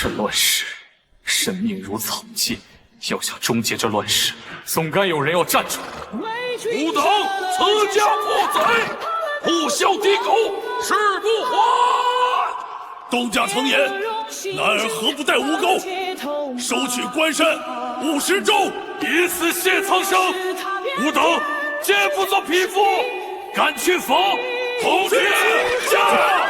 这乱世，生命如草芥，要想终结这乱世，总该有人要站出来。吾等此家破贼，不孝弟狗，誓不还。东家曾言，男儿何不带吴钩，收取关山50州，以死谢苍生。吾等皆不做匹夫，敢去否？同去下。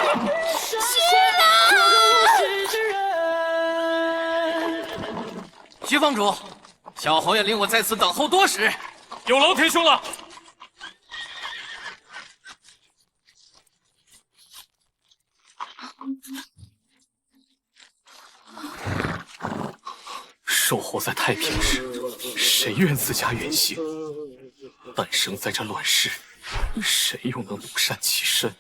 徐坊主，小侯爷令我在此等候多时。有劳天兄了。生活在太平时，谁愿自家远行？但生在这乱世，谁又能独善其身？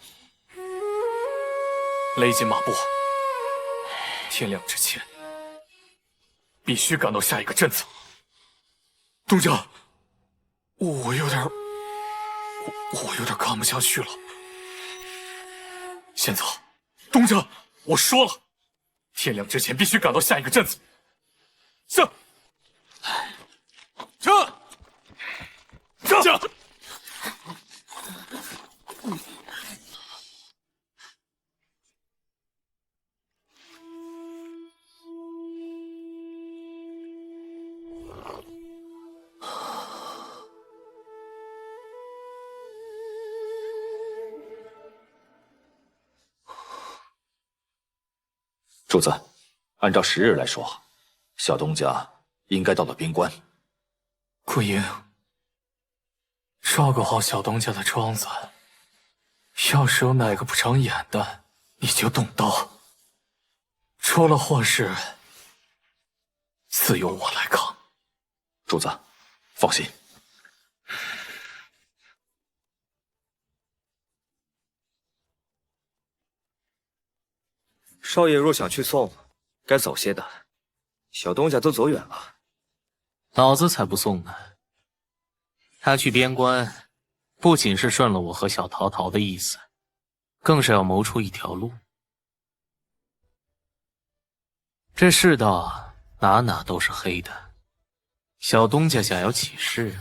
勒紧马步，天亮之前，必须赶到下一个镇子。东家，我有点看不下去了。先走，东家，我说了，天亮之前必须赶到下一个镇子。上！上！主子，按照时日来说，小东家应该到了边关。桂英，照顾好小东家的庄子，要是有哪个不长眼的，你就动刀。出了祸事，自由我来扛。主子，放心。少爷若想去送，该早些的。小东家都走远了。老子才不送呢。他去边关，不仅是顺了我和小陶陶的意思，更是要谋出一条路。这世道哪哪都是黑的，小东家想要起事，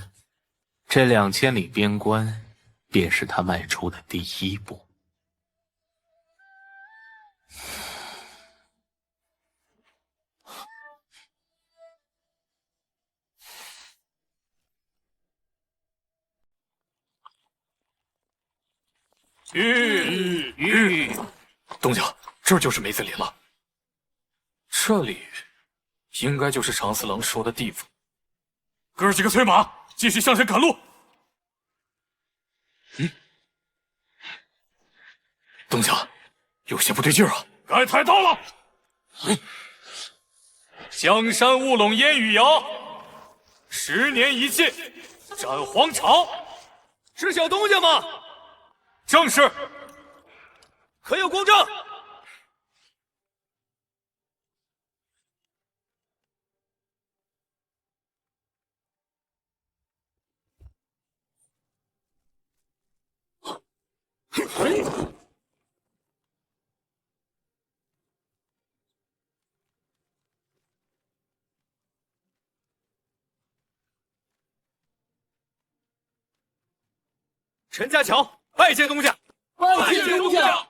这2000里边关便是他迈出的第一步。东家，这儿就是梅子林了。这里应该就是长四郎说的地方。哥儿几个催马，继续向前赶路。东家，有些不对劲儿啊！该抬刀了。江山雾笼烟雨遥，10年一届，斩黄巢。是小东家吗？正是。可有公证？陈家桥拜见东家，拜见东家。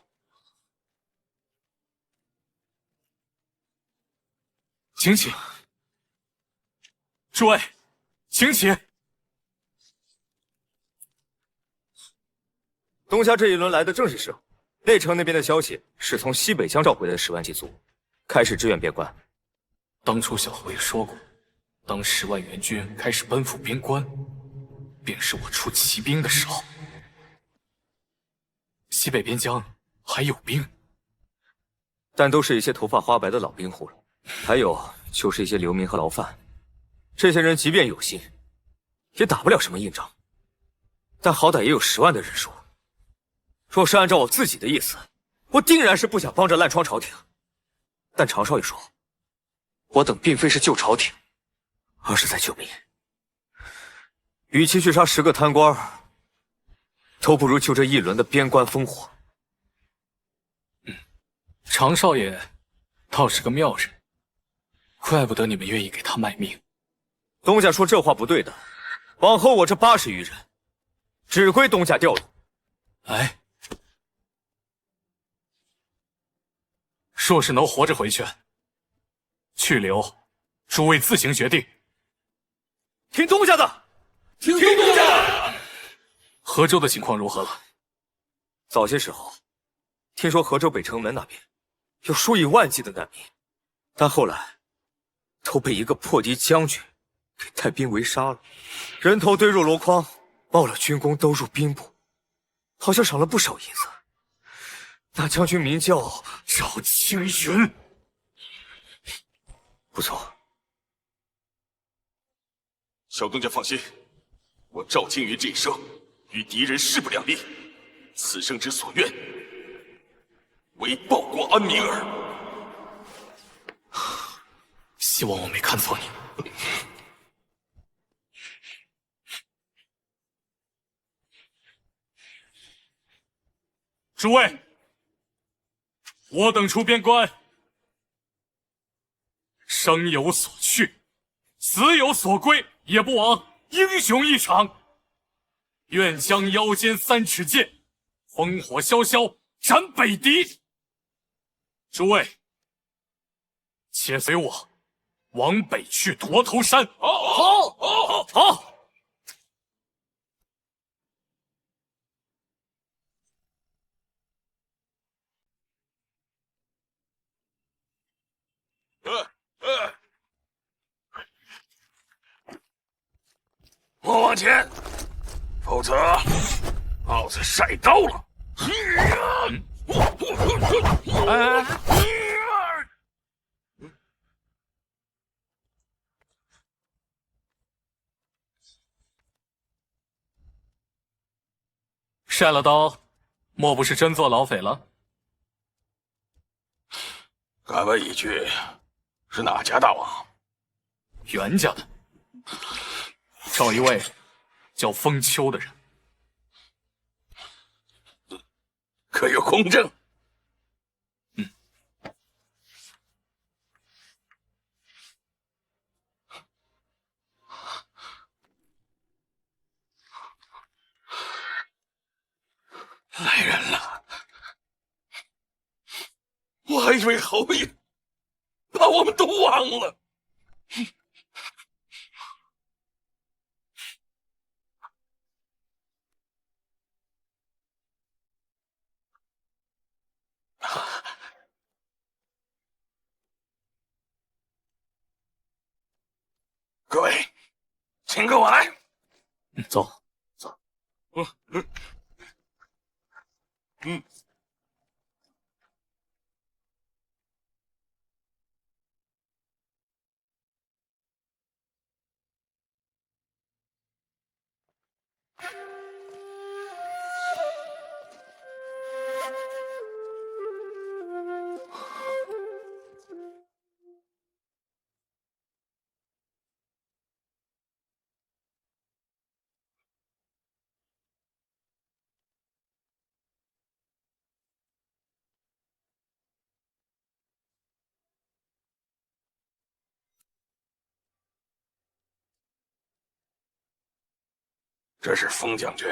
请起，诸位，请起。东家这一轮来的正是时候。内城那边的消息是从西北疆召回来的10万骑卒，开始支援边关。当初小侯爷说过，当10万援军开始奔赴边关，便是我出骑兵的时候。西北边疆还有兵，但都是一些头发花白的老兵户了。还有就是一些流民和牢犯，这些人即便有心，也打不了什么硬仗。但好歹也有10万的人数。若是按照我自己的意思，我定然是不想帮着烂疮朝廷。但常少爷说，我等并非是救朝廷，而是在救民。与其去杀10个贪官，都不如救这一轮的边关烽火。常少爷倒是个妙人。怪不得你们愿意给他卖命。东家说这话不对的，往后我这80余人，只归东家调用。哎，若是能活着回去，去留，诸位自行决定。听东家的，听东家的。河州的情况如何了？早些时候，听说河州北城门那边有数以万计的难民，但后来都被一个破敌将军给带兵围杀了，人头堆入箩筐，报了军功都入兵部，好像赏了不少银子。那将军名叫赵青云，不错。小东家放心，我赵青云这一生与敌人势不两立，此生之所愿，为报国安民耳。希望我没看错你。诸位，我等出边关，生有所去，死有所归，也不枉英雄一场。愿将腰间3尺剑，烽火萧萧斩北敌。诸位，且随我往北去驼头山。好。我往前，否则老子晒刀了。晒了刀，莫不是真做老匪了？敢问一句，是哪家大王？袁家的，找一位叫风秋的人。可有公证？来人了！我还以为侯爷把我们都忘了。各位，请跟我来。走。这是封将军。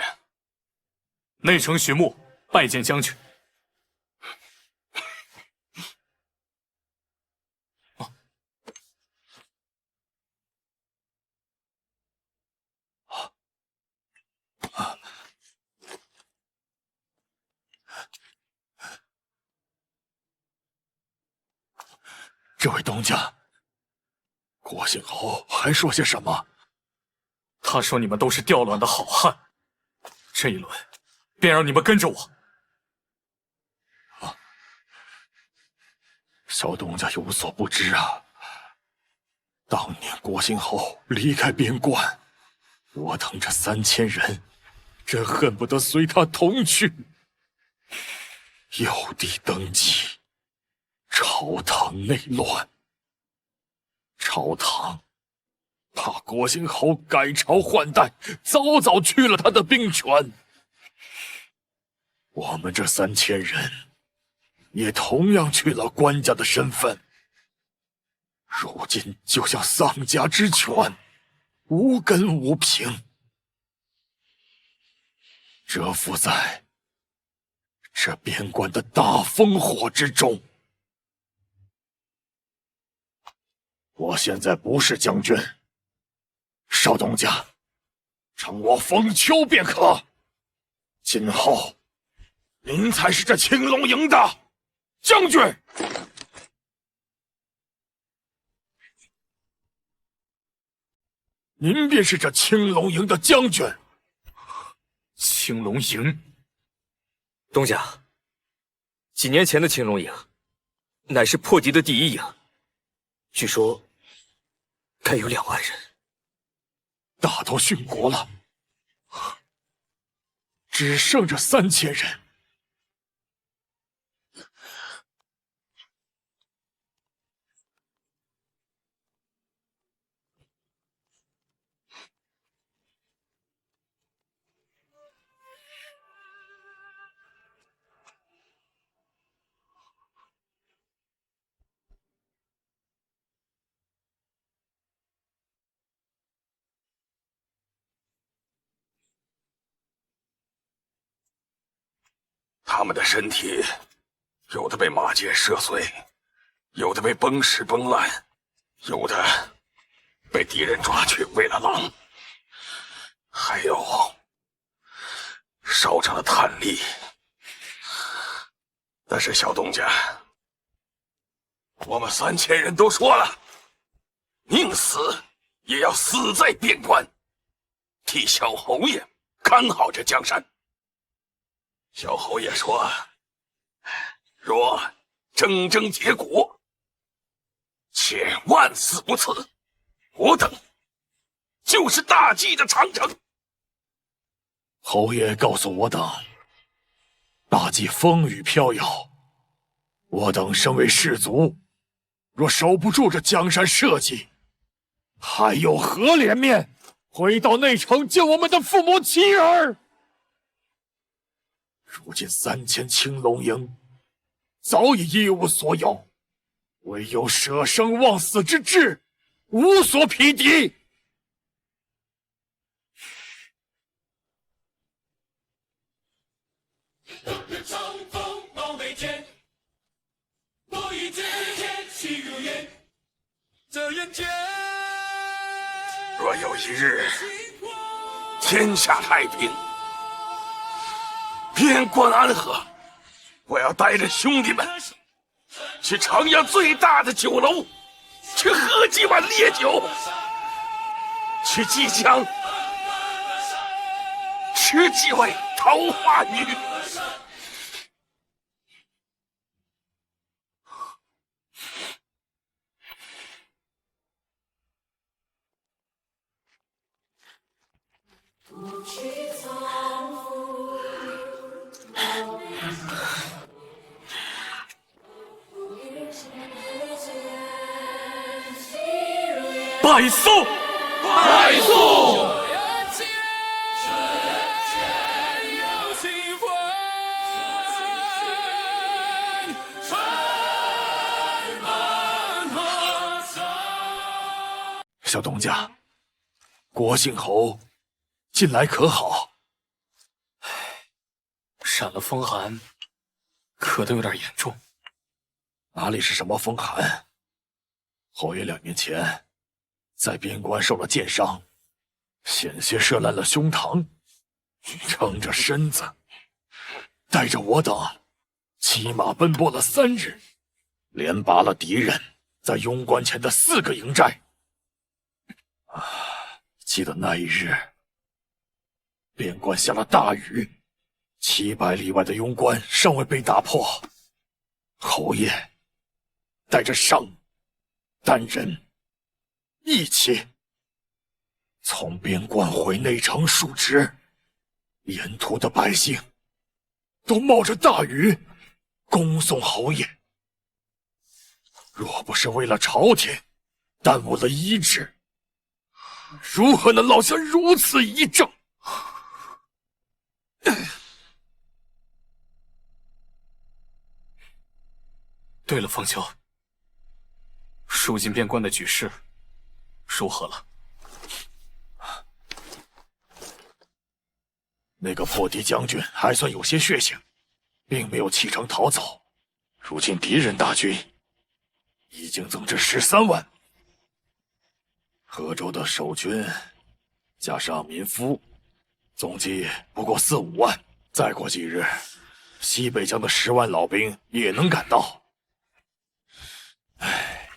内丞许穆拜见将军。这位东家，郭兴侯还说些什么？他说你们都是调卵的好汉，这一轮便让你们跟着我。小东家有所不知啊，当年郭兴侯离开边关，我等这3000人，真恨不得随他同去。幼帝登基，朝堂内乱，朝堂怕郭兴侯改朝换代，早去了他的兵权。我们这3000人也同样去了官家的身份。如今就像丧家之犬，无根无凭，蛰伏在这边关的大烽火之中。我现在不是将军，少东家，称我冯丘便可。今后，您才是这青龙营的将军。您便是这青龙营的将军。青龙营，东家，几年前的青龙营，乃是破敌的第一营，据说该有2万人，大都殉国了，只剩这3000人。他们的身体，有的被马箭射碎，有的被崩石崩烂，有的被敌人抓去喂了狼，还有烧成了炭粒。但是小东家，我们3000人都说了，宁死也要死在边关，替小侯爷看好这江山。小侯爷说，若铮铮结果，且万死不辞，我等就是大计的长城。侯爷告诉我等，大计风雨飘摇，我等身为士卒，若守不住这江山社稷，还有何脸面回到内城见我们的父母妻儿？如今3000青龙营早已一无所有，唯有舍生忘死之志，无所匹敌。长风冒眉间，我已指天气如烟。这人间，若有一日天下太平，边关安和，我要带着兄弟们去长阳最大的酒楼，去喝几碗烈酒，去即将吃几位桃花女。拜宋，拜宋！小东家，郭姓侯近来可好？染了风寒，咳得有点严重。哪里是什么风寒？侯爷2年前在边关受了箭伤，险些射烂了胸膛，撑着身子，带着我等骑马奔波了3日，连拔了敌人在庸关前的4个营寨。记得那一日，边关下了大雨，700里外的庸关尚未被打破。侯爷带着上、单人一起从边关回内城述职，沿途的百姓都冒着大雨恭送侯爷。若不是为了朝廷耽误了医治，如何能落下如此一政？对了，方丘，如今边关的局势如何了？那个破敌将军还算有些血性，并没有弃城逃走。如今敌人大军已经增至13万，河州的守军加上民夫，总计不过4、5万。再过几日，西北疆的10万老兵也能赶到。唉，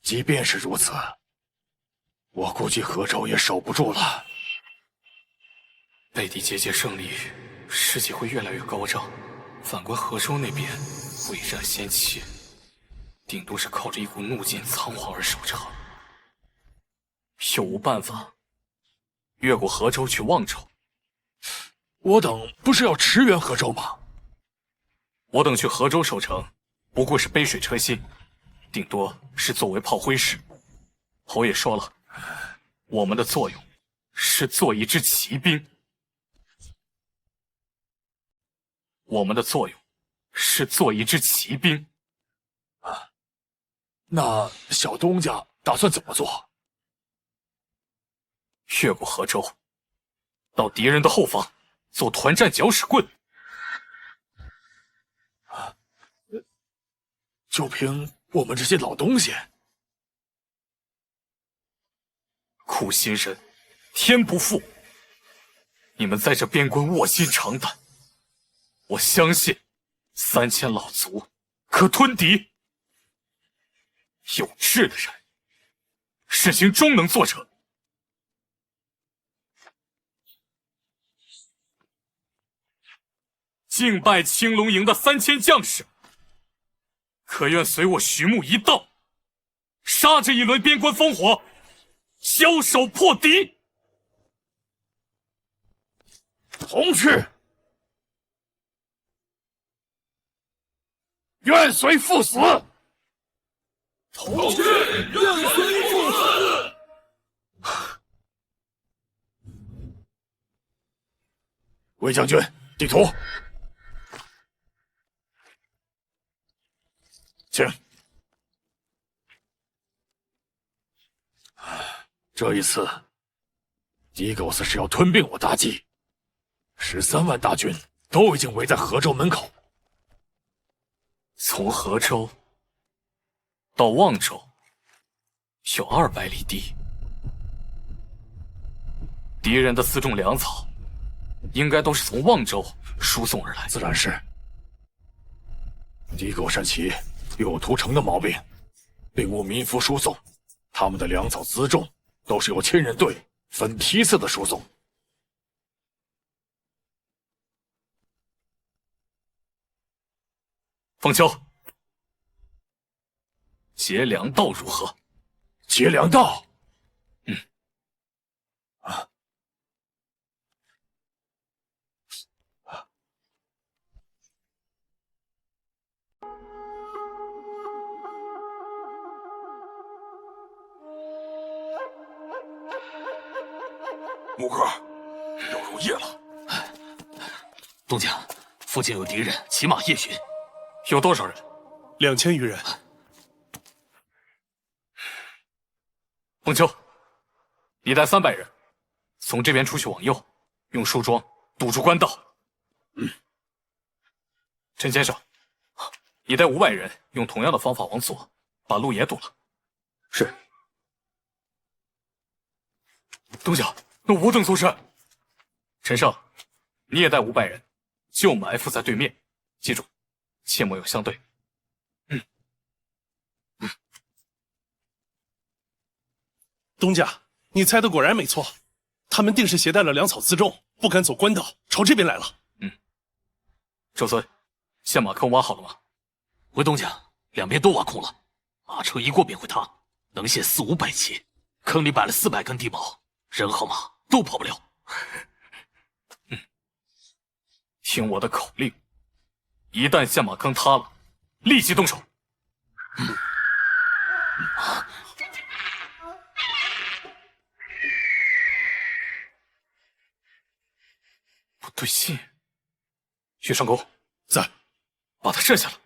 即便是如此，我估计河州也守不住了。北地节节胜利，士气会越来越高涨。反观河州那边，未战先起，顶多是靠着一股怒劲仓皇而守城。有无办法越过河州去望州？我等不是要驰援河州吗？我等去河州守城，不过是杯水车薪，顶多是作为炮灰使。侯爷说了，我们的作用是做一支骑兵。我们的作用是做一支骑兵。那小东家打算怎么做？越过河州，到敌人的后方做团战搅屎棍。就凭我们这些老东西？苦心人，天不负。你们在这边关卧薪尝胆，我相信3000老卒可吞敌。有志的人，事情终能做成。敬拜青龙营的3000将士，可愿随我徐牧一道，杀这一轮边关烽火，交手破敌？同去，愿随赴死。同去，愿随赴死。魏将军，地图，请。这一次，狄狗斯是要吞并我大计，13万大军都已经围在河州门口。从河州到望州有200里地，敌人的辎重粮草应该都是从望州输送而来。自然是。狄狗山旗有屠城的毛病，并无民夫输送，他们的粮草辎重都是由亲人队分批次的输送。凤秋，劫粮道如何？劫粮道，木哥，要入夜了。东家，附近有敌人骑马夜巡，有多少人？2000余人。凤秋，你带300人，从这边出去往右，用树桩堵住官道。陈先生，你带500人，用同样的方法往左，把路也堵了。是。东家，那我等做甚？陈胜，你也带500人，就埋伏在对面，记住，切莫有相对。东家，你猜的果然没错，他们定是携带了粮草辎重，不敢走官道，朝这边来了。周孙，陷马坑挖好了吗？回东家，两边都挖空了，马车一过便会塌，能陷4、500骑。坑里摆了400根地锚，人和马都跑不了。听我的口令，一旦陷马坑塌了，立即动手。不对劲，岳上公在，把他射下了。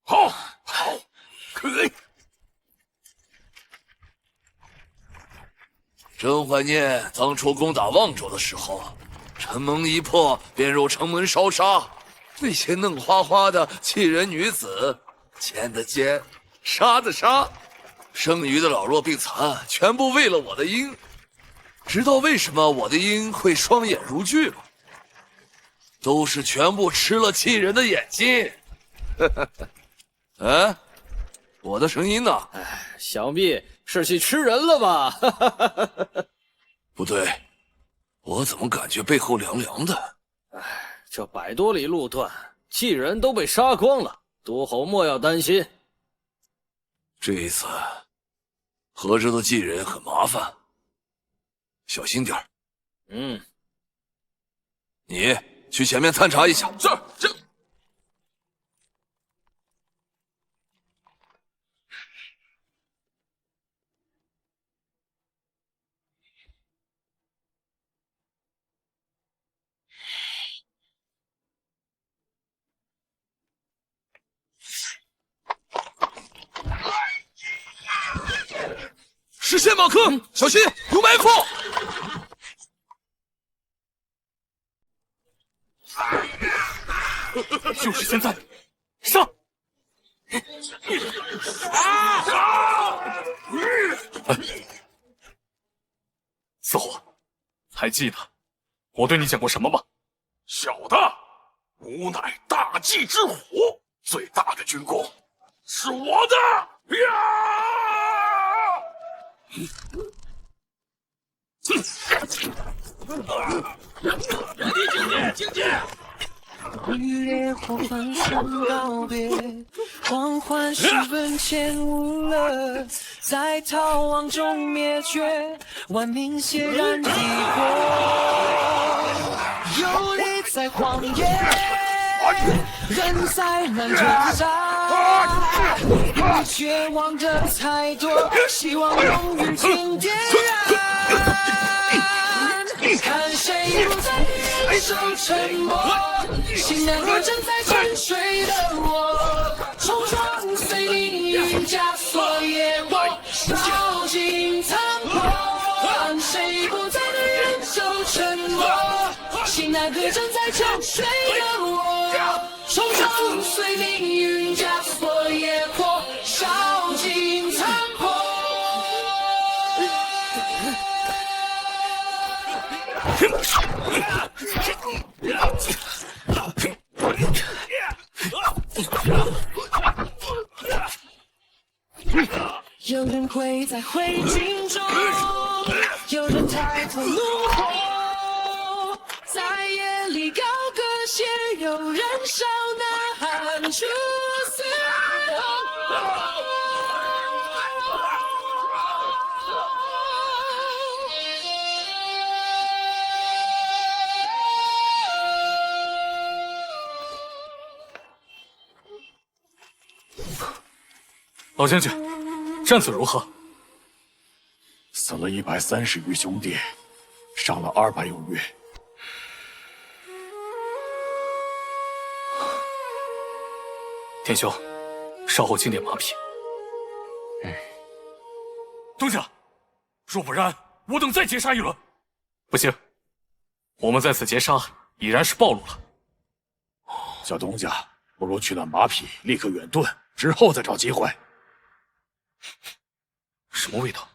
好，好，可以。真怀念当初攻打望州的时候，城门一破便入城门烧杀，那些嫩花花的弃人女子，奸的奸，杀的杀，剩余的老弱病残全部为了我的鹰。知道为什么我的鹰会双眼如炬吗？都是全部吃了弃人的眼睛。哎，我的声音呢？想必是去吃人了吧？不对，我怎么感觉背后凉凉的？这100多里路段，弃人都被杀光了，都侯莫要担心。这一次，合着的继人很麻烦，小心点儿。嗯，你去前面探查一下。是，这。视线马克，小心有埋伏！就是现在，上！四虎，还记得我对你讲过什么吗？小的，吾乃大计之虎，最大的军功是我的呀！境界！与烈火焚身告别，狂欢时分前无了，在逃亡中灭绝，万民血染帝国，游离在荒野，人在难挣扎，绝望的太多，希望永远请点燃。看谁不再忍受沉默，心难和正在沉睡的我，冲撞随命运枷锁野火，烧尽残破。看谁不再能忍受沉默，心难和正在沉睡的我，冲撞随命运枷锁野火，烧尽残破。有人跪在灰烬中，有人抬头怒吼，在夜里高歌血，有人烧呐喊出嘶吼。老将军，战子如何？死了130余兄弟，伤了200有余。天兄，稍后清点马匹。东家，若不然，我等再劫杀一轮。不行，我们在此劫杀已然是暴露了。小东家，不如取了马匹，立刻远遁，之后再找机会。什么味道？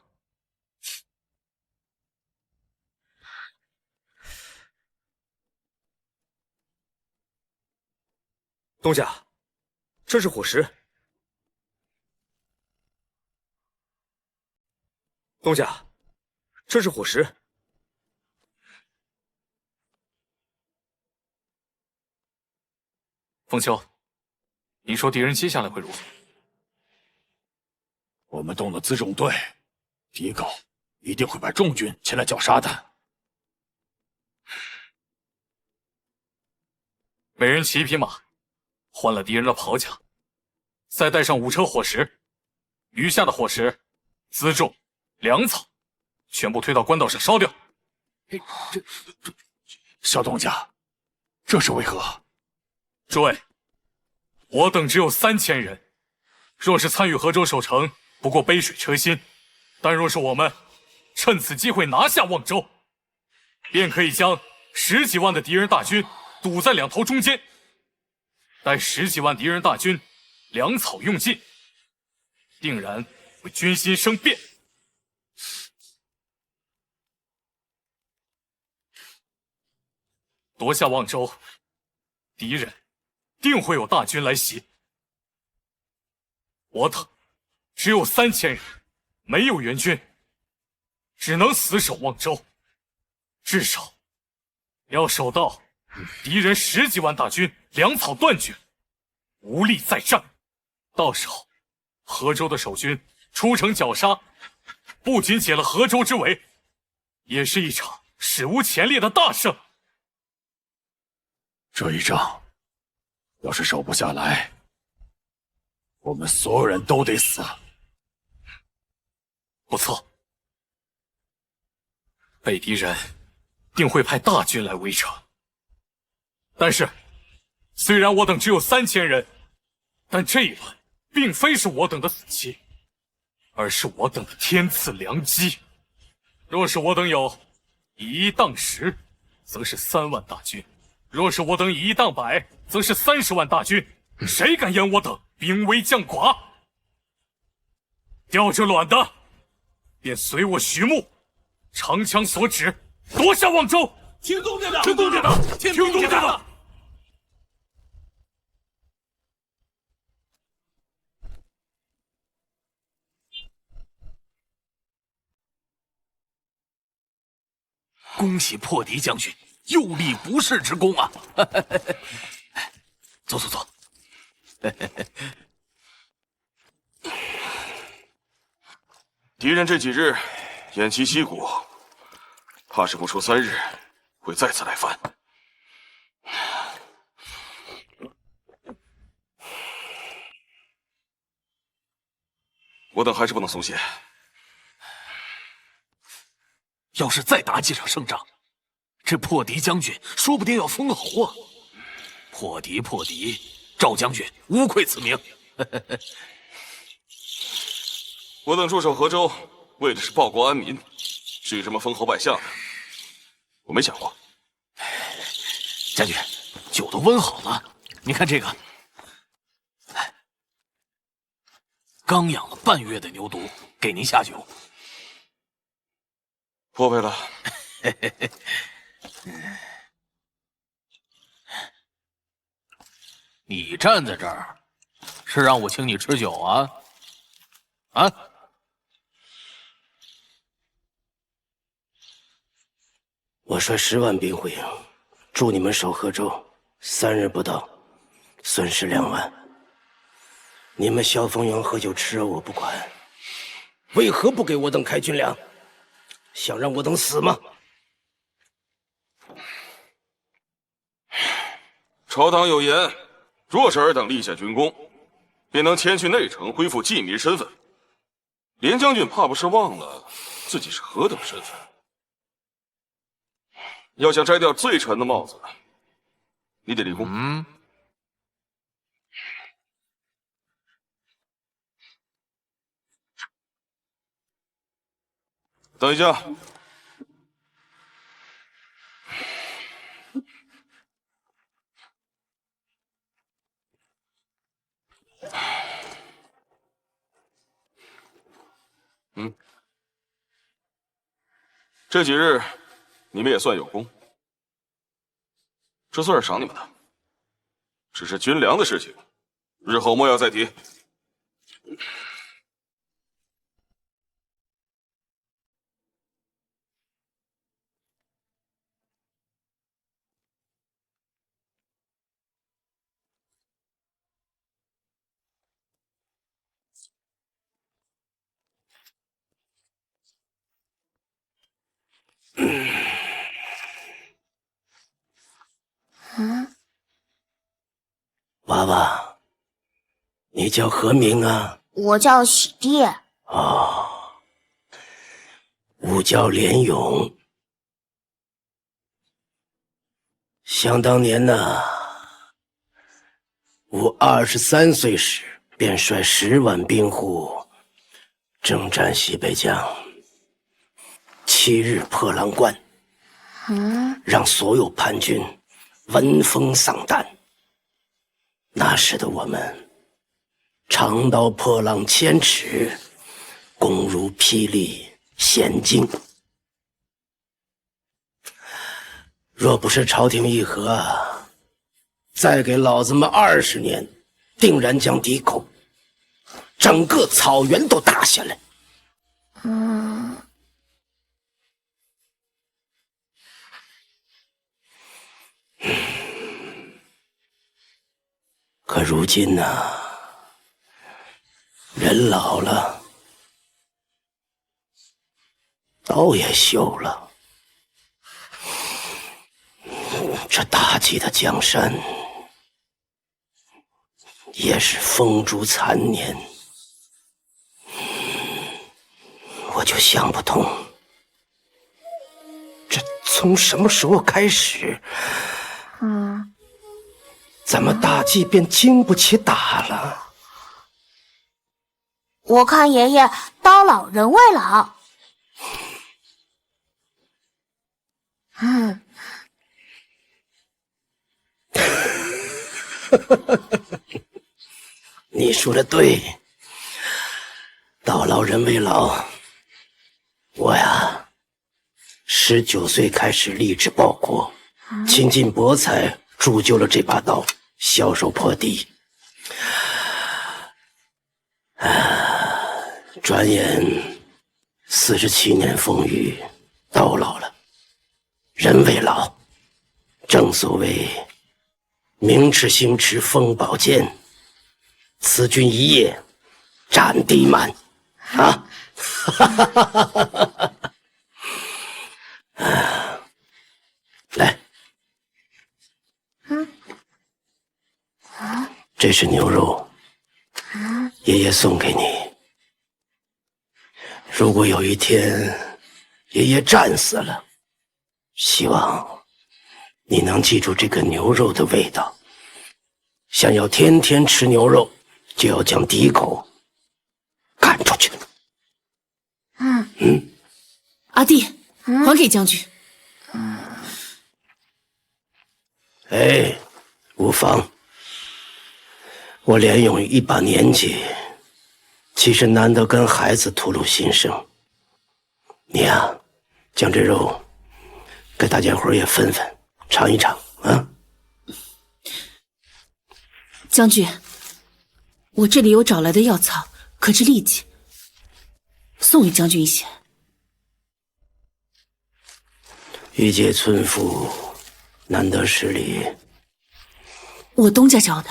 东家，这是伙食。东家，这是伙食。凤秋，你说敌人接下来会如何？我们动了辎重队，敌狗一定会派重军前来绞杀的。每人骑1匹马，换了敌人的袍甲，再带上5车伙食，余下的伙食、辎重、粮草，全部推到官道上烧掉。小东家，这是为何？诸位，我等只有3000人，若是参与河州守城，不过杯水车薪；但若是我们趁此机会拿下望州，便可以将10几万的敌人大军堵在两头中间。待10几万敌人大军粮草用尽，定然会军心生变。夺下望州，敌人定会有大军来袭。我等只有3000人，没有援军，只能死守望州，至少要守到敌人10几万大军粮草断绝，无力再战。到时候，河州的守军出城绞杀，不仅解了河州之围，也是一场史无前例的大胜。这一仗要是守不下来，我们所有人都得死。不错，北敌人定会派大军来围城。但是，虽然我等只有3000人，但这一轮并非是我等的死期，而是我等的天赐良机。若是我等有以1当10，则是3万大军；若是我等以1当100，则是30万大军。谁敢言我等兵微将寡？吊着卵的，便随我徐穆，长枪所指，夺下望州。听东家的，听东家的，听东家的。恭喜破敌将军又立不世之功啊！走走走。敌人这几日偃旗息鼓，怕是不出3日会再次来犯。我等还是不能松懈。要是再打几场胜仗，这破敌将军说不定要封侯啊！破敌，赵将军无愧此名。我等驻守河州，为的是报国安民，至于什么封侯拜相的，我没想过。将军，酒都温好了，你看这个，刚养了半月的牛犊，给您下酒。破费了。你站在这儿，是让我请你吃酒啊？啊？我率10万兵回营，助你们守河州，3日不到，损失2万。你们萧峰阳喝酒吃肉我不管，为何不给我等开军粮？想让我等死吗？朝堂有言，若是尔等立下军功，便能迁去内城，恢复济民身份。连将军怕不是忘了自己是何等身份？要想摘掉最沉的帽子，你得立功。等一下。这几日你们也算有功，这算是赏你们的。只是军粮的事情，日后莫要再提。娃娃，你叫何名啊？我叫喜弟。哦，吾叫连勇。想当年呐，我23岁时便率10万兵户征战西北疆，7日破狼关，让所有叛军闻风丧胆。那时的我们，长刀破浪1000尺，攻如霹雳险境。若不是朝廷议和，再给老子们20年，定然将敌口整个草原都打下来。可如今呢，人老了，刀也朽了，这大计的江山也是风烛残年。我就想不通，这从什么时候开始，咱们大计便经不起打了？我看爷爷刀老人未老。你说的对，刀老人未老。我呀，19岁开始立志报国，倾尽博采铸就了这把刀，销售破地。转眼47年风雨，刀老了，人未老。正所谓明池星驰风宝剑，此君一夜斩地满啊！来，这是牛肉，爷爷送给你。如果有一天爷爷战死了，希望你能记住这个牛肉的味道。想要天天吃牛肉，就要将敌口赶出去。阿弟，还给将军。哎，无妨。我连勇一把年纪，其实难得跟孩子吐露心声。你呀，将这肉给大家伙也分分，尝一尝啊。将军，我这里有找来的药草，可治痢疾，送与将军一些。一介村妇，难得失礼。我东家教的，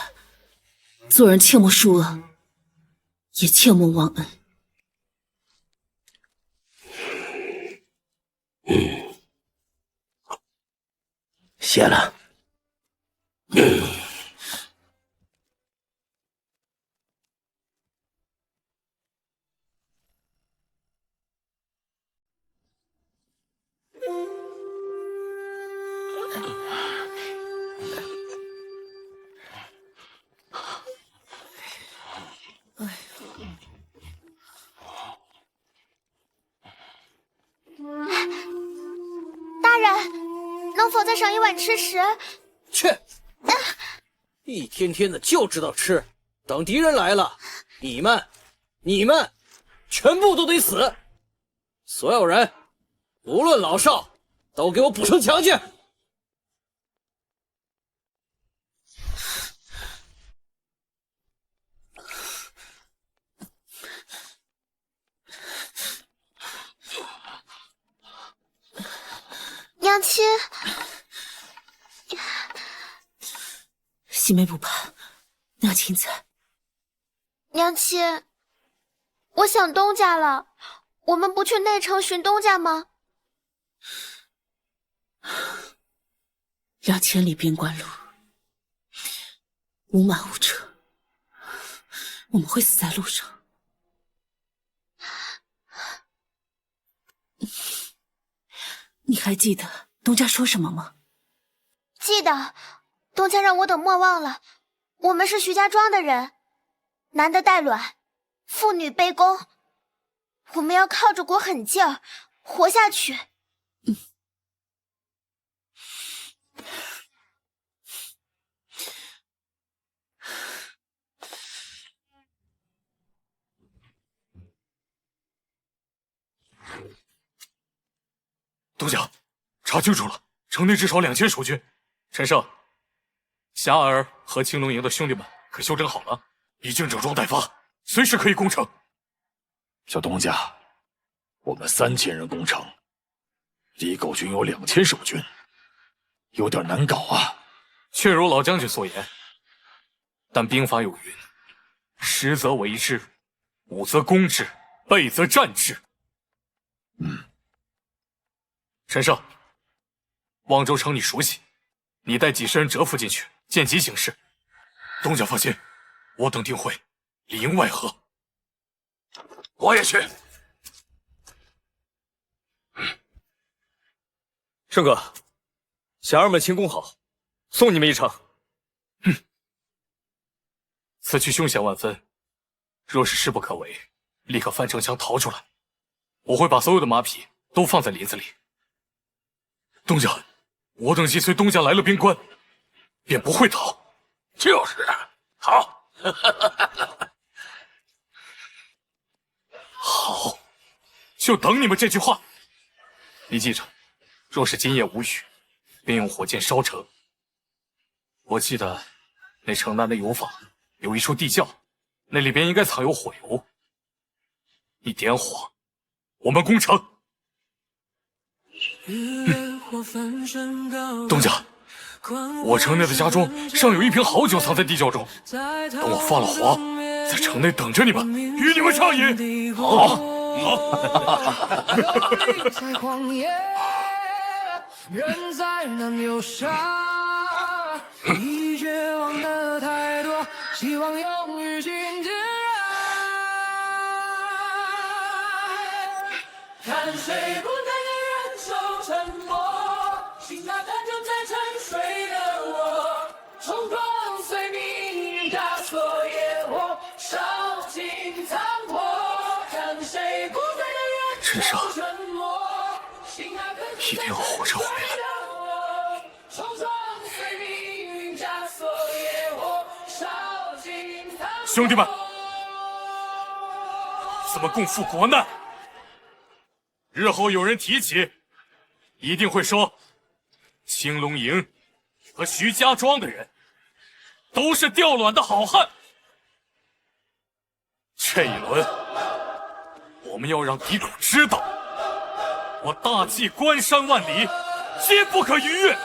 做人切莫疏恶，也切莫忘恩。谢了。大人，能否再赏一碗吃食？去！一天天的就知道吃，等敌人来了，你们全部都得死！所有人，无论老少，都给我补上强去！娘亲，细妹不怕，娘亲在。娘亲，我想东家了，我们不去内城寻东家吗？2000里边关路，无马无车，我们会死在路上。你还记得东家说什么吗？记得，东家让我等莫忘了，我们是徐家庄的人，男的带卵，妇女卑躬，我们要靠着股狠劲儿活下去。东家，查清楚了，城内至少2000守军。陈胜，霞儿和青龙营的兄弟们可休整好了，已经整装待发，随时可以攻城。小东家，我们3000人攻城，李狗军有2000守军，有点难搞啊。确如老将军所言，但兵法有云：实则为之，武则攻之，备则战之。陈胜，望州城你熟悉，你带几十人蛰伏进去，见机行事。东家放心，我等定会里应外合。我也去。胜哥，侠儿们轻功好，送你们一程。此去凶险万分，若是势不可为，立刻翻城墙逃出来。我会把所有的马匹都放在林子里。东家，我等既随东家来了边关，便不会逃。就是啊，好。好，就等你们这句话。你记着，若是今夜无雨，便用火箭烧城。我记得那城南的油坊有一处地窖，那里边应该藏有火油。你点火，我们攻城。东家，我城内的家中尚有一瓶好酒藏在地窖中，等我发了黄，在城内等着你们，与你们畅饮。好，在荒野，人在难有杀，已绝望的太多，希望永于心之看谁不再忍受沉默，心那单就在沉睡的我，冲撞随命运枷锁野火，烧尽残破。看谁不再忍受沉默，心那更一定要活着回来。冲撞随命运枷锁野火，烧尽残破。兄弟们，怎么共赴国难？日后有人提起，一定会说，青龙营和徐家庄的人都是调卵的好汉。这一轮，我们要让敌狗知道，我大计关山万里，皆不可逾越。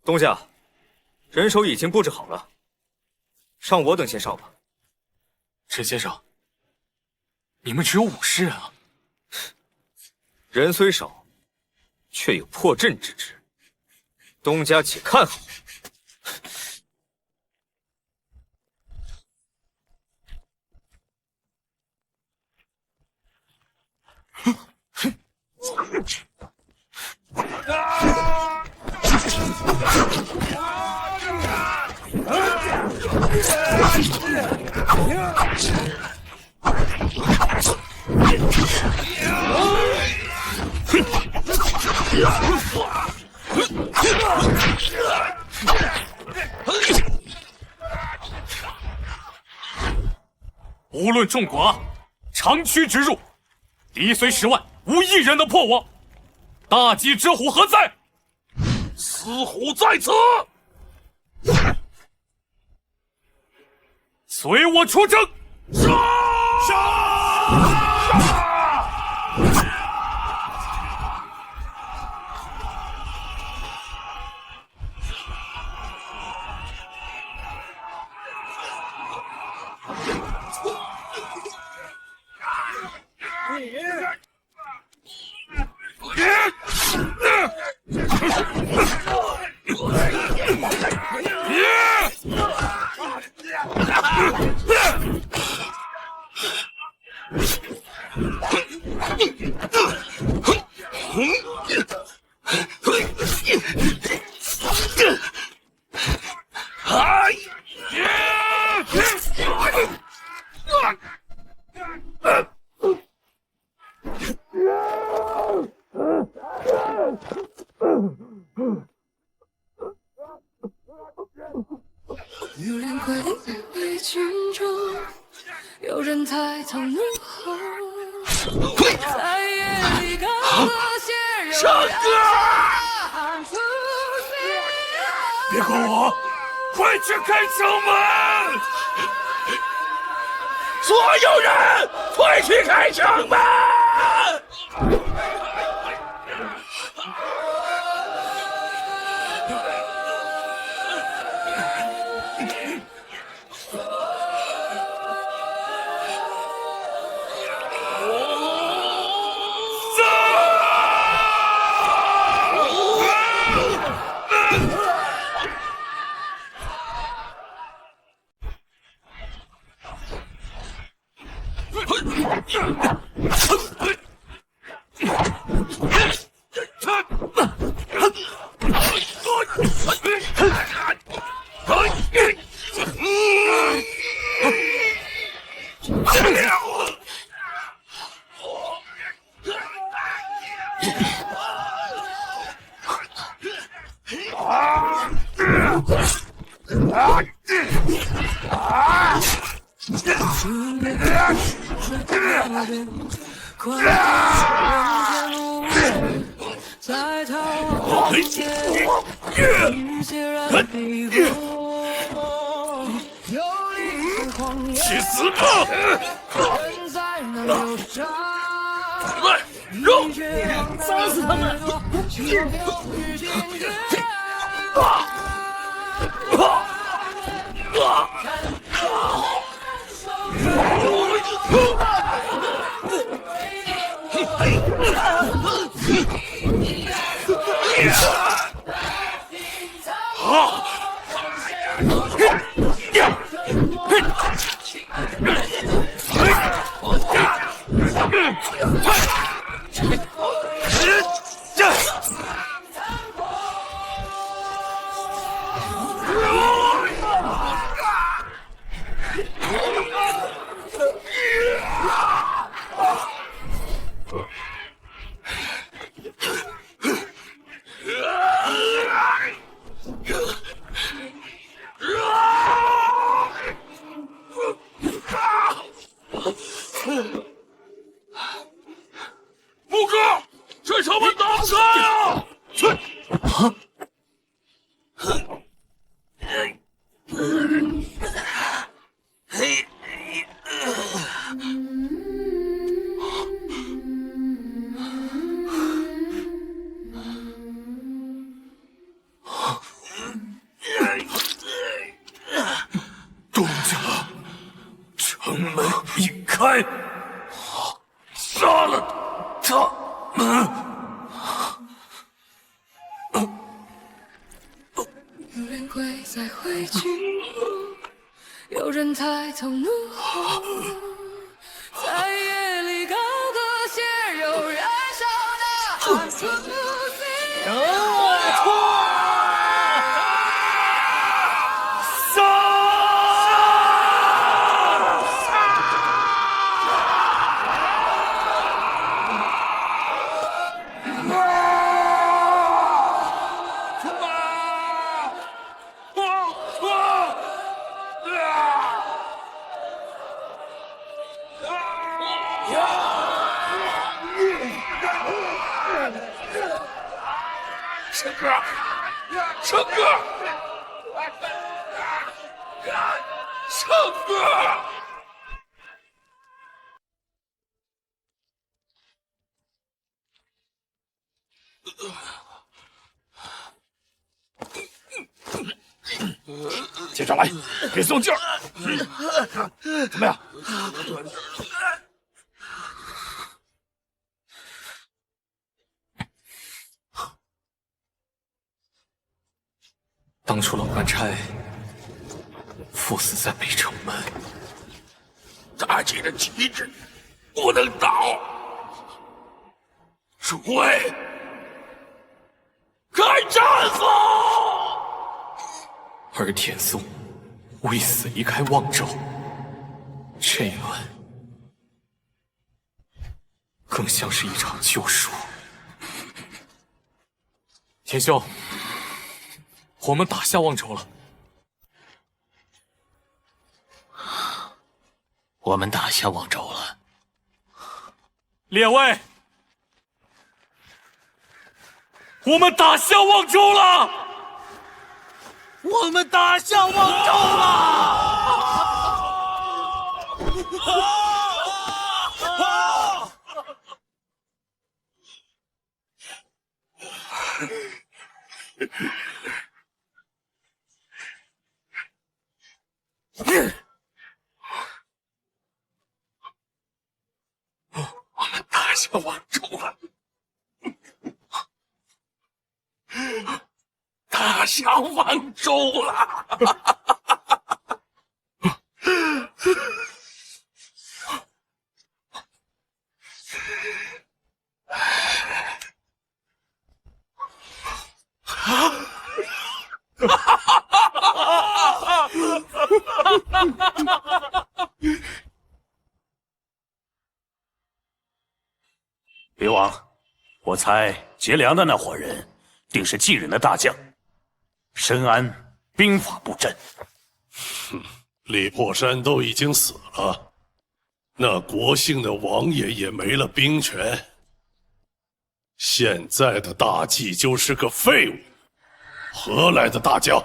东家，人手已经布置好了，让我等先上吧。陈先生，你们只有50人啊！人虽少，却有破阵之志。东家且看好。无论众寡，长驱直入，敌虽10万，无一人能破我。大鸡之虎何在？死虎在此！随我出征！女人跪在围裙中，有人抬头怒吼，在夜里高歌血肉喊出 别管我，快去开城门！所有人，快去开城门！在逃亡之间，一些人迷惑，有理在荒野，去死吧！人在那流沙，肉，杀死他们！木哥，这城门打不开啊！啊！东家，城门已开，杀了他们！有人跪在灰烬中，有人抬头怒吼，在夜里高歌血肉燃烧的汗出陈哥，陈哥，陈哥！接上来，给送劲儿。怎么样？当初老官差赴死在北城门，大姐的旗帜不能倒。诸位，开战吧！而田松为死离开望州，这一轮更像是一场救赎。田兄，我们打下望州了。我们打下望州了。列位，我们打下望州了！我们打下望州了！我们打下望州了，打下望州了！刘王，我猜劫粮的那伙人定是继任的大将，深谙兵法布阵。李破山都已经死了，那国姓的王爷也没了兵权，现在的大计就是个废物，何来的大将？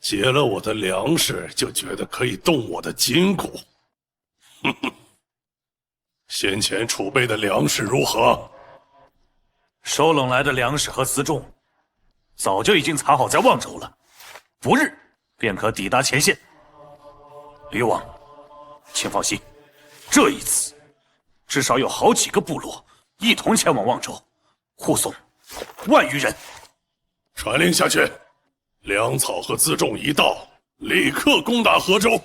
劫了我的粮食，就觉得可以动我的筋骨。哼哼，先前储备的粮食如何？收拢来的粮食和辎重，早就已经藏好在望州了，不日便可抵达前线。吕王，请放心，这一次至少有好几个部落一同前往望州，护送10000余人。传令下去，粮草和辎重一到，立刻攻打河州。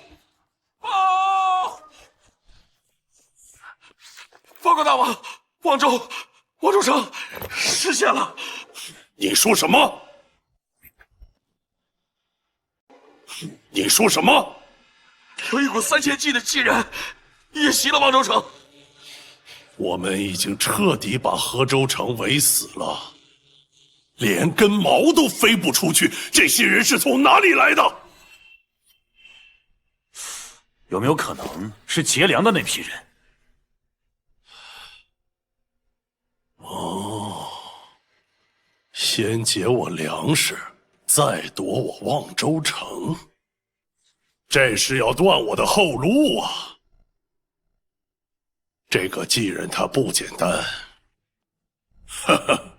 报告大王，望州城失陷了。你说什么？你说什么？有一股3000骑的巨人夜袭了望州城。我们已经彻底把河州城围死了，连根毛都飞不出去。这些人是从哪里来的？有没有可能是劫粮的那批人？哦，先劫我粮食，再夺我望州城，这是要断我的后路啊！这个继任他不简单，哈哈，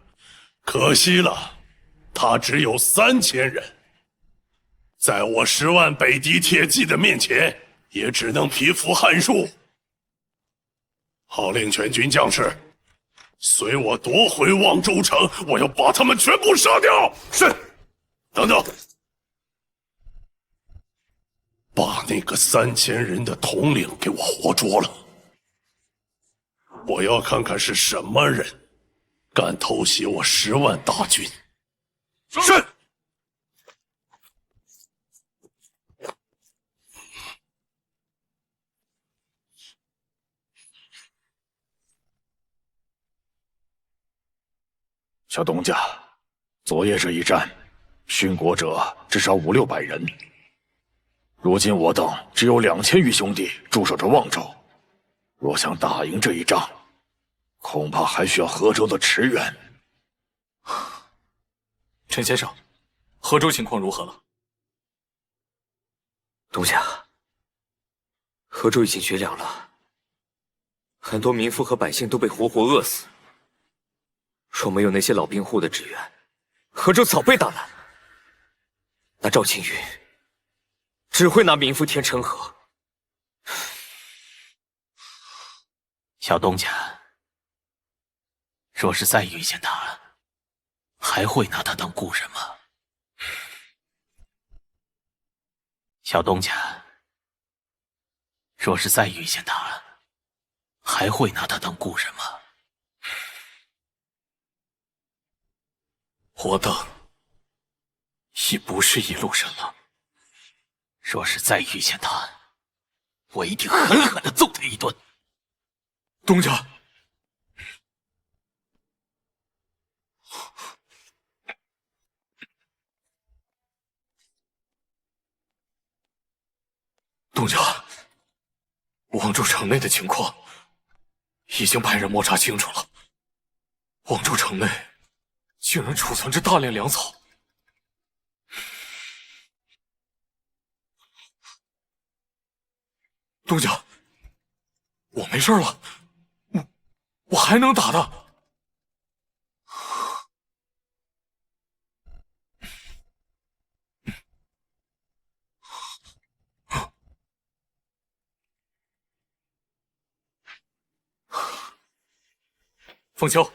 可惜了，他只有3000人，在我10万北狄铁骑的面前，也只能蚍蜉撼树。号令全军将士，随我夺回望州城，我要把他们全部杀掉！是。等等，把那个3000人的统领给我活捉了。我要看看是什么人敢偷袭我10万大军。是。小东家，昨夜这一战，殉国者至少500-600人。如今我等只有2000余兄弟驻守着望州，若想打赢这一仗，恐怕还需要河州的驰援。陈先生，河州情况如何了？东家，河州已经绝粮了，很多民夫和百姓都被活活饿死。若没有那些老兵户的支援，河州早被打烂。那赵青云只会拿民夫填成河。小东家，若是再遇见他，还会拿他当故人吗？小东家，若是再遇见他，还会拿他当故人吗？我等已不是一路人了。若是再遇见他，我一定狠狠地揍他一顿。东家，东家，望州城内的情况已经派人摸查清楚了。望州城内竟然储存着大量粮草。东家，我没事了，我还能打的。凤秋，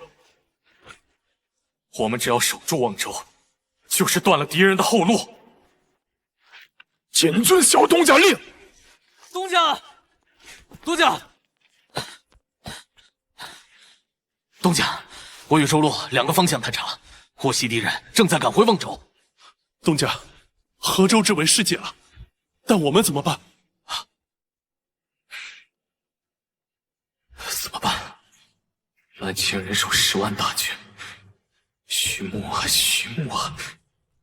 我们只要守住望州，就是断了敌人的后路。谨遵小东家令。东家，东家，东家，我与周洛两个方向探查，获悉敌人正在赶回望州。东家，河州之围是假，但我们怎么办？怎么办？蓝青人手10万大军，徐牧啊，徐牧啊，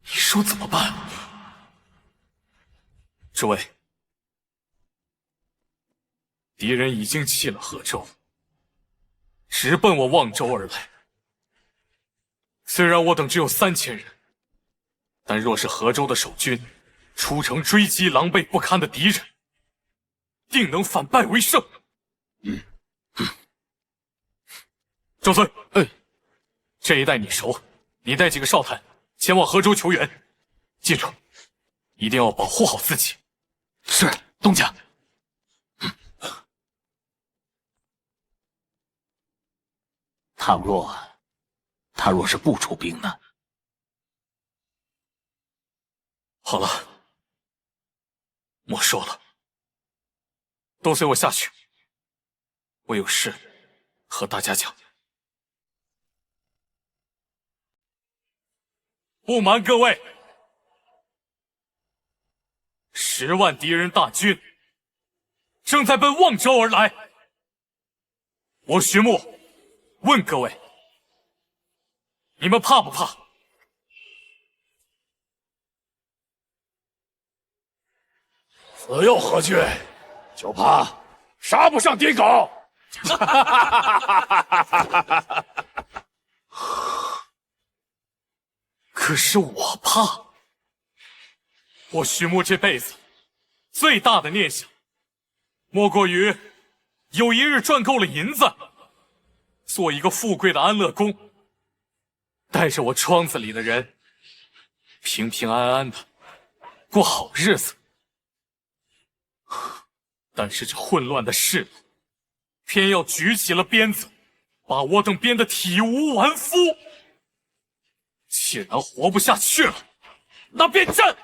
你说怎么办？诸位，敌人已经弃了河州，直奔我望州而来。虽然我等只有3000人，但若是河州的守军出城追击狼狈不堪的敌人，定能反败为胜。周孙，这一带你熟，你带几个少探前往河州求援，记住，一定要保护好自己。是，东家。他若是不出兵呢？好了，莫说了，都随我下去，我有事和大家讲。不瞒各位，10万敌人大军正在奔望州而来。我徐牧问各位，你们怕不怕？此有何惧？就怕杀不上敌狗。可是我怕。我徐牧这辈子最大的念想，莫过于有一日赚够了银子，做一个富贵的安乐公，带着我庄子里的人平平安安的过好日子。但是这混乱的世路，偏要举起了鞭子，把我等鞭得体无完肤。既然活不下去了，那便战。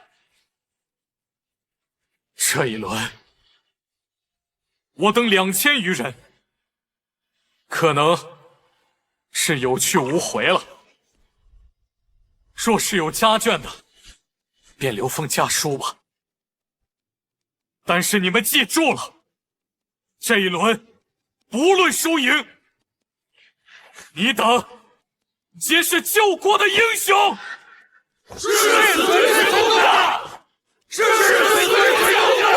这一轮，我等2000余人，可能是有去无回了。若是有家眷的，便留封家书吧。但是你们记住了，这一轮不论输赢，你等皆是救国的英雄。是随从的，是随从的。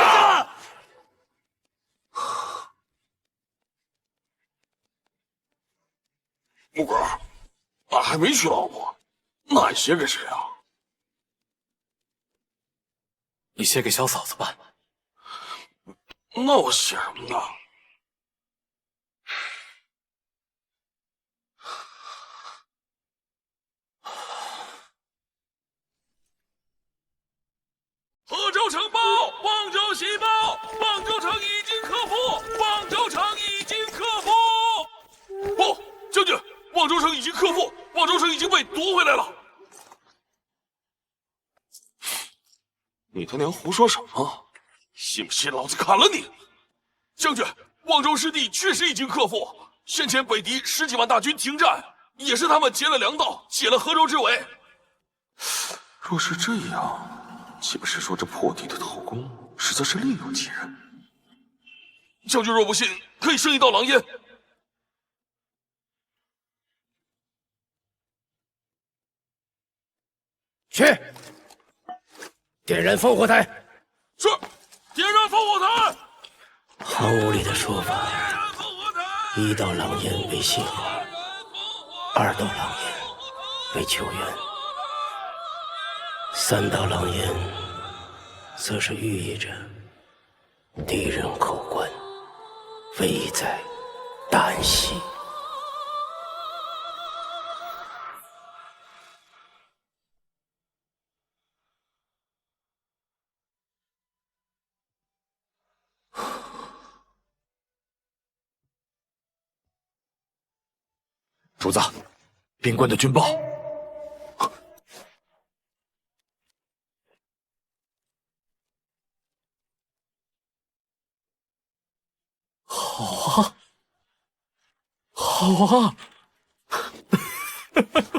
木哥，俺还没娶老婆，那俺写给谁啊？你写给小嫂子吧。那我写什么呢？河州城报，望州喜报，望州城已经克服，望州城已经克服。报，将军，望州城已经克服，望州城已经被夺回来了。你他娘胡说什么？信不信老子砍了你！将军，望州失地确实已经克服，先前北敌10几万大军停战，也是他们劫了粮道，解了河州之围。若是这样，岂不是说这破敌的头功实在是另有其人？将军若不信，可以生一道狼烟。去，点燃烽火台。是，点燃烽火台。行屋里的说法，1道狼烟为谢华，2道狼烟为求援，3道狼烟则是寓意着敌人口关，危在旦夕。主子，边关的军报。好啊，好啊！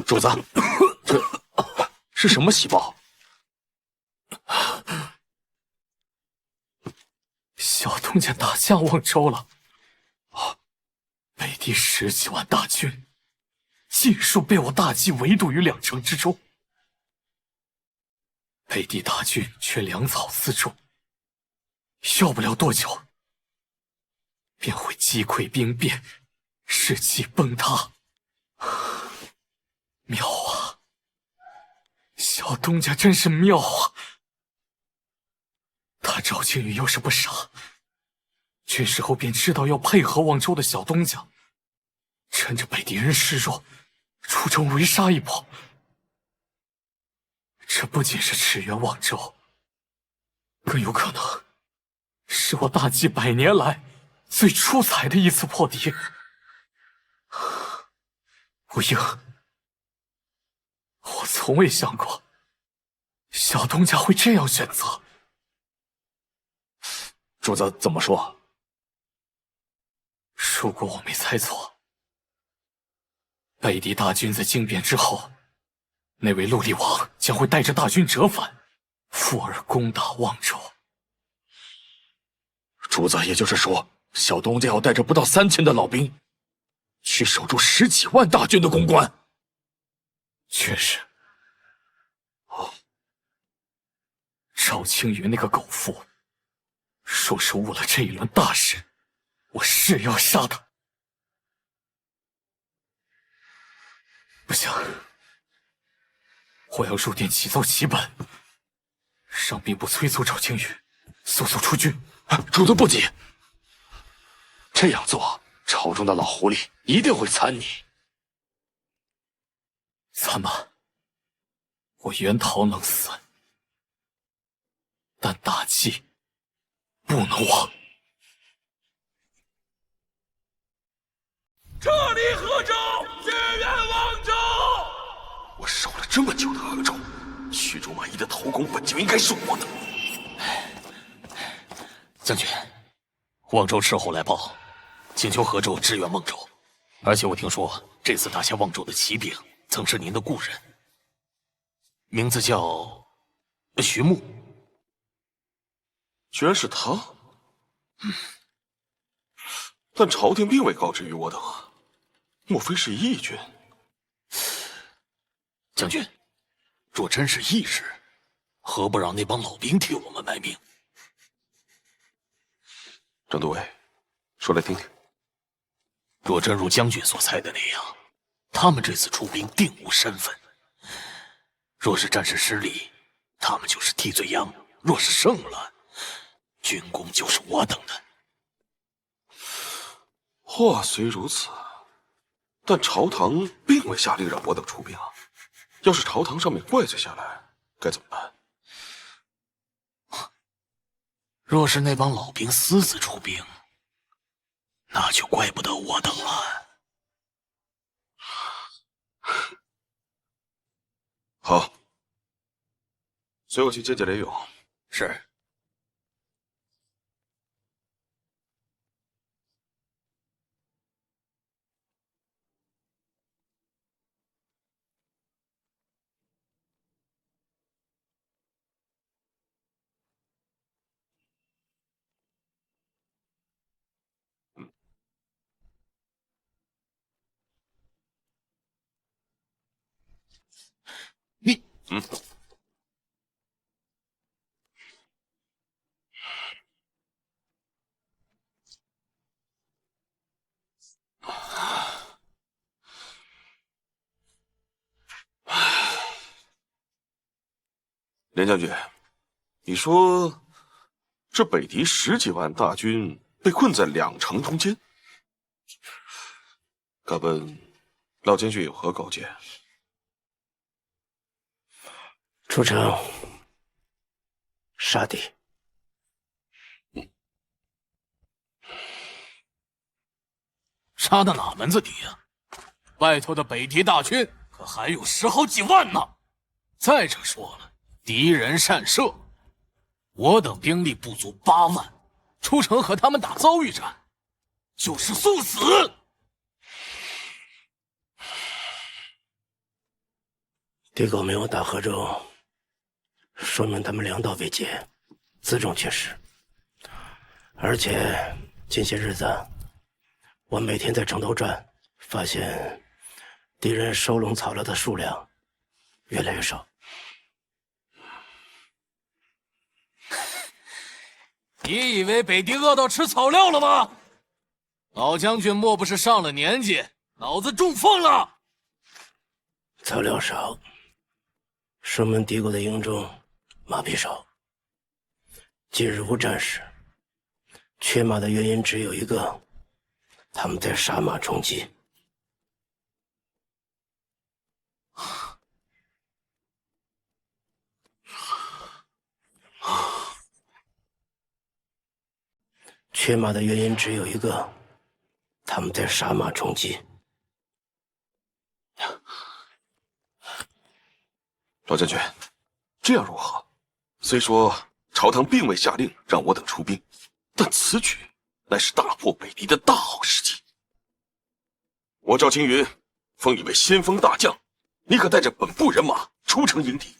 主子，这是什么喜报？小东家打下望州了。啊，北敌10几万大军，尽数被我大计围堵于2城之中。北敌大军却粮草四处，要不了多久，便会击溃兵变，士气崩塌。妙啊！小东家真是妙啊！他赵青云又是不傻，军事后便知道要配合望州的小东家，趁着北敌人势弱，出城围杀一波。这不仅是驰援望州，更有可能是我大计100年来最出彩的一次破敌。吴英，我从未想过小东家会这样选择。主子怎么说？如果我没猜错，北敌大军在惊变之后，那位陆地王将会带着大军折返，复而攻打望州。主子也就是说，小东家要带着不到3000的老兵，去守住10几万大军的攻关。确实。赵青云那个狗妇，若是误了这一轮大事，我誓要杀他。不行，我要入殿启奏齐本，让兵部催促赵青云速速出军。主子不急，这样做，朝中的老狐狸一定会参你。参吧，我袁桃能死，但大计不能忘。撤离河州，支援望州。我守了这么久的河州，驱逐蛮夷的头功本就应该是我的。将军，望州斥候来报，请求河州支援望州。而且我听说，这次打下望州的骑兵曾是您的故人，名字叫徐牧。居然是他！但朝廷并未告知于我等，莫非是义军？将军，若真是义士，何不让那帮老兵替我们卖命？张都尉，说来听听。若真如将军所猜的那样，他们这次出兵定无身份。若是战事失利，他们就是替罪羊；若是胜了，军功就是我等的。话虽如此，但朝堂并未下令让我等出兵啊。要是朝堂上面怪罪下来，该怎么办？若是那帮老兵私自出兵，那就怪不得我等了。好，随我去见见连勇。是。连将军，你说这北狄10几万大军被困在2城中间，敢问老将军有何高见？出城杀敌。杀的哪门子敌呀？外头的北狄大军可还有10好几万呢。再者说了，敌人善射，我等兵力不足8万，出城和他们打遭遇战，就是速死。敌狗没有打河州，说明他们粮道未竭，辎重缺失。而且近些日子，我每天在城头转，发现敌人收拢草料的数量越来越少。你以为北狄饿到吃草料了吗？老将军莫不是上了年纪，脑子中风了？草料少，说明敌国的营中马匹少。近日无战事，缺马的原因只有一个，他们在杀马充饥。缺马的原因只有一个，他们在杀马充饥。老将军，这样如何？虽说朝堂并未下令让我等出兵，但此举乃是大破北狄的大好时机。我赵青云封你为先锋大将，你可带着本部人马出城迎敌。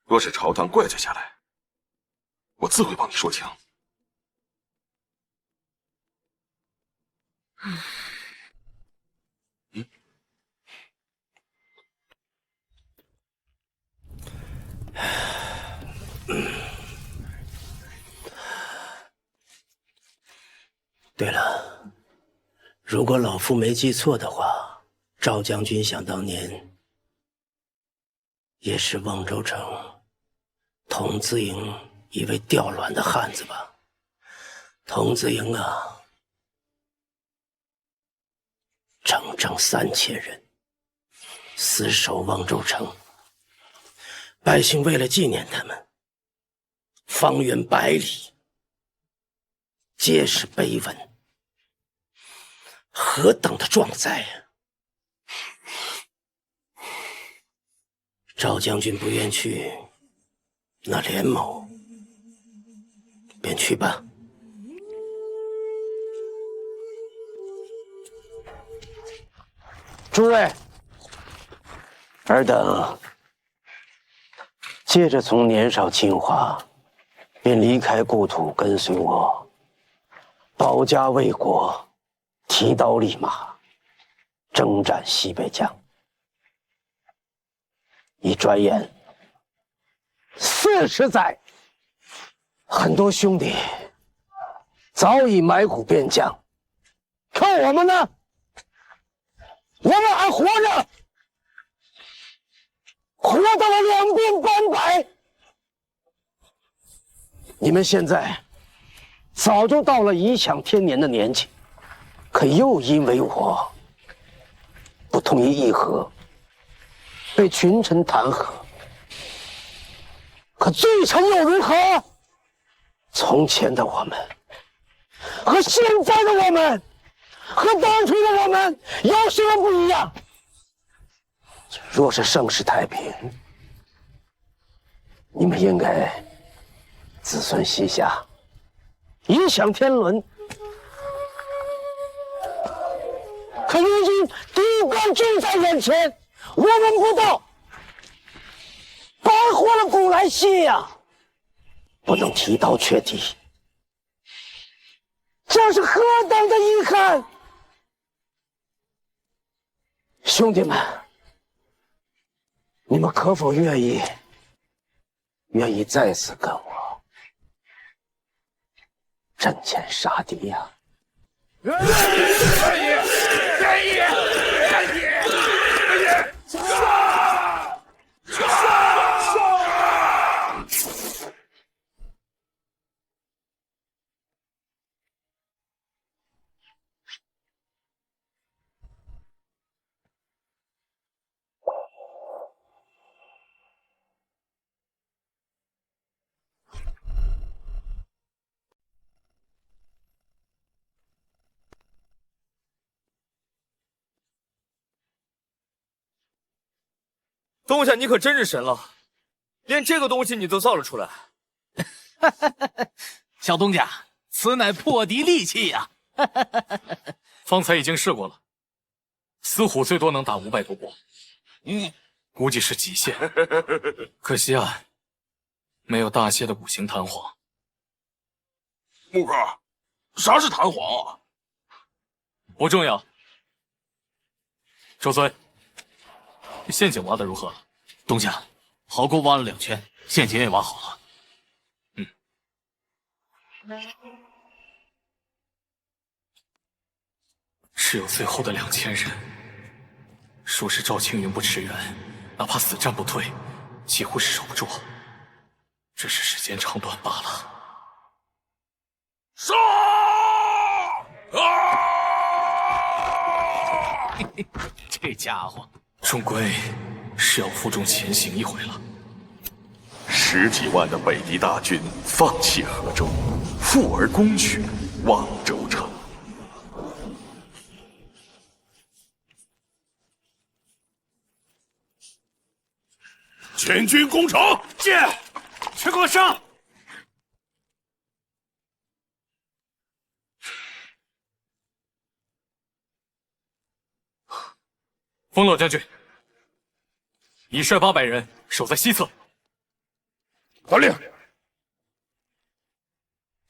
若是朝堂怪罪下来，我自会帮你说情。对了，如果老夫没记错的话，赵将军想当年也是望州城童子营一位吊卵的汉子吧？童子营啊，整3000人，死守望州城，百姓为了纪念他们，方圆100里皆是碑文，何等的壮哉啊！赵将军不愿去，那连某便去吧。诸位，尔等接着从年少轻华便离开故土，跟随我保家卫国，提刀立马，征战西北疆。一转眼40载，很多兄弟早已埋骨边疆，可我们呢？我们还活着，活到了两鬓斑白。你们现在早就到了颐享天年的年纪，可又因为我不同意议和，被群臣弹劾。可罪臣又如何？从前的我们和现在的我们，和当初的我们有什么不一样？若是盛世太平，你们应该子孙膝下，颐享天伦。可如今敌国就在眼前，我们不到，白活了古来稀呀！不能提刀却敌，这是何等的遗憾！兄弟们，你们可否愿意再次跟我阵前杀敌呀？愿意！杀！东家，你可真是神了，连这个东西你都造了出来。小东家，此乃破敌利器呀！方才已经试过了，死虎最多能打500多波，估计是极限。可惜啊，没有大些的五行弹簧。木哥，啥是弹簧啊？不重要。周尊，陷阱挖的如何？东家，壕沟挖了2圈，陷阱也挖好了。只有最后的2000人。说是赵青云不驰援，哪怕死战不退，几乎是守不住。只是时间长短罢了。杀！这家伙终归是要负重前行一回了。10几万的北狄大军放弃河州，负而攻取望州城。全军攻城！进，去给我上！风老将军，已率800人守在西侧。传令。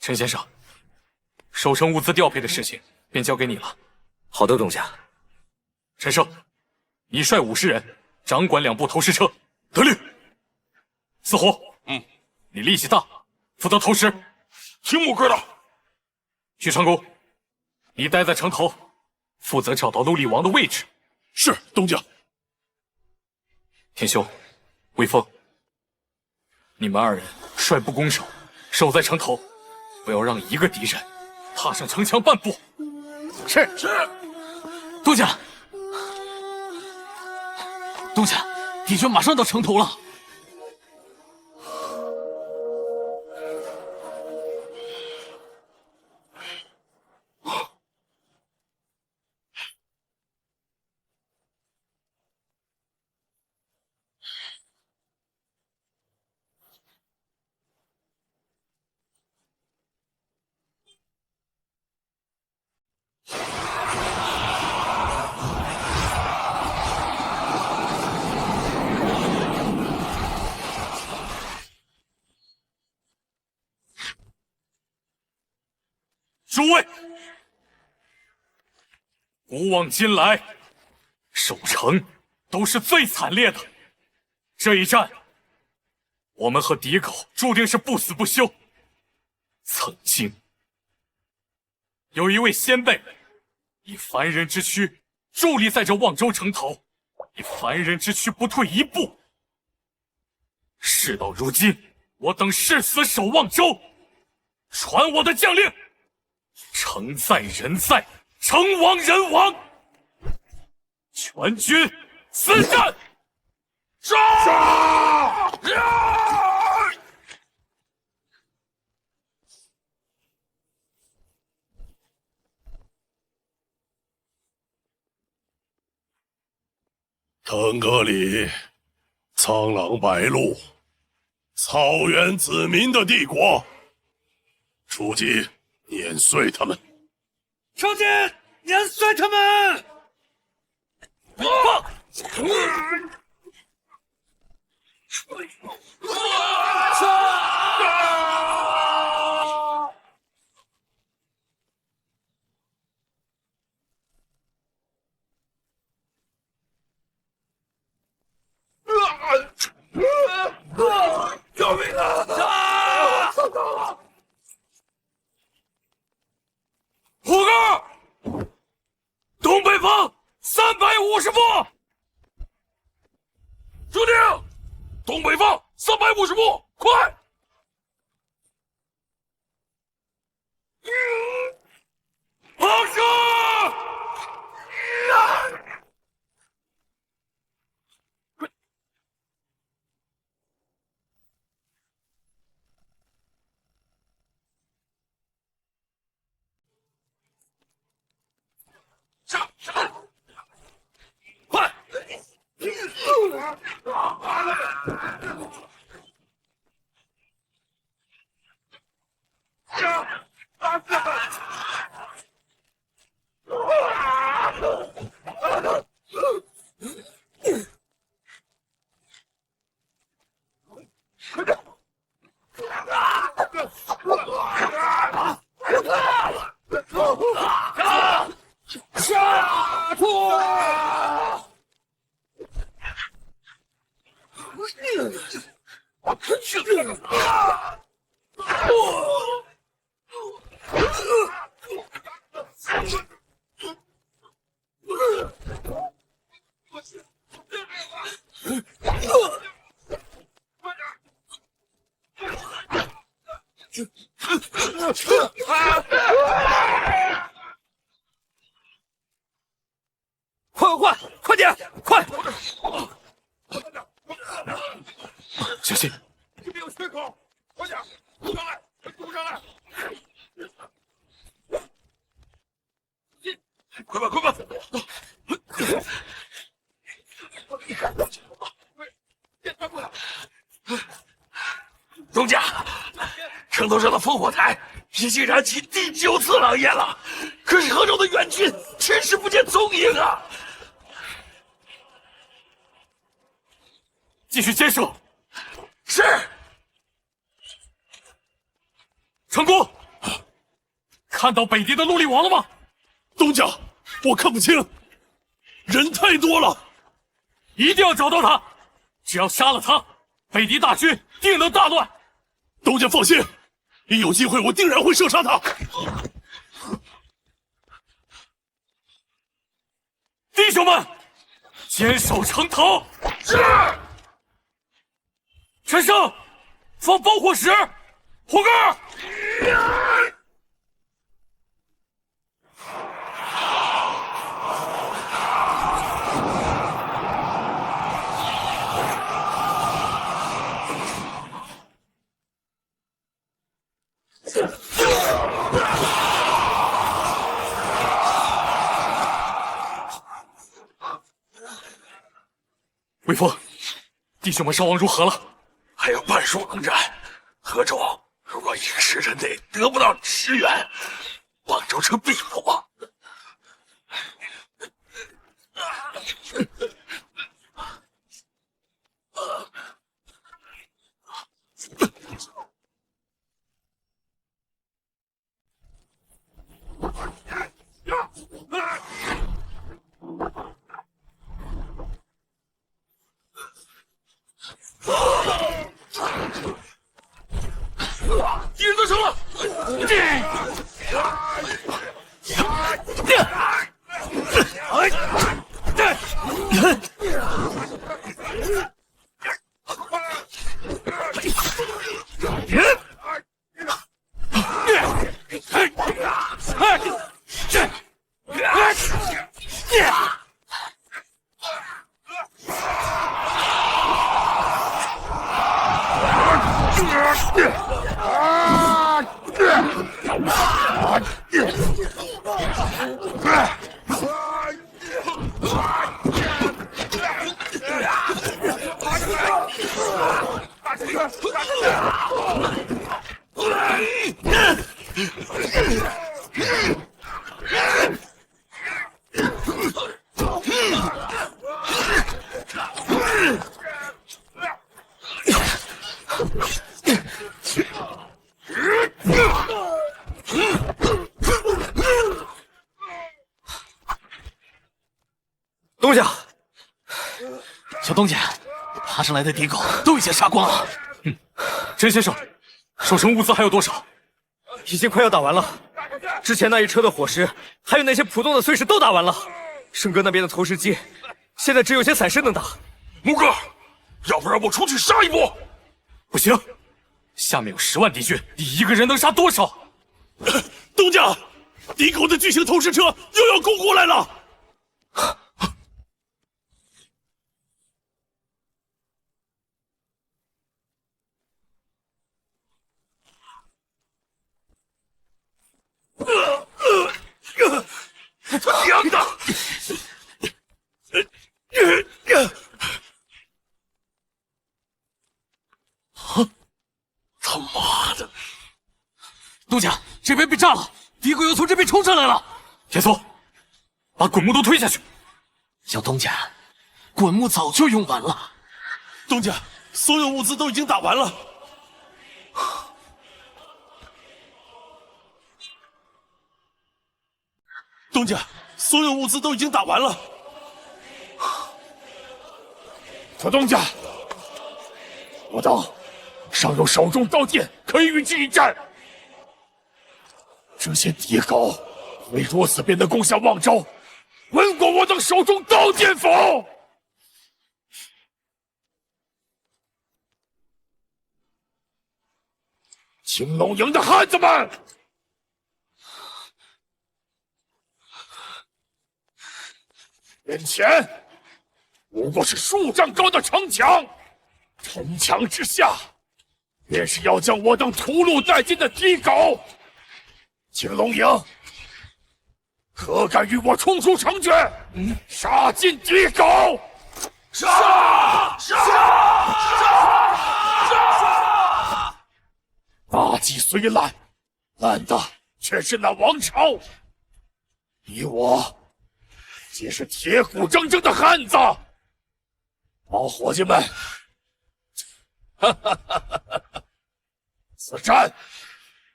陈先生，守城物资调配的事情便交给你了。好的，东家。陈胜，你率50人掌管2部投石车。得令。四虎，你力气大，负责投石。听木哥的。许长公，你待在城头，负责找到陆厉王的位置。是，东家。天修、魏峰，你们2人率部攻守，守在城头，不要让一个敌人踏上城墙半步。是。东家，东家，敌军马上到城头了。诸位，古往今来，守城都是最惨烈的。这一战，我们和敌狗注定是不死不休。曾经，有一位先辈以凡人之躯伫立在这望州城头，以凡人之躯不退一步。事到如今，我等誓死守望州，传我的将令。城在人在，城亡人亡，全军死战！杀！腾格里，苍狼白鹿，草原子民的帝国。出击！碾碎他们！出击！碾碎他们！救命啊！虎哥，东北方350步。注定，东北方350步，快！放射！快！快点，快！小心！这边有缺口，快点，冲上来，冲上来！快吧，快吧！东家，城头上的烽火台已经燃起第9次狼烟了，可是河州的援军迟迟不见踪影啊！继续坚守。是。成功。看到北敌的陆力王了吗？东家，我看不清，人太多了，一定要找到他。只要杀了他，北敌大军定能大乱。东家放心，一有机会我定然会射杀他。弟兄们，坚守城头。是。陈胜，放包火石。火哥。魏峰，弟兄们伤亡如何了？还有半数能战。河州如果1个时辰内得不到支援，望州城必破。敌人得手了！东家，小东家，爬上来的敌狗都已经杀光了。甄先生，守城物资还有多少？已经快要打完了。之前那一车的伙食，还有那些浦东的碎石都打完了。胜哥那边的投石机，现在只有些散士能打。木哥，要不然我出去杀一波？不行，下面有10万敌军，你一个人能杀多少？东家，敌狗的巨型投石车又要攻过来了。娘的！东家，这边被炸了，敌国又从这边冲上来了。铁松，把滚木都推下去。小东家，滚木早就用完了。东家，所有物资都已经打完了。东家，所有物资都已经打完了。小东家，我等尚有手中刀剑，可以与之一战。这些敌狗会如此便能攻下望州，闻过我等手中刀剑否？青龙营的汉子们，眼前不过是数丈高的城墙，城墙之下便是要将我等屠戮殆尽的敌狗。青龙营，可敢与我冲出城圈，杀尽敌狗？杀！大计虽烂，烂的却是那王朝。你我皆是铁骨铮铮的汉子，好伙计们，此战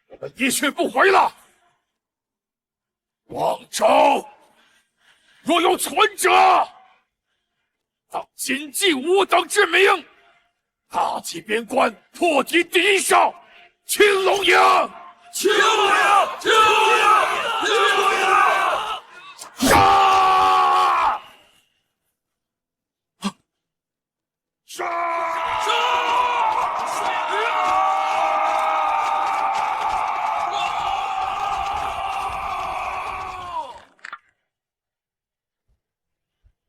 我们一去不回了。望州若有存者，当谨记吾等之名，大计边关，破敌第一哨。青龙营，青龙营，青龙营，青龙营，杀！杀！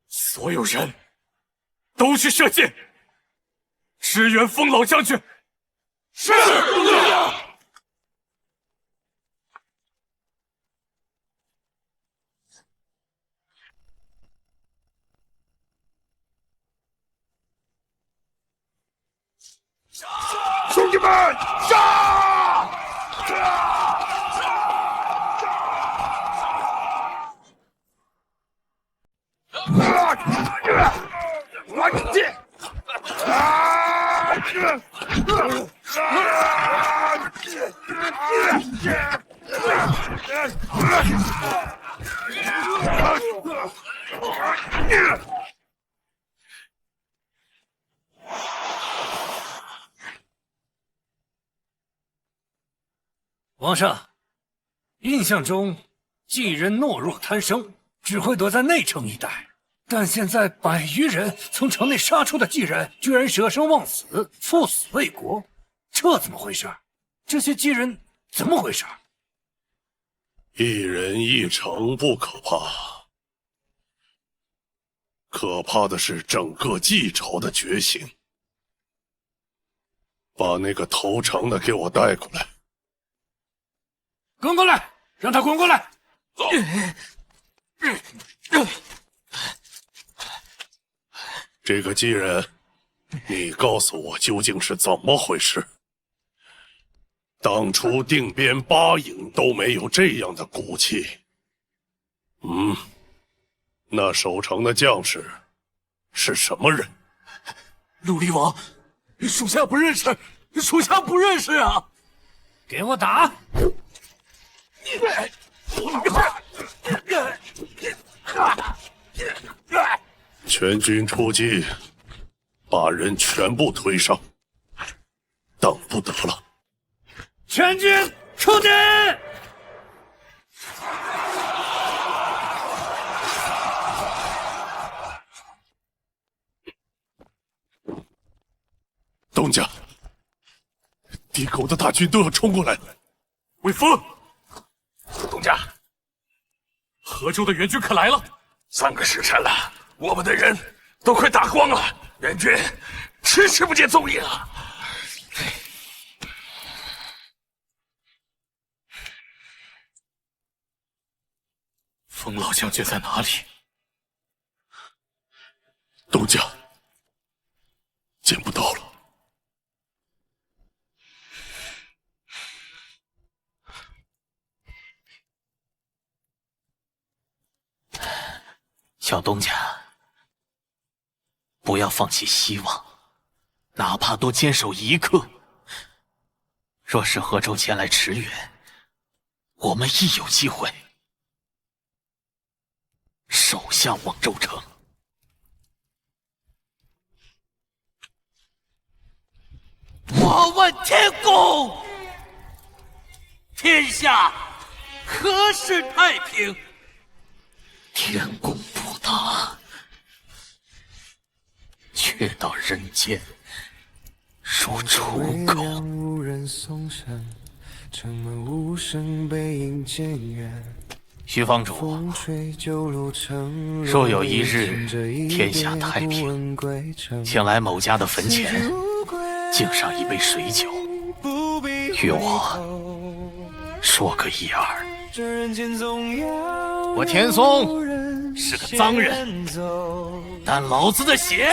所有人都去射箭，支援风老将军。是，东家。兄弟们，杀！皇上，印象中晋人懦弱贪生，只会躲在内城一带。但现在100余人从城内杀出的晋人，居然舍生忘死，赴死为国，这怎么回事？这些晋人怎么回事？一人一城不可怕，可怕的是整个冀朝的觉醒。把那个投诚的给我带过来。滚过来，让他滚过来。走。这个姬人，你告诉我究竟是怎么回事？当初定边8营都没有这样的骨气。那守城的将士是什么人？陆离王，属下不认识，属下不认识啊！给我打！全军出击，把人全部推上，等不得了！全军出击！东家，敌狗的大军都要冲过来了。魏峰，东家，河州的援军可来了？3个时辰了，我们的人都快打光了，援军迟迟不见踪影啊！风老将军在哪里？东家，见不到了。东家，不要放弃希望，哪怕多坚守一刻。若是河州前来驰援，我们亦有机会守下望州城。我问天公，天下何时太平？天公不答，却道人间如刍狗。徐房主，若有一日天下太平，请来某家的坟前敬上一杯水酒，与我说个一二。我田松是个脏人，但老子的血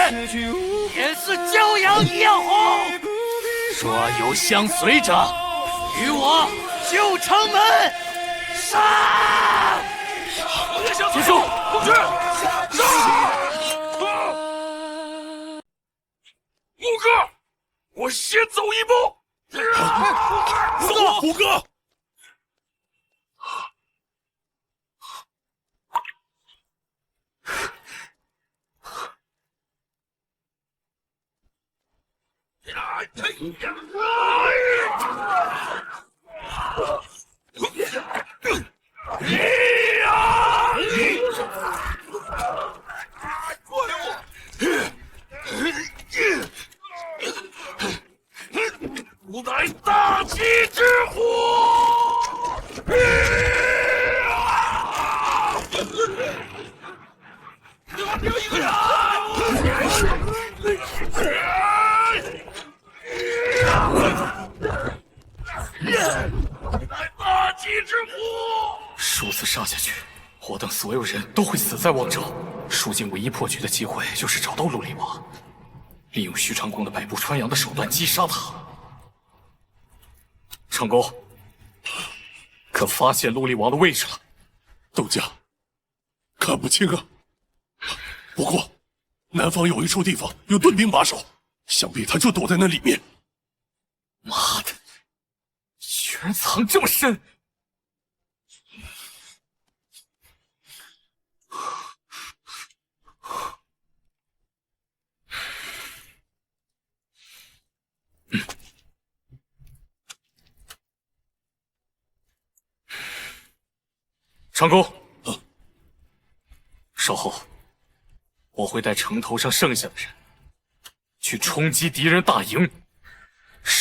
也是骄阳一样红。若有相随者，与我就城门杀！结束，同志，杀！五哥，我先走一步。走，虎哥。吾乃大气之虎！有一个人！大气之虎！数次杀下去，我等所有人都会死在望州。蜀境唯一破局的机会，就是找到陆离王，利用徐长公的百步穿杨的手段击杀他。长公，可发现陆离王的位置了？东家，看不清啊。不过，南方有一处地方有盾兵把守，想必他就躲在那里面。妈的，居然藏这么深！长公，稍后我会带城头上剩下的人去冲击敌人大营。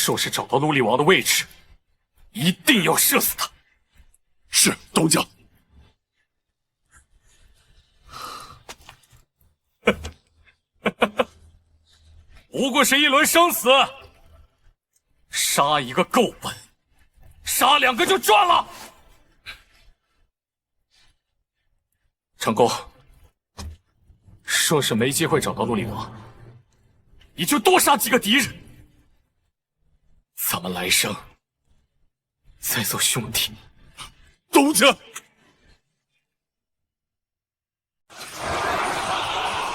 若是找到陆离王的位置，一定要射死他。是，东家。不过是一轮生死，杀一个够本，杀两个就赚了。长公，若是没机会找到陆离王，你就多杀几个敌人，咱们来生再做兄弟。东家，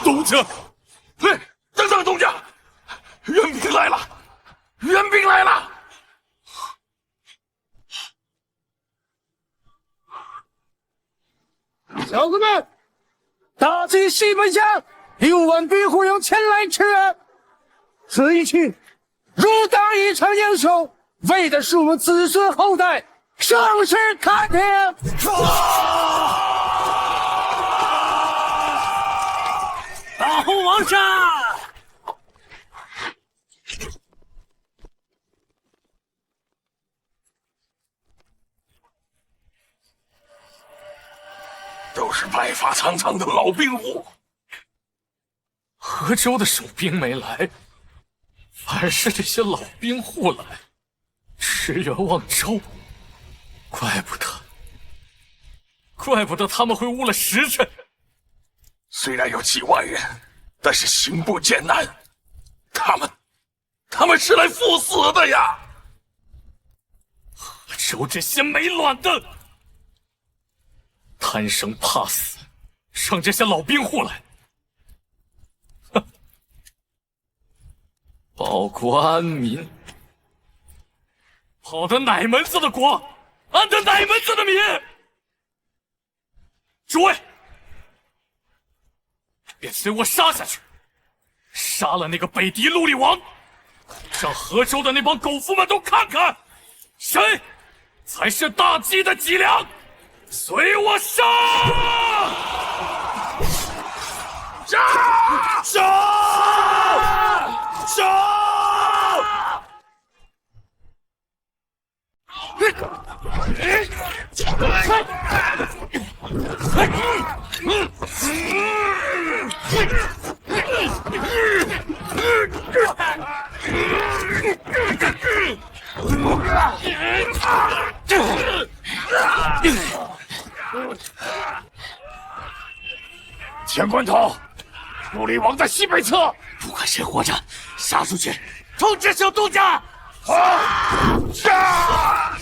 东家，嘿，等等，东家，援兵来了，援兵来了！小子们，大计西北乡6万兵虎营前来驰援，此一去如打一场英雄，为的是我们子孙后代盛世开天。大呼王上！都是白发苍苍的老兵虎。河州的守兵没来，反而是这些老兵户来驰援望州，怪不得他们会误了时辰。虽然有几万人，但是行步艰难，他们是来赴死的呀！河州这些没卵的，贪生怕死，上这些老兵户来！哼，保国安民，跑的哪门子的国，安的哪门子的民？诸位，便随我杀下去，杀了那个北狄陆厉王，让河州的那帮狗夫们都看看，谁才是大计的脊梁！随我杀！杀！杀！杀！钱关头，陆厉王在西北侧，不管谁活着，杀出去，通知小东家。杀！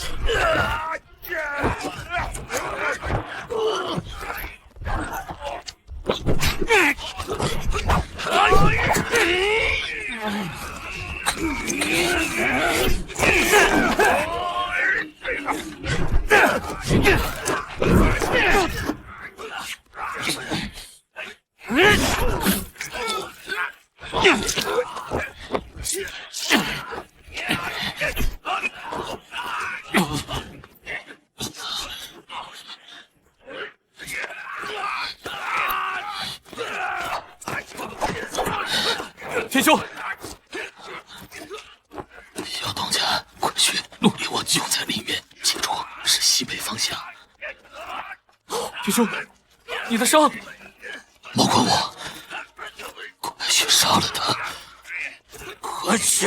天兄，小东家，快去！陆厉王就在里面，记住是西北方向。天兄，你的伤，莫管我，快去杀了他！快去！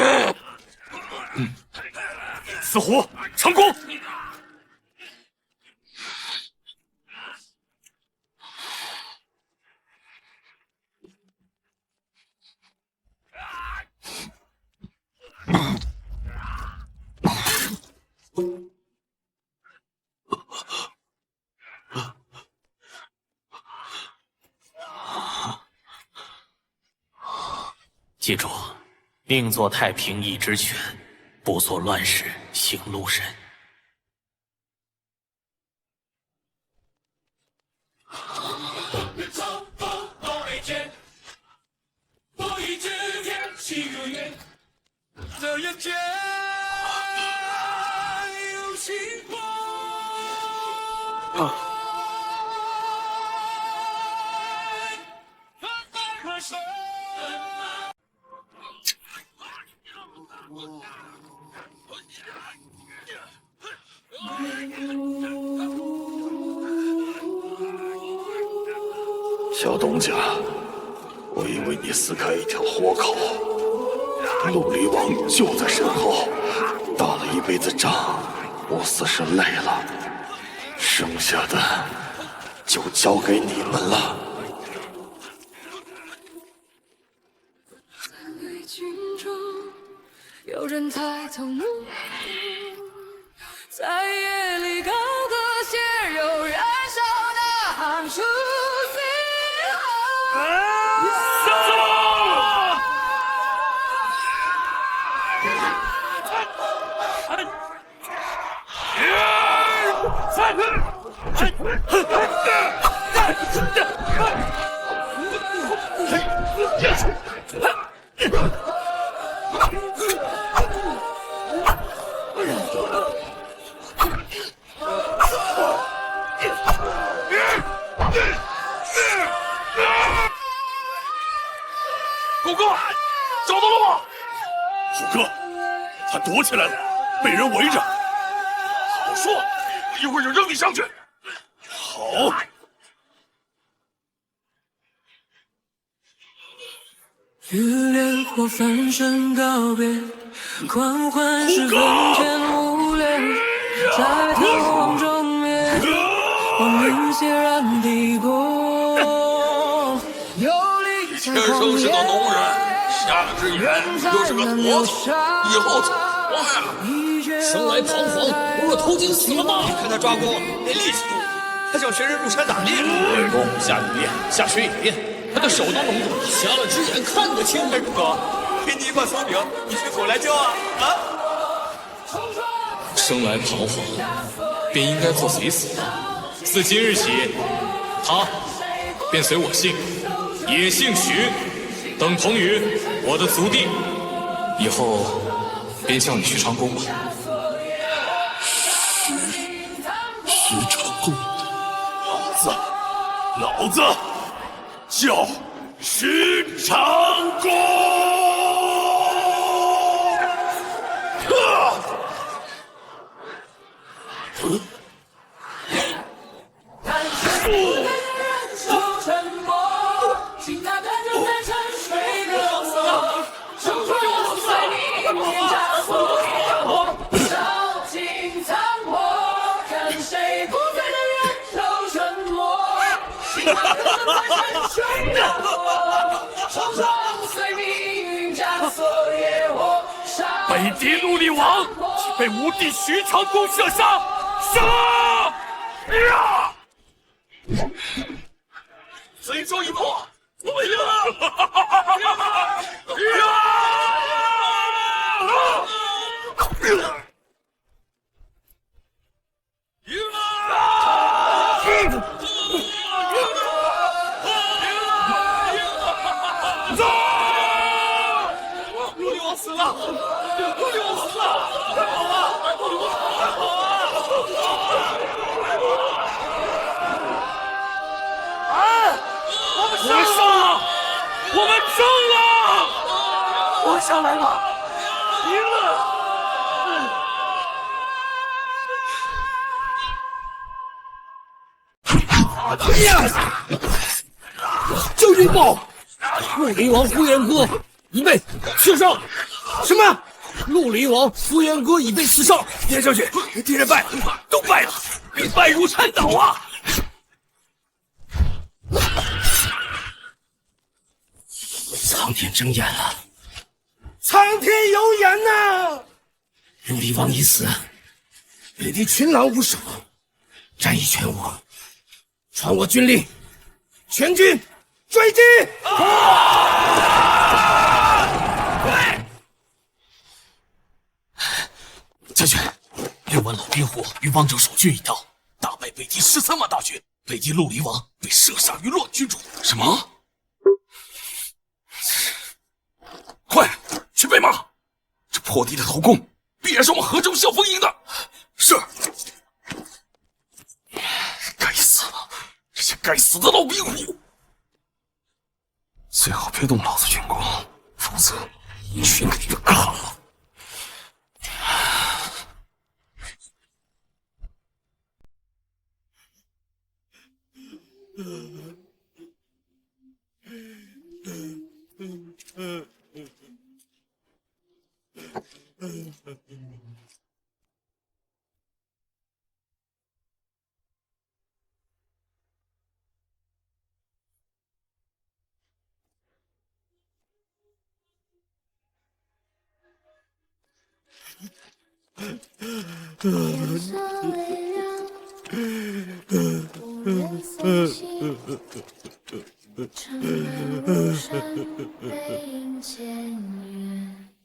四虎成功。记住，宁做太平一之犬，不做乱世行路人。长风到北间，我一指天气如愿，这人间有星光。可是。小东家，我以为你撕开一条活口，陆厉王就在身后，打了一辈子仗，我死是累了，剩下的就交给你们了。军中有人抬头怒目，在夜里高歌血肉燃烧的喊出。狗哥，找到了吗？虎哥，他躲起来了，被人围着。好说，一会儿就扔你上去。好。与烈火翻身告别，狂欢是风前无恋，在逃亡中灭，亡灵血染帝国。天生是个农人，下只眼又是个矬子，以后怎么活呀？生来彷徨，不若投井死了吧！看他抓锅，连力气都没。他叫全人入山打猎。下雨练，下雪也练，他的手都聋了，瞎了只眼看得清。哎，哥，给你一块松饼，你学狗来教啊！啊！生来彷徨，便应该做随死的。自今日起，他便随我姓，也姓许，等同于我的族弟。以后便叫你许长公吧。许长公，老子叫许长公。北狄陆厉王即被吾弟徐长公射杀，杀！最终一破，我们赢了！陆厉王死了！陆厉王死了！快跑啊！快跑啊！我们胜了！我们胜了！我下来了，赢了！将军报，陆离王呼延哥已被刺伤。什么？陆离王呼延哥已被刺伤。田将军，敌人败了，都败了，败如山倒啊！苍天睁眼了！苍天有眼呐！陆离王已死，北狄群狼无首，战意全无。传我军令，全军追击！将军，6万老兵虎与王者手决一刀，大败北狄13万大军，北狄陆离王被射杀于乱军中。什么？快去备马！这破敌的头功，必然是我们河中校风营的。是。该死了，这些该死的老兵虎！最好别动老子军功，否则全给他砍了。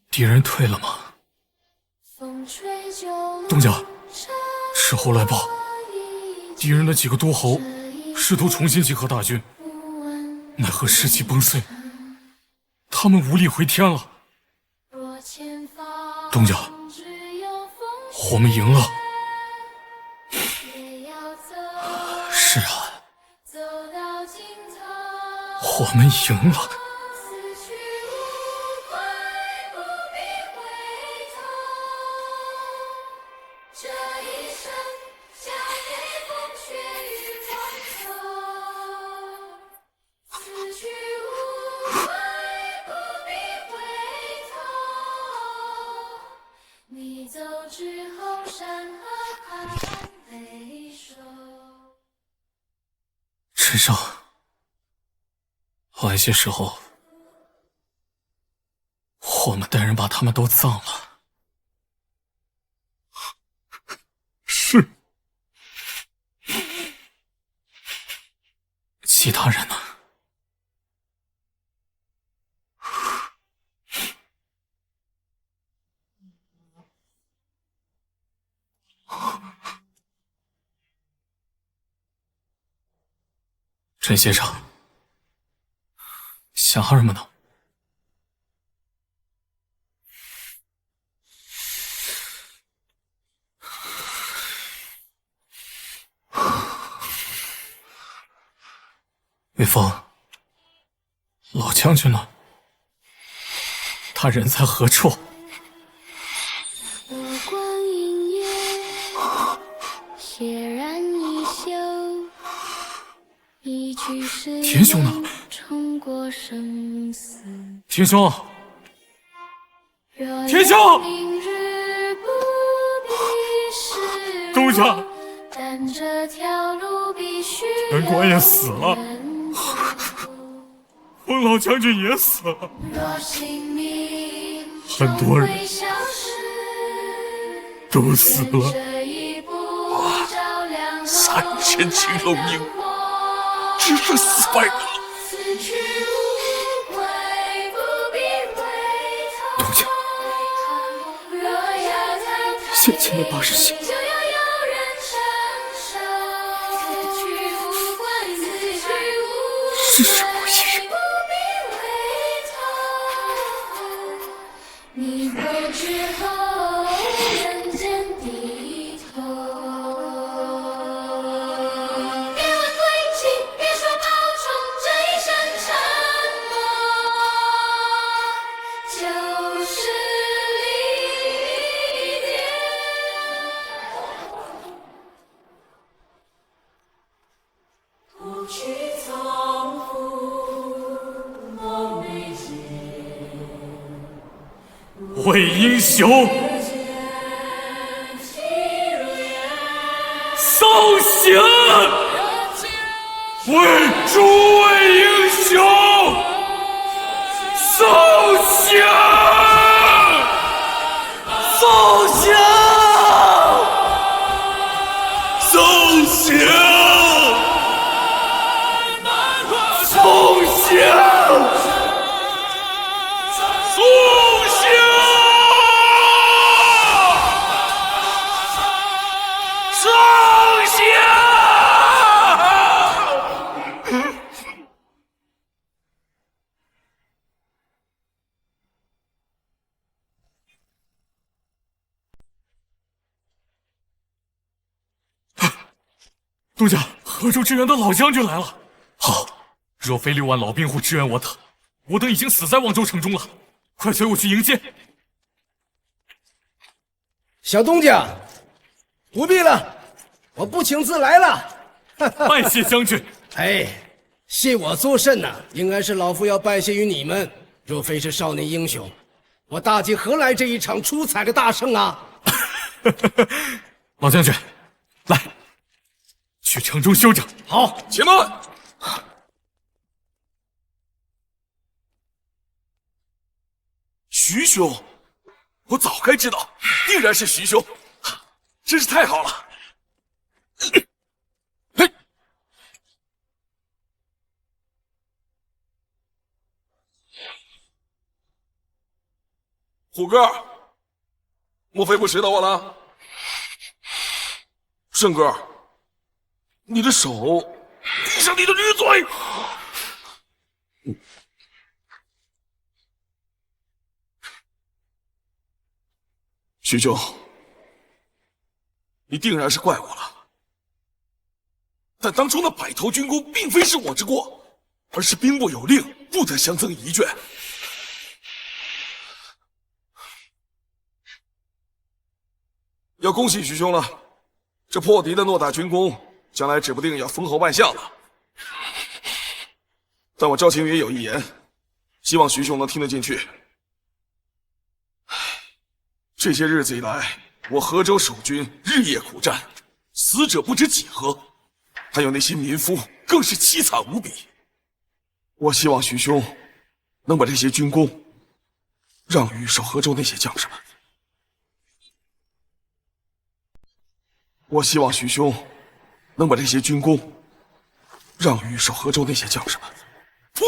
敌人退了吗？东家，事后来报，敌人的几个都侯试图重新集合大军，奈何士气崩碎，他们无力回天了。东家，我们赢了。是啊，我们赢了。陈胜，晚些时候，我们带人把他们都葬了。是。其他人呢？陈先生，小孩们呢？岳峰，老将军呢？他人在何处？田兄呢？田兄，田兄，东家，陈官也死了，风老将军也死了，很多人都死了。哇，3000青龙营，只剩400人了。东家，先前的80姓。只剩我一人。你走之后，人间低头。别问归期，别说保重，这一声承诺，就是离别。不去从为英雄送行，为诸位英雄送行，送行，送行，送行。东家，河州支援的老将军来了。好，若非6万老兵户支援我等，我等已经死在望州城中了。快随我去迎接。小东家，不必了，我不请自来了。拜谢将军。哎，谢我作甚呢？应该是老夫要拜谢于你们。若非是少年英雄，我大计何来这一场出彩的大胜啊？老将军，来。去城中休整。好，且慢！徐兄，我早该知道，定然是徐兄，真是太好了。虎哥，莫非不识得我了？胜哥。你的手，闭上你的驴嘴！徐兄，你定然是怪我了。但当初那100头军功，并非是我之过，而是兵部有令，不得相赠一卷。要恭喜徐兄了，这破敌的偌大军功。将来指不定要封侯万相了，但我赵青云有一言，希望徐兄能听得进去。这些日子以来，我河州守军日夜苦战，死者不知几何，还有那些民夫更是凄惨无比。我希望徐兄能把这些军功让于守河州那些将士们。我希望徐兄能把这些军功让于守河州那些将士们。呸！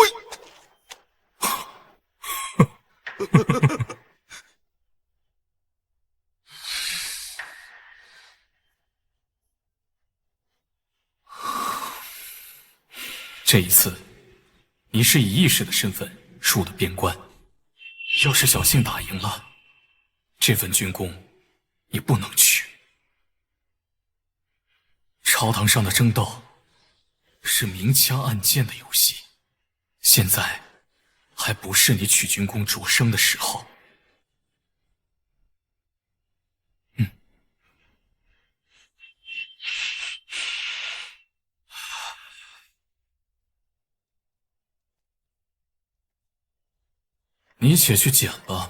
这一次，你是以义士的身份入的边关，要是侥幸打赢了，这份军功你不能取。朝堂上的争斗是明枪暗箭的游戏，现在还不是你取军功擢升的时候。你且去捡吧。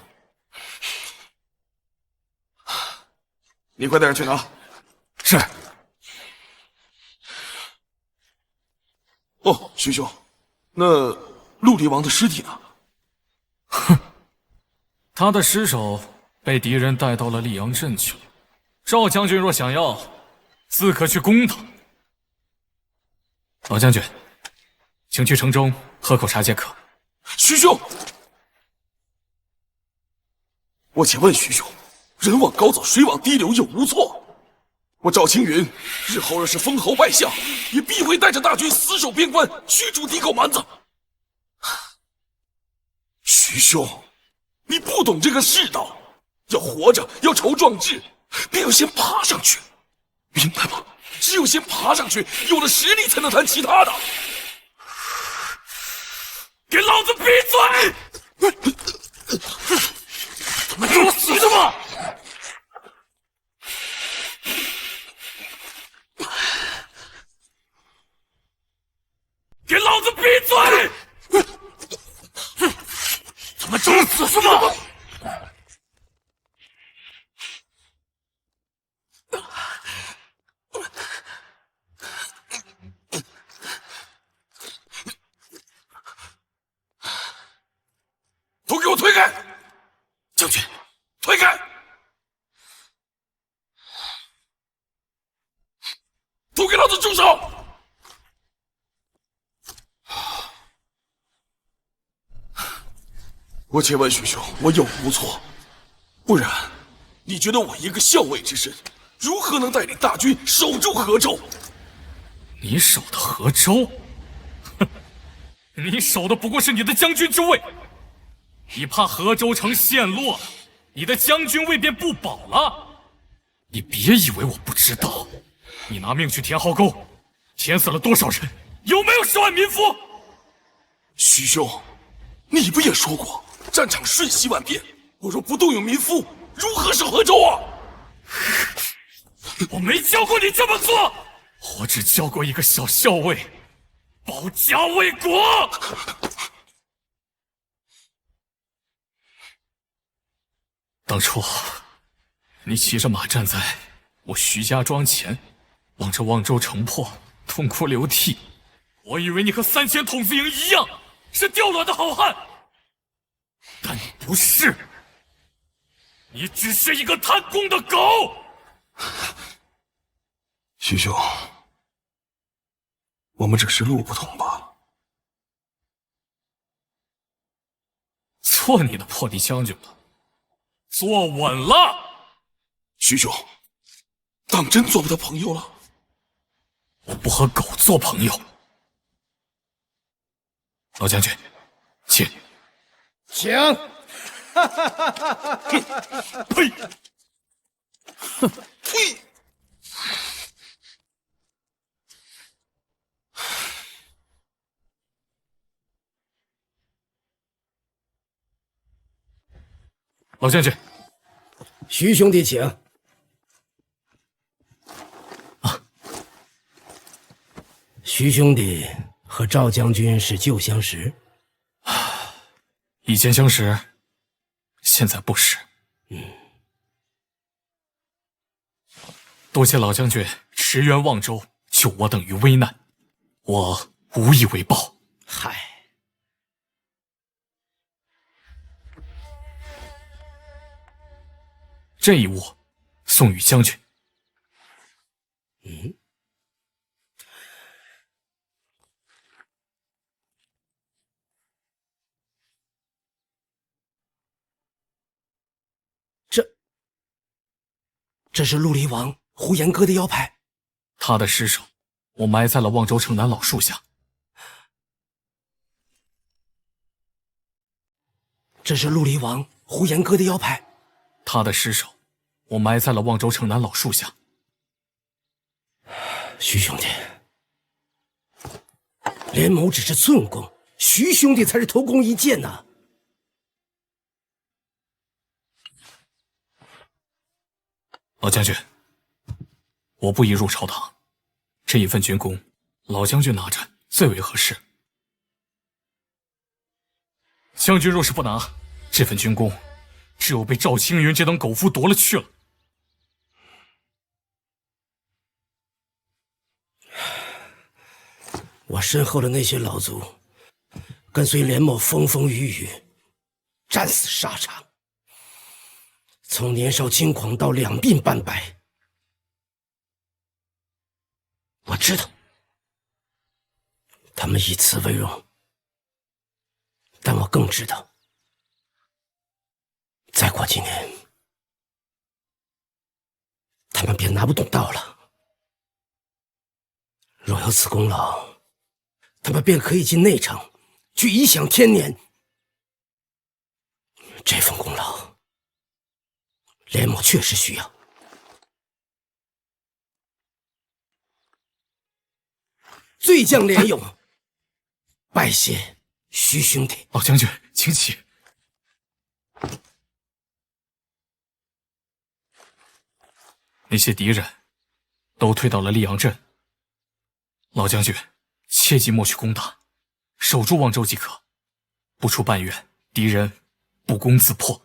你快带人去拿。是。哦，徐兄，那陆离王的尸体呢？哼，他的尸首被敌人带到了溧阳镇去了。赵将军若想要，自可去攻他。老将军，请去城中喝口茶解渴。徐兄。我且问徐兄，人往高走，水往低流，有无错？我赵青云日后若是封侯拜相，也必会带着大军死守边关，驱逐敌口蛮子。徐兄，你不懂这个世道，要活着，要筹壮志，便要先爬上去，明白吗？只有先爬上去，有了实力，才能谈其他的。给老子闭嘴！他们给我死他妈！给老子闭嘴！他们找死是吗？都给我推开！将军，推开！都给老子住手！我且问徐兄，我有无错？不然，你觉得我一个校尉之身，如何能带领大军守住河州？你守的河州？哼，你守的不过是你的将军之位。你怕河州城陷落，你的将军位便不保了。你别以为我不知道，你拿命去填壕沟，填死了多少人？有没有10万民夫？徐兄，你不也说过，战场瞬息万变，我若不动用民夫，如何守河州啊？我没教过你这么做，我只教过一个小校尉，保家卫国。当初，你骑着马站在我徐家庄前，望着望州城破，痛哭流涕。我以为你和3000筒子营一样，是掉卵的好汉，但你不是，你只是一个贪功的狗。徐兄，我们只是路不同罢了。做你的破地将军吧。坐稳了，徐兄，当真做不得朋友了？我不和狗做朋友。老将军，请。请。呸！呸！老将军，徐兄弟请。徐兄弟和赵将军是旧相识，以前相识，现在不识。多谢老将军驰援望州，救我等于危难，我无以为报。嗨。这一物送与将军。这是陆离王呼延哥的腰牌。他的尸首，我埋在了望州城南老树下。这是陆离王呼延哥的腰牌。他的尸首，我埋在了望州城南老树下。徐兄弟，连某只是寸功，徐兄弟才是头功一件呐。老将军，我不宜入朝堂，这一份军功，老将军拿着最为合适。将军若是不拿这份军功，只有被赵青云这等狗夫夺了去了。我身后的那些老卒，跟随连某风风雨雨，战死沙场，从年少轻狂到两鬓斑白，我知道他们以此为荣，但我更知道，再过几年，他们便拿不动刀了。若有此功劳，他们便可以进内城，去颐享天年。这份功劳，连某确实需要。醉将连勇，拜谢徐兄弟。老将军，请起。那些敌人都退到了溧阳镇，老将军切记莫去攻打，守住望州即可。不出半月，敌人不攻自破。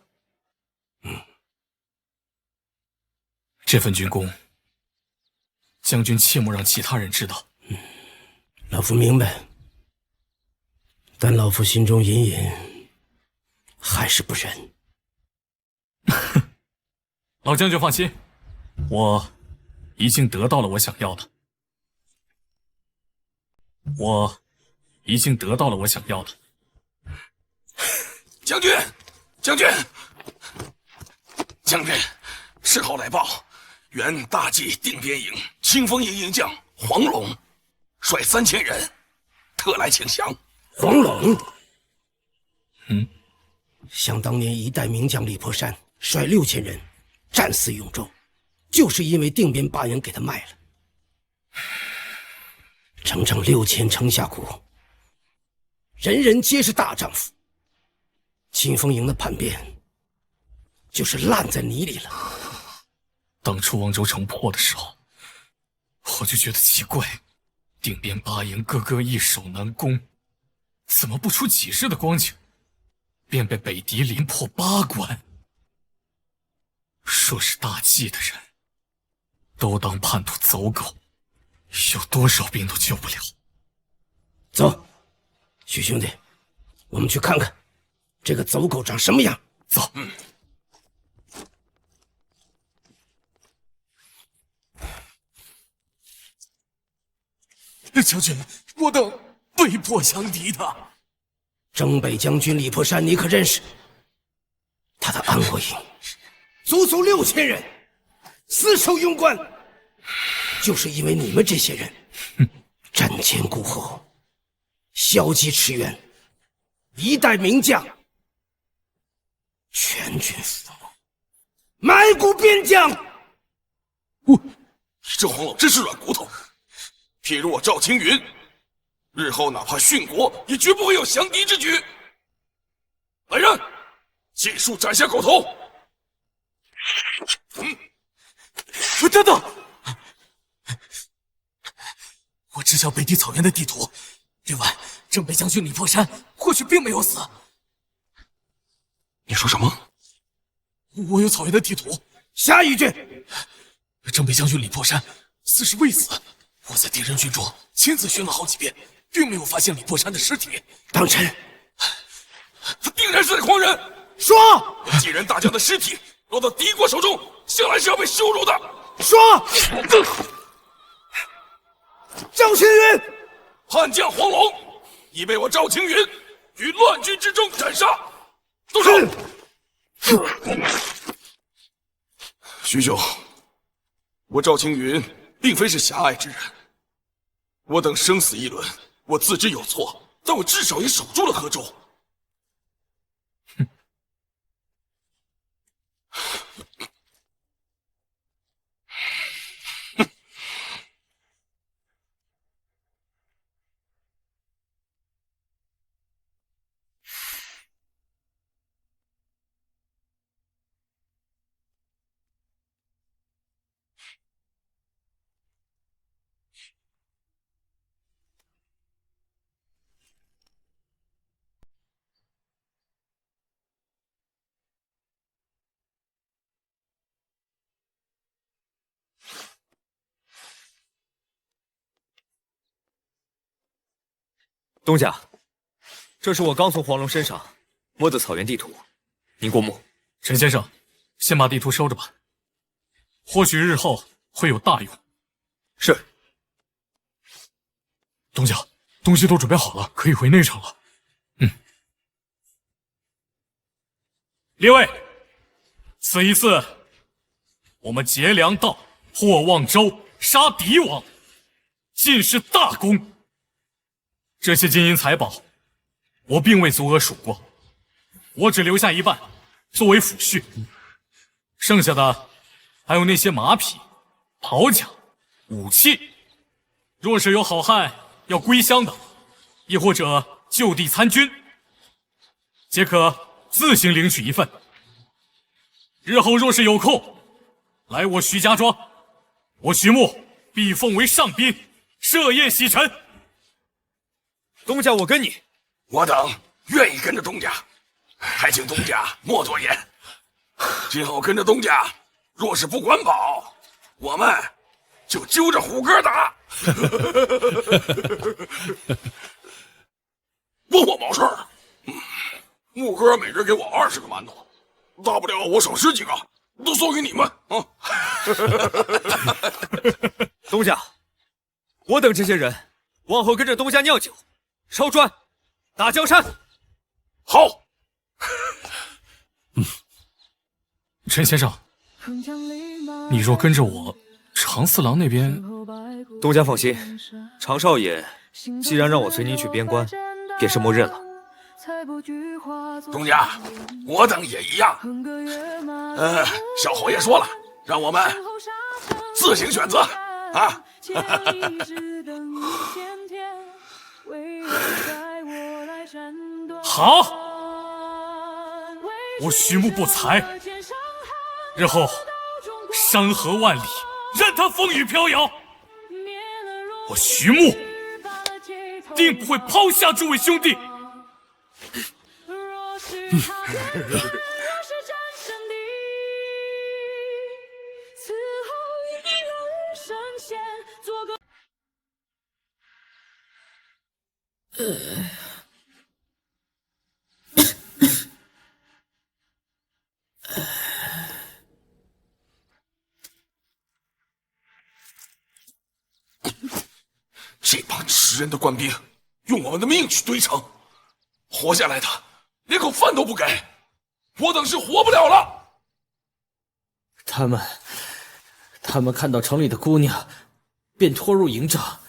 这份军功，将军切莫让其他人知道。老夫明白，但老夫心中隐隐还是不忍。老将军放心，我已经得到了我想要的。将军，将军，将军，事后来报，原大计定边营清风营营将黄龙率3000人，特来请降。黄龙，想当年一代名将李破山率6000人战死永州，就是因为定边八营给他卖了。整整6000城下谷，人人皆是大丈夫。清风营的叛变，就是烂在泥里了。当初望州城破的时候，我就觉得奇怪，定边八营个个易守难攻，怎么不出几日的光景，便被北敌临破8关？说是大计的人，都当叛徒走狗，有多少兵都救不了。走，许兄弟，我们去看看这个走狗长什么样。走。将军，我等被迫降敌的。征北将军李破山，你可认识？他的安国营足足6000人，死守庸关，就是因为你们这些人瞻前顾后，消极驰援，一代名将全军覆没，埋骨边疆。这黄老真是软骨头。譬如我赵青云，日后哪怕殉国，也绝不会有降敌之举。来人，尽数斩下狗头！等等，我知晓北地草原的地图。另外，征北将军李破山或许并没有死。你说什么？我有草原的地图。下一句。征北将军李破山死是未死。我在敌人军中亲自巡了好几遍，并没有发现李破山的尸体。当真？他定然是个狂人。说，继任大将的尸体落到敌国手中，向来是要被羞辱的。说，赵青云，叛将黄龙已被我赵青云于乱军之中斩杀。动手！徐兄，我赵青云并非是狭隘之人。我等生死一轮，我自知有错，但我至少也守住了河州。东家，这是我刚从黄龙身上摸的草原地图，您过目。陈先生，先把地图收着吧，或许日后会有大用。是。东家，东西都准备好了，可以回内城了。列位，此一次我们劫粮道，破望州，杀敌王，尽是大功。这些金银财宝，我并未足额数过，我只留下一半作为抚恤，剩下的还有那些马匹、袍甲、武器。若是有好汉要归乡的，亦或者就地参军，皆可自行领取一份。日后若是有空来我徐家庄，我徐穆必奉为上宾，设宴洗尘。东家，我跟你，我等愿意跟着东家，还请东家莫多言。今后跟着东家，若是不管饱，我们就揪着虎哥打。问我毛事儿？木哥每人给我20个馒头，大不了我少吃几个，都送给你们啊。东家，我等这些人往后跟着东家酿酒、烧砖、打江山。好。陈先生，你若跟着我，长四郎那边……东家放心，常少爷既然让我随您去边关，便是默认了。东家，我等也一样。小侯爷说了，让我们自行选择啊。好，我徐穆不才，日后山河万里，任他风雨飘摇，我徐穆定不会抛下诸位兄弟。这帮吃人的官兵，用我们的命去堆城，活下来的连口饭都不给，我等是活不了了。他们看到城里的姑娘，便拖入营帐。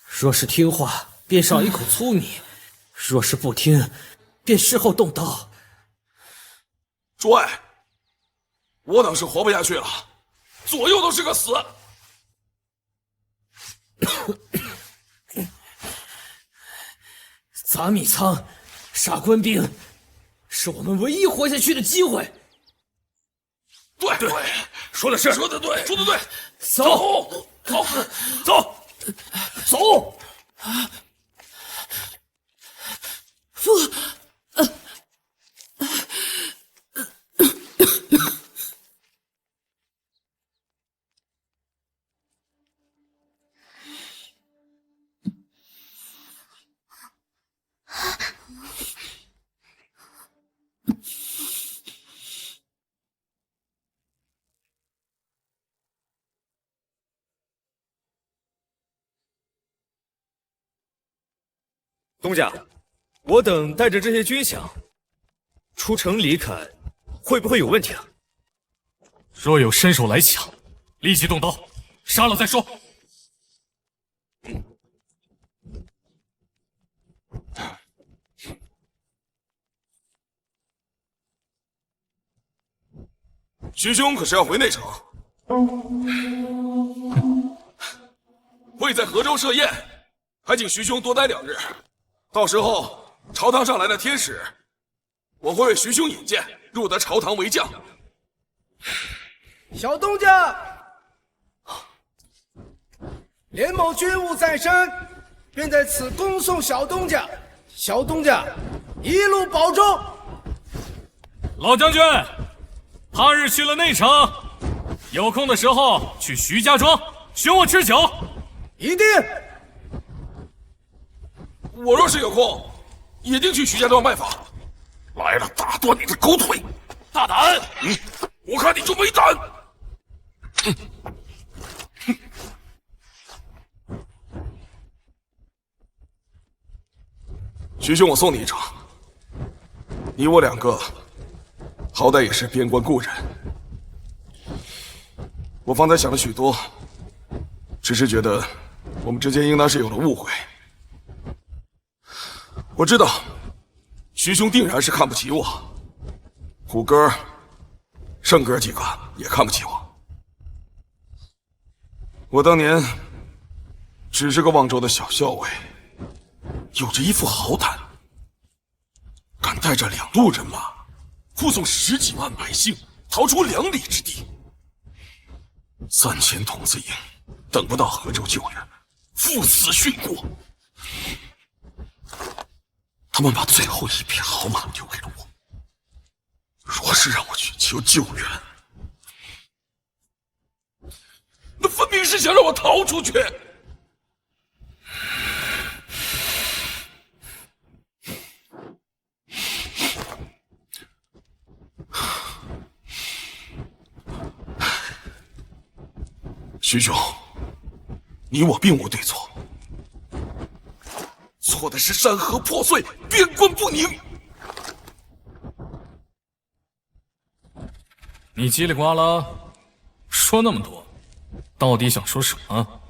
若是听话，便赏一口粗米；若是不听，便事后动刀。诸位，我等是活不下去了，左右都是个死。砸米仓、杀官兵，是我们唯一活下去的机会。对，说的是，说的对，说的对。走，走。东家，我等带着这些军饷出城里砍，会不会有问题啊？若有伸手来抢，立即动刀。杀了再说。徐兄可是要回内城？会在河州设宴，还请徐兄多待2日。到时候朝堂上来的天使，我会为徐兄引荐，入得朝堂为将。小东家，连某军务在身，便在此恭送小东家。小东家一路保重。老将军，他日去了内城，有空的时候去徐家庄寻我吃酒。一定。我若是有空，一定去徐家庄拜访。来了，打断你的狗腿！大胆！我看你就没胆。徐兄，我送你一程。你我2个，好歹也是边关故人。我方才想了许多，只是觉得我们之间应当是有了误会。我知道，徐兄定然是看不起我，虎哥、胜哥几个也看不起我。我当年只是个望州的小校尉，有着一副好胆，敢带着2路人马护送10几万百姓逃出2里之地。3000童子营等不到河州救援，赴死殉国。他们把最后一匹好马留给了我。若是让我去求救援，那分明是想让我逃出去。徐兄，你我并无对错，错的是山河破碎，边关不宁。你叽里呱啦说那么多，到底想说什么？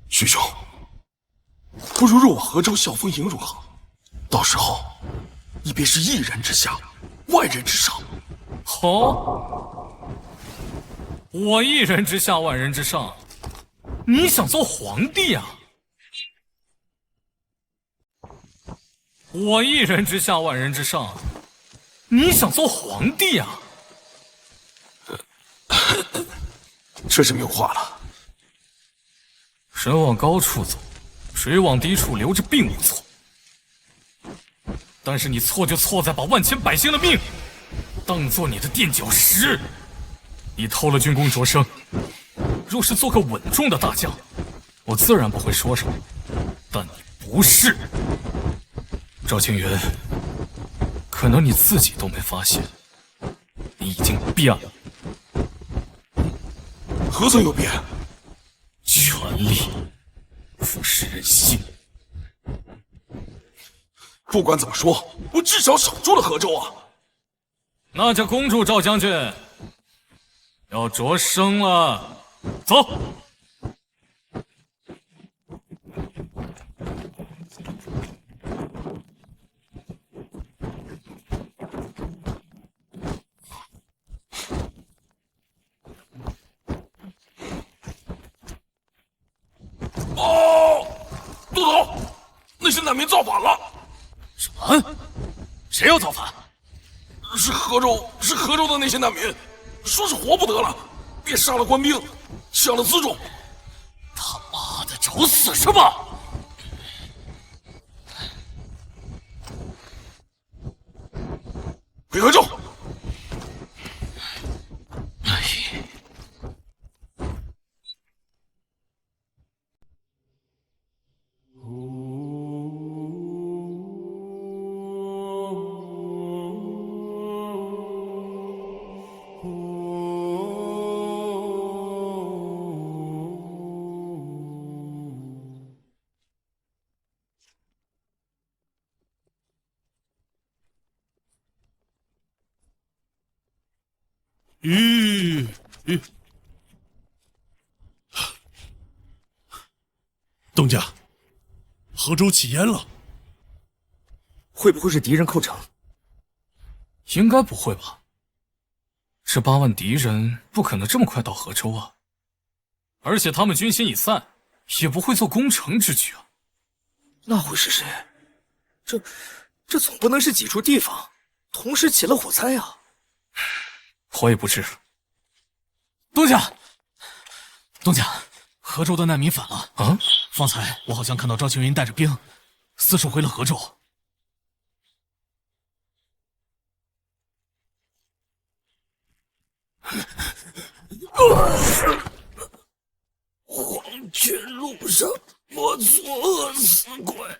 徐兄，不如入我河州笑风营如何？到时候，亦便是1人之下，万人之上。好，我1人之下，万人之上，你想做皇帝啊？我1人之下，万人之上，你想做皇帝啊？这是没有话了。人往高处走，水往低处流，这并无错。但是你错就错在把万千百姓的命当做你的垫脚石。你偷了军功擢升，若是做个稳重的大将，我自然不会说什么。但你不是，赵青云，可能你自己都没发现，你已经变了。何曾有变？权力腐蚀人心。不管怎么说，我至少守住了河州啊！那就恭祝赵将军要擢升了，走。哦，都头，那些难民造反了。什么？谁要造反？是河州的那些难民，说是活不得了，便杀了官兵，抢了辎重。他妈的，找死是吧？回河州。东家，河州起烟了，会不会是敌人寇城？应该不会吧？这8万敌人不可能这么快到河州啊！而且他们军心已散，也不会做攻城之举啊。那会是谁？这总不能是几处地方同时起了火灾啊！我也不知。东家，河州的难民反了啊！方才我好像看到赵青云带着兵四处回了河州。黄泉路上莫作饿死鬼。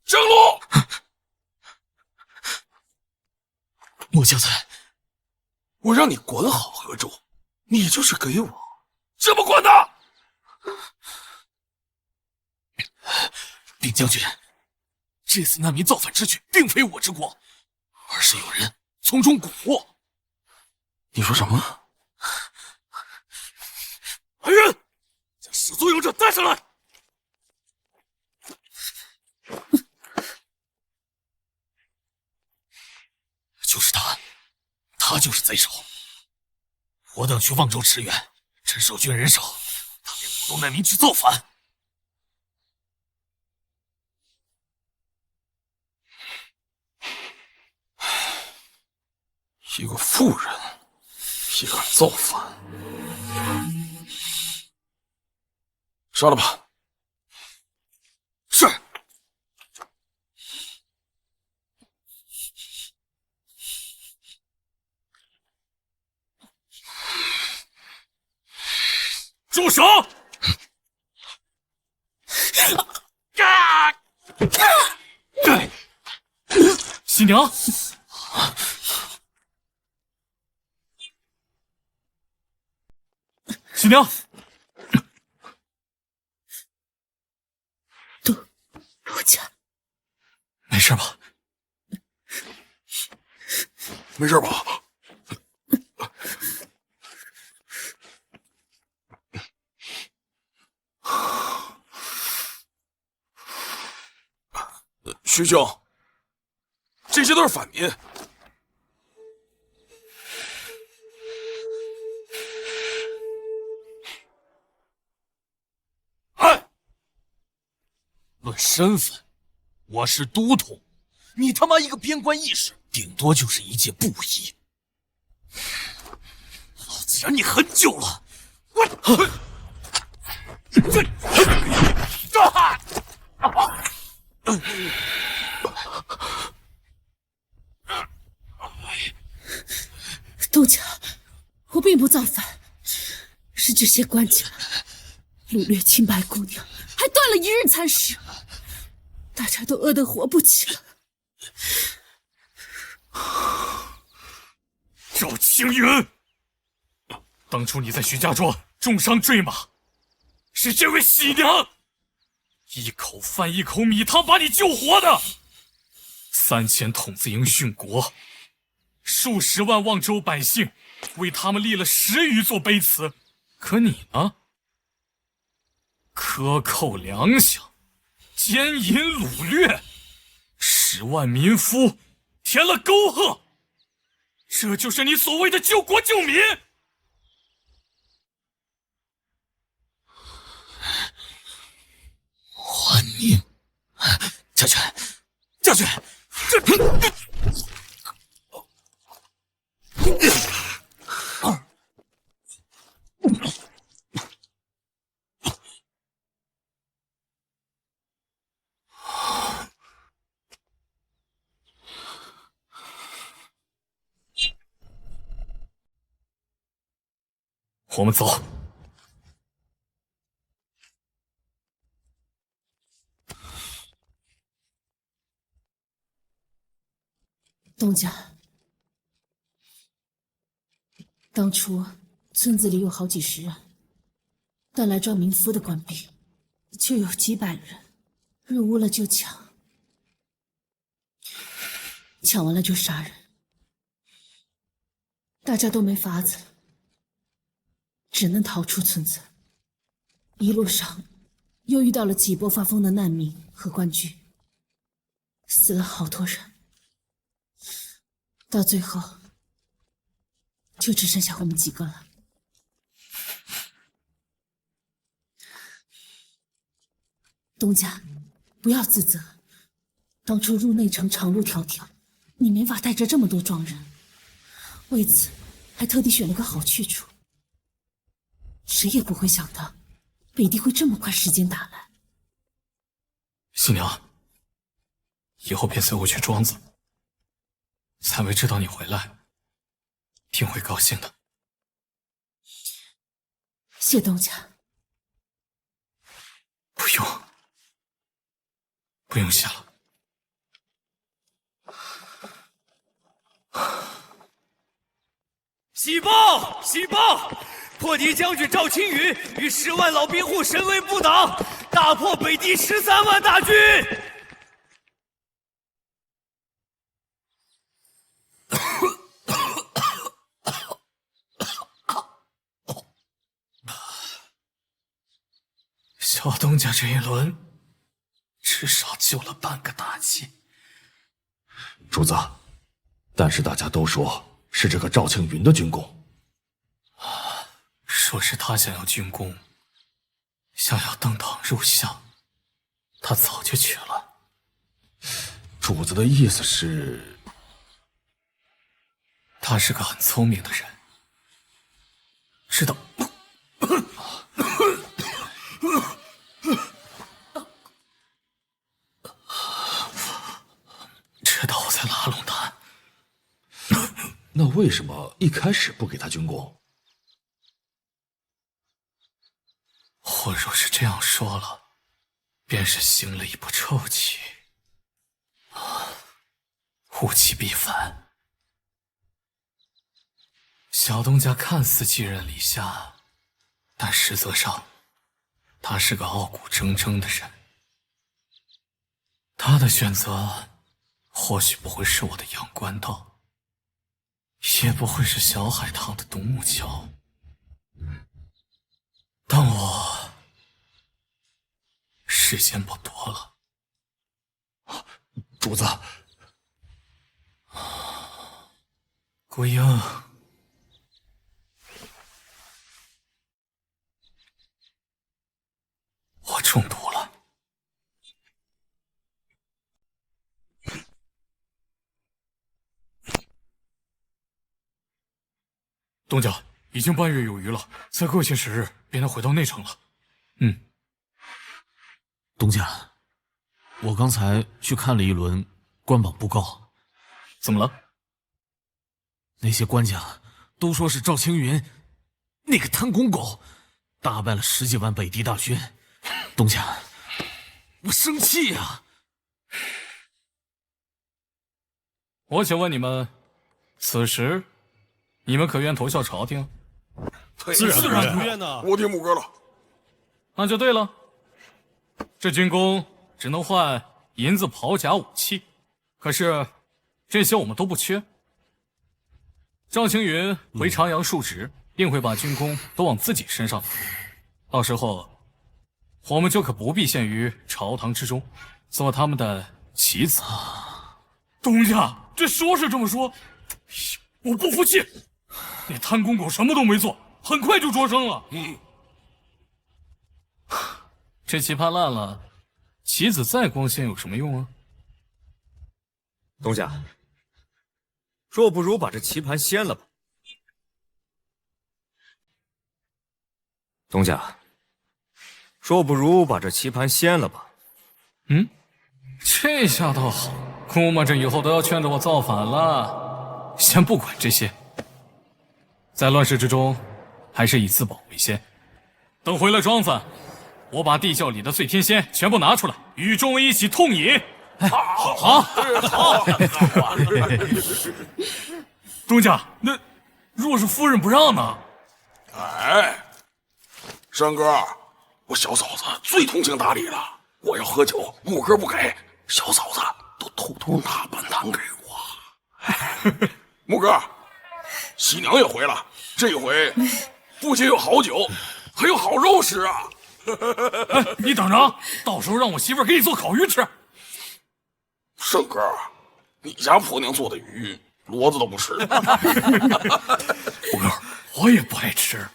正路，莫家才，我让你管好河州，你就是给我这么管的？禀将军，这次难民造反之举并非我之过，而是有人从中蛊惑。你说什么？来人，将始作俑者带上来！就是他，他就是贼首。我等去望州驰援，趁守军人少，他便鼓动难民去造反。一个妇人也敢造反，杀了吧！是。住手！喜娘，喜娘，陆家，没事吧？没事吧？徐兄，这些都是反民。论身份，我是都统，你他妈一个边关义士，顶多就是一介布衣。老子忍你很久了，东家，我并不造反，是这些官家掳掠清白姑娘，还断了一日餐食，大家都饿得活不起了。赵青云，当初你在徐家庄重伤坠马，是这位喜娘一口饭一口米汤把你救活的。3000筒子营殉国，数十万望州百姓为他们立了10余座碑祠，可你呢？克扣粮饷，奸淫掳掠，10万民夫填了沟壑，这就是你所谓的救国救民？还命！将军，将军，我们走。东家，当初村子里有好几十人，但来招民夫的官兵就有几百人，入屋了就抢，抢完了就杀人，大家都没法子，只能逃出村子。一路上又遇到了几波发疯的难民和官军，死了好多人，到最后就只剩下我们几个了。东家，不要自责，当初入内城长路迢迢，你没法带着这么多壮人，为此还特地选了个好去处。谁也不会想到北地会这么快时间打来。新娘，以后别随我去庄子。采薇知道你回来，定会高兴的。谢东家。不用谢了。喜报！喜报！破敌将军赵青云与10万老兵户神威不挡，大破北地13万大军。小东家这一轮至少救了半个大计。主子，但是大家都说是这个赵庆云的军功。说是他想要军功，想要登堂入相，他早就去了。主子的意思是，他是个很聪明的人，知道知道我在拉拢他。那为什么一开始不给他军功？我若是这样说了，便是行了一步臭棋，物极必反。小东家看似寄人篱下，但实则上，他是个傲骨铮铮的人。他的选择，或许不会是我的阳关道，也不会是小海棠的独木桥，但我时间不多了。主子，孤鹰，我中毒了。东家，已经半月有余了，再过些时日便能回到内城了。东家，我刚才去看了一轮官榜布告，怎么了？那些官家都说是赵青云那个贪功狗打败了10几万北地大军。东家，我生气呀！我且问你们，此时你们可愿投效朝廷？自然不愿呐！我听母哥了。那就对了。这军功只能换银子、袍甲、武器，可是这些我们都不缺。赵青云回长阳述职，定会把军功都往自己身上拿，到时候我们就可不必陷于朝堂之中，做他们的棋子。东家，这说是这么说，我不服气。那贪功狗什么都没做，很快就着升了。这棋盘烂了，棋子再光鲜有什么用啊？东家，若不如把这棋盘掀了吧。东家，若不如把这棋盘掀了吧。这下倒好，估摸着以后都要劝着我造反了。先不管这些，在乱世之中，还是以自保为先。等回了庄子，我把地窖里的醉天仙全部拿出来，与众人一起痛饮。好，东家，若是夫人不让呢？哎，山哥，我小嫂子最通情达理了。我要喝酒，木哥不给，小嫂子都偷偷拿半坛给我。木哥，喜娘也回了，这回不仅有好酒，还有好肉吃啊！哎，你等着，到时候让我媳妇儿给你做烤鱼吃。胜哥，你家婆娘做的鱼，骡子都不吃。木哥，我也不爱吃。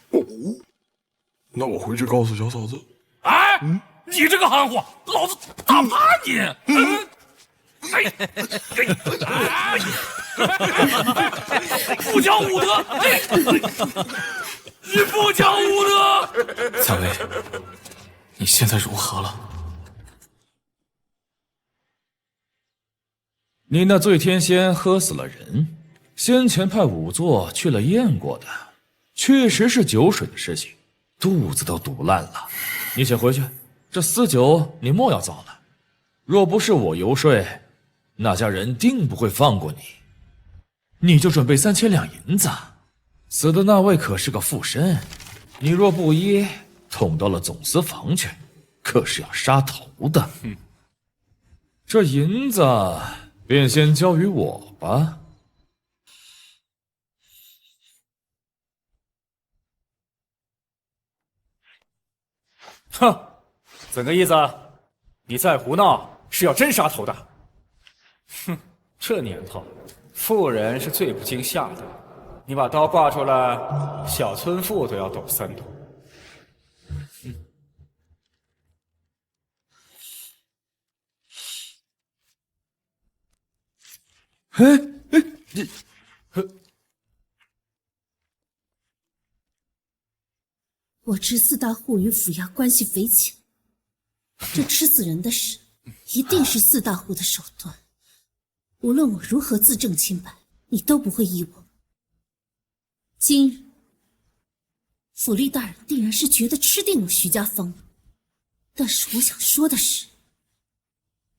那我回去告诉小嫂子。哎，你这个憨货，老子打趴你！不讲武德！你不讲武德！紫薇，你现在如何了？你那醉天仙喝死了人，先前派仵作去了燕国的，确实是酒水的事情，肚子都堵烂了。你且回去，这私酒你莫要造了。若不是我游说，那家人定不会放过你。你就准备3000两银子，死的那位可是个附身，你若不依，捅到了总司房去，可是要杀头的。这银子便先交于我吧。哼，怎个意思？你再胡闹，是要真杀头的？哼，这年头，妇人是最不经吓的。你把刀挂出来，小村妇都要抖3抖。我知四大户与府衙关系匪浅，这吃死人的事，一定是四大户的手段。无论我如何自证清白，你都不会依我。今日，府吏大人定然是觉得吃定我徐家芳了。但是我想说的是，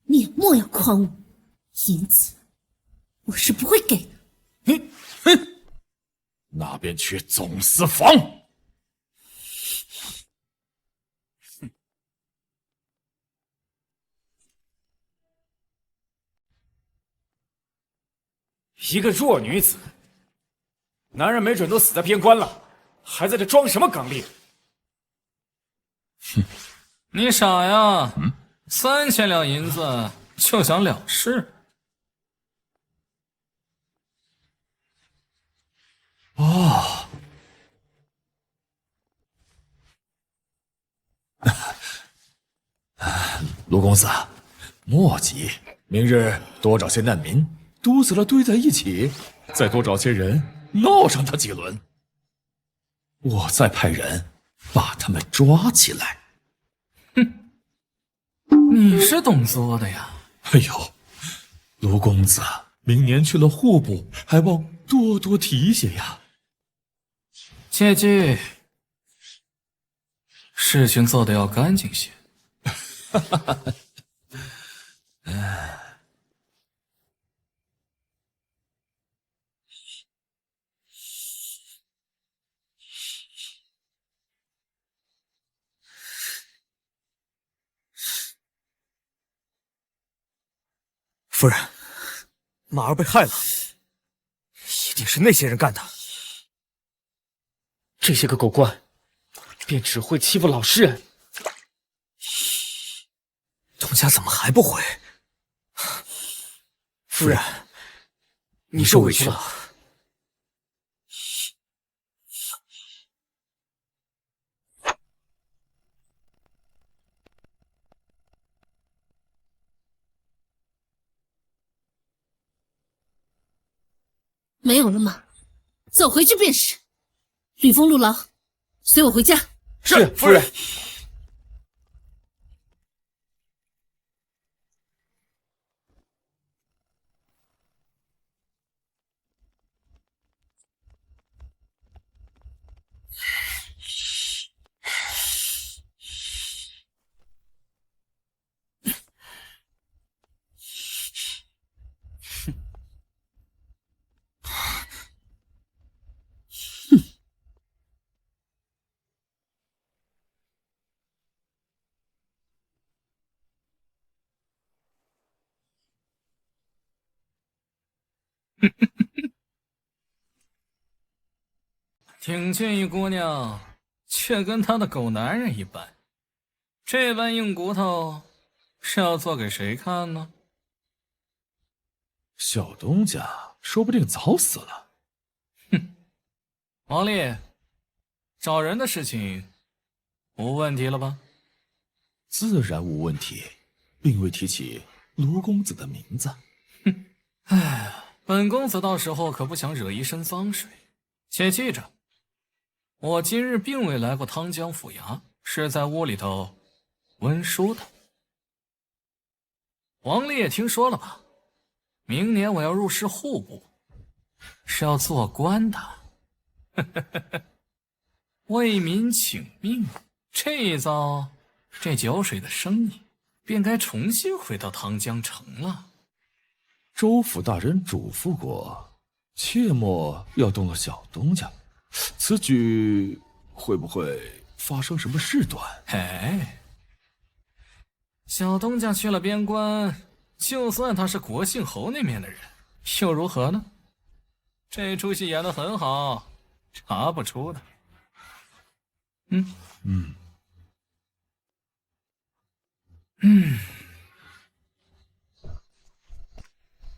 你也莫要诓我，银子我是不会给的。那便去总司房。一个弱女子，男人没准都死在边关了，还在这装什么刚烈？你傻呀！3000两银子就想了事？哦，卢公子，莫急，明日多找些难民，毒死了堆在一起，再多找些人闹上他几轮，我再派人把他们抓起来。你是懂作的呀！哎呦，卢公子，明年去了户部，还望多多提携呀。切记，事情做得要干净些。夫人，马儿被害了，一定是那些人干的。这些个狗官，便只会欺负老实人。东家怎么还不回？夫人，你受委屈了。没有了吗？走回去便是。吕风、陆劳，随我回家。是，夫人。挺俊一姑娘，却跟他的狗男人一般，这般硬骨头是要做给谁看呢？小东家说不定早死了。王丽，找人的事情无问题了吧？自然无问题，并未提起卢公子的名字。本公子到时候可不想惹一身脏水，且记着，我今日并未来过汤江府衙，是在屋里头温书的。王丽也听说了吧？明年我要入仕户部，是要做官的。为民请命，这一遭，这酒水的生意便该重新回到汤江城了。州府大人嘱咐过，切莫要动了小东家。此举会不会发生什么事端？哎，小东家去了边关，就算他是国姓侯那面的人，又如何呢？这出戏演得很好，查不出的。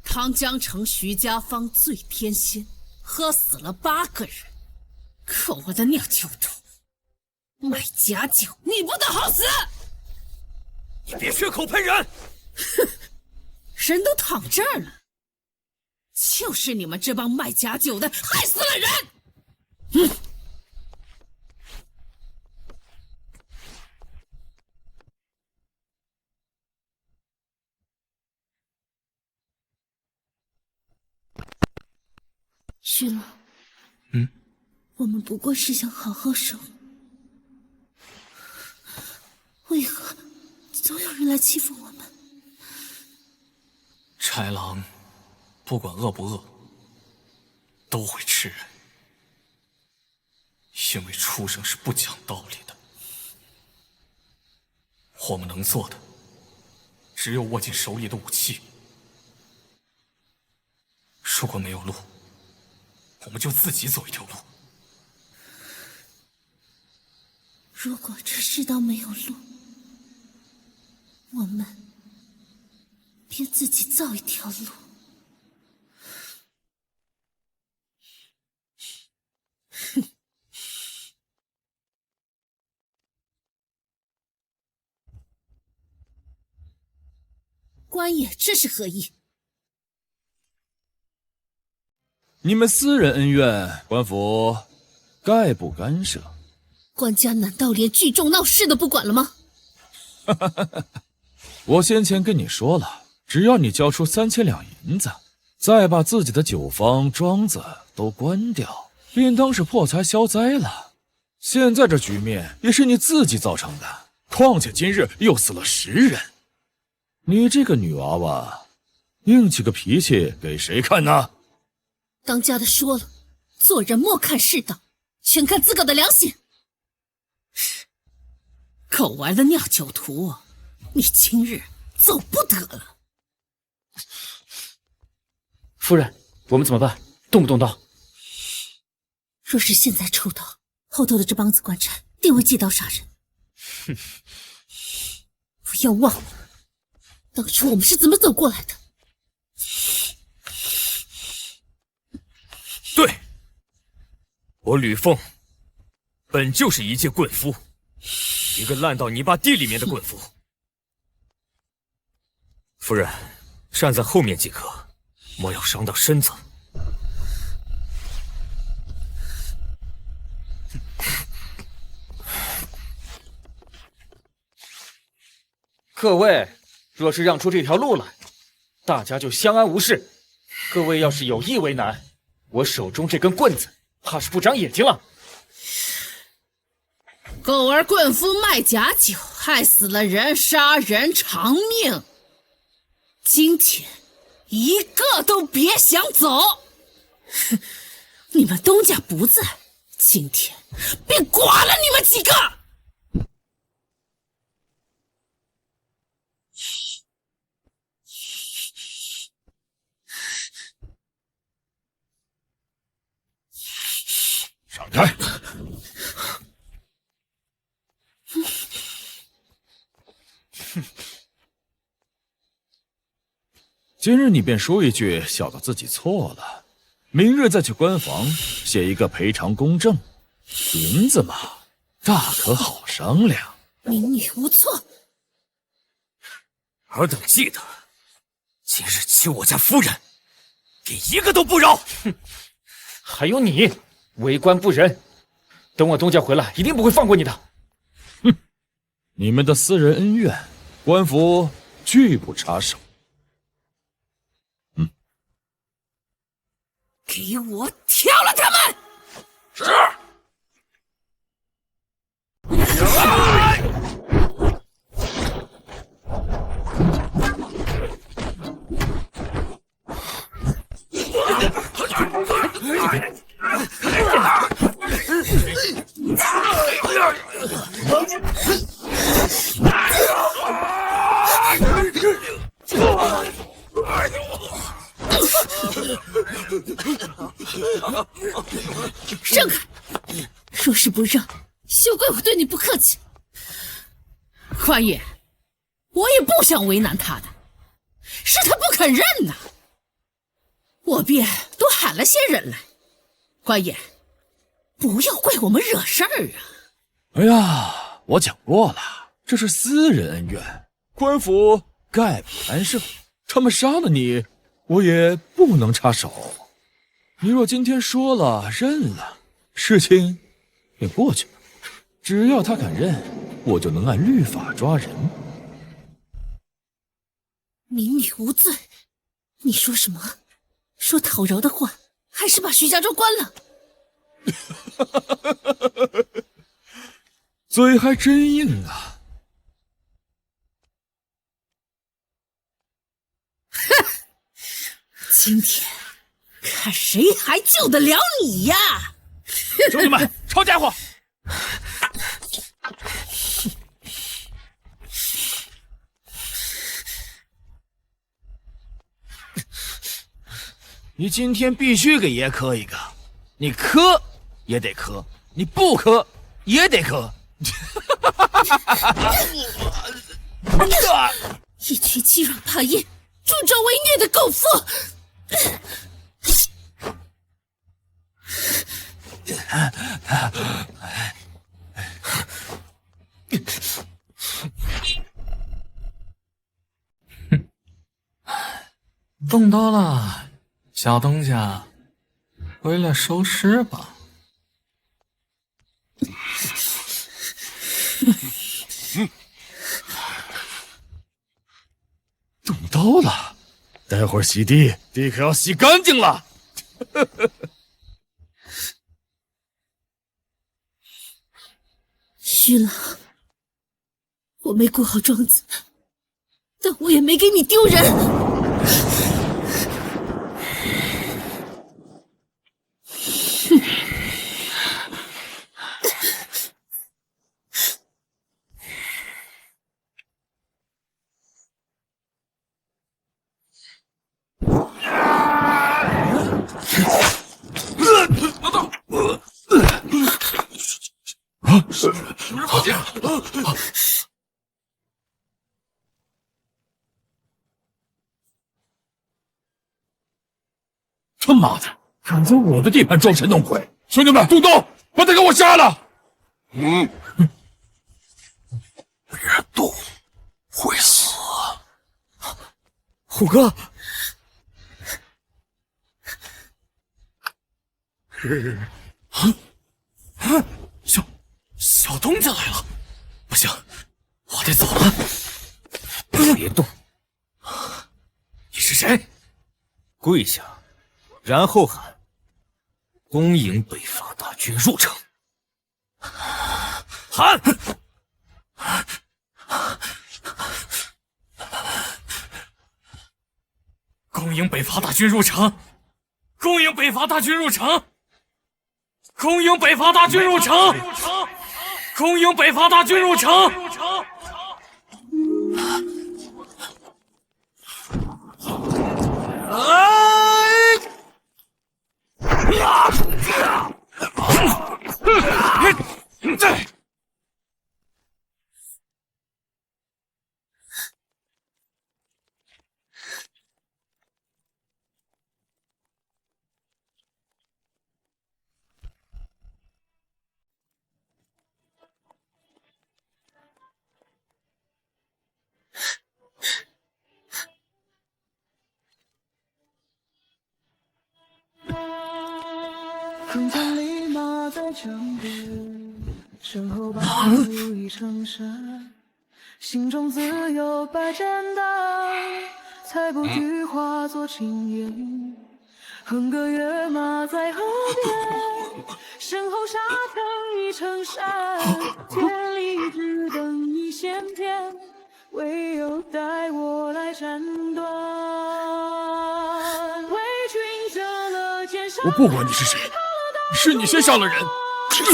汤江城徐家坊醉天仙，喝死了8个人，可我的尿酒徒卖假酒，你不得好死！你别血口喷人！哼，人都躺这儿了，就是你们这帮卖假酒的害死了人！徐老，我们不过是想好好守，为何总有人来欺负我们？豺狼不管恶不恶，都会吃人，因为畜生是不讲道理的。我们能做的，只有握紧手里的武器。如果没有路，我们就自己走一条路。如果这世道没有路，我们便自己造一条路。哼！官爷，这是何意？你们私人恩怨，官府概不干涉。官家难道连聚众闹事都不管了吗？我先前跟你说了，只要你交出3000两银子，再把自己的酒坊庄子都关掉，便当是破财消灾了。现在这局面也是你自己造成的，况且今日又死了10人，你这个女娃娃，硬起个脾气给谁看呢？当家的说了，做人莫看世道，全看自个的良心。狗玩的尿酒徒，你今日走不得了。夫人，我们怎么办？动不动刀？若是现在出刀，后头的这帮子官差定会借刀杀人。哼！不要忘了，当初我们是怎么走过来的。对，我吕凤本就是一介棍夫，一个烂到泥巴地里面的棍夫。夫人，站在后面即可，莫要伤到身子。各位，若是让出这条路来，大家就相安无事。各位要是有意为难，我手中这根棍子怕是不长眼睛了。狗儿棍夫卖假酒，害死了人，杀人偿命。今天一个都别想走！哼，你们东家不在，今天便剐了你们几个！开！今日你便说一句，晓得自己错了，明日再去官房写一个赔偿公证，银子嘛，大可好商量。民女无错。尔等记得，今日欺我家夫人，连一个都不饶！哼，还有你，为官不仁，等我东家回来，一定不会放过你的。哼，你们的私人恩怨，官府拒不插手。给我挑了他们！是。让开！若是不让，休怪我对你不客气。官爷，我也不想为难他的，是他不肯认呐，我便多喊了些人来。官爷，不要怪我们惹事儿啊！哎呀，我讲过了，这是私人恩怨，官府概不干涉。他们杀了你，我也不能插手。你若今天说了认了，事情便过去了。只要他敢认，我就能按律法抓人。民女无罪，你说什么？说讨饶的话，还是把徐家庄关了？嘴还真硬啊！哼，今天看谁还救得了你呀！兄弟们，抄家伙！你今天必须给爷磕一个，你磕也得磕，你不磕也得磕。一群欺软怕硬、助纣为虐的狗妇！动刀了，小东家，回来收尸吧。动刀了，待会儿洗地可要洗干净了。徐郎，我没顾好庄子，但我也没给你丢人。他妈的，敢在我的地盘装神弄鬼！兄弟们，动刀，把他给我杀了！别动，会死！虎哥，小东家来了，不行，我得走了。别动！你是谁？跪下，然后喊“恭迎北伐大军入城”。喊！恭迎北伐大军入城！恭迎北伐大军入城！恭迎北伐大军入城！恭迎北伐大军入城！铿锵立马在江边，身后把路已成山，心中自有百战挡，才不惧化作青烟。哼歌跃马在河边，身后沙腾已成山，千里只等一线天，唯有待我来斩断。为君折了剑伤，我不管你是谁，是你先杀了人，闭嘴！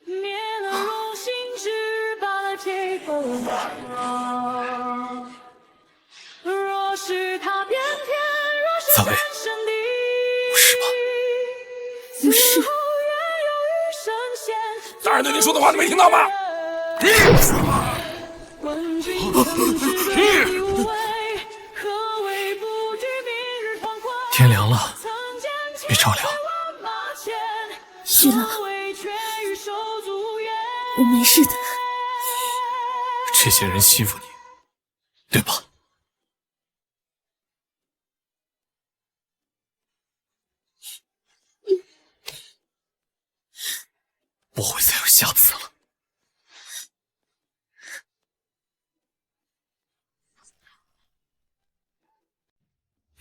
灭了荣心，只罢了这份光。若是他变天，若是天生地，不是吧？大人对你说的话你没听到吗？天凉了，别着凉。是了，我没事的。这些人欺负你，对吧？不会再有下次了。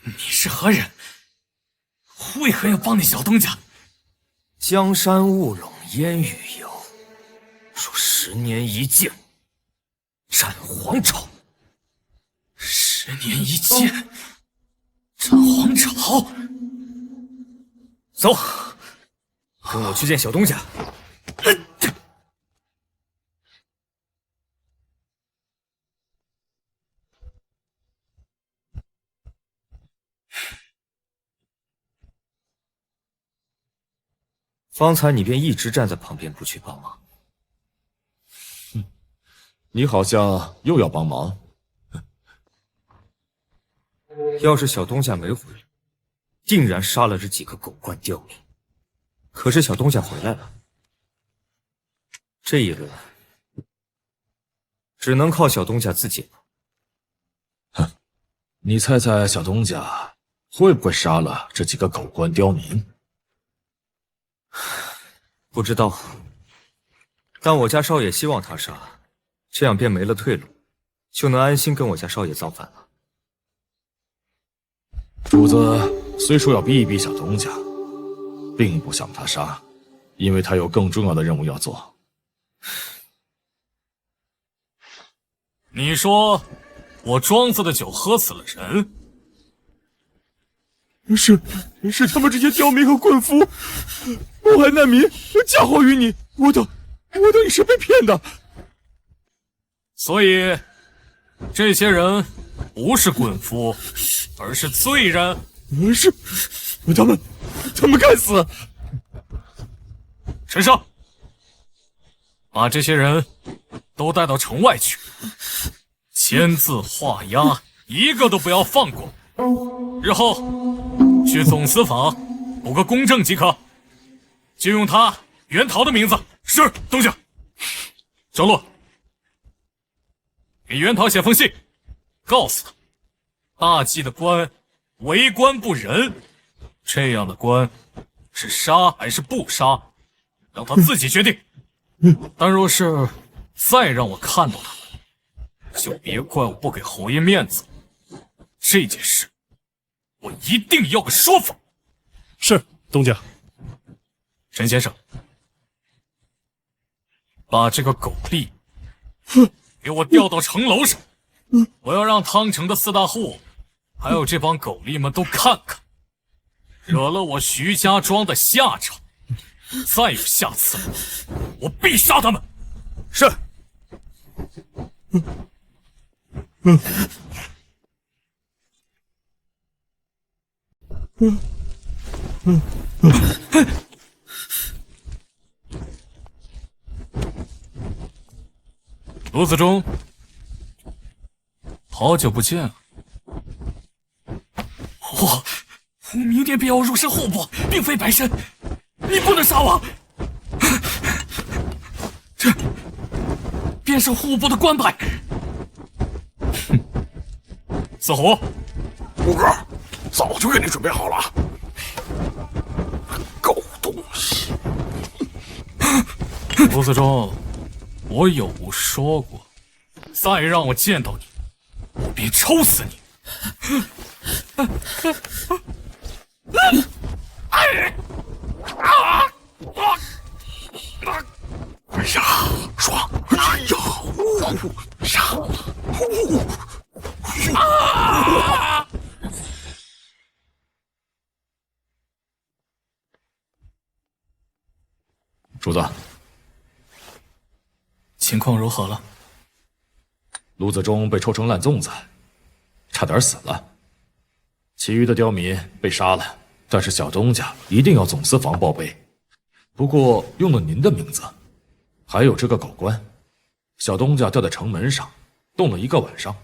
你是何人？为何要帮你小东家？江山雾笼烟雨游，若10年一见，斩黄巢。10年一见，斩黄巢。走，跟我去见小东家。方才你便一直站在旁边不去帮忙。你好像又要帮忙。要是小东家没回来，定然杀了这几个狗官刁民。可是小东家回来了，这一轮只能靠小东家自己了。哼，你猜猜小东家会不会杀了这几个狗官刁民？不知道，但我家少爷希望他杀，这样便没了退路，就能安心跟我家少爷造反了。主子虽说要逼一逼小东家，并不想他杀，因为他有更重要的任务要做。你说我庄子的酒喝死了人？是他们这些刁民和棍夫谋害难民，嫁祸于你，我等也是被骗的。所以这些人不是棍夫，而是罪人。是，他们该死。陈胜，把这些人都带到城外去，签字画押，一个都不要放过。日后去总司法补个公证即可，就用他袁桃的名字。是，东家。小洛，给袁桃写封信，告诉他，大纪的官为官不仁，这样的官是杀还是不杀，让他自己决定。但若是再让我看到他，就别怪我不给侯爷面子。这件事我一定要个说法。是，东家。陈先生，把这个狗吏给我调到城楼上，我要让汤城的4大户还有这帮狗吏们都看看，惹了我徐家庄的下场。再有下次，我必杀他们。是。卢子忠，好久不见啊！我明天便要入仕户部，并非白身，你不能杀我！这便是户部的官牌。哼，四虎，五哥，早就给你准备好了。卢子忠，我有说过，再让我见到你，我便抽死你！哎呀，爽！哎呀，主子，情况如何了？卢子忠被抽成烂粽子，差点死了。其余的刁民被杀了，但是小东家一定要总司房报备。不过用了您的名字，还有这个狗官，小东家吊在城门上，冻了1个晚上，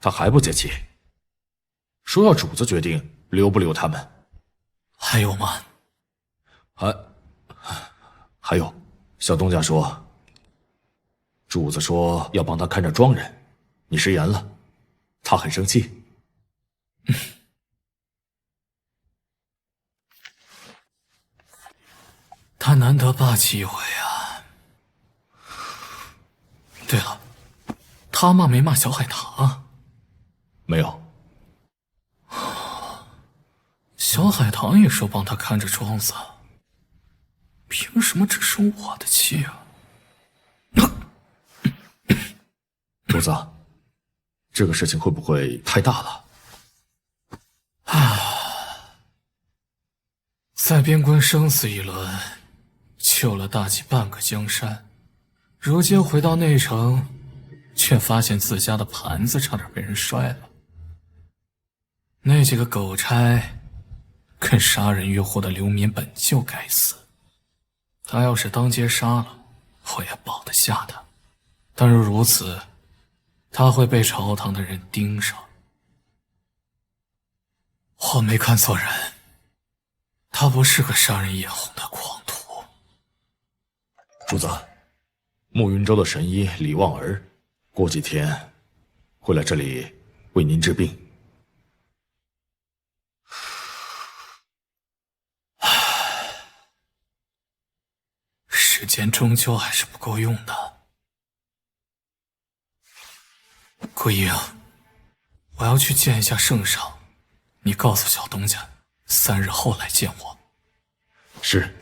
他还不解气，说要主子决定留不留他们。还有吗？还有，小东家说，主子说要帮他看着庄人，你食言了，他很生气。他难得霸气一回啊！对了，他骂没骂小海棠？没有。小海棠也说帮他看着庄子，凭什么只生我的气啊？主子，这个事情会不会太大了？在边关生死一轮，救了大计半个江山，如今回到内城，却发现自家的盘子差点被人摔了。那几个狗差跟杀人越货的流民本就该死，他要是当街杀了，我也保得下他。但若如此，他会被朝堂的人盯上。我没看错人，他不是个杀人眼红的狂徒。主子，暮云州的神医李望儿，过几天会来这里为您治病。时间终究还是不够用的。顾英，我要去见一下圣上，你告诉小东家，3日后来见我。是。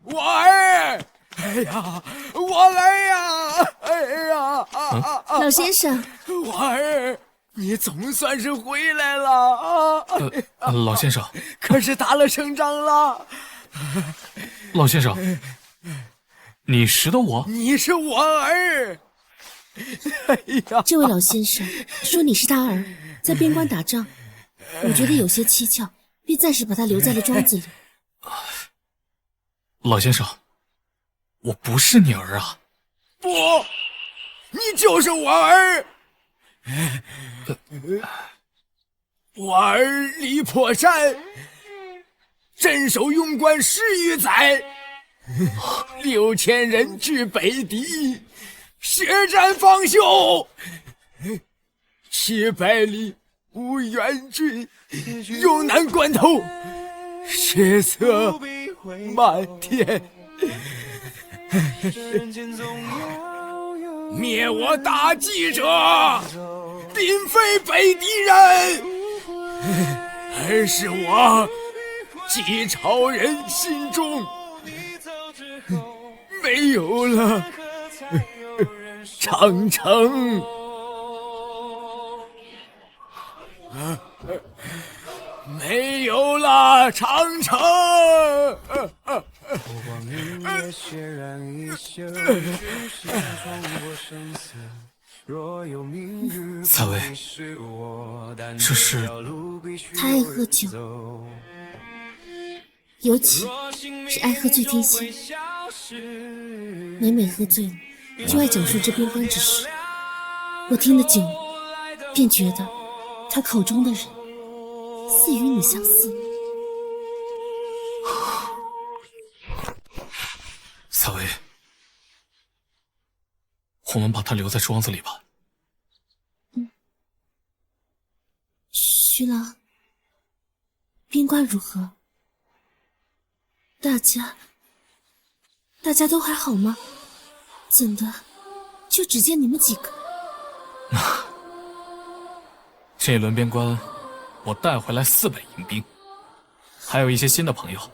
我儿，哎呀，我来呀！哎呀，老先生，我儿，你总算是回来了啊！老先生，可是打了胜仗了。老先生，你识得我？你是我儿。哎呀，这位老先生说你是他儿，在边关打仗，我觉得有些蹊跷，便暂时把他留在了庄子里。老先生，我不是你儿啊！不，你就是我儿。我儿李破山，镇守慵关10余载，6000人至北敌，血战方休，700里无援军，有难关头，血色漫天。灭我大计者，并非北敌人，而是我晋朝人心中没有了长城。没有了长城。三位，这是？他爱喝酒，尤其是爱喝醉天仙。每每喝醉了，就爱讲述这边关之事。我听得久，便觉得他口中的人似与你相似。紫薇，我们把他留在庄子里吧。徐郎，边关如何？大家都还好吗？怎的，就只见你们几个？这一轮边关，我带回来400营兵，还有一些新的朋友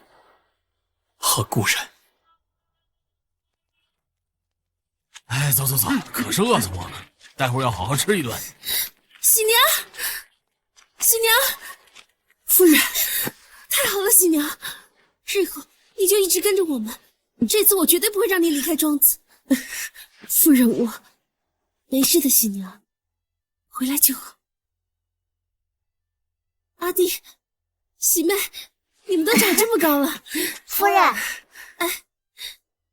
和故人。哎，走，可是饿死我了，待会儿要好好吃一顿。喜娘，夫人，太好了，喜娘，日后你就一直跟着我们，这次我绝对不会让你离开庄子。夫人，我没事的，喜娘，回来就好。阿弟，喜妹，你们都长这么高了。夫人，哎，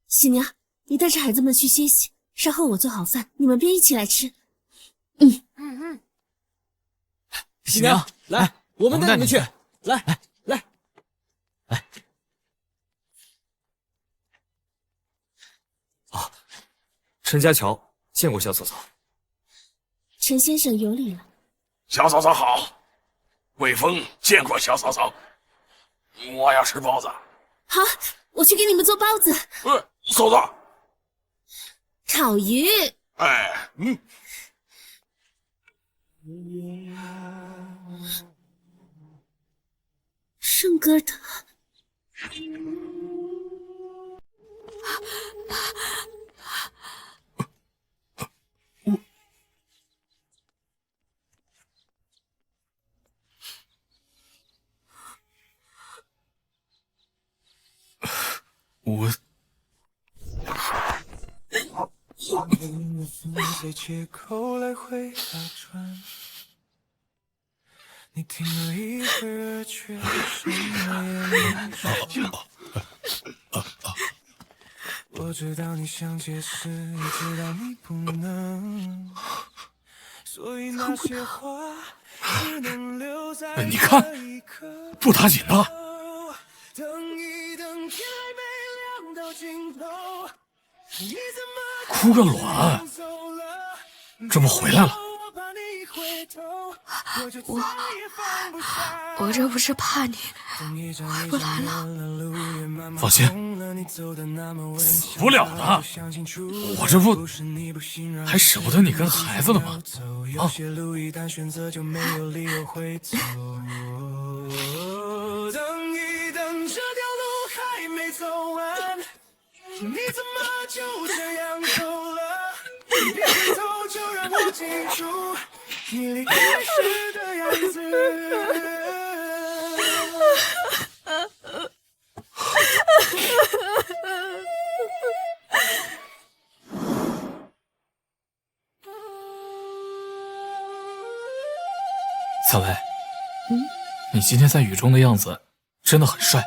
喜娘，你带着孩子们去歇息，稍后我做好饭，你们便一起来吃。喜娘，来，我们带你们去。来。陈家桥见过萧嫂嫂。陈先生有礼了。小嫂嫂好，魏峰见过小嫂嫂。我要吃包子。好，我去给你们做包子。嫂子。烤鱼。哎，圣哥的。我你听了一会儿，却什么也没说。我知道你想解释，也知道你不能，所以那些话只能留在你看，不打紧的。等一等，天还没亮到尽头，你怎么哭个卵！这不回来了？我这不是怕你出来了。放心，死不了的。我这不还舍不得你跟孩子呢吗？啊！你怎么就这样走了？别回头，就让我记住你离开时的样子。小薇，你今天在雨中的样子真的很帅。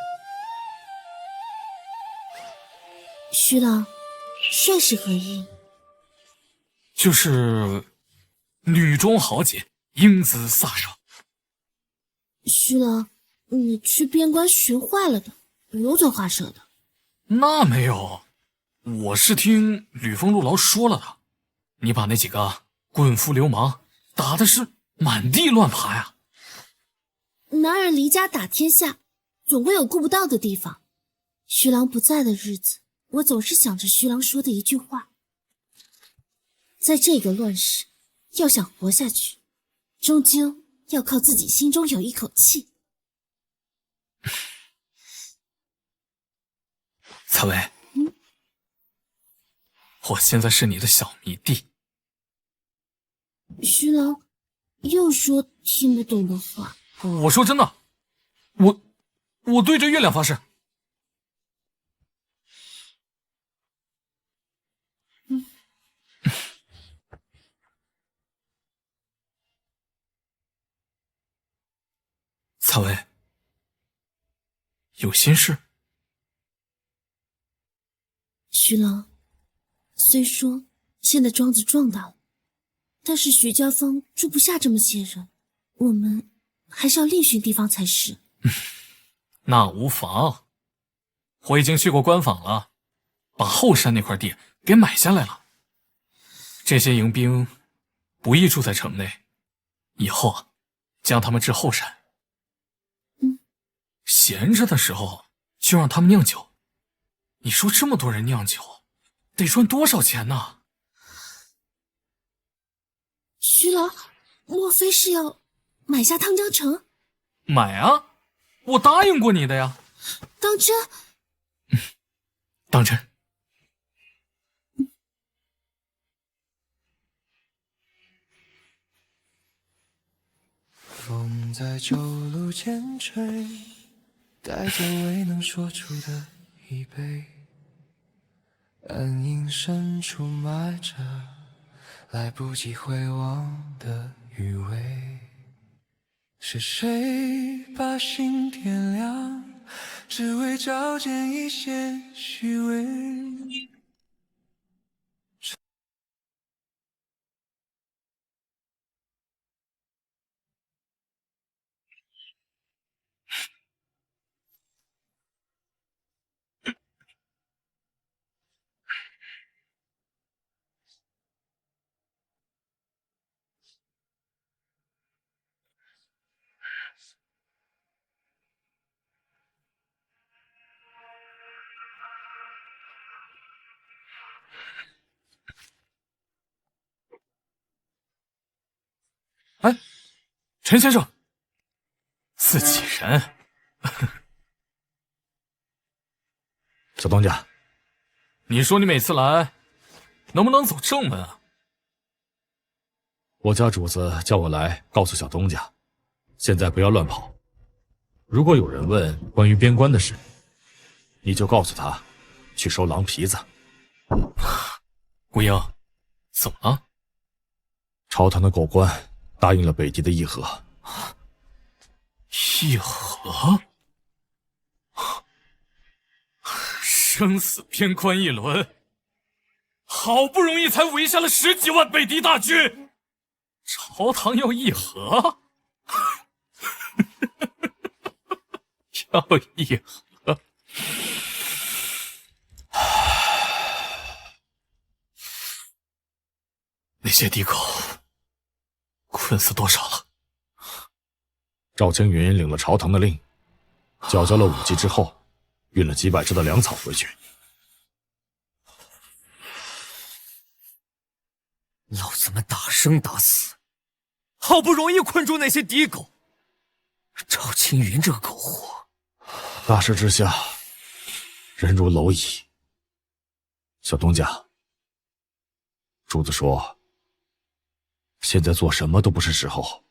徐郎，帅是何意？就是女中豪杰，英姿飒爽。徐郎，你去边关学坏了的，油嘴滑舌的。那没有，我是听吕封陆劳说了的。你把那几个棍夫流氓打的是满地乱爬呀。男儿离家打天下，总会有顾不到的地方。徐郎不在的日子，我总是想着徐郎说的一句话：在这个乱世，要想活下去，终究要靠自己心中有一口气。采薇，我现在是你的小迷弟。徐郎又说听不懂的话。我说真的，我对着月亮发誓。采薇，有心事？徐郎，虽说现在庄子壮大了，但是徐家坊住不下这么些人，我们还是要另寻地方才是。那无妨，我已经去过官坊了，把后山那块地给买下来了。这些营兵不宜住在城内，以后将他们置后山。闲着的时候就让他们酿酒。你说这么多人酿酒，得赚多少钱呢？徐老，莫非是要买下汤江城？买啊，我答应过你的呀。当真？当真。风在旧路间吹，带走未能说出的一杯，暗影深处埋着来不及回望的余味。是谁把心点亮，只为照见一线虚伪？哎，陈先生，自己人。小东家，你说你每次来，能不能走正门啊？我家主子叫我来告诉小东家，现在不要乱跑。如果有人问关于边关的事，你就告诉他去收狼皮子。顾英，怎么了？朝堂的狗官答应了北狄的议和。议和？生死边关一轮，好不容易才围下了10几万北狄大军，朝堂要议和？要议和？那些敌狗困死多少了？赵青云领了朝堂的令，缴交了武器之后，运了几百只的粮草回去。老子们打生打死，好不容易困住那些敌狗，赵青云这个狗货，大势之下，人如蝼蚁。小东家，主子说，现在做什么都不是时候。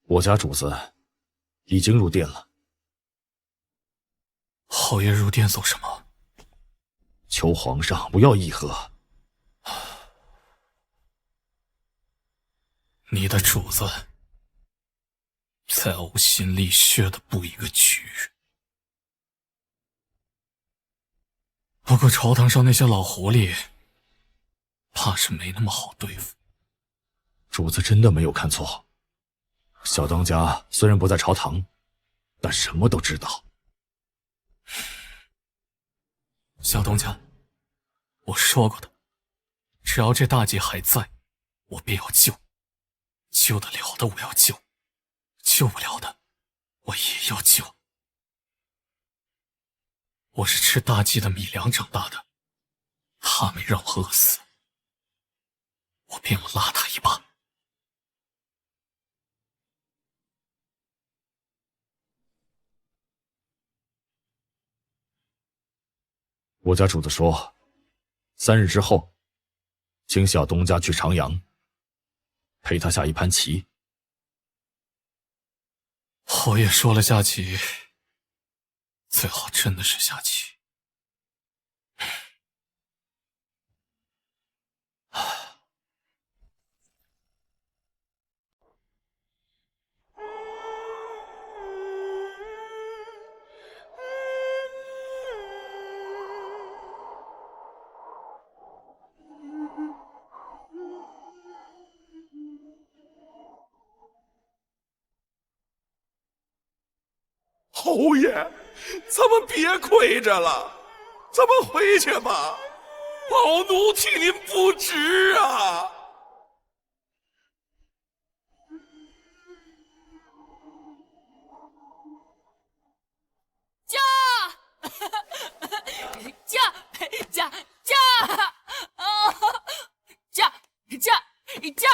我家主子已经入殿了。侯爷入殿做什么？求皇上不要议和。你的主子在呕心沥血的布一个局。不过朝堂上那些老狐狸，怕是没那么好对付。主子真的没有看错。小当家虽然不在朝堂，但什么都知道。小东家，我说过的，只要这大计还在，我便要救。救得了的我要救，救不了的我也要救。我是吃大计的米粮长大的，他没让我饿死，我便要拉他一把。我家主子说，3日之后，请小东家去长阳，陪他下一盘棋。侯爷说了下棋，最好真的是下棋。侯爷，咱们别亏着了。咱们回去吧，老奴替您不值啊！驾！驾！驾！驾！啊！驾！驾！驾！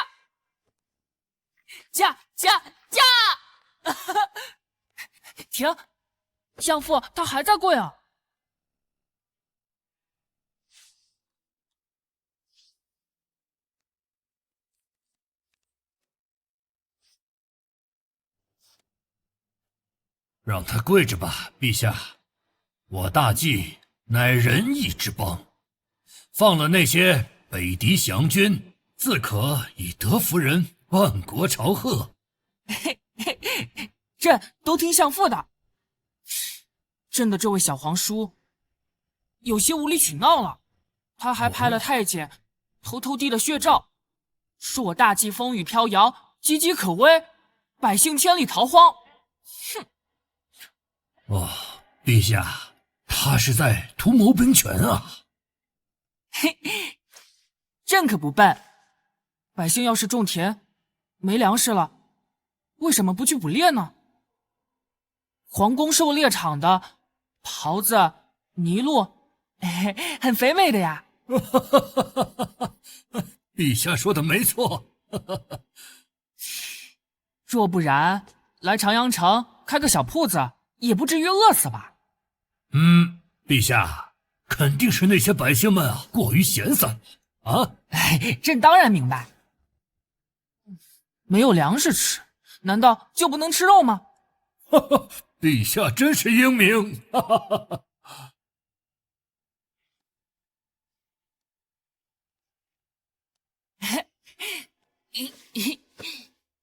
驾！驾！驾！停！相父，他还在跪啊！让他跪着吧，陛下。我大计乃仁义之邦，放了那些北狄降军，自可以德服人，万国朝贺。朕都听相父的。朕的这位小皇叔有些无理取闹了，他还拍了太监偷偷滴了血诏，说我大计风雨飘摇，岌岌可危，百姓千里逃荒。哼！哦，陛下，他是在图谋兵权啊！嘿，朕可不笨。百姓要是种田没粮食了，为什么不去捕猎呢？皇宫狩猎场的狍子、麋鹿，很肥美的呀。陛下说的没错。若不然，来长阳城开个小铺子，也不至于饿死吧？陛下，肯定是那些百姓们啊过于闲散啊！朕当然明白。没有粮食吃，难道就不能吃肉吗？陛下真是英明！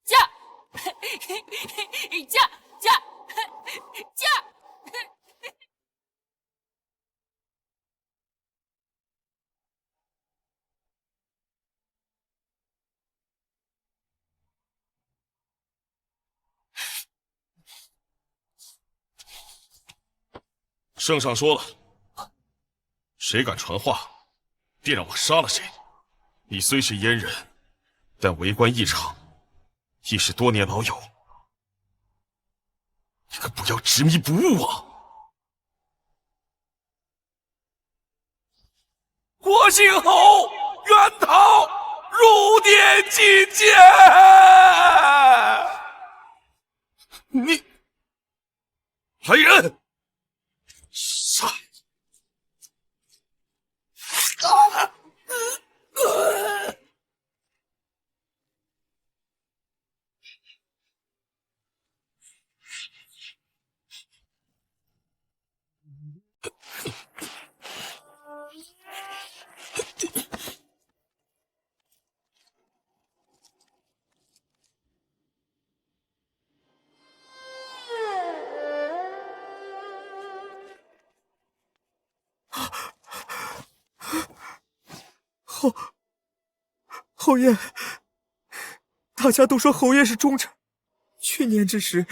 驾！驾！驾！驾！圣上说了，谁敢传话，便让我杀了谁。你虽是阉人，但为官一场，亦是多年老友，你可不要执迷不悟啊！国姓侯冤逃，入殿觐见。你来人！杀！侯爷，大家都说侯爷是忠臣，去年之时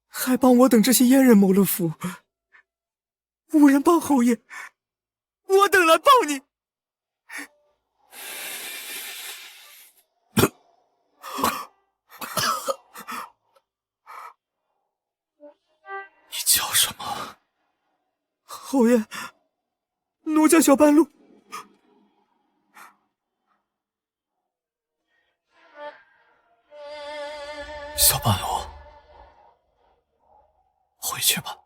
还帮我等这些阉人谋了福，无人帮侯爷，我等来帮你。你叫什么？侯爷，奴叫小半路。小半路，回去吧。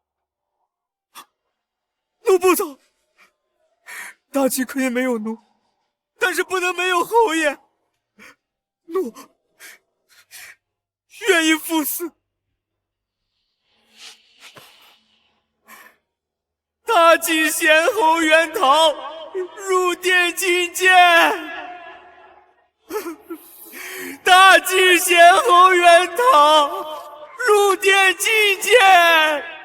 奴不走。大计可以没有奴，但是不能没有侯爷。奴愿意赴死。大计贤侯冤逃，入殿觐见。大计贤侯冤逃，入殿觐见。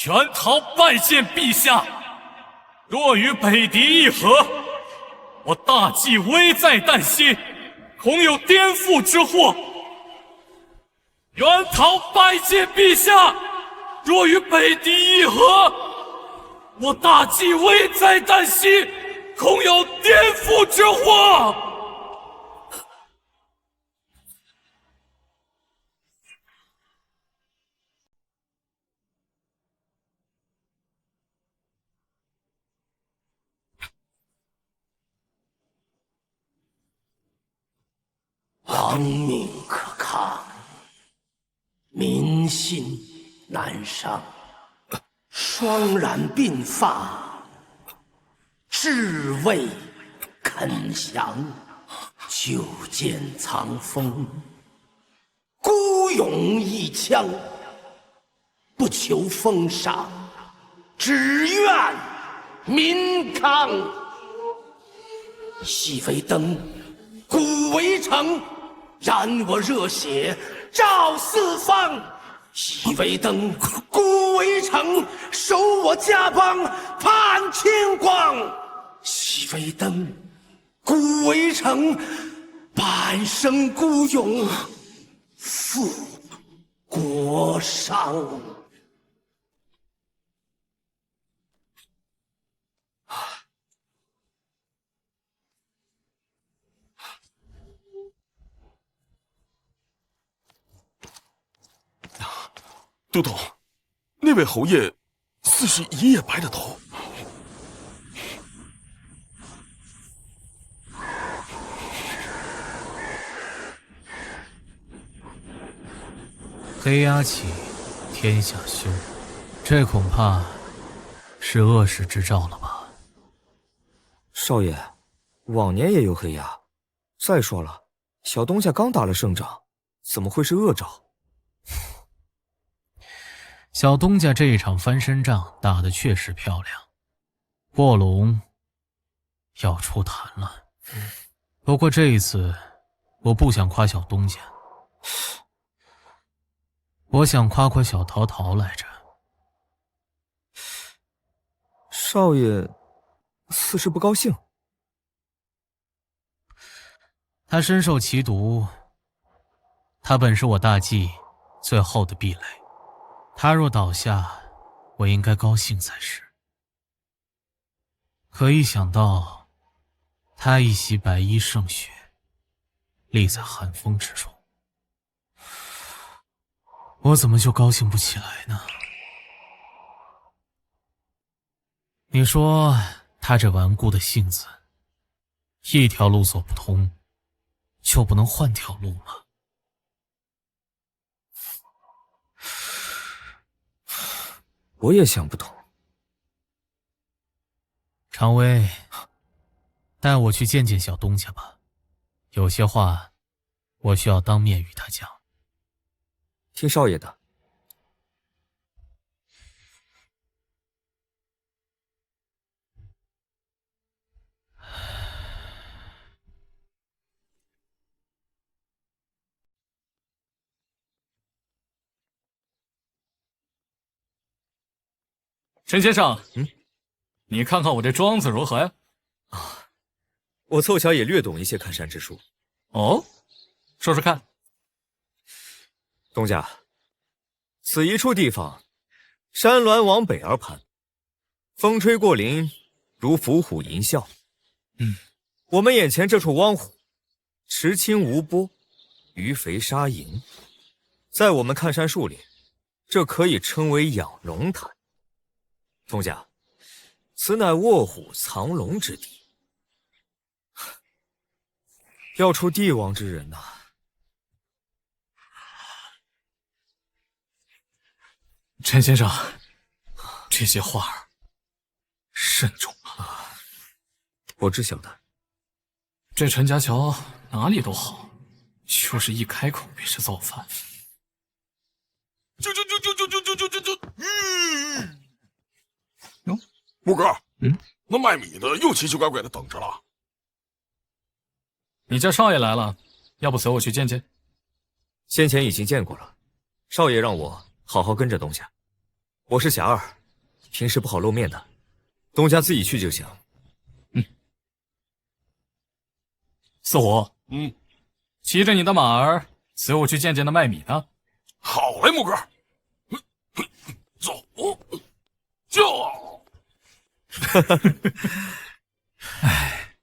全逃拜见陛下。若与北狄议和，我大计危在旦夕，恐有颠覆之祸。原逃拜见陛下。若与北狄议和，我大计危在旦夕，恐有颠覆之祸。亡命可抗，民心难伤。双髯鬓发，至未肯降。久见苍风，孤勇一枪，不求封赏，只愿民康。西飞灯，古围城，燃我热血照四方。西飞灯，古围城，守我家邦盼清光。西飞灯，古围城，半生孤勇负国殇。都统，那位侯爷似是一夜白了头。黑鸦起，天下休，这恐怕是恶事之兆了吧？少爷，往年也有黑鸦。再说了，小东家刚打了胜仗，怎么会是恶兆？小东家这一场翻身仗打得确实漂亮，卧龙要出坛了。不过这一次，我不想夸小东家，我想夸夸小陶陶来着。少爷似是不高兴。他深受其毒，他本是我大计最后的壁垒。他若倒下，我应该高兴才是。可一想到他一袭白衣胜雪，立在寒风之中，我怎么就高兴不起来呢？你说他这顽固的性子，一条路走不通，就不能换条路吗？我也想不通。常威，带我去见见小东家吧，有些话我需要当面与他讲。听少爷的。陈先生，你看看我这庄子如何呀？我凑巧也略懂一些看山之术。哦，说说看。东家，此一处地方，山峦往北而攀，风吹过林，如伏虎吟啸。我们眼前这处汪湖，池清无波，鱼肥沙盈。在我们看山术里，这可以称为养龙潭。东家，此乃卧虎藏龙之地，要出帝王之人呐！陈先生，这些话慎重啊！我知晓的。这陈家桥哪里都好，就是一开口便是造反。就！木哥，那卖米的又奇奇怪怪的等着了。你家少爷来了，要不随我去见见？先前已经见过了，少爷让我好好跟着东家。我是侠儿，平时不好露面的，东家自己去就行。四虎，骑着你的马儿，随我去见见那卖米的。好嘞，木哥，走，就。唉，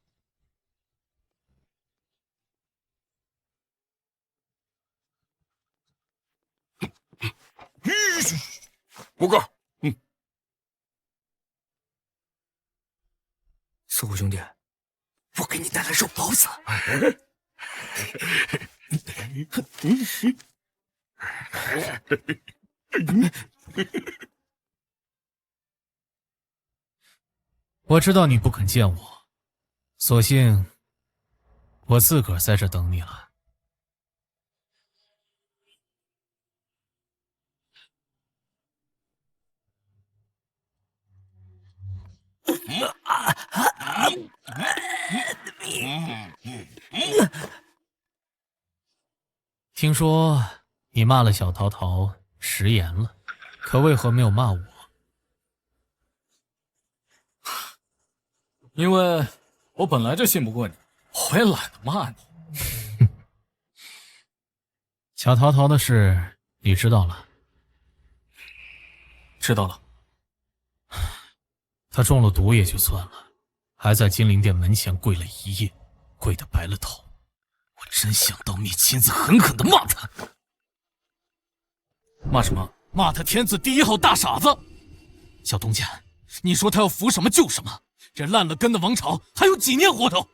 木哥，四虎兄弟，我给你带来肉包子。我知道你不肯见我，索性我自个儿在这等你了。听说你骂了小桃桃，食言了，可为何没有骂我？因为我本来就信不过你，我也懒得骂你。小桃桃的事你知道了？知道了。他中了毒也就算了，还在金陵殿门前跪了一夜，跪得白了头。我真想当面亲自狠狠地骂他。骂什么？骂他天字第一号大傻子。小东家，你说他要扶什么救什么？这烂了根的王朝还有几年活头？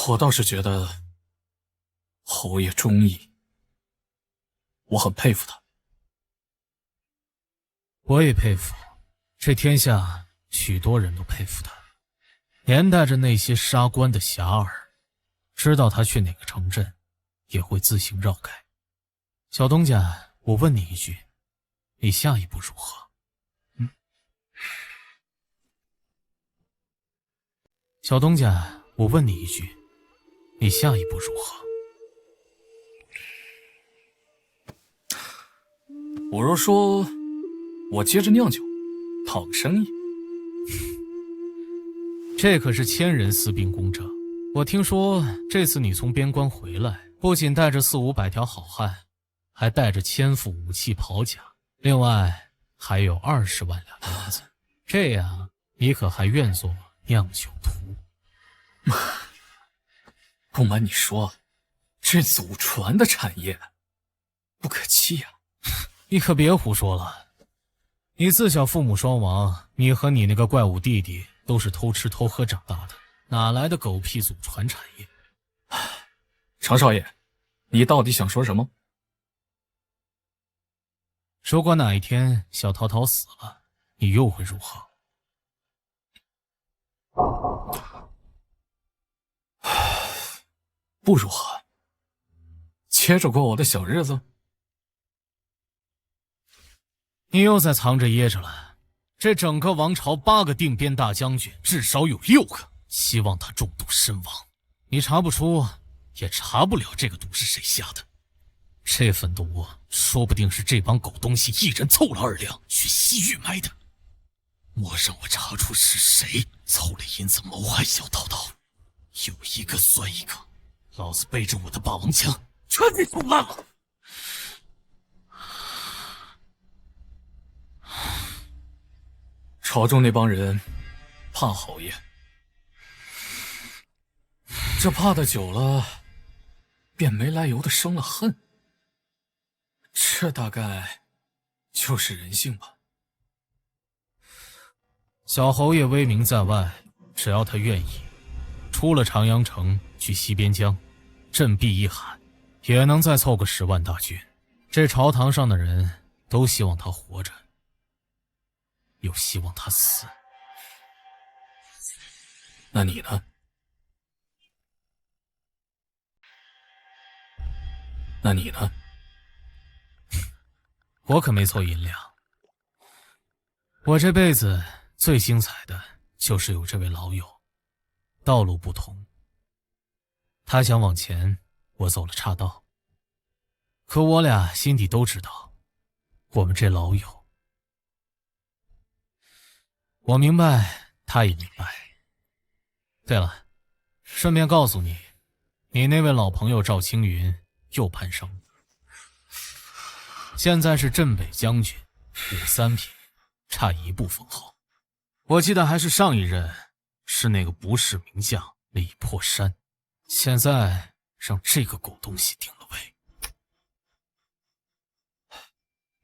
我倒是觉得侯爷忠义，我很佩服他。我也佩服，这天下许多人都佩服他，连带着那些杀官的侠儿，知道他去哪个城镇，也会自行绕开。小东家，我问你一句，你下一步如何？小东家，我问你一句，你下一步如何？我若说，我接着酿酒，讨个生意。这可是千人私兵公正。我听说这次你从边关回来，不仅带着400-500条好汉，还带着千副武器袍甲，另外还有20万两银子。这样，你可还愿做酿酒徒？不瞒你说，这祖传的产业不可欺呀。你可别胡说了。你自小父母双亡，你和你那个怪物弟弟都是偷吃偷喝长大的，哪来的狗屁祖传产业？常少爷，你到底想说什么？如果哪一天小桃桃死了，你又会如何？不如何？接着过我的小日子？你又在藏着掖着了。这整个王朝8个定边大将军，至少有6个希望他中毒身亡。你查不出，也查不了这个毒是谁下的。这份毒说不定是这帮狗东西一人凑了2两去西域买的。莫让我查出是谁凑了银子谋害小桃桃，有一个算一个，老子背着我的霸王枪全给捅烂了。朝中那帮人怕侯爷，这怕的久了，便没来由的生了恨。这大概就是人性吧。小侯爷威名在外，只要他愿意，出了长阳城去西边疆，振臂一喊，也能再凑个10万大军。这朝堂上的人都希望他活着，又希望他死。那你呢？那你呢？我可没凑银两。我这辈子最精彩的就是有这位老友，道路不同，他想往前，我走了岔道。可我俩心底都知道，我们这老友，我明白，他也明白。对了，顺便告诉你，你那位老朋友赵青云又攀升了，现在是镇北将军，53品，差1步封号。我记得还是上一任是那个不世名将李破山，现在让这个狗东西定了位。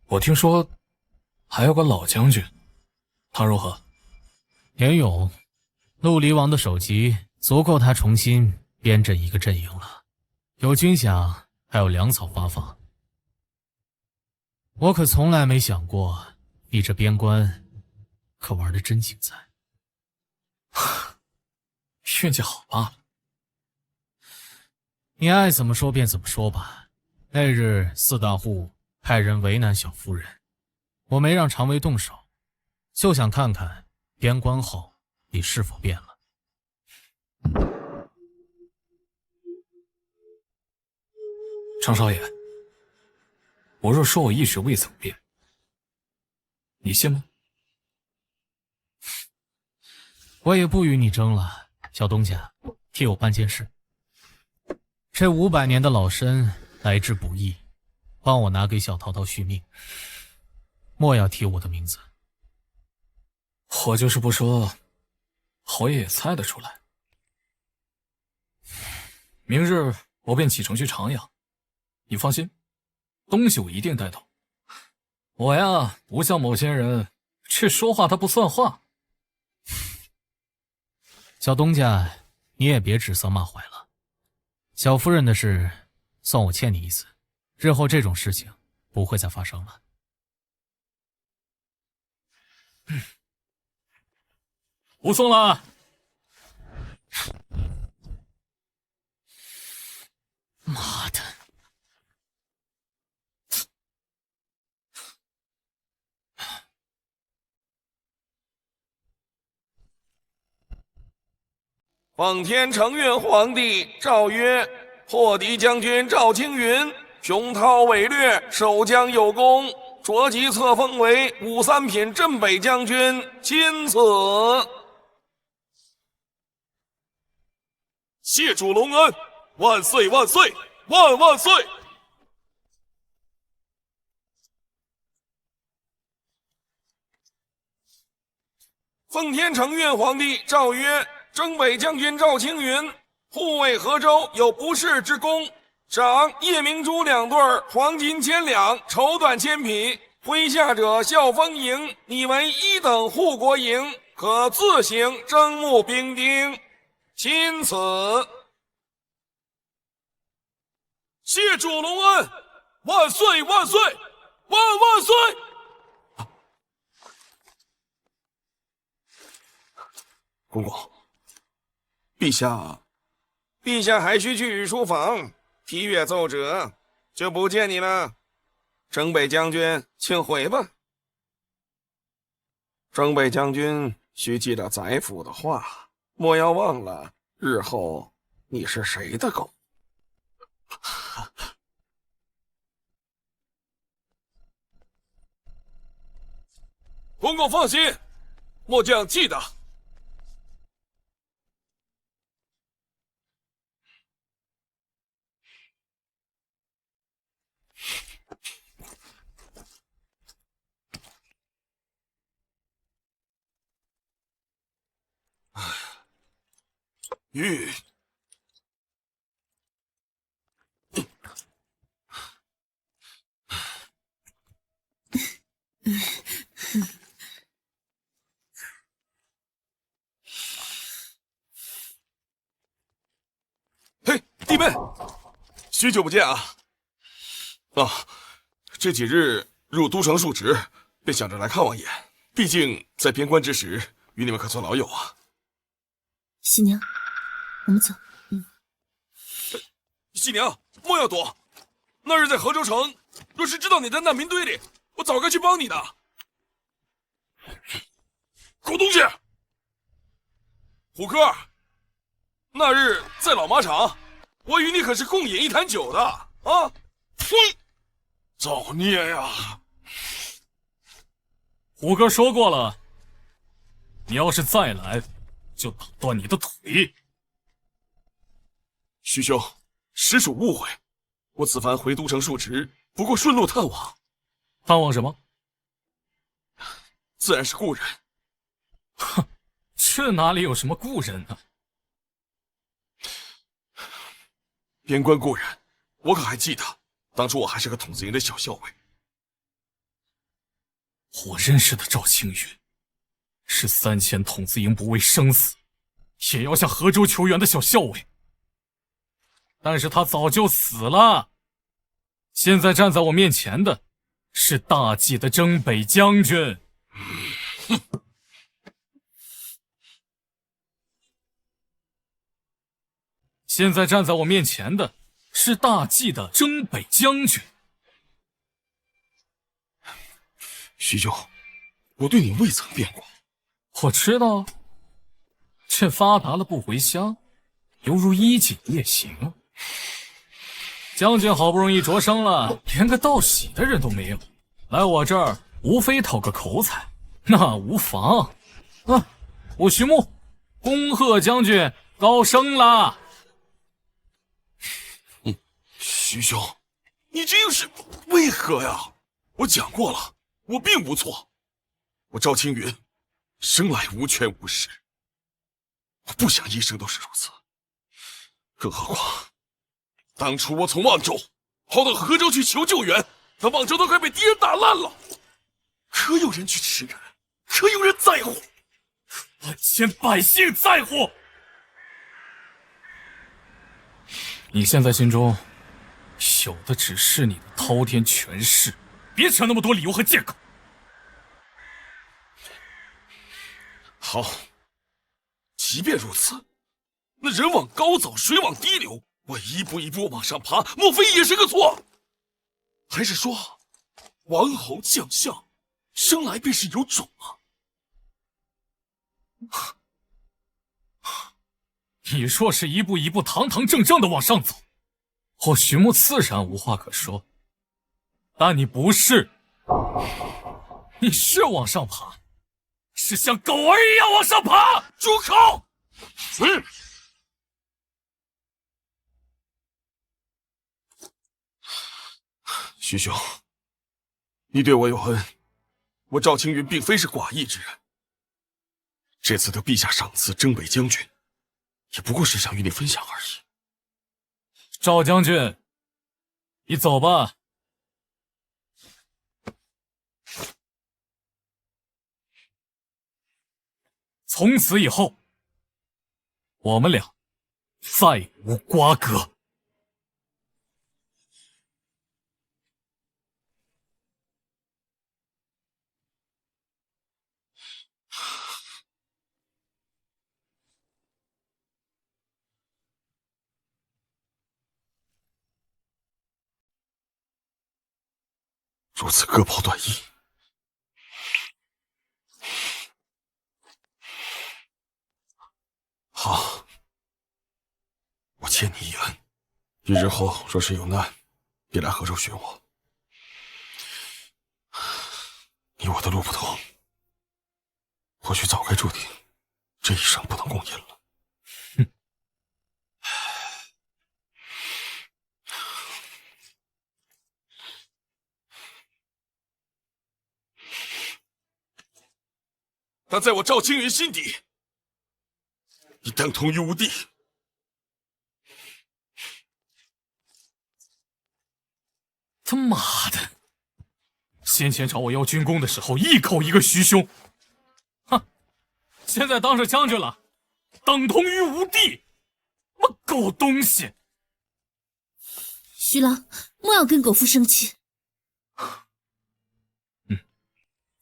我听说还有个老将军，他如何？严勇，陆离王的首级足够他重新编阵一个阵营了，有军饷，还有粮草发放。我可从来没想过，你这边关可玩得真精彩。运气好罢了。你爱怎么说便怎么说吧。那日四大户派人为难小夫人，我没让常威动手，就想看看边关后你是否变了。常少爷，我若说我一直未曾变，你信吗？我也不与你争了，小东家，替我办件事。这500年的老身来之不易，帮我拿给小桃桃续命，莫要提我的名字。我就是不说，侯爷也猜得出来。明日我便启程去长阳，你放心，东西我一定带到。我呀，不像某些人，去说话他不算话。小东家，你也别指桑骂槐了。小夫人的事，算我欠你一次，日后这种事情不会再发生了。不送了。妈的！奉天承运皇帝诏曰：破敌将军赵青云，雄韬伟略，守将有功，着即册封为53品镇北将军，钦此。谢主隆恩，万岁万岁万万岁！奉天承运皇帝诏曰：征北将军赵青云护卫河州有不世之功，赏夜明珠2对，黄金1000两，绸缎1000匹。麾下者效封营，拟为1等护国营，可自行征募兵丁。钦此。谢主隆恩，万岁万岁万万岁！公公，陛下还需去御书房批阅奏折，就不见你了。征北将军，请回吧。征北将军须记得宰辅的话，莫要忘了日后你是谁的狗。公公放心，末将记得。玉，嘿，弟妹，许久不见啊！这几日入都城述职，便想着来看望一眼。毕竟在边关之时，与你们可算老友啊。喜娘，我们走。喜娘，莫要躲！那日在河州城，若是知道你在难民堆里，我早该去帮你的。狗东西！虎哥，那日在老马场，我与你可是共饮一坛酒的啊！呸！造孽呀！虎哥说过了，你要是再来，就打断你的腿。徐兄，实属误会，我此番回都城述职，不过顺路探望。探望什么？自然是故人。哼，这哪里有什么故人呢？边关故人，我可还记得，当初我还是个筒子营的小校尉。我认识的赵青云，是3000筒子营不畏生死，也要向河州求援的小校尉。但是他早就死了。现在站在我面前的，是大计的征北将军。现在站在我面前的是大计的征北将军。徐兄，我对你未曾变过。我知道，这发达了不回乡，犹如衣锦夜行。将军好不容易着生了，连个道喜的人都没有，来我这儿无非讨个口彩，那无妨。我徐穆恭贺将军高升啦！徐兄，你这又是为何呀？我讲过了，我并无错。我赵青云生来无权无势，我不想一生都是如此。更何况，当初我从望州跑到河州去求救援，那望州都快被敌人打烂了，可有人去驰援？可有人在乎？万千百姓在乎。你现在心中有的只是你的滔天权势，别扯那么多理由和借口。好，即便如此，那人往高走，水往低流，我一步一步往上爬，莫非也是个错？还是说，王侯将相生来便是有种啊？你若是一步一步堂堂正正的往上走，我徐穆自然无话可说。但你不是，你是往上爬，是像狗儿一样往上爬。住口！徐兄，你对我有恩，我赵青云并非是寡义之人。这次得陛下赏赐征北将军，也不过是想与你分享而已。赵将军，你走吧。从此以后，我们俩再无瓜葛。如此割袍断义，好，我欠你一恩。你日后若是有难，别来河州寻我。你我的路不同，或许早该注定这一生不能共饮了。但在我赵青云心底，你等同于无地。他妈的！先前找我要军功的时候，一口一个徐兄，哼！现在当上将军了，等同于无地，妈狗东西！徐郎，莫要跟狗夫生气。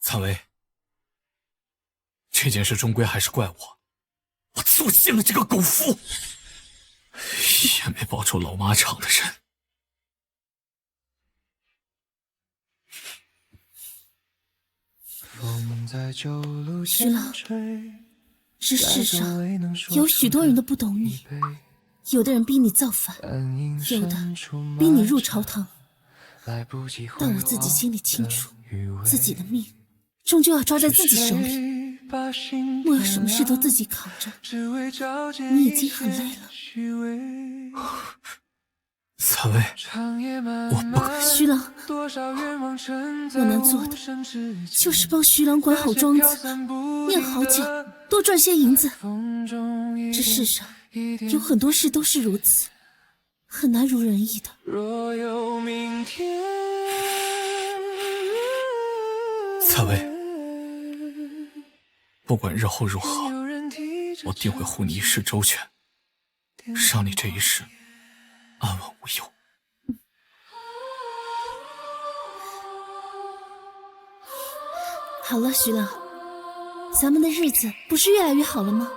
参尉，这件事终归还是怪我，我错信了这个狗夫，也没保住老马场的人。徐郎，这世上有许多人都不懂你，有的人逼你造反，有的逼你入朝堂，但我自己心里清楚，自己的命终究要抓在自己手里。莫要什么事都自己扛着，你已经很累了。三位，我不敢。徐郎，我能做的就是帮徐郎管好庄子，念好经，多赚些银子。这世上有很多事都是如此，很难如人意的。三位，不管日后如何，我定会护你一世周全，让你这一世安稳无忧。好了，徐郎，咱们的日子不是越来越好了吗？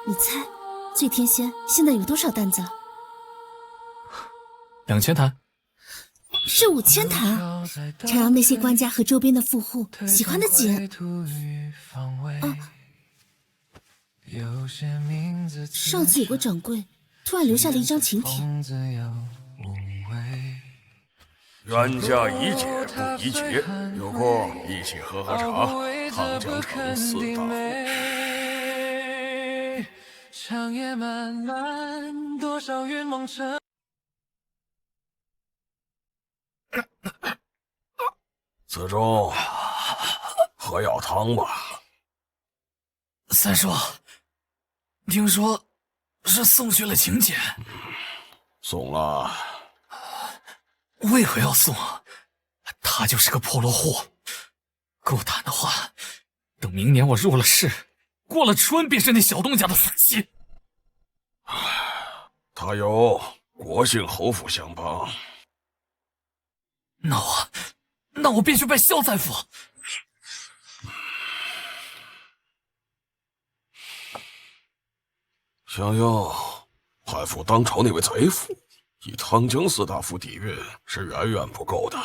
你猜，醉天仙现在有多少担子了？2000坛。是5000坛啊！常让那些官家和周边的富户喜欢的紧。上次有个掌柜突然留下了一张请帖。冤家宜解不宜结，有空一起喝喝茶。汤江城4大夫。长夜漫漫，多少愿望成。子忠，喝药汤吧。三叔，听说是送去了请柬。送了。为何要送？他就是个破落户，够胆的话，等明年我入了仕，过了春便是那小东家的死期。他有国姓侯府相帮。那我便去拜萧宰府。想要攀附当朝那位宰辅，以汤江4大夫底蕴是远远不够的。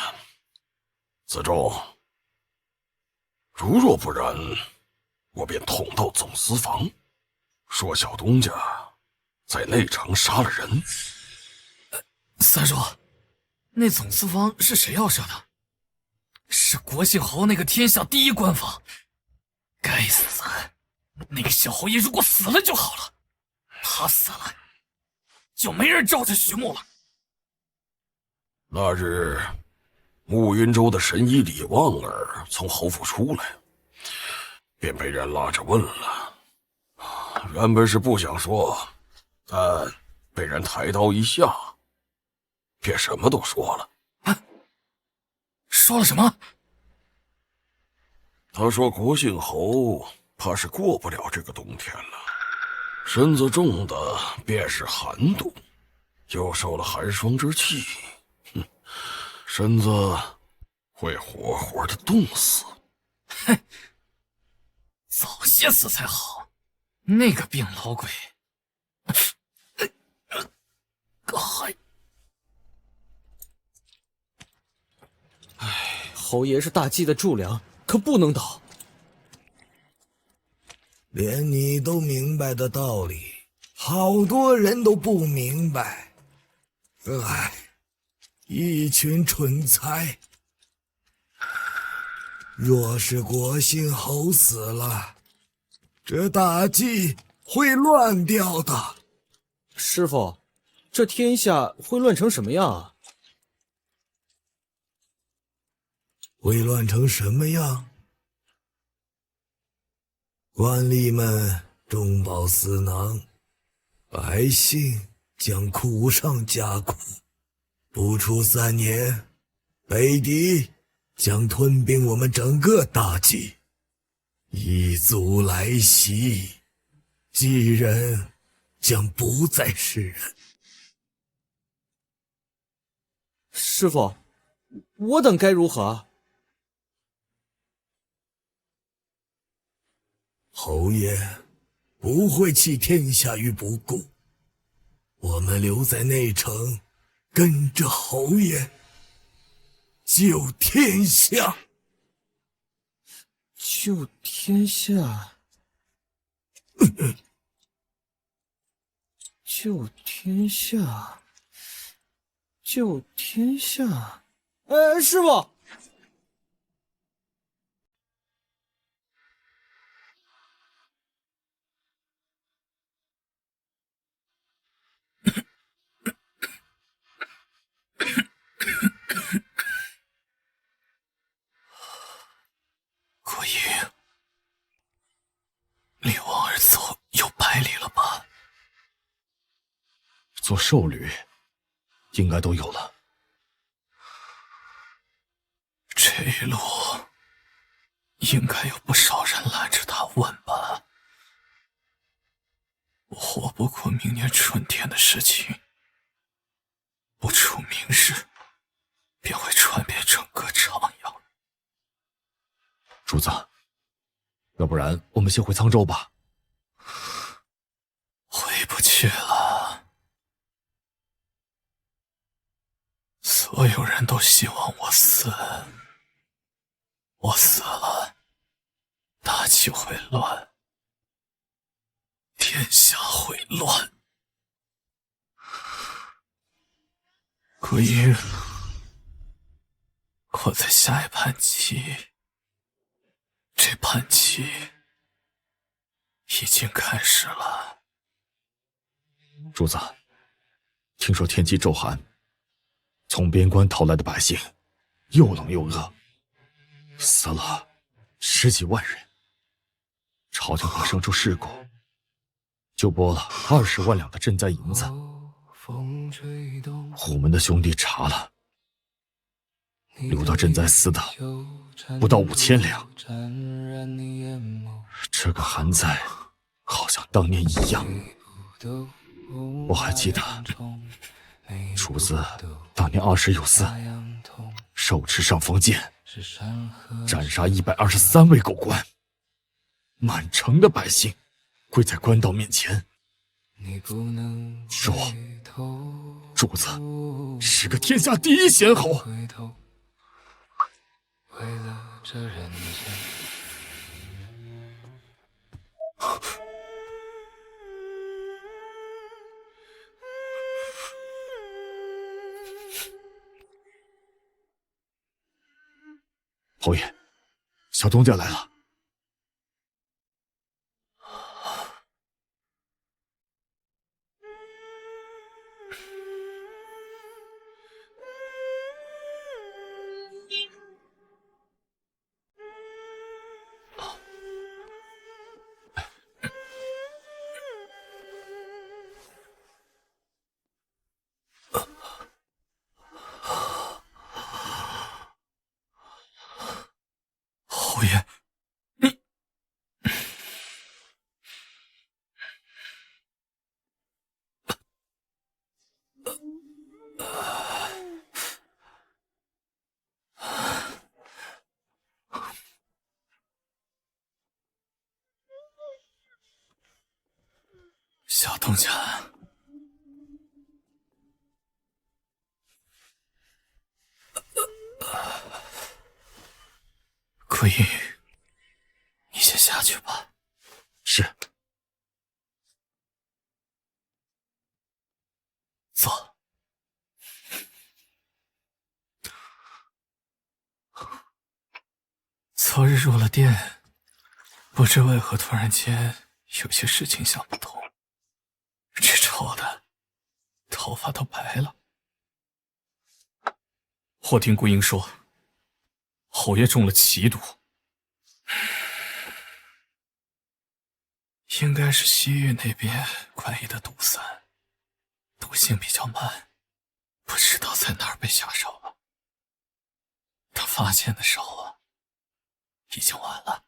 子忠，如若不然，我便捅到总司房，说小东家在内城杀了人。三叔，那总司房是谁要设的？是国姓侯那个天下第一官房。该死，那个小侯爷如果死了就好了，他死了就没人罩着徐穆了。那日暮云州的神医李旺儿从侯府出来，便被人拉着问了。原本是不想说，但被人抬刀一下，便什么都说了。说了什么？他说国姓侯怕是过不了这个冬天了，身子重的便是寒毒，又受了寒霜之气，身子会活活的冻死。哼，早些死才好，那个病老鬼还……侯爷是大计的柱梁，可不能倒。连你都明白的道理，好多人都不明白。唉，一群蠢材。若是国姓侯死了，这大计会乱掉的。师傅，这天下会乱成什么样啊？会乱成什么样？官吏们中饱私囊，百姓将苦上加苦。不出3年，北狄将吞并我们整个大计，异族来袭，继人将不再是人。师傅，我等该如何？侯爷不会弃天下于不顾，我们留在内城，跟着侯爷救天下。救天下？救天下，救天下！师傅，国英，离王儿走有100里了吧？做兽旅，应该都有了。这一路应该有不少人拦着他问吧？我活不过明年春天的事情，不出明日，便会传遍整个长阳。主子，要不然我们先回沧州吧。回不去了。所有人都希望我死，我死了，大气会乱，天下会乱。国英，我在下一盘棋，这盘棋已经开始了。主子，听说天气骤寒，从边关逃来的百姓又冷又饿，死了10几万人。朝廷发生出事故，就拨了20万两的赈灾银子。虎门的兄弟查了，留到赈灾司的不到5000两。这个寒灾好像当年一样。我还记得主子当年20有4，手持上方剑，斩杀123位狗官，满城的百姓跪在官道面前，说主子是个天下第一贤侯。侯爷，小东家来了。侯爷，小东家，桂英，你先下去吧。是。坐。昨日入了殿，不知为何突然间有些事情想不通。这丑的，头发都白了。或听顾英说，侯爷中了奇毒，应该是西域那边怪异的毒散，毒性比较慢，不知道在哪儿被下手了。等发现的时候啊，已经晚了。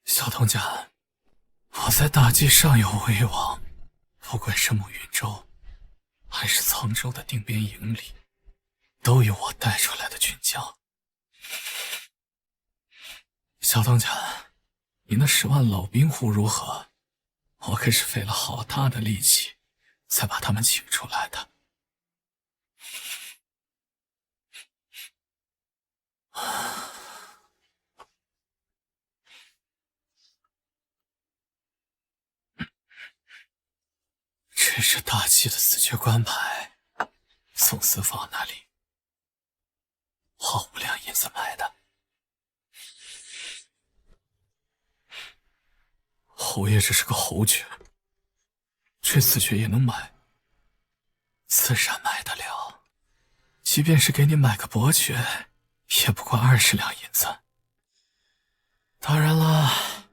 小东家，我在大计上有威望，不管是暮云州，还是沧州的定边营里，都有我带出来的军将。小东家，你那10万老兵户如何？我可是费了好大的力气，才把他们请出来的。这是大气的死绝关牌，宋司坊那里花5两银子买的。侯爷这是个侯爵，这死爵也能买，自然买得了。即便是给你买个伯爵，也不过20两银子。当然了，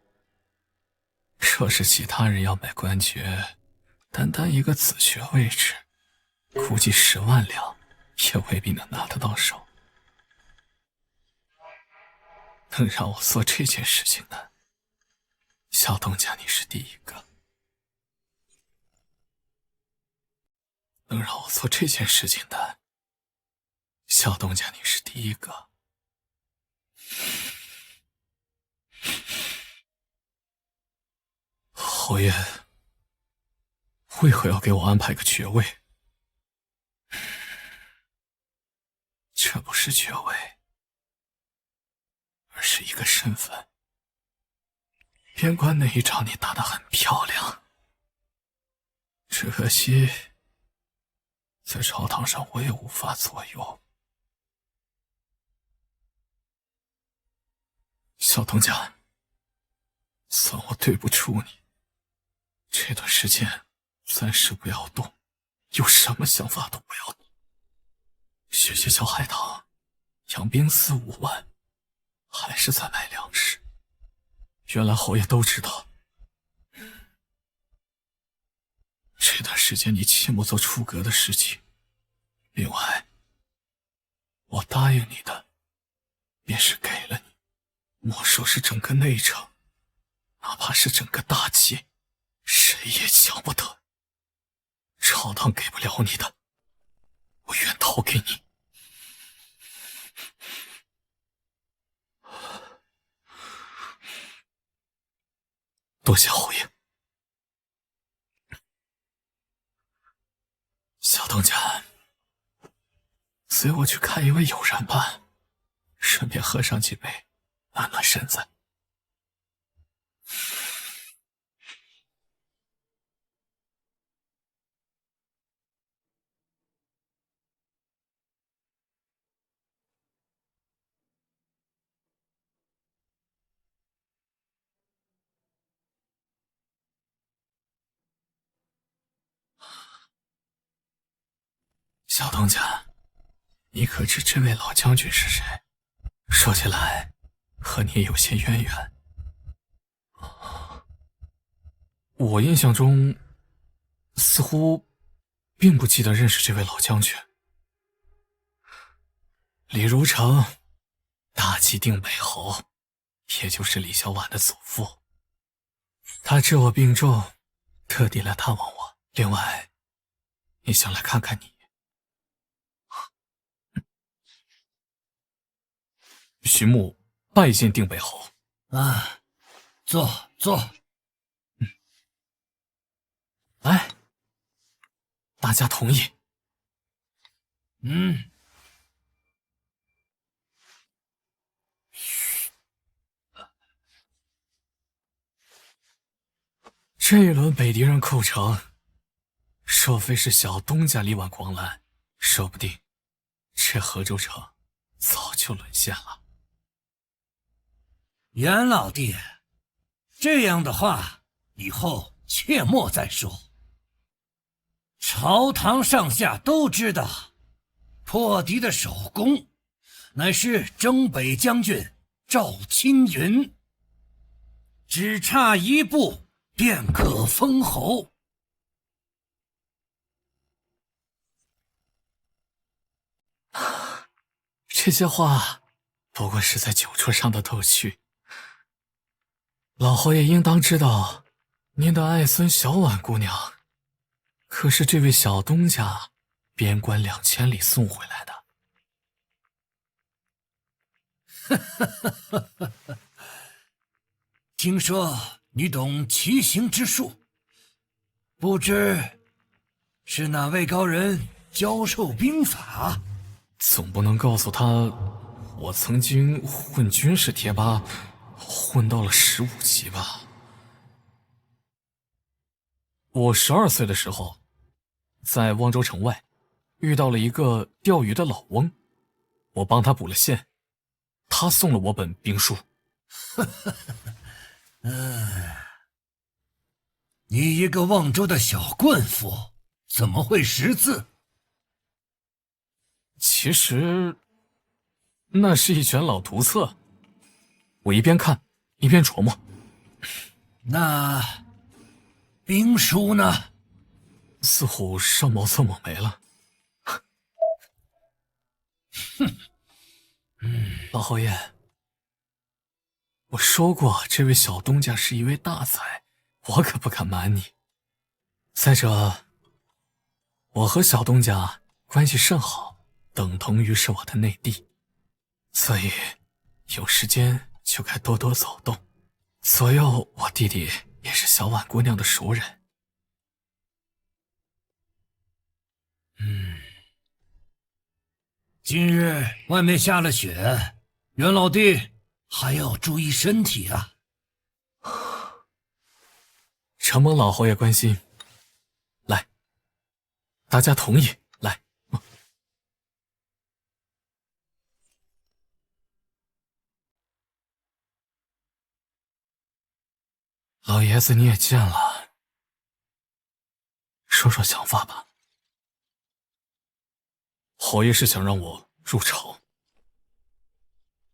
若是其他人要买官爵，单一个子爵位置，估计10万两也未必能拿得到手。能让我做这件事情的，小东家你是第一个。能让我做这件事情的，小东家你是第一个。侯爷为何要给我安排个爵位？这不是爵位，而是一个身份。边关那一仗你打得很漂亮，只可惜在朝堂上我也无法左右。小东家，算我对不住你。这段时间暂时不要动，有什么想法都不要动。学小海棠，养兵4、5万，还是在买粮食。原来侯爷都知道。这段时间你切莫做出格的事情。另外，我答应你的，便是给了你，莫说是整个内城，哪怕是整个大计，谁也抢不得。朝堂给不了你的，我愿讨给你。多谢侯爷。小东家，随我去看一位友人吧，顺便喝上几杯，暖暖身子。小东家，你可知这位老将军是谁？说起来，和你有些渊源。我印象中，似乎并不记得认识这位老将军。李如成，大齐定北侯，也就是李小婉的祖父。他知我病重，特地来探望我。另外，也想来看看你。徐牧拜见定北侯。啊，坐。来，大家同意。这一轮北狄人寇城，若非是小东家力挽狂澜，说不定这河州城早就沦陷了。袁老弟，这样的话以后切莫再说。朝堂上下都知道，破敌的首功乃是征北将军赵青云，只差一步便可封侯。这些话不过是在酒桌上的逗趣。老侯爷应当知道，您的爱孙小婉姑娘，可是这位小东家边关2000里送回来的。听说你懂奇行之术，不知是哪位高人教授兵法？总不能告诉他，我曾经混军事贴吧，混到了15级吧？我12岁的时候在汪州城外遇到了一个钓鱼的老翁，我帮他补了线，他送了我本兵书。你一个望州的小棍夫，怎么会识字？其实，那是一卷老图册，我一边看一边琢磨。那兵书呢？似乎上茅厕抹没了。老侯爷，我说过这位小东家是一位大才，我可不敢瞒你。再者，我和小东家关系甚好，等同于是我的内弟，所以有时间就该多多走动。左右我弟弟也是小婉姑娘的熟人。今日外面下了雪，袁老弟还要注意身体啊。承蒙老侯爷关心，来，大家同意，来。老爷子你也见了，说说想法吧。侯爷是想让我入朝，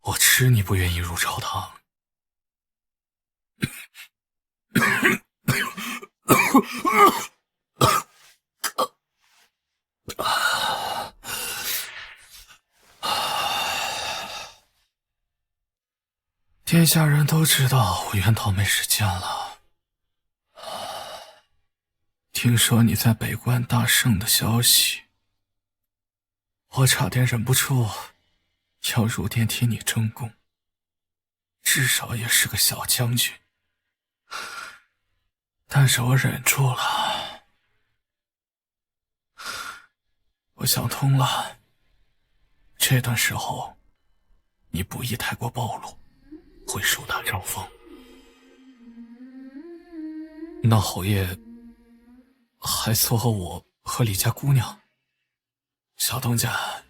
我知你不愿意入朝堂。天下人都知道我袁桃没时间了。听说你在北关大胜的消息，我差点忍不住要入殿替你争功，至少也是个小将军。但是我忍住了，我想通了，这段时候你不宜太过暴露，会树大招风。那侯爷还撮合我和李家姑娘。小东家，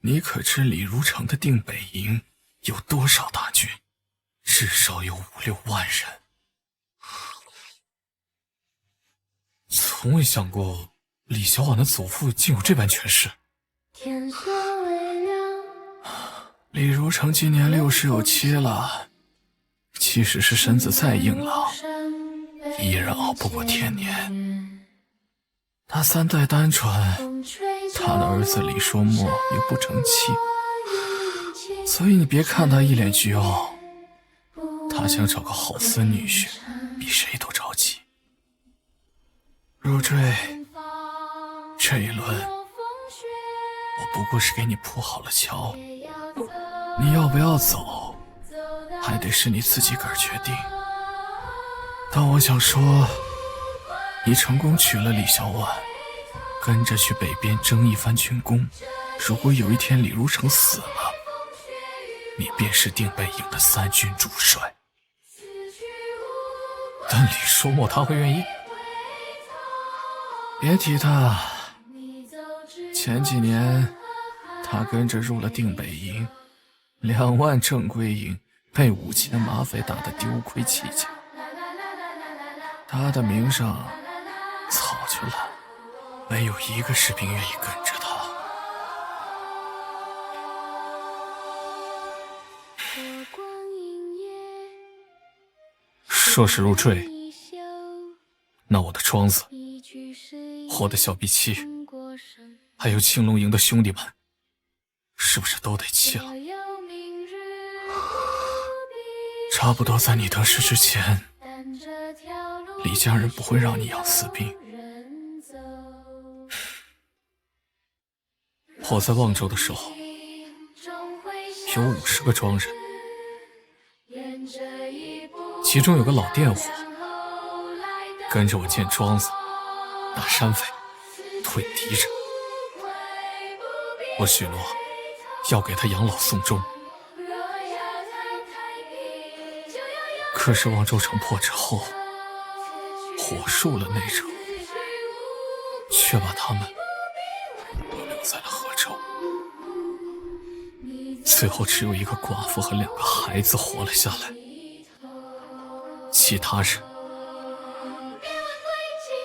你可知李如城的定北营有多少大军？至少有5-6万人。从未想过李小婉的祖父竟有这般权势。李如城今年60有7了，即使是身子再硬朗，依然熬不过天年。他3代单传，他的儿子李说墨又不成器，所以你别看他一脸倨傲，他想找个好孙女婿，比谁都着急。入赘这一轮，我不过是给你铺好了桥，你要不要走，还得是你自己个儿决定。但我想说，你成功娶了李小婉，跟着去北边争一番军功，如果有一天李如城死了，你便是定北营的3军主帅。但李说墨他会愿意？别提他，前几年他跟着入了定北营，2万正规营被5000马匪打得丢盔弃甲，他的名上早就烂，没有一个士兵愿意跟着他。说是入赘，那我的庄子，我的小碧琪，还有青龙营的兄弟们，是不是都得弃了？差不多在你得势之前，李家人不会让你养私兵。我在望州的时候，有50个庄人，其中有个老佃户，跟着我建庄子，打山匪，退敌人。我许诺要给他养老送终。可是望州城破之后，火入了内城，却把他们都留在了河州。最后只有一个寡妇和2个孩子活了下来，其他人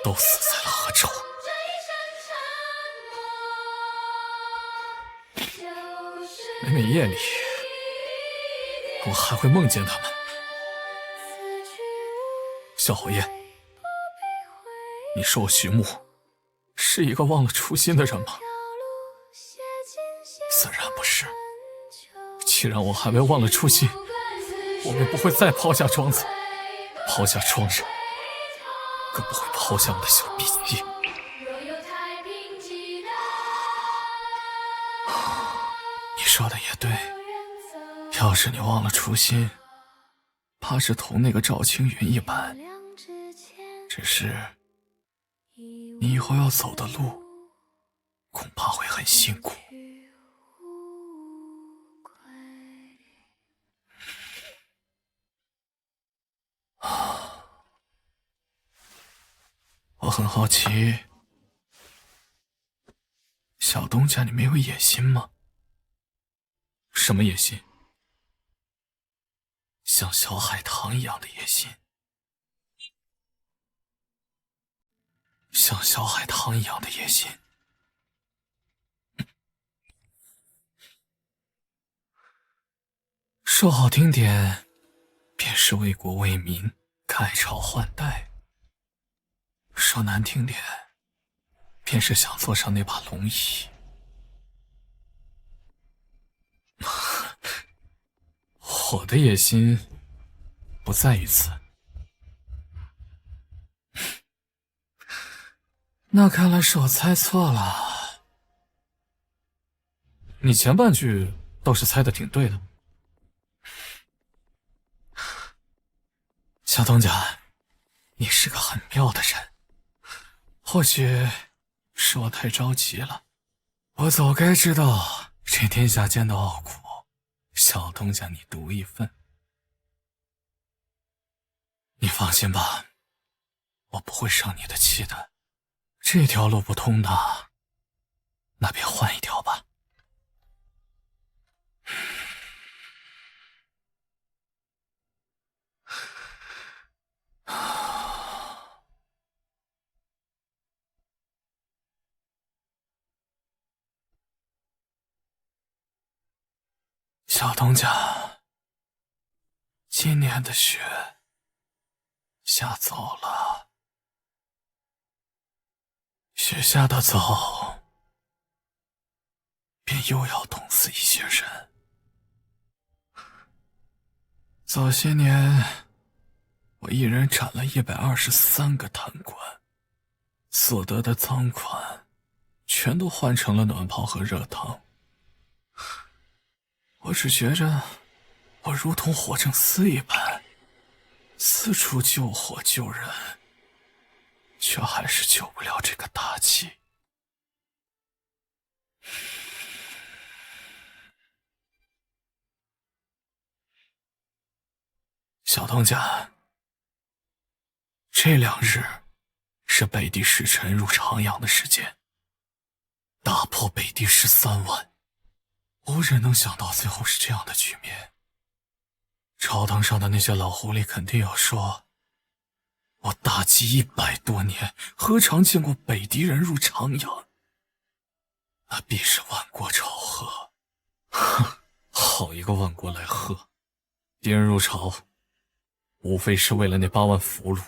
都死在了河州。每每夜里，我还会梦见他们。萧侯爷，你说我徐牧是一个忘了初心的人吗？自然不是。既然我还未忘了初心，我便不会再抛下庄子，抛下庄人，更不会抛下我的小笔记。你说的也对，要是你忘了初心，怕是同那个赵青云一般。只是你以后要走的路，恐怕会很辛苦。我很好奇，小东家你没有野心吗？什么野心？像小海棠一样的野心。像小海棠一样的野心。说好听点，便是为国为民，改朝换代；说难听点，便是想坐上那把龙椅。我的野心不在于此。那看来是我猜错了。你前半句倒是猜得挺对的。小东家，你是个很妙的人。或许是我太着急了，我早该知道这天下间的傲骨，小东家你独一份。你放心吧，我不会生你的气的。这条路不通的，那便换一条吧。小东家，今年的雪下早了。雪下的早，便又要冻死一些人。早些年，我一人斩了123个贪官，所得的赃款，全都换成了暖泡和热汤。我只觉着，我如同火正司一般，四处救火救人。却还是救不了这个大计。小东家，这2日是北地使臣入长阳的时间，打破北地13万，无人能想到最后是这样的局面。朝堂上的那些老狐狸肯定要说，我大计100多年，何尝见过北狄人入长阳？那必是万国朝贺。哼，好一个万国来贺！敌人入朝，无非是为了那8万俘虏，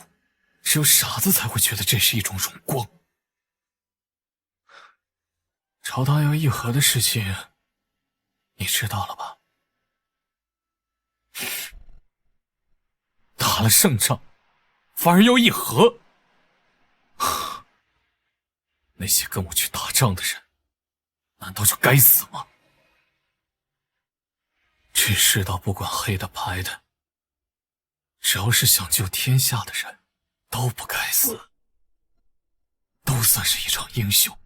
只有傻子才会觉得这是一种荣光。朝堂要议和的事情，你知道了吧？打了胜仗，反而要议和。那些跟我去打仗的人，难道就该死吗？这世道不管黑的白的，只要是想救天下的人，都不该死，都算是一场英雄。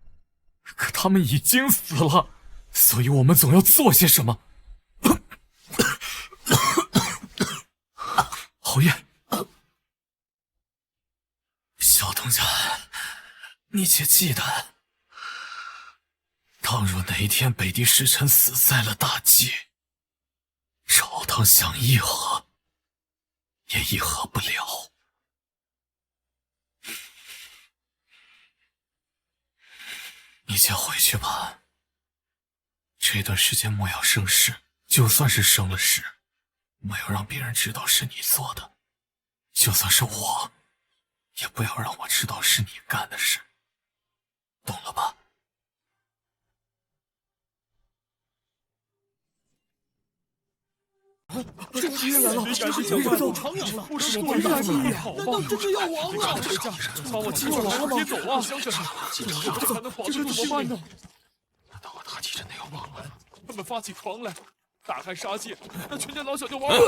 可他们已经死了，所以我们总要做些什么。侯爷，小东家，你且忌惮。倘若哪一天北地使臣死在了大计，朝堂想议和，也议和不了。你先回去吧。这段时间莫要生事，就算是生了事，莫要让别人知道是你做的。就算是我，也不要让我知道是你干的事，懂了吧？这敌人来了！这是有长阳了！我是我大计呀！难道这是要亡了？把我气死了！别走啊！这还能保住怎么办呢？难道我大计真的要亡了？他们发起狂来，大开杀戒，那全家老小就亡了。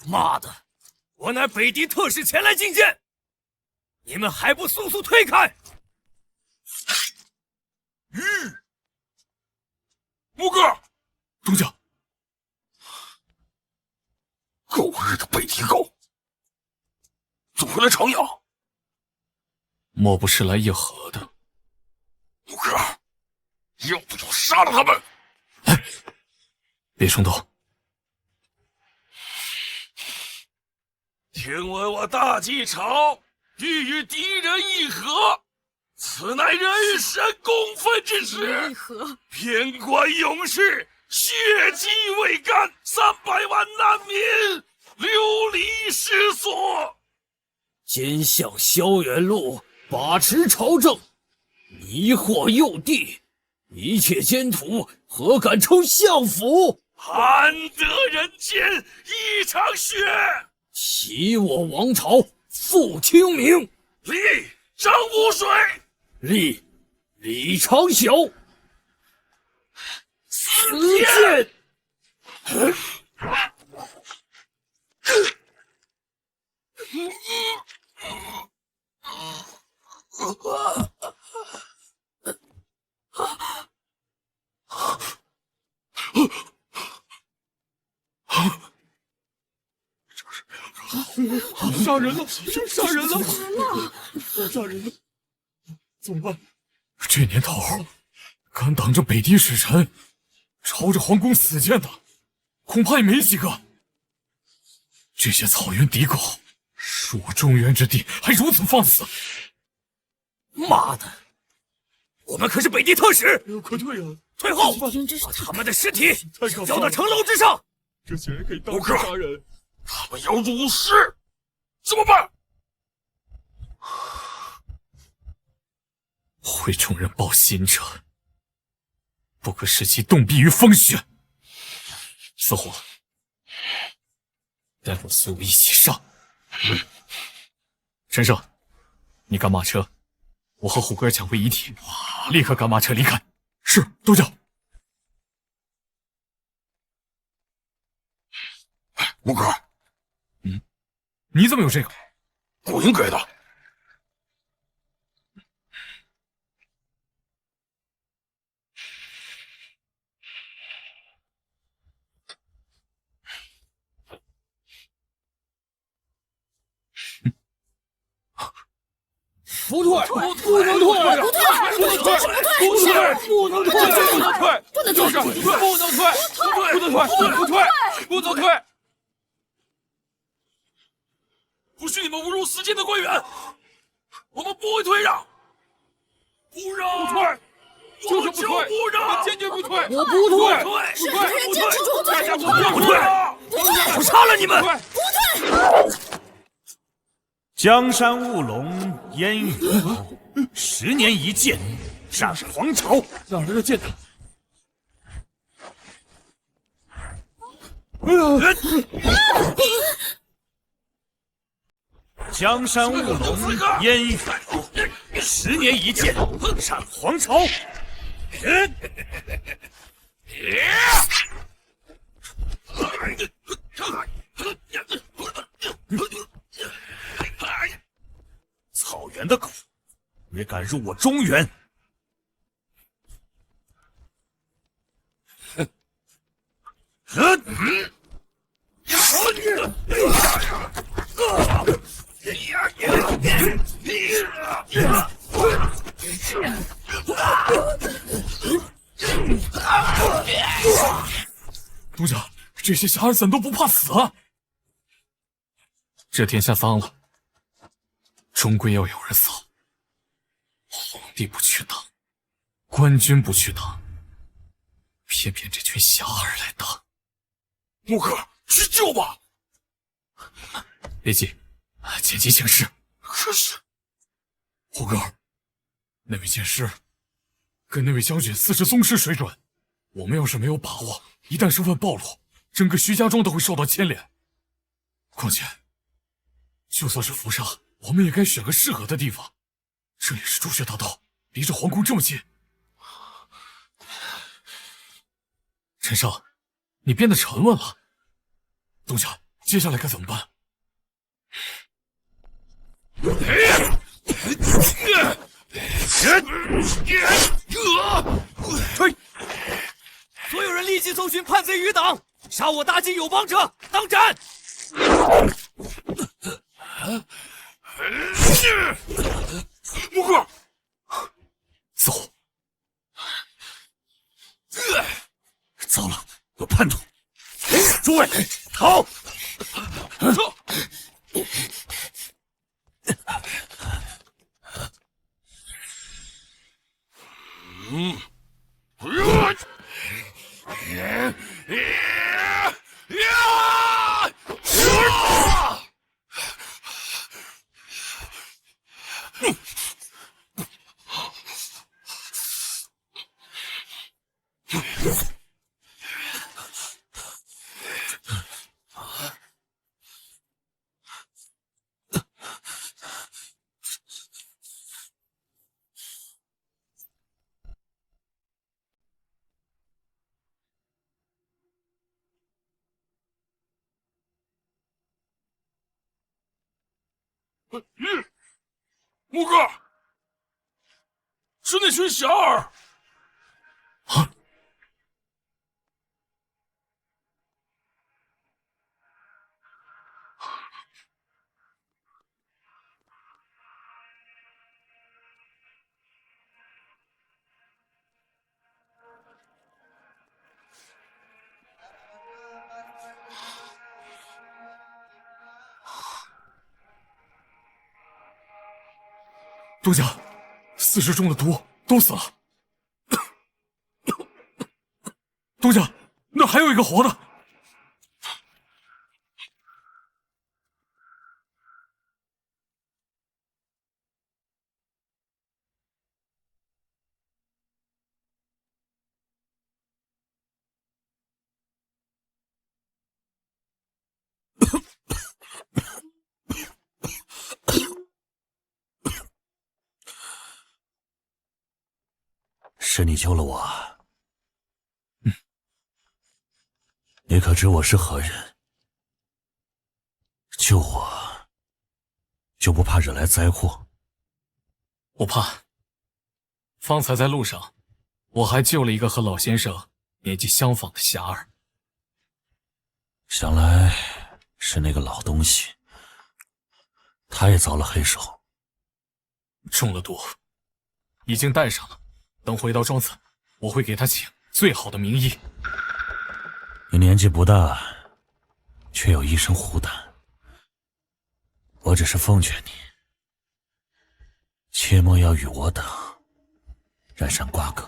妈的！我乃北狄特使前来觐见，你们还不速速退开！木哥，东家，狗日的北狄狗，怎么会来长阳？莫不是来议和的？木哥，要不就杀了他们！别冲动。听闻我大计朝欲与敌人议和，此乃人神共愤之时。边关勇士血祭未干，300万难民流离失所。奸相萧元禄把持朝政，迷惑幼帝，一切奸徒何敢称相府？含得人间一场血！齐我王朝复清明，立张无水，立李长晓，死谏。杀人了！杀人了！杀人了！怎么办？这年头，敢挡着北狄使臣朝着皇宫死谏的，恐怕也没几个。这些草原敌狗，恕我中原之地，还如此放肆！妈的！我们可是北狄特使，快退啊！退后！把他们的尸体交到城楼之上。这些人可以当场杀人。他们要入室，怎么办？会众人抱信者，不可使其冻毙于风雪。似乎待会随我一起上。陈胜，你赶马车，我和虎哥抢回遗体，立刻赶马车离开。是，督教。木哥，你怎么有这个？顾营给的。不退，不能退，不能退，不能退，不能退，就是不能退，不能退，不退，不能退。不许你们侮辱死谏的官员，我们不会退让，不让，不退，就是不退，不让，坚决不退，我不退，不退，人坚持住，大家不退，我杀了你们！不退！江山务龙，烟雨后，10年一见，斩皇朝。哪来的剑呢？江山务龙，烟雨后，10年一见，斩皇朝。草原的狗，也敢入我中原！东家，这些侠儿怎都不怕死啊？这天下丧了，终归要有人死。皇帝不去当，官军不去当，偏偏这群侠儿来当。木哥，去救吧！别急，见机行事。可是，虎哥，那位剑师跟那位将军似是宗师水准，我们要是没有把握，一旦身份暴露，整个徐家庄都会受到牵连。况且，就算是伏杀，我们也该选个适合的地方。这里是朱雀大道，离着皇宫这么近。陈少，你变得沉稳了。东家，接下来该怎么办？所有人立即搜寻叛贼余党，杀我大晋有帮者，当斩！木哥，走！糟了，有叛徒！诸位，逃！走！木哥，是那群侠儿。啊！东家，四师中的毒都死了。东家，那还有一个活的。是你救了我。你可知我是何人？救我，就不怕惹来灾祸？我怕。方才在路上，我还救了一个和老先生年纪相仿的侠儿。想来是那个老东西，他也遭了黑手，中了毒，已经带上了。等回到庄子，我会给他请最好的名医。你年纪不大，却有一身虎胆。我只是奉劝你，切莫要与我等染上瓜葛。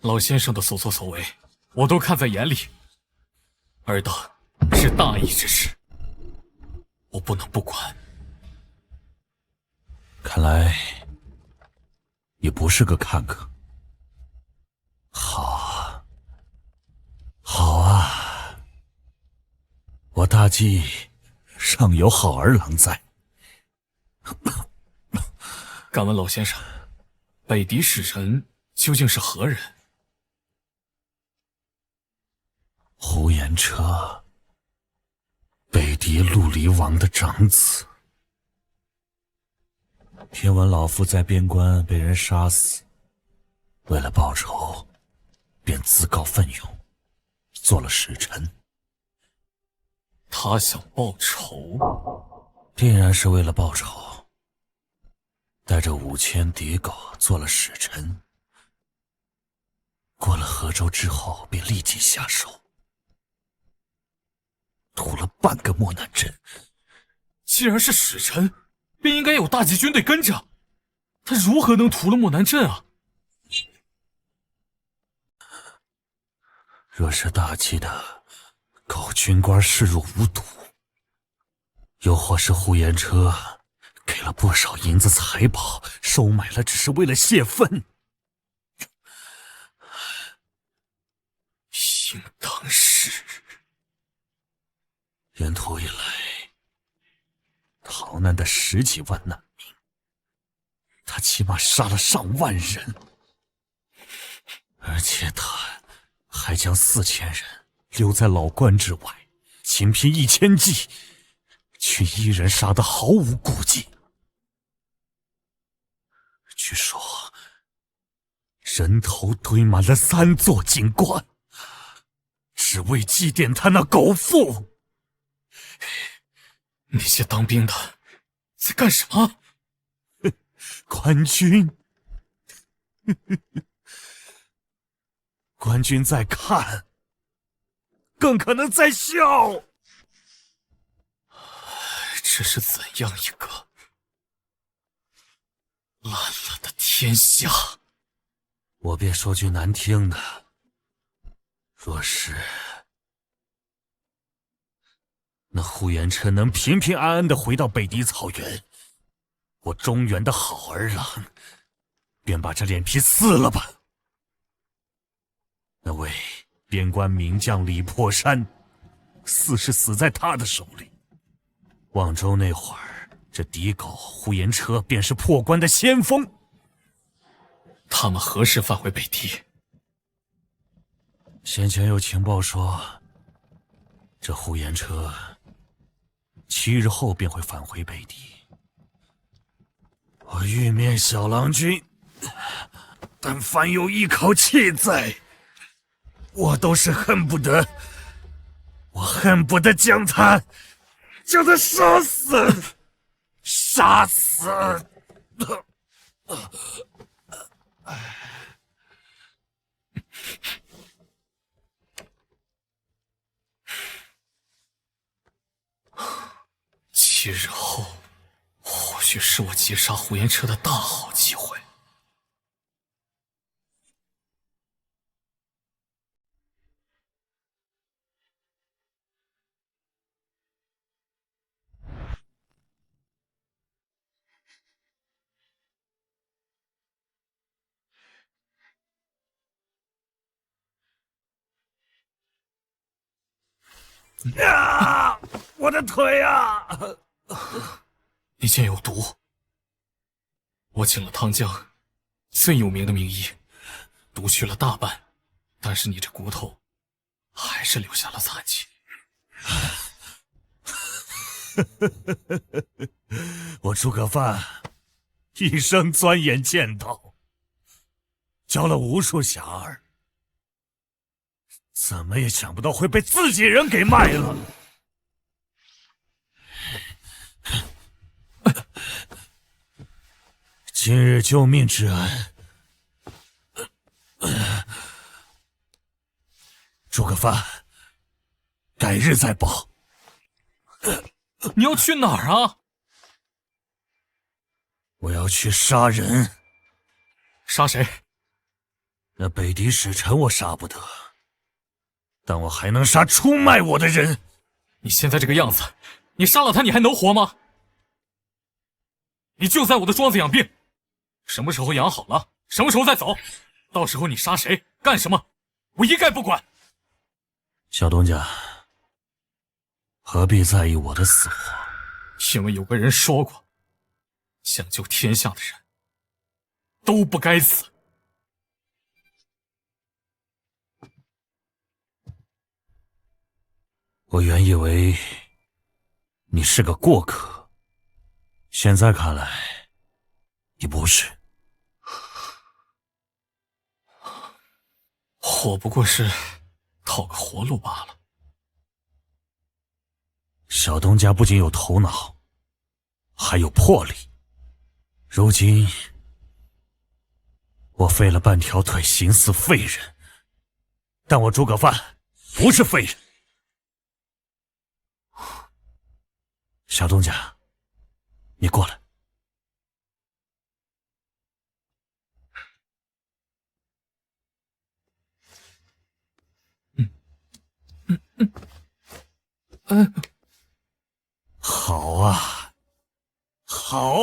老先生的所作所为，我都看在眼里。尔等是大义之士，我不能不管。看来你不是个看客。好啊，好啊，我大计尚有好儿郎在。敢问老先生，北狄使臣究竟是何人？呼延车，北狄陆离王的长子。听闻老夫在边关被人杀死，为了报仇，便自告奋勇，做了使臣。他想报仇，必然是为了报仇。带着5000敌狗做了使臣，过了河州之后便立即下手，屠了半个漠南镇。既然是使臣，便应该有大旗军队跟着，他如何能屠了漠南镇啊？若是大旗的狗军官视若无睹，又或是呼延车给了不少银子财宝，收买了只是为了泄愤，应当是沿途以来逃难的10几万难民，他起码杀了上万人，而且他还将4000人留在老关之外，仅凭1000骑，却依然杀得毫无顾忌。据说人头堆满了3座金棺，只为祭奠他那狗父。那些当兵的在干什么？官军，官军在看，更可能在笑。这是怎样一个烂了的天下？我便说句难听的，若是那呼延车能平平安安的回到北狄草原，我中原的好儿郎便把这脸皮撕了吧。那位边关名将李破山，似是死在他的手里。望州那会儿，这敌狗呼延车便是破关的先锋。他们何时返回北狄？先前有情报说，这呼延车7日后便会返回北狄。我玉面小郎君，但凡有一口气在，我都是恨不得将他杀死，杀死。7日后，或许是我截杀呼延车的大好机会。啊！我的腿啊！你剑有毒，我请了汤将最有名的名医，毒去了大半，但是你这骨头还是留下了残疾。我诸葛范一生钻研剑道，教了无数侠儿，怎么也想不到会被自己人给卖了。今日救命之恩，诸葛范，改日再报。你要去哪儿啊？我要去杀人。杀谁？那北狄使臣我杀不得，但我还能杀出卖我的人。你现在这个样子，你杀了他，你还能活吗？你就在我的庄子养病，什么时候养好了，什么时候再走。到时候你杀谁干什么，我一概不管。小东家，何必在意我的死活？因为有个人说过，想救天下的人都不该死。我原以为你是个过客，现在看来你不是。我不过是套个活路罢了。小东家不仅有头脑，还有魄力。如今我废了半条腿，形似废人，但我诸葛范不是废人。小东家，你过来。好啊，好，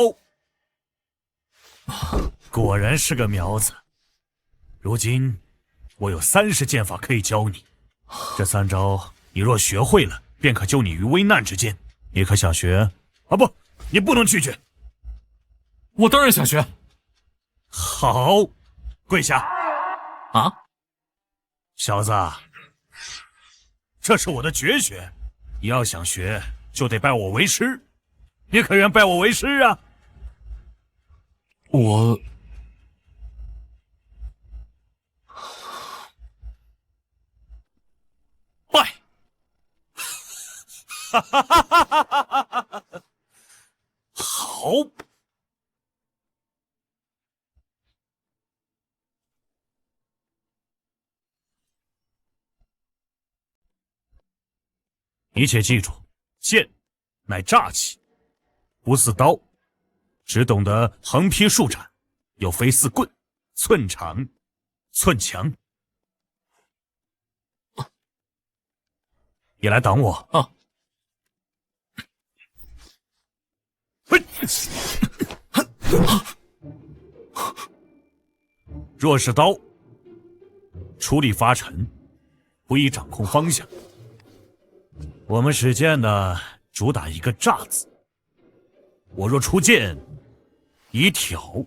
果然是个苗子。如今我有30剑法可以教你，这3招你若学会了，便可救你于危难之间。你可想学？啊不，你不能拒绝。我当然想学。好，跪下。啊，小子，这是我的绝学，你要想学，就得拜我为师。你可愿拜我为师啊？我拜。好。你且记住，剑乃诈气，不似刀，只懂得横劈竖斩，又非似棍，寸长寸强。你来挡我啊！若是刀，出力发沉，不易掌控方向。我们使剑呢，主打一个诈字。我若出剑，以挑，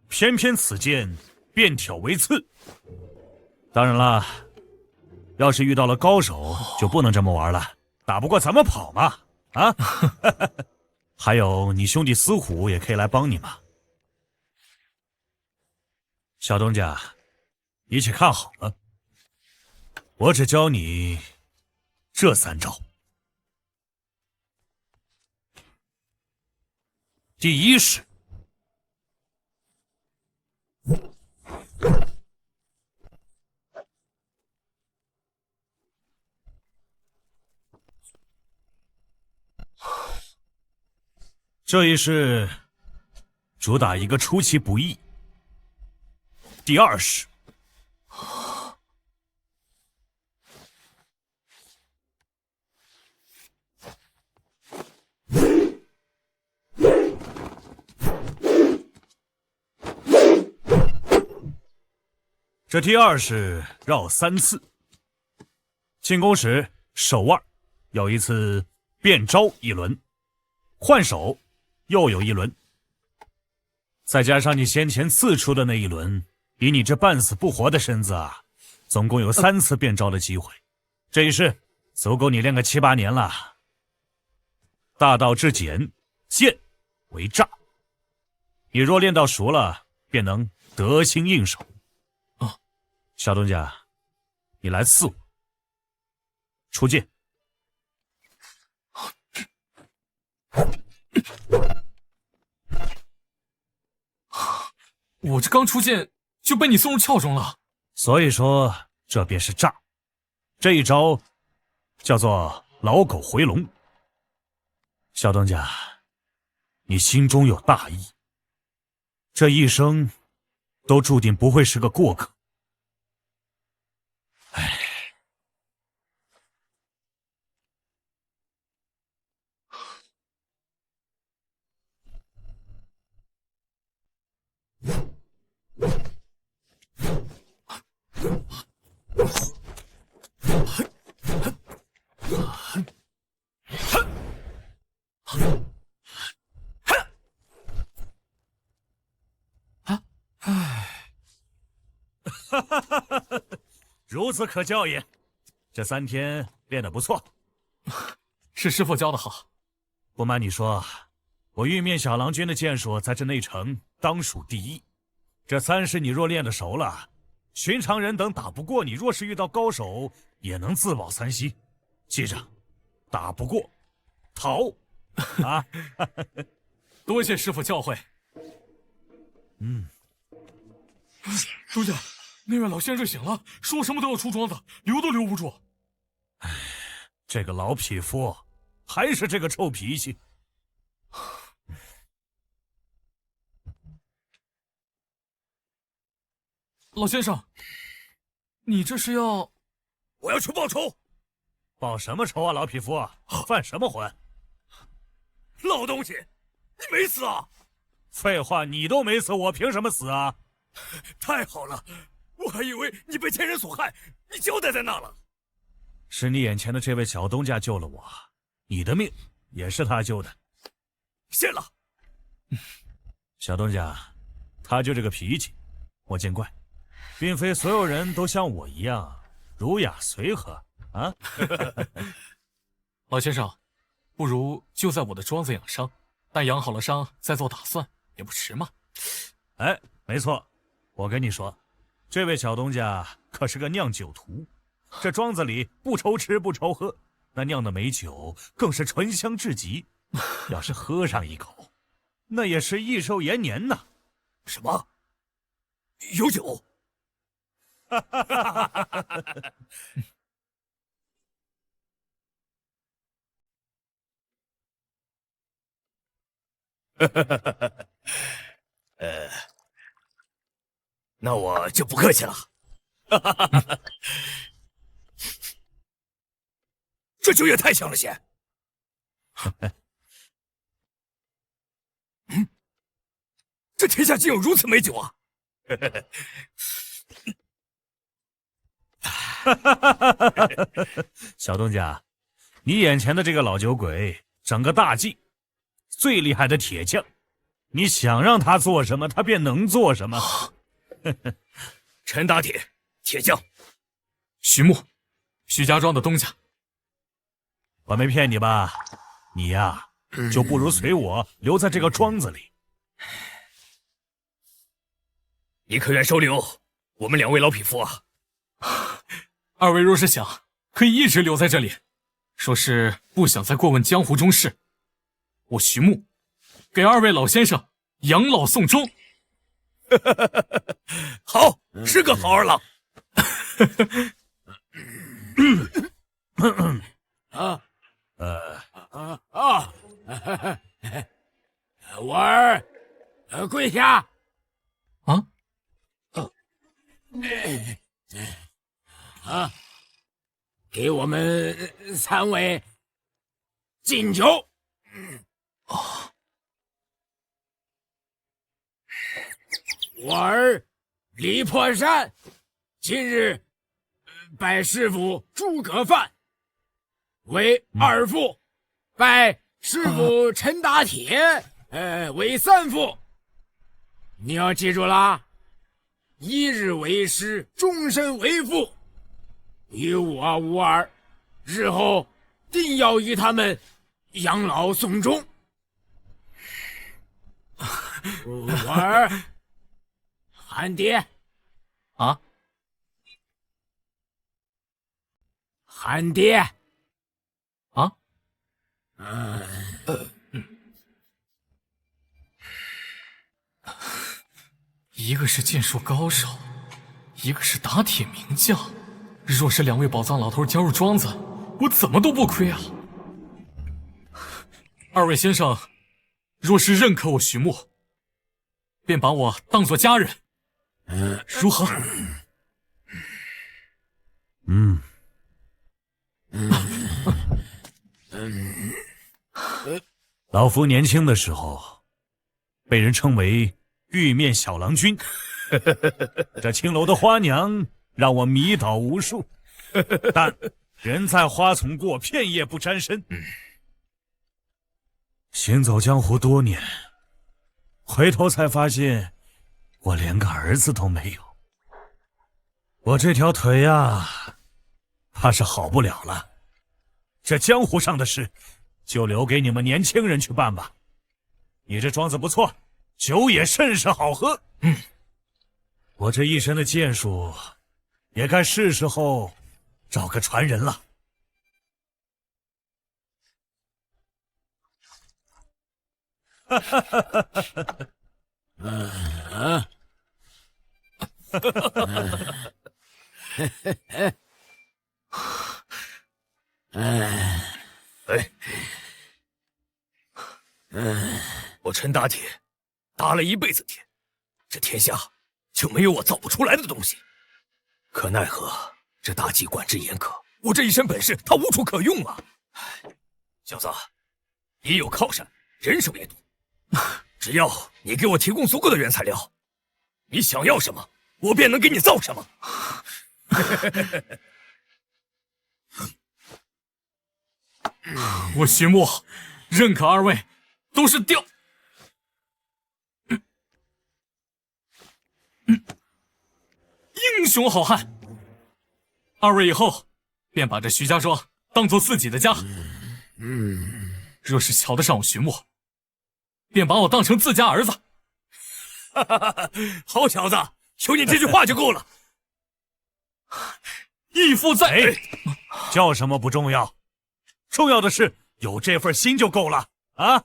偏偏此剑变挑为刺。当然了，要是遇到了高手，就不能这么玩了，打不过咱们跑嘛！啊，还有你兄弟司虎也可以来帮你嘛。小东家，你且看好了，我只教你这3招。第一式，这一式主打一个出其不意。第二式，这第2式绕3次。进攻时手腕有一次变招1轮，换手又有1轮，再加上你先前刺出的那1轮，以你这半死不活的身子啊，总共有3次变招的机会。这一式足够你练个7、8年了。大道至简，剑为诈。你若练到熟了，便能得心应手。小东家，你来刺我，出剑。我这刚出剑就被你送入鞘中了，所以说这便是诈。这一招叫做老狗回笼。小东家，你心中有大义，这一生都注定不会是个过客。唉，孺子可教也。这3天练得不错，是师傅教的好。不瞒你说，我玉面小郎君的剑术在这内城当属第一。这3式你若练得熟了，寻常人等打不过你，若是遇到高手，也能自保3息。记着，打不过，逃啊！多谢师傅教诲。东家，那位老先生醒了，说什么都要出庄子，留都留不住。这个老匹夫还是这个臭脾气。老先生，你这是要……我要去报仇。报什么仇啊，老匹夫？犯什么浑？老东西，你没死啊？废话，你都没死，我凭什么死啊？太好了，我还以为你被前人所害，你交代在那了。是你眼前的这位小东家救了我，你的命也是他救的。谢了。小东家，他就这个脾气，我见怪，并非所有人都像我一样儒雅随和啊。老先生，不如就在我的庄子养伤，待养好了伤再做打算，也不迟嘛。哎，没错，我跟你说，这位小东家可是个酿酒徒，这庄子里不愁吃不愁喝，那酿的美酒更是醇香至极，要是喝上一口，那也是益寿延年呐。什么？有酒？那我就不客气了。这酒也太香了些。这天下竟有如此美酒啊！小东家，你眼前的这个老酒鬼，整个大计，最厉害的铁匠，你想让他做什么，他便能做什么。陈打铁，铁匠，徐牧，徐家庄的东家。我没骗你吧？你呀，就不如随我留在这个庄子里。你可愿收留我们2位老匹夫啊？二位若是想，可以一直留在这里。说是不想再过问江湖中事，我徐牧给2位老先生养老送终。好，是个好儿郎。婉儿，跪下。给我们3位敬酒。我儿李破山今日拜师傅诸葛范为2副，拜师傅陈打铁为3副。你要记住啦，一日为师，终身为父。与我无二，日后定要与他们养老送终。我儿，喊爹啊！喊爹啊！一个是剑术高手，一个是打铁名将。若是2位宝藏老头加入庄子，我怎么都不亏啊！2位先生，若是认可我徐牧，便把我当作家人，如何？老夫年轻的时候，被人称为玉面小郎君。这青楼的花娘让我迷倒无数，但人在花丛过，片叶不沾身。行走江湖多年，回头才发现，我连个儿子都没有。我这条腿呀，怕是好不了了。这江湖上的事，就留给你们年轻人去办吧。你这庄子不错，酒也甚是好喝。我这一身的剑术，也该是时候找个传人了。哈哈哈哈哈！我陈大铁打了一辈子铁，这天下就没有我造不出来的东西。可奈何这大计管制严苛，我这一身本事他无处可用啊！小子，你有靠山，人手也多，只要你给我提供足够的原材料，你想要什么，我便能给你造什么。我徐墨认可二位都是英雄好汉。二位以后便把这徐家庄当做自己的家。若是瞧得上我徐墨，便把我当成自家儿子。好小子，求你这句话就够了。义父在，叫什么不重要，重要的是有这份心就够了啊！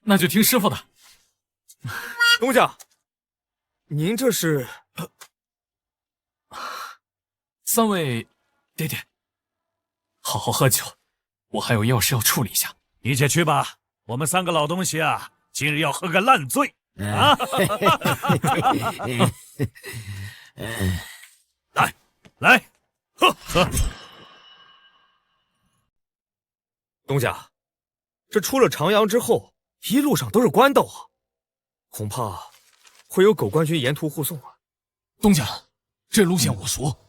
那就听师傅的。东家，您这是？三位爹爹，好好喝酒，我还有要事要处理一下。你且去吧，我们三个老东西啊，今日要喝个烂醉啊！来，喝！东家，这出了长阳之后，一路上都是官道啊，恐怕会有狗官军沿途护送啊。东家，这路线我熟。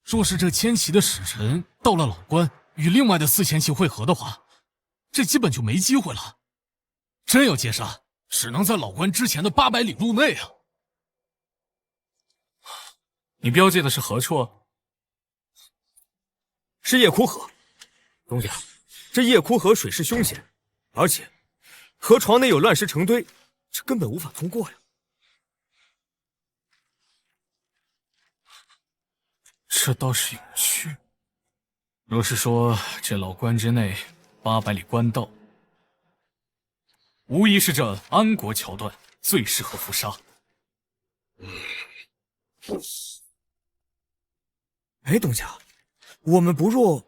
若是这千骑的使臣到了老关，与另外的4千骑会合的话，这基本就没机会了。真要截杀，只能在老关之前的800里路内啊！你标记的是何处啊？是夜哭河。东家，这夜哭河水势凶险，而且河床内有乱石成堆，这根本无法通过呀。这倒是有趣。若是说这老关之内800里官道，无疑是这安国桥段最适合伏杀。哎，东家，我们不若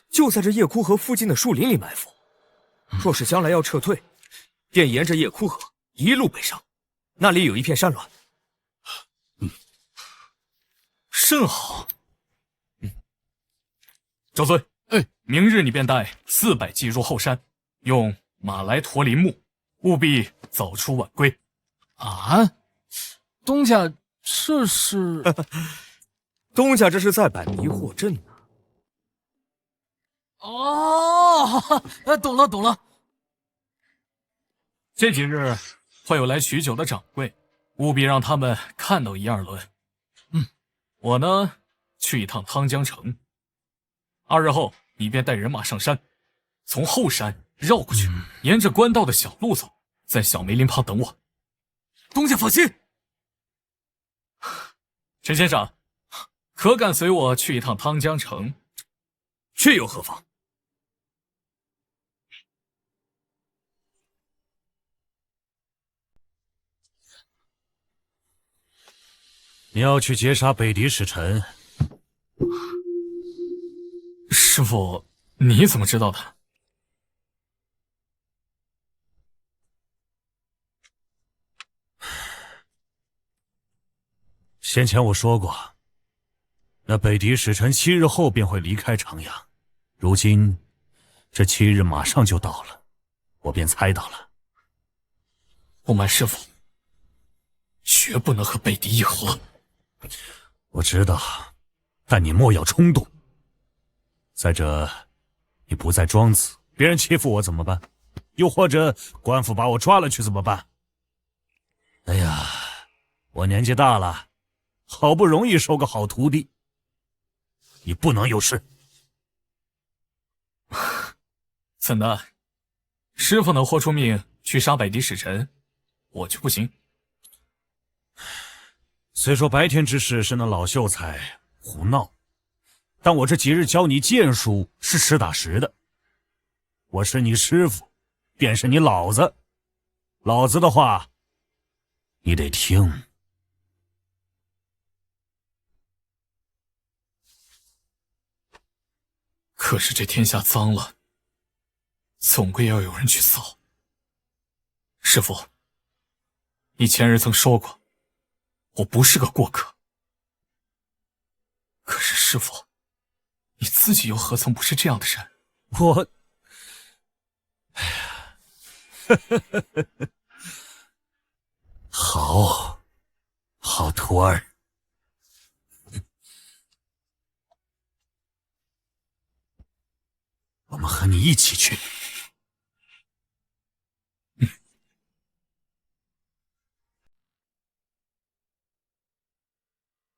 就在这夜哭河附近的树林里埋伏，若是将来要撤退，便沿着夜哭河一路北上，那里有一片山峦。甚好。赵尊，明日你便带400骑入后山，用马来驮林木，务必早出晚归。啊，东家这是？东家这是在摆迷惑阵呢。哦，懂了。这几日会有来取酒的掌柜，务必让他们看到1、2轮。我呢，去一趟汤江城。2日后，你便带人马上山，从后山绕过去，沿着官道的小路走，在小梅林旁等我。东家放心。陈先生，可敢随我去一趟汤江城？去有何妨？你要去截杀北狄使臣。师傅，你怎么知道的？先前我说过，那北狄使臣7日后便会离开长阳。如今这7日马上就到了，我便猜到了。不瞒师傅，绝不能和北狄议和。我知道，但你莫要冲动。再者，你不在庄子，别人欺负我怎么办？又或者官府把我抓了去怎么办？哎呀，我年纪大了，好不容易收个好徒弟，你不能有事。怎的？师傅能豁出命去杀北狄使臣，我就不行。虽说白天之事是那老秀才胡闹，但我这几日教你剑术是实打实的。我是你师傅，便是你老子。老子的话，你得听。可是这天下脏了，总归要有人去扫。师傅，你前日曾说过，我不是个过客。可是师傅，你自己又何曾不是这样的人？我，好徒儿。我们和你一起去。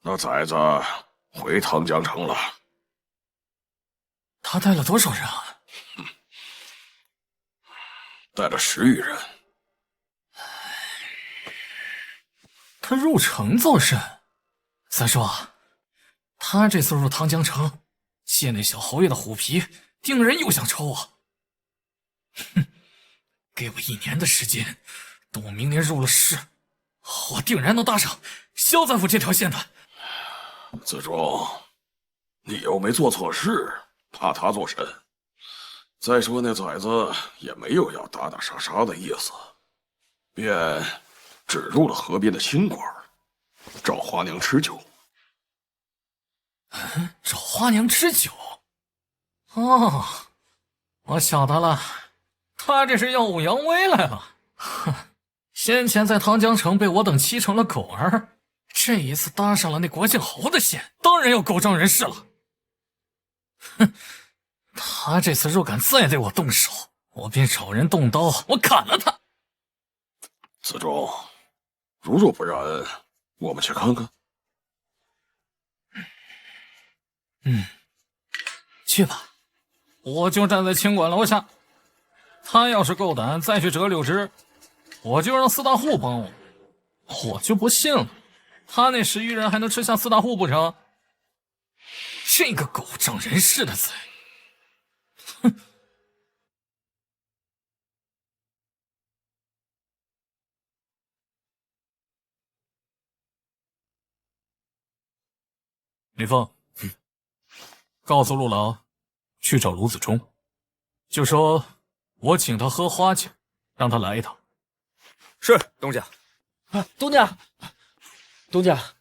那崽子回唐江城了。他带了多少人啊？带了10余人。他入城造甚？三叔，他这次入唐江城，借那小侯爷的虎皮，定人又想抽我。哼，给我1年的时间，等我明年入了仕，我定然能搭上萧赞府这条线的。子忠，你又没做错事，怕他做甚？再说那崽子也没有要打打杀杀的意思，便只入了河边的清馆，找花娘吃酒。找花娘吃酒？哦，我晓得了，他这是耀武扬威来了。哼，先前在唐江城被我等欺成了狗儿，这一次搭上了那国姓侯的线，当然要狗仗人势了。哼，他这次若敢再对我动手，我便找人动刀，我砍了他。子忠，如若不然，我们去看看。去吧，我就站在清馆楼下。他要是够胆再去折柳枝，我就让四大户帮我。我就不信了，他那10余人还能吃下四大户不成？这个狗仗人势的贼！哼！李凤，告诉陆老，去找卢子忠，就说我请他喝花酒，让他来一趟。是，东家。东家，东家，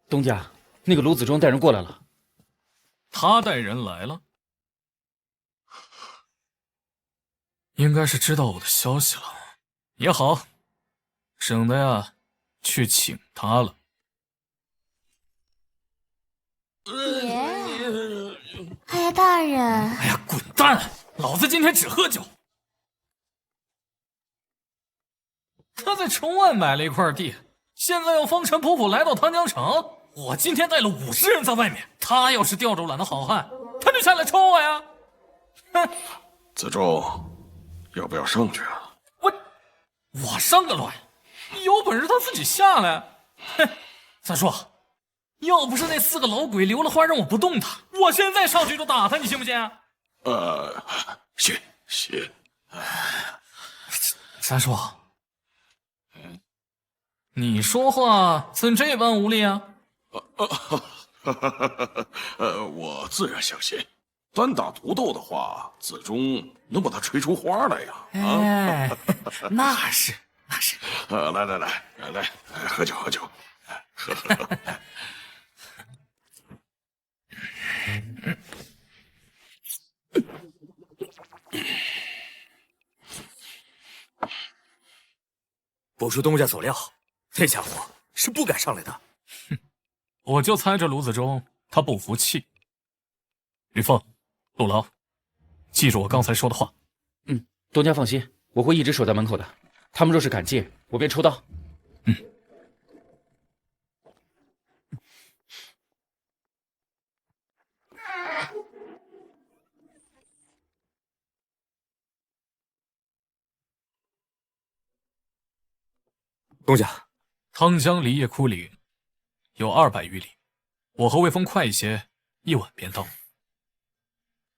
东家，那个卢子忠带人过来了。他带人来了，应该是知道我的消息了。也好，省得呀去请他了。哎呀，大人！哎呀，滚蛋！老子今天只喝酒。他在城外买了一块地，现在要风尘仆仆来到唐江城。我今天带了50人在外面，他要是吊着懒的好汉，他就下来抽我呀！哼！子忠，要不要上去啊？我上个卵！有本事他自己下来！哼！三叔，要不是那4个老鬼留了话让我不动他，我现在上去就打他，你信不信？行。三叔，你说话怎这般无力啊？我自然相信，单打独斗的话，子忠能把他吹出花来呀！哎，那是。来，喝酒。喝。不出东家所料，那家伙是不敢上来的。我就猜着卢子忠他不服气。吕凤、陆劳，记住我刚才说的话。东家放心，我会一直守在门口的。他们若是敢进，我便出刀。东家，汤江离叶窟里有200余里，我和魏峰快一些，1晚便到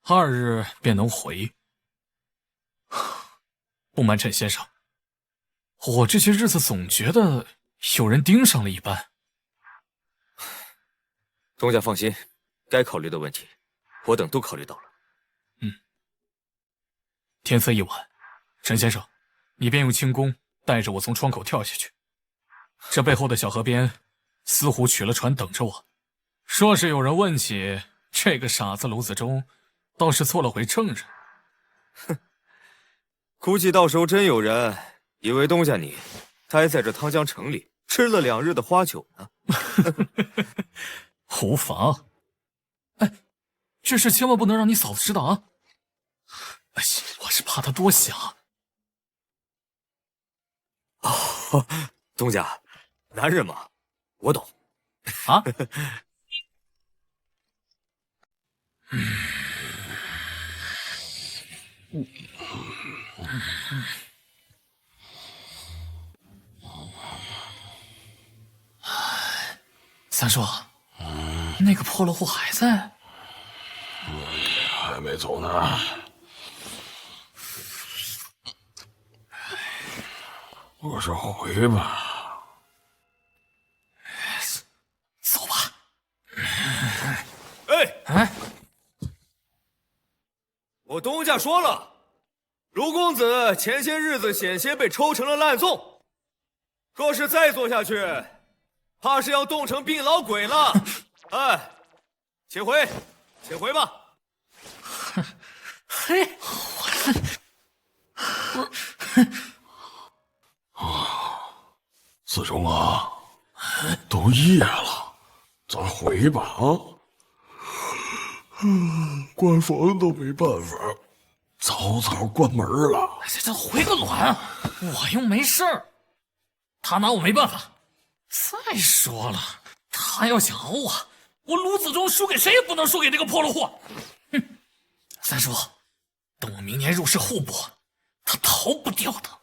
，2日便能回。不瞒陈先生，我这些日子总觉得有人盯上了一般。东家放心，该考虑的问题，我等都考虑到了。天色已晚，陈先生，你便用轻功带着我从窗口跳下去。这背后的小河边，司虎取了船等着我。若是有人问起这个傻子卢子忠，倒是做了回证人。哼，估计到时候真有人以为东家你待在这汤江城里吃了2日的花酒呢。无妨。哎，这事千万不能让你嫂子知道啊！哎，我是怕她多想。哦，东家，男人嘛，我懂。啊？三叔，那个破落户还在？还没走呢。我说回吧。走吧。哎，我东家说了，卢公子前些日子险些被抽成了烂粽，若是再做下去，怕是要冻成病老鬼了。哎，且回吧。嘿，子忠啊，都夜了，咱回吧啊！官方都没办法，早关门了。这回个卵啊！我又没事儿，他拿我没办法。再说了，他要想熬我卢子忠输给谁也不能输给那个破落户。哼，三叔，等我明年入仕户部，他逃不掉的。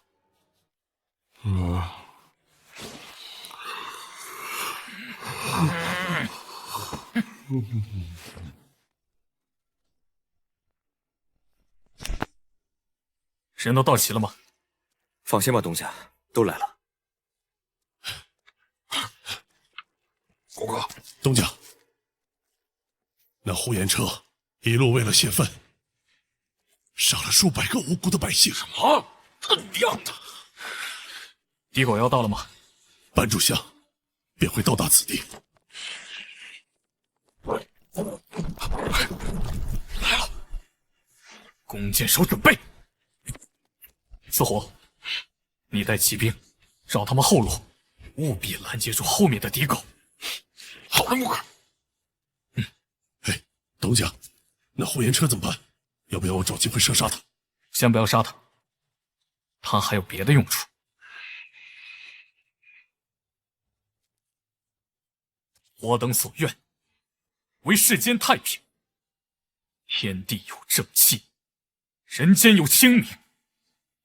人都到齐了吗？放心吧，东家，都来了。狗哥，东家，那呼延车一路为了泄愤，杀了数百个无辜的百姓。什么？他娘的！敌狗要到了吗？半炷香便会到达此地。来了，弓箭手准备。四虎，你带骑兵绕他们后路，务必拦截住后面的敌狗。好的，木哥。哎，东家，那呼延车怎么办？要不要我找机会射杀他？先不要杀他，他还有别的用处。我等所愿，为世间太平，天地有正气，人间有清明，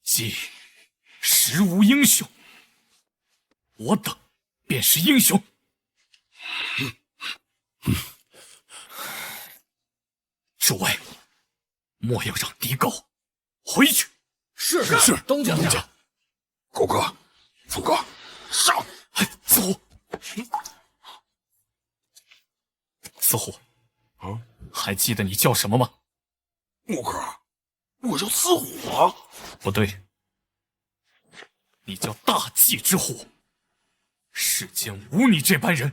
即实无英雄。我等便是英雄。诸位，莫要让敌狗回去。是，东家。狗哥，峰哥，上！四虎，四虎，还记得你叫什么吗？木哥，我叫四虎啊。不对，你叫大气之虎。世间无你这般人。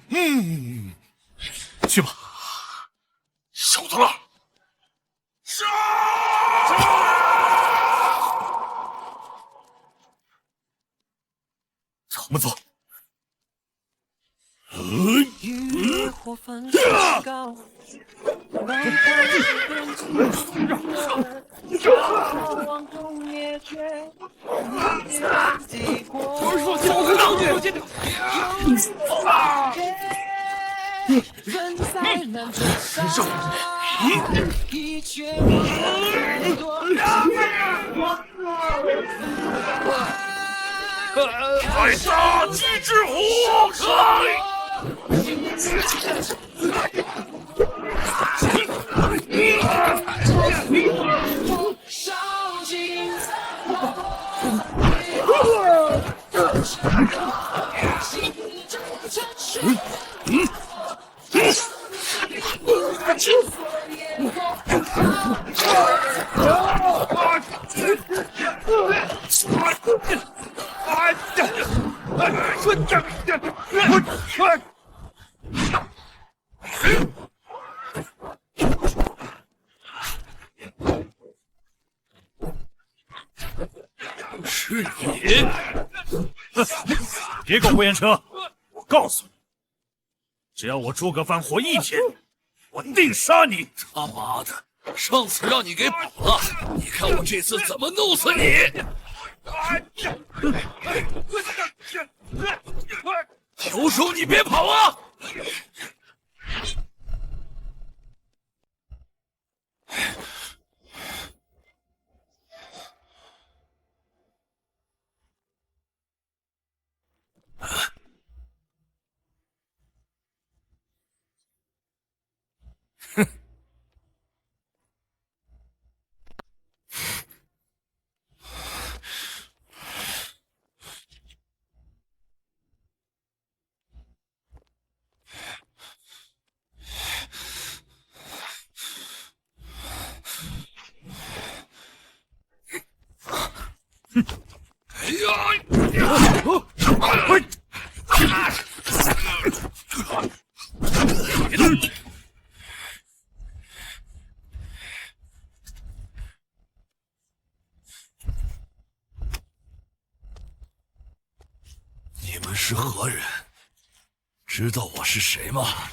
去吧。晓得了。上！我们走。在大鸡之火烧尽是你！别搞胡言车！我告诉你，只要我诸葛藩活一天，我定杀你！他妈的！上次让你给跑了，你看我这次怎么弄死你！求求你别跑啊！哎呀！你们是何人？知道我是谁吗？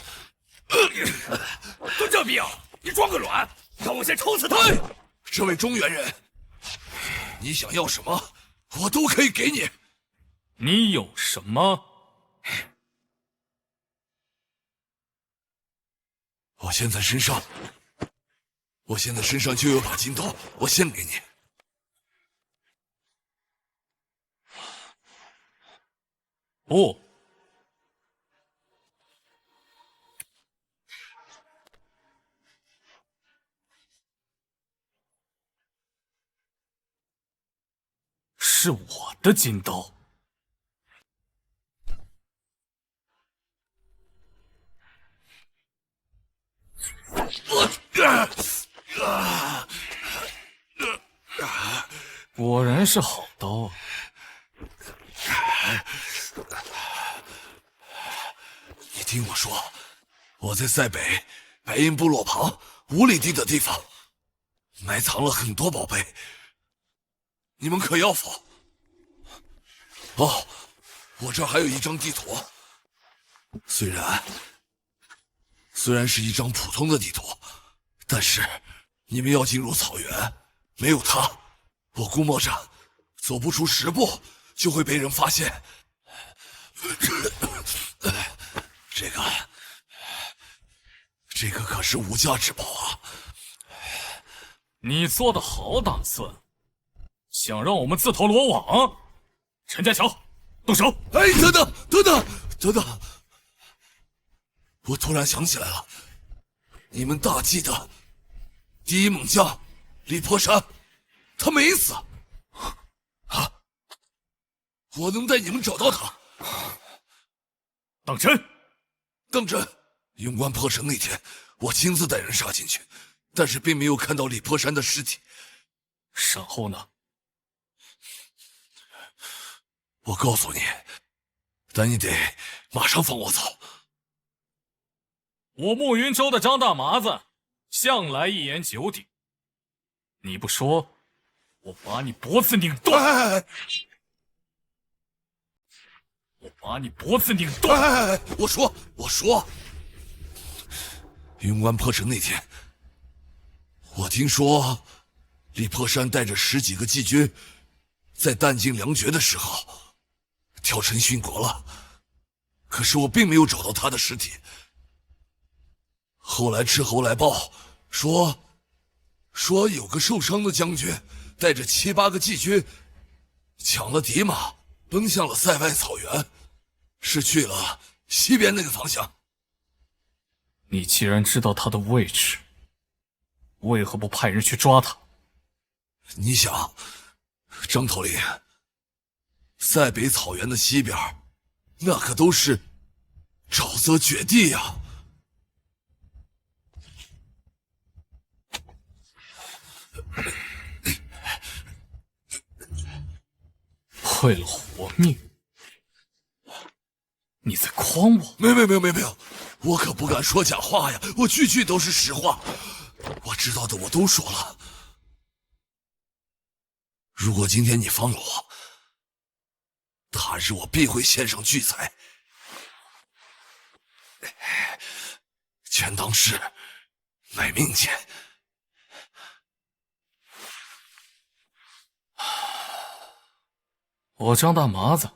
都这逼啊！你装个卵！让我先抽死他！这位中原人，你想要什么，我都可以给你。你有什么？我现在身上就有把金刀，我献给你。不，是我的金刀。果然是好刀。你听我说，我在塞北白银部落旁5里地的地方埋藏了很多宝贝，你们可要否？哦，我这儿还有一张地图，虽然是一张普通的地图，但是你们要进入草原，没有它，我估摸着走不出10步就会被人发现。这个可是无价之宝啊！你做的好打算，想让我们自投罗网？陈家桥，动手！哎，等等！我突然想起来了，你们大计的第一猛将李破山，他没死啊！我能带你们找到他。当真？当真！用关破城那天，我亲自带人杀进去，但是并没有看到李破山的尸体。然后呢？我告诉你，但你得马上放我走。我暮云州的张大麻子向来一言九鼎，你不说，我把你脖子拧断！我把你脖子拧断！我说，云关破城那天，我听说李破山带着10几个妓军，在弹尽粮绝的时候跳城殉国了，可是我并没有找到他的尸体。后来斥候来报说有个受伤的将军带着7、8个妓军抢了敌马，奔向了塞外草原，是去了西边那个方向。你既然知道他的位置，为何不派人去抓他？你想，张头领，塞北草原的西边，那可都是沼泽绝地呀！为了活命，你在诓我？没有，我可不敢说假话呀，我句句都是实话，我知道的我都说了。如果今天你放了我，他日我必会献上巨财，全当是卖命钱。我张大麻子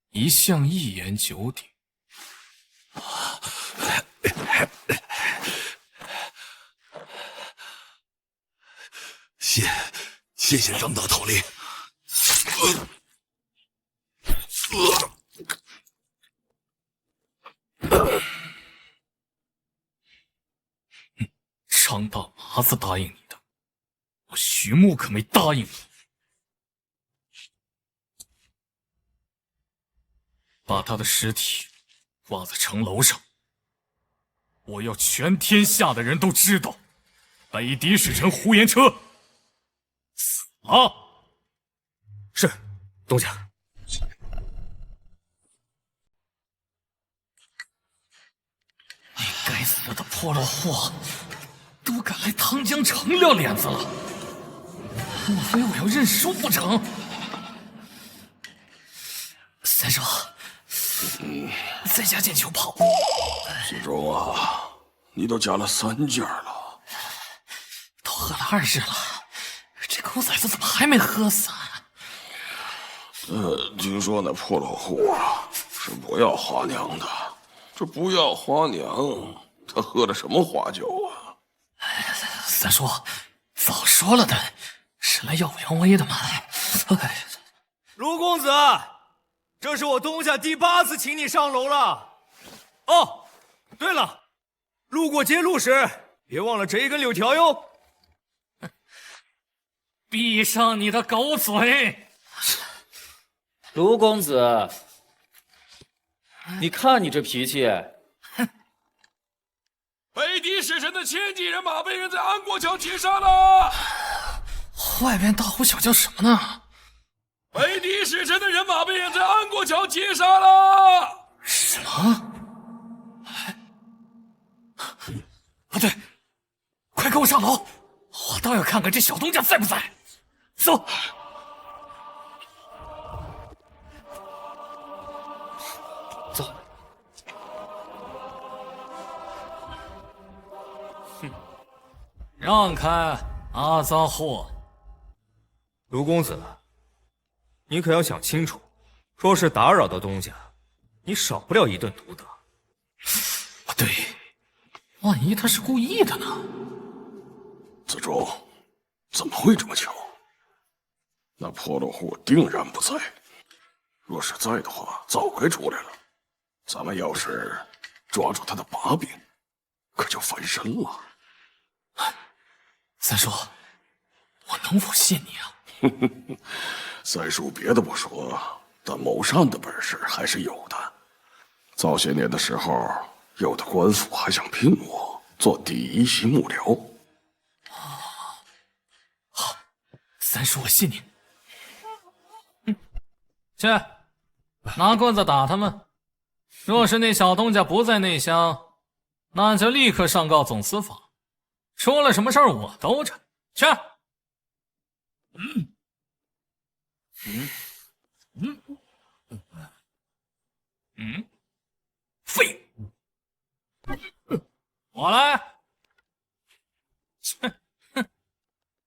一向一言九鼎，谢谢张大头领。张大麻子答应你的，我徐牧可没答应你。把他的尸体挂在城楼上，我要全天下的人都知道，北狄使臣呼延车死了。是，东家。你该死的破落货，都敢来汤江城撂脸子了，莫非我要认输不成？三叔，再加件酒跑。子忠啊，你都加了3件了，都喝了2日了，这狗崽子怎么还没喝死啊？听说那破落户啊是不要花娘的，这不要花娘，他喝的什么花酒啊？三叔，早说了的，是来耀武扬威的嘛。卢公子，这是我东家第8次请你上楼了。哦，对了，路过街路时别忘了折一根柳条哟。闭上你的狗嘴！卢公子，你看你这脾气。北狄使臣的千骑人马被人在安国桥截杀了。外边大呼小叫什么呢？北狄使臣的人马被人在安国桥截杀了。什么？不对，快跟我上楼，我倒要看看这小东家在不在。走。走。让开，阿杂货！卢公子，你可要想清楚，若是打扰到东家，你少不了一顿毒打。不对，万一他是故意的呢？子忠，怎么会这么巧？那破落户定然不在，若是在的话，早该出来了。咱们要是抓住他的把柄，可就翻身了。三叔，我能否信你啊？三叔别的不说，但谋善的本事还是有的。早些年的时候，有的官府还想聘我做第1席幕僚。好，三叔我信你。去，拿棍子打他们。若是那小东家不在内乡，那就立刻上告总司法。出了什么事儿我兜着。去。废物！我来。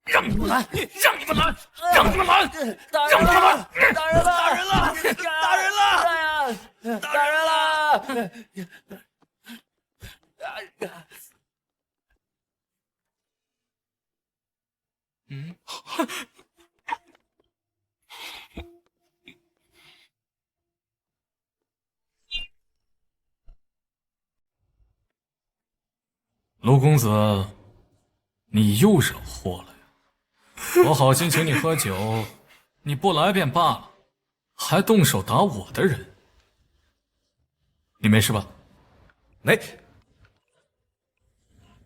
让你们来！让你们来！让你们来！让你们来！打人了！打人了！打人了！打人了！卢公子，你又惹祸了呀！我好心请你喝酒，你不来便罢了，还动手打我的人，你没事吧？没。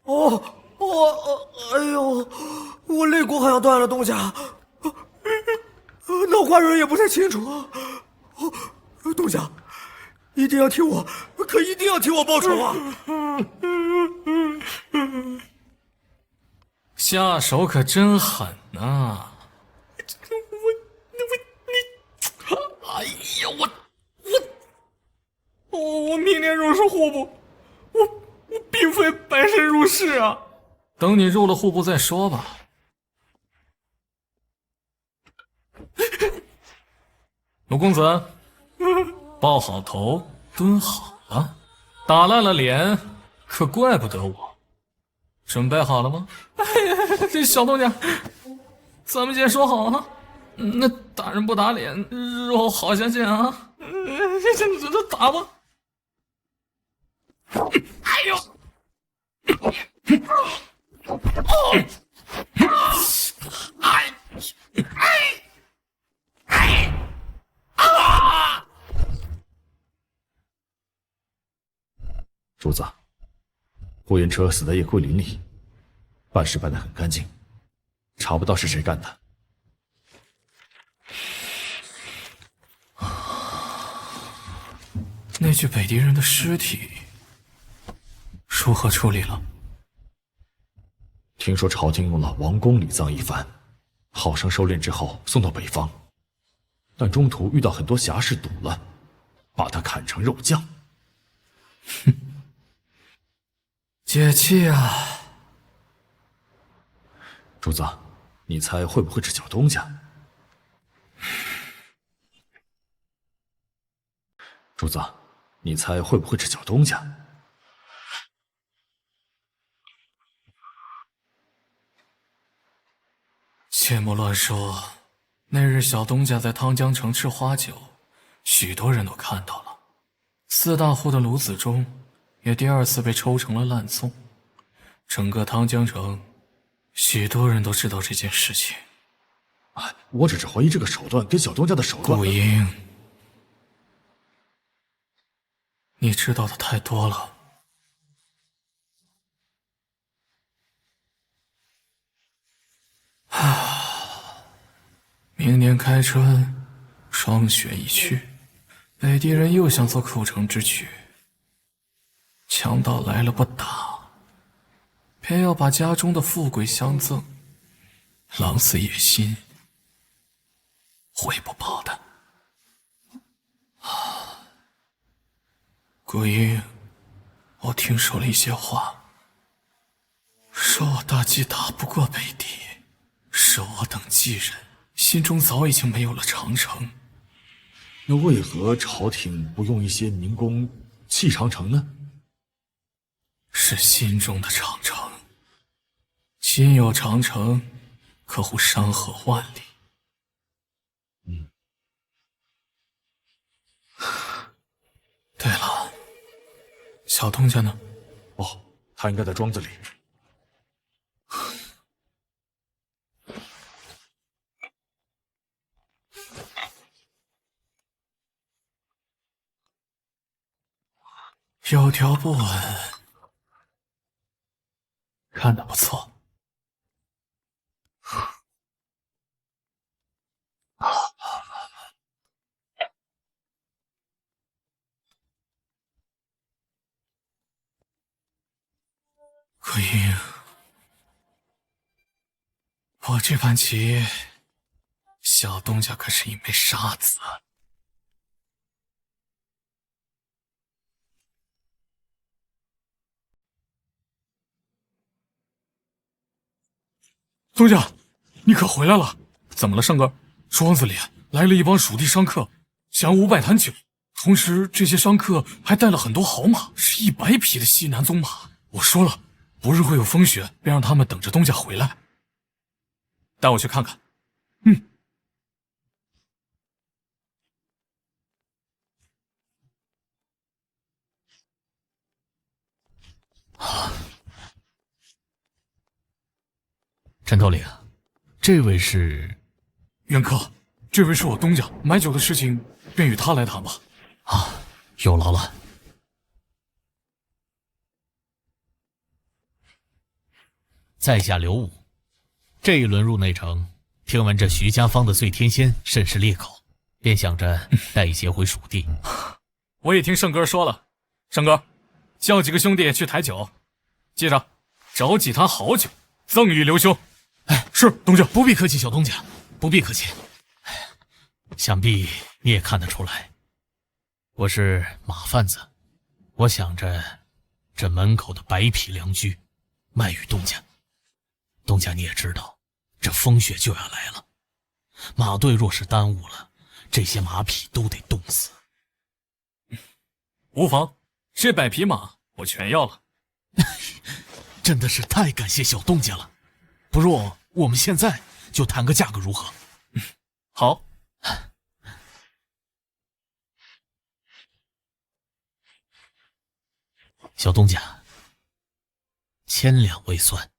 哎呦，我肋骨好像断了，东家，脑瓜仁也不太清楚啊。东家，一定要替我，可一定要替我报仇啊！下手可真狠呐！哎呀，我明年入是户部，我并非白身入仕啊！等你入了户部再说吧。卢公子，抱好头，蹲好了，打烂了脸，可怪不得我。准备好了吗？哎呀，这小东家，咱们先说好啊，那打人不打脸，日后好相见啊！这打吧。哎呦！主子，护运车死在夜归林里，办事办得很干净，查不到是谁干的。那具北狄人的尸体如何处理了？听说朝廷用了王宫里葬一番，好生收敛之后送到北方，但中途遇到很多侠士堵了，把他砍成肉酱。哼，解气啊！主子，你猜会不会是小东家？主子，你猜会不会是小东家？切莫乱说。那日小东家在汤江城吃花酒，许多人都看到了。4大户的卢子忠也第2次被抽成了烂葱。整个汤江城，许多人都知道这件事情。我只是怀疑这个手段跟小东家的手段。顾英，你知道的太多了。明年开春，霜雪已去，北狄人又想做寇城之举。强盗来了不打，偏要把家中的富贵相赠，狼子野心，悔不报的。顾英，我听说了一些话，说我大计打不过北狄，说我等继人心中早已经没有了长城。那为何朝廷不用一些民工弃长城呢？是心中的长城，心有长城，可护山河万里。对了，小东家呢？哦，他应该在庄子里。有条不紊，看得不错。顾英，我这盘棋，小东家可是一枚沙子啊！东家，你可回来了？怎么了，上官？庄子里来了一帮蜀地商客，想500坛酒，同时这些商客还带了很多好马，是100匹的西南宗马。我说了，不日会有风雪，便让他们等着东家回来。带我去看看。陈头领，这位是元客，这位是我东家，买酒的事情便与他来谈吧。啊，有劳了。在下刘武，这一轮入内城，听闻这徐家坊的醉天仙甚是烈口，便想着带一些回蜀地。我也听圣哥说了，圣哥，叫几个兄弟去抬酒，记着找几坛好酒赠与刘兄。哎，是东家，不必客气，小东家，不必客气。想必你也看得出来，我是马贩子，我想着这门口的白匹良驹卖与东家。东家你也知道，这风雪就要来了，马队若是耽误了，这些马匹都得冻死。无妨，这100匹马我全要了。真的是太感谢小东家了，不若我们现在就谈个价格如何？好。小东家，1000两未算，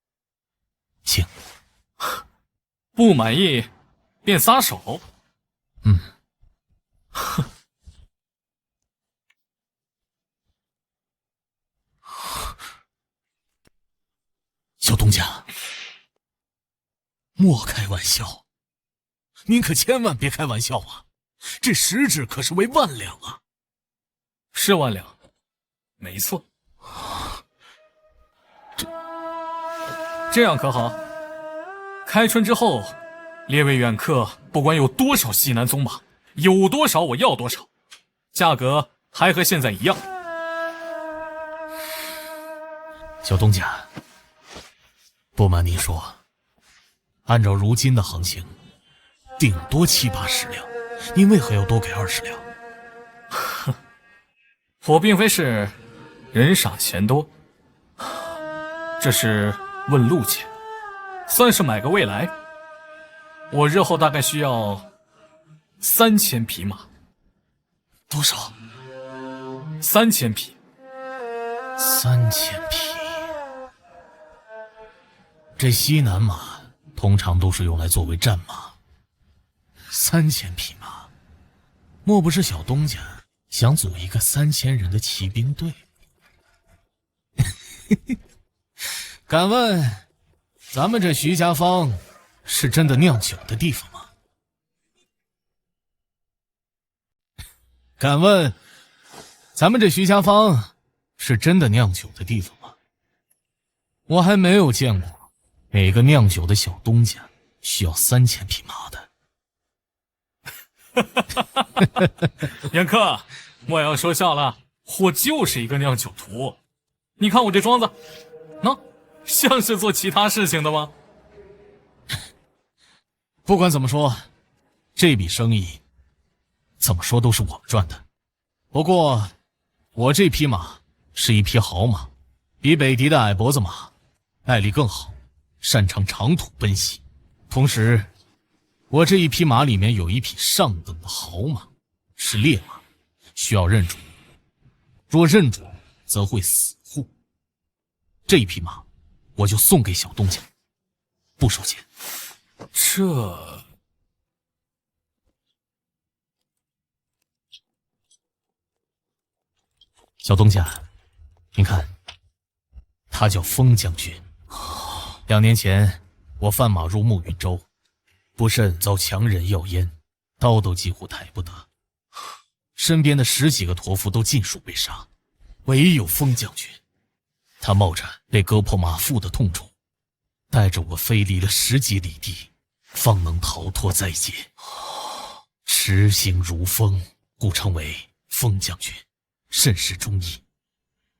请。不满意便撒手。嗯。小东家，莫开玩笑，您可千万别开玩笑啊！这实质可是为10000两啊！是10000两，没错。这样可好？开春之后，列位远客，不管有多少西南宗马，有多少我要多少，价格还和现在一样。小东家，不瞒您说，按照如今的行情，顶多70、80两，您为何要多给20两？哼，我并非是人傻钱多，这是问路钱，算是买个未来。我日后大概需要3000匹马。多少？3000匹。3000匹。这西南马通常都是用来作为战马，3000匹马，莫不是小东家想组一个3000人的骑兵队？敢问，咱们这徐家坊是真的酿酒的地方吗？敢问，咱们这徐家坊是真的酿酒的地方吗？我还没有见过哪个酿酒的小东家需要3000匹马的。元客，莫要说笑了，我就是一个酿酒徒。你看我这装子，像是做其他事情的吗？不管怎么说，这笔生意怎么说都是我们赚的。不过我这匹马是一匹好马，比北狄的矮脖子马耐力更好，擅长长途奔袭。同时我这一匹马里面有一匹上等的好马，是烈马，需要认主，若认主则会死护。这一匹马我就送给小东家，不收钱。这小东家，您看，他叫封将军。2年前我贩马入暮云州，不慎遭强人要阉，刀都几乎抬不得，身边的10几个驼夫都尽数被杀，唯有封将军，他冒着被割破马腹的痛楚，带着我飞离了10几里地，方能逃脱灾劫，驰行如风，故称为封将军，甚是忠义。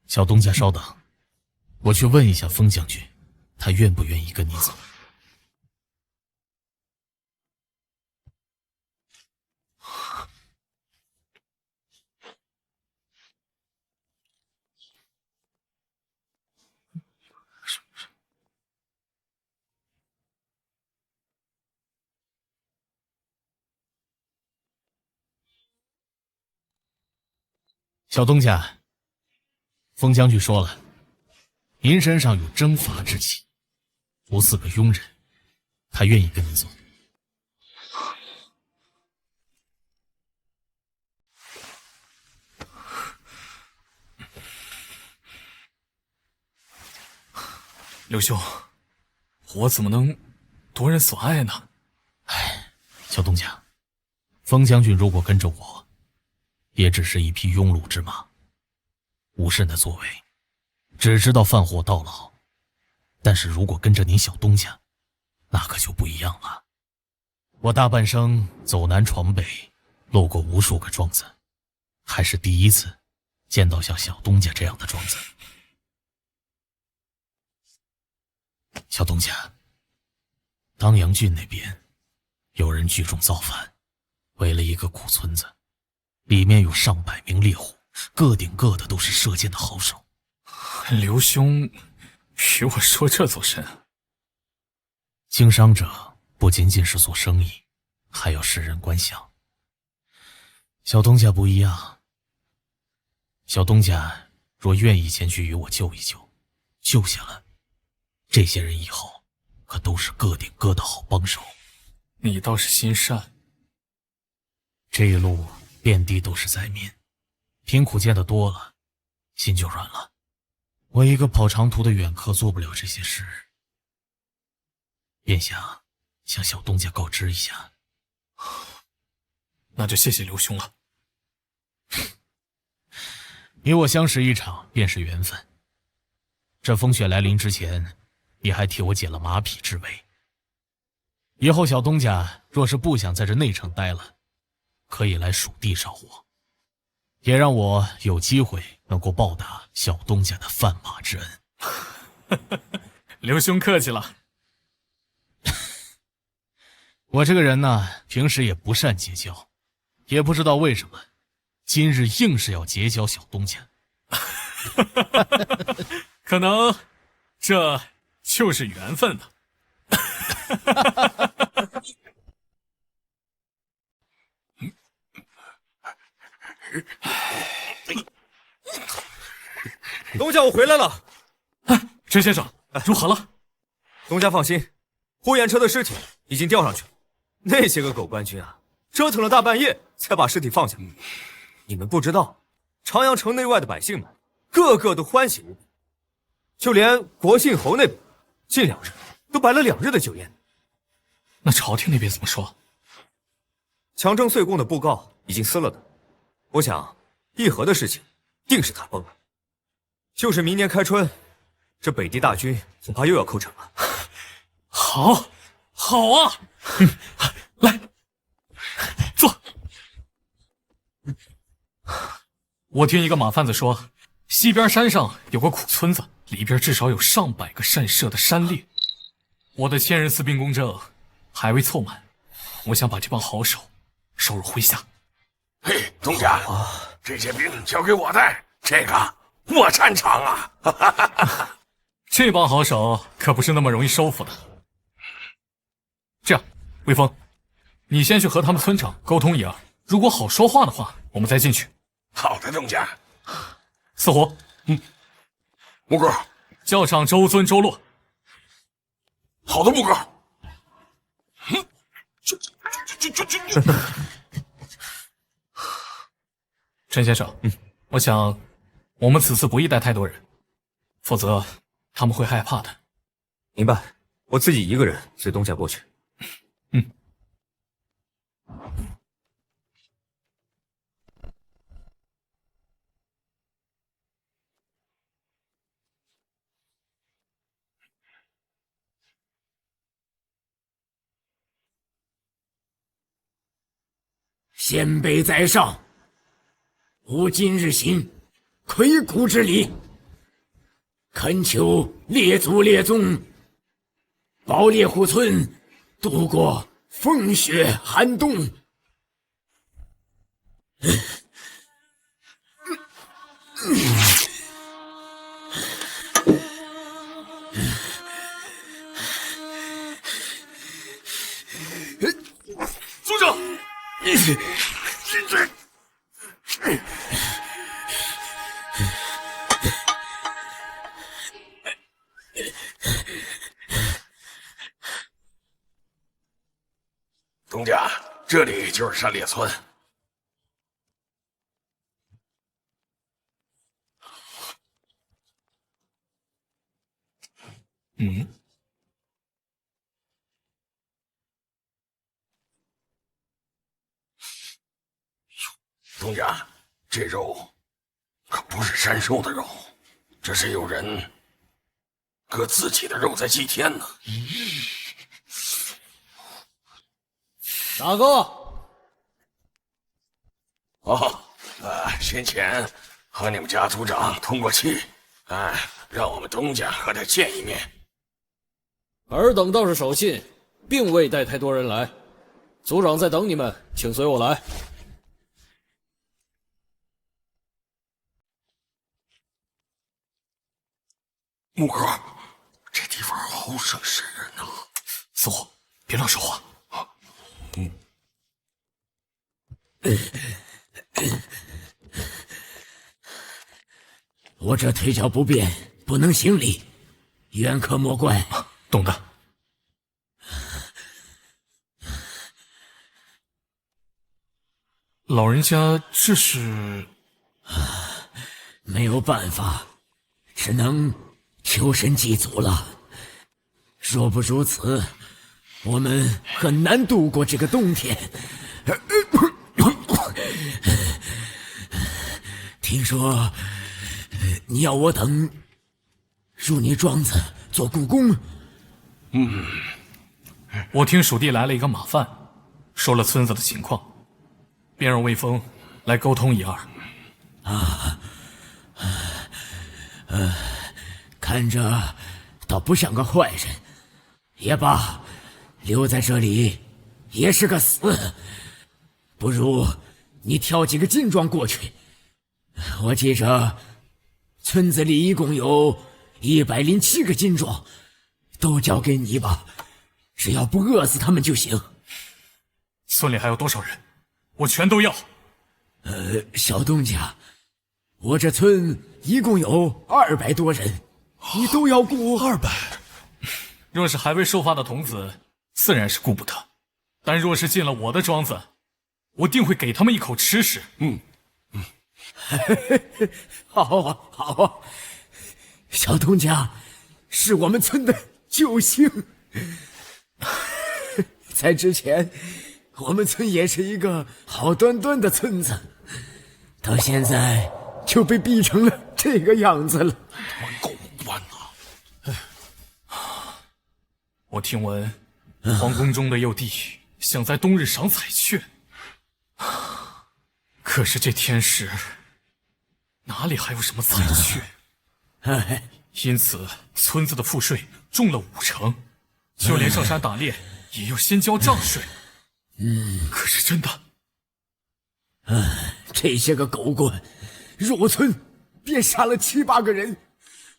小东家稍等，我去问一下封将军，他愿不愿意跟你走。小东家，封将军说了，您身上有征伐之气，无4个佣人他愿意跟你走。刘兄，我怎么能夺人所爱呢？小东家，风将军如果跟着我，也只是一匹庸碌之马，无甚的作为，只知道放火到老。但是如果跟着您小东家，那可就不一样了。我大半生走南闯北，漏过无数个庄子，还是第一次见到像小东家这样的庄子。小东家，当阳郡那边有人聚众造反，围了一个古村子，里面有上百名猎户，个顶个的都是射箭的好手。刘兄与我说这做甚？经商者不仅仅是做生意，还要识人观象。小东家不一样，小东家若愿意前去与我救一救，救下了这些人以后，可都是个顶个的好帮手。你倒是心善。这一路遍地都是灾民，贫苦见得多了，心就软了。我一个跑长途的远客做不了这些事，便想向小东家告知一下。那就谢谢刘兄了。你我相识一场便是缘分。这风雪来临之前，你还替我解了马匹之围。以后小东家若是不想在这内城待了，可以来蜀地找我，也让我有机会能够报答小东家的贩马之恩。刘兄客气了。我这个人呢，平时也不善结交，也不知道为什么，今日硬是要结交小东家。可能这就是缘分呢。东家，我回来了。陈先生，如何了？东家放心，呼延车的尸体已经吊上去了。那些个狗官军啊，折腾了大半夜才把尸体放下。你们不知道，长阳城内外的百姓们，个个都欢喜无比，就连国信侯那边，近2日都摆了2日的酒宴。那朝廷那边怎么说？强征岁贡的布告已经撕了的，我想议和的事情定是谈崩了。就是明年开春，这北地大军恐怕又要扣城了。好，好啊！来，坐。我听一个马贩子说，西边山上有个苦村子，里边至少有上百个善射的山猎。我的千人私兵公正还未凑满，我想把这帮好手收入麾下。嘿，东家，这些兵交给我带，这个我擅长啊！这帮好手可不是那么容易收服的。这样，魏峰，你先去和他们村长沟通一二，如果好说话的话，我们再进去。好的，东家。四虎，木哥，叫上周尊、周洛。好的，木哥。陈先生，我想我们此次不宜带太多人，否则他们会害怕的。明白，我自己一个人随东家过去。先辈在上，吾今日行魁谷之礼，恳求列祖列宗保猎户村度过风雪寒冬。族长，东家，这里就是山猎村。嗯，东家，这肉可不是山兽的肉，这是有人割自己的肉在祭天呢。大哥，哦，先前和你们家族长通过气，让我们东家和他见一面。尔等倒是守信，并未带太多人来。族长在等你们，请随我来。木哥，这地方好省事人呐。死火，别乱说话。我这腿脚不便，不能行礼，远客莫怪。懂的。老人家这是……没有办法，只能求神祭祖了。若不如此，我们很难度过这个冬天。听说你要我等入你庄子做故宫？我听蜀地来了一个马贩，说了村子的情况，便让魏峰来沟通一二。看着倒不像个坏人。也罢，留在这里也是个死。不如你挑几个金庄过去。我记着村子里一共有107个金庄，都交给你吧，只要不饿死他们就行。村里还有多少人？我全都要。小东家，我这村一共有200多人，你都要顾？200。若是还未受发的童子，自然是顾不得；但若是进了我的庄子，我定会给他们一口吃食。好啊，好啊，小东家是我们村的救星。在之前，我们村也是一个好端端的村子，到现在就被逼成了这个样子了。狗官呐！我听闻皇宫中的幼帝想在冬日赏彩雀，可是这天时哪里还有什么彩雀？因此村子的赋税重了50%，就连上山打猎也要先交账税。可是真的，这些个狗官入村便杀了7、8个人，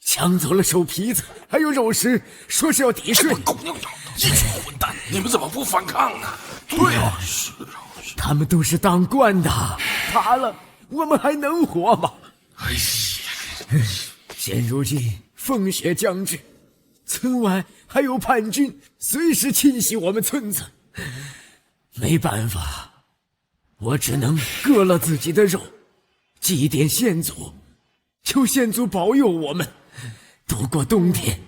抢走了手皮子还有肉食，说是要抵税。狗娘养的，一群混蛋！你们怎么不反抗呢？对啊，是啊，他们都是当官的，打了我们还能活吗？哎呀，现如今风雪将至，村外还有叛军随时侵袭我们村子，没办法，我只能割了自己的肉，祭奠先祖，求先祖保佑我们度过冬天。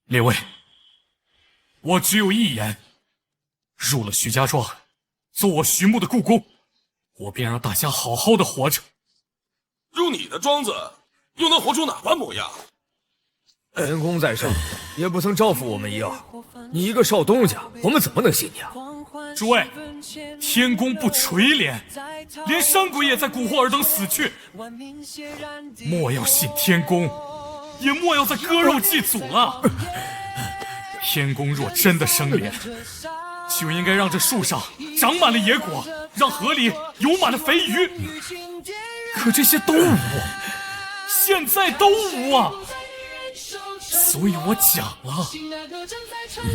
列位，我只有一言：入了徐家庄，做我徐牧的故宫，我便让大家好好的活着。入你的庄子，又能活出哪般模样？恩公在上，也不曾招抚我们一二。你一个少东家，我们怎么能信你啊？诸位，天公不垂怜，连山鬼也在蛊惑尔等死去。莫要信天公，也莫要再割肉祭祖了。天公若真的生怜，就应该让这树上长满了野果，让河里游满了肥鱼。可这些都无，现在都无啊！所以我讲了，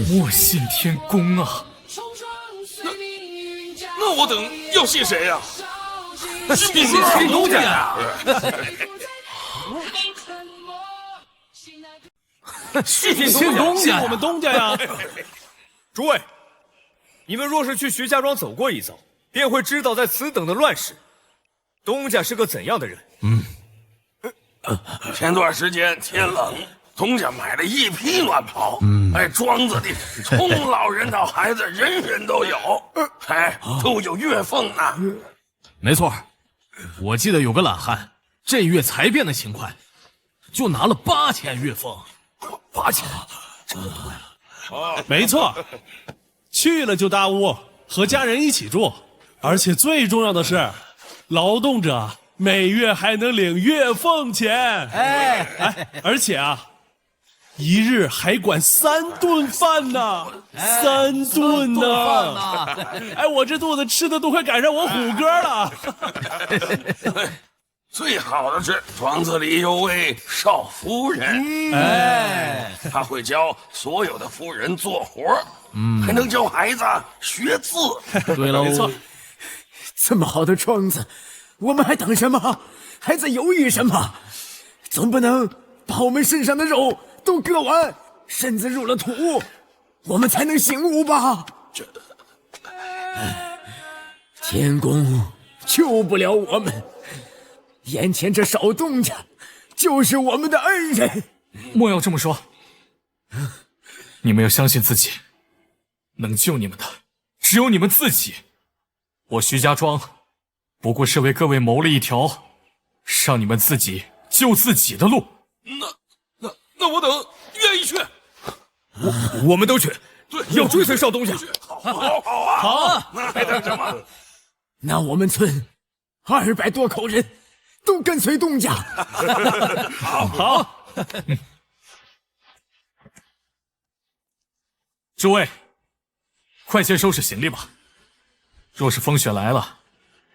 莫信天公啊！那我等要信谁呀？信黑东家呀！信东家，信我们东家呀！诸位，你们若是去徐家庄走过一遭，便会知道在此等的乱世，东家是个怎样的人。前段时间天冷，东家买了一批暖袍，庄子里从老人到孩子，人人都有，都有月俸呢。没错，我记得有个懒汉，这月才变得勤快，就拿了8000月俸。8000，真的多呀！没错，去了就搭屋，和家人一起住，而且最重要的是，劳动者每月还能领月俸钱。而且啊，一日还管3顿饭呢，3顿呢！我这肚子吃的都快赶上我虎哥了。最好的是庄子里有位少夫人，她会教所有的夫人做活，还能教孩子学字。对喽，没错，这么好的庄子，我们还等什么？还在犹豫什么？总不能把我们身上的肉都割完，身子入了土，我们才能醒悟吧？天公救不了我们，眼前这少东家就是我们的恩人。莫要这么说，你们要相信自己，能救你们的只有你们自己。我徐家庄不过是为各位谋了一条让你们自己救自己的路。那我等愿意去。我们都去，对，要追随少东家。好啊！好，那还等什么？那我们村200多口人都跟随东家。好。诸位，快些收拾行李吧。若是风雪来了，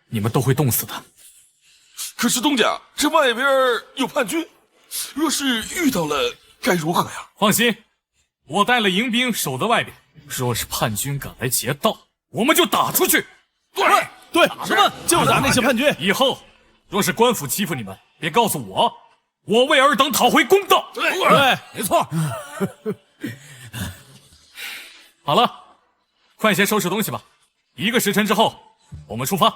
你们都会冻死的。可是东家，这外边有叛军，若是遇到了该如何呀？放心，我带了迎兵守在外边。若是叛军赶来劫道，我们就打出去。对，什么就打那些叛军。以后若是官府欺负你们，别告诉我，我为尔等讨回公道。对，没错。好了，快些收拾东西吧。1个时辰之后，我们出发。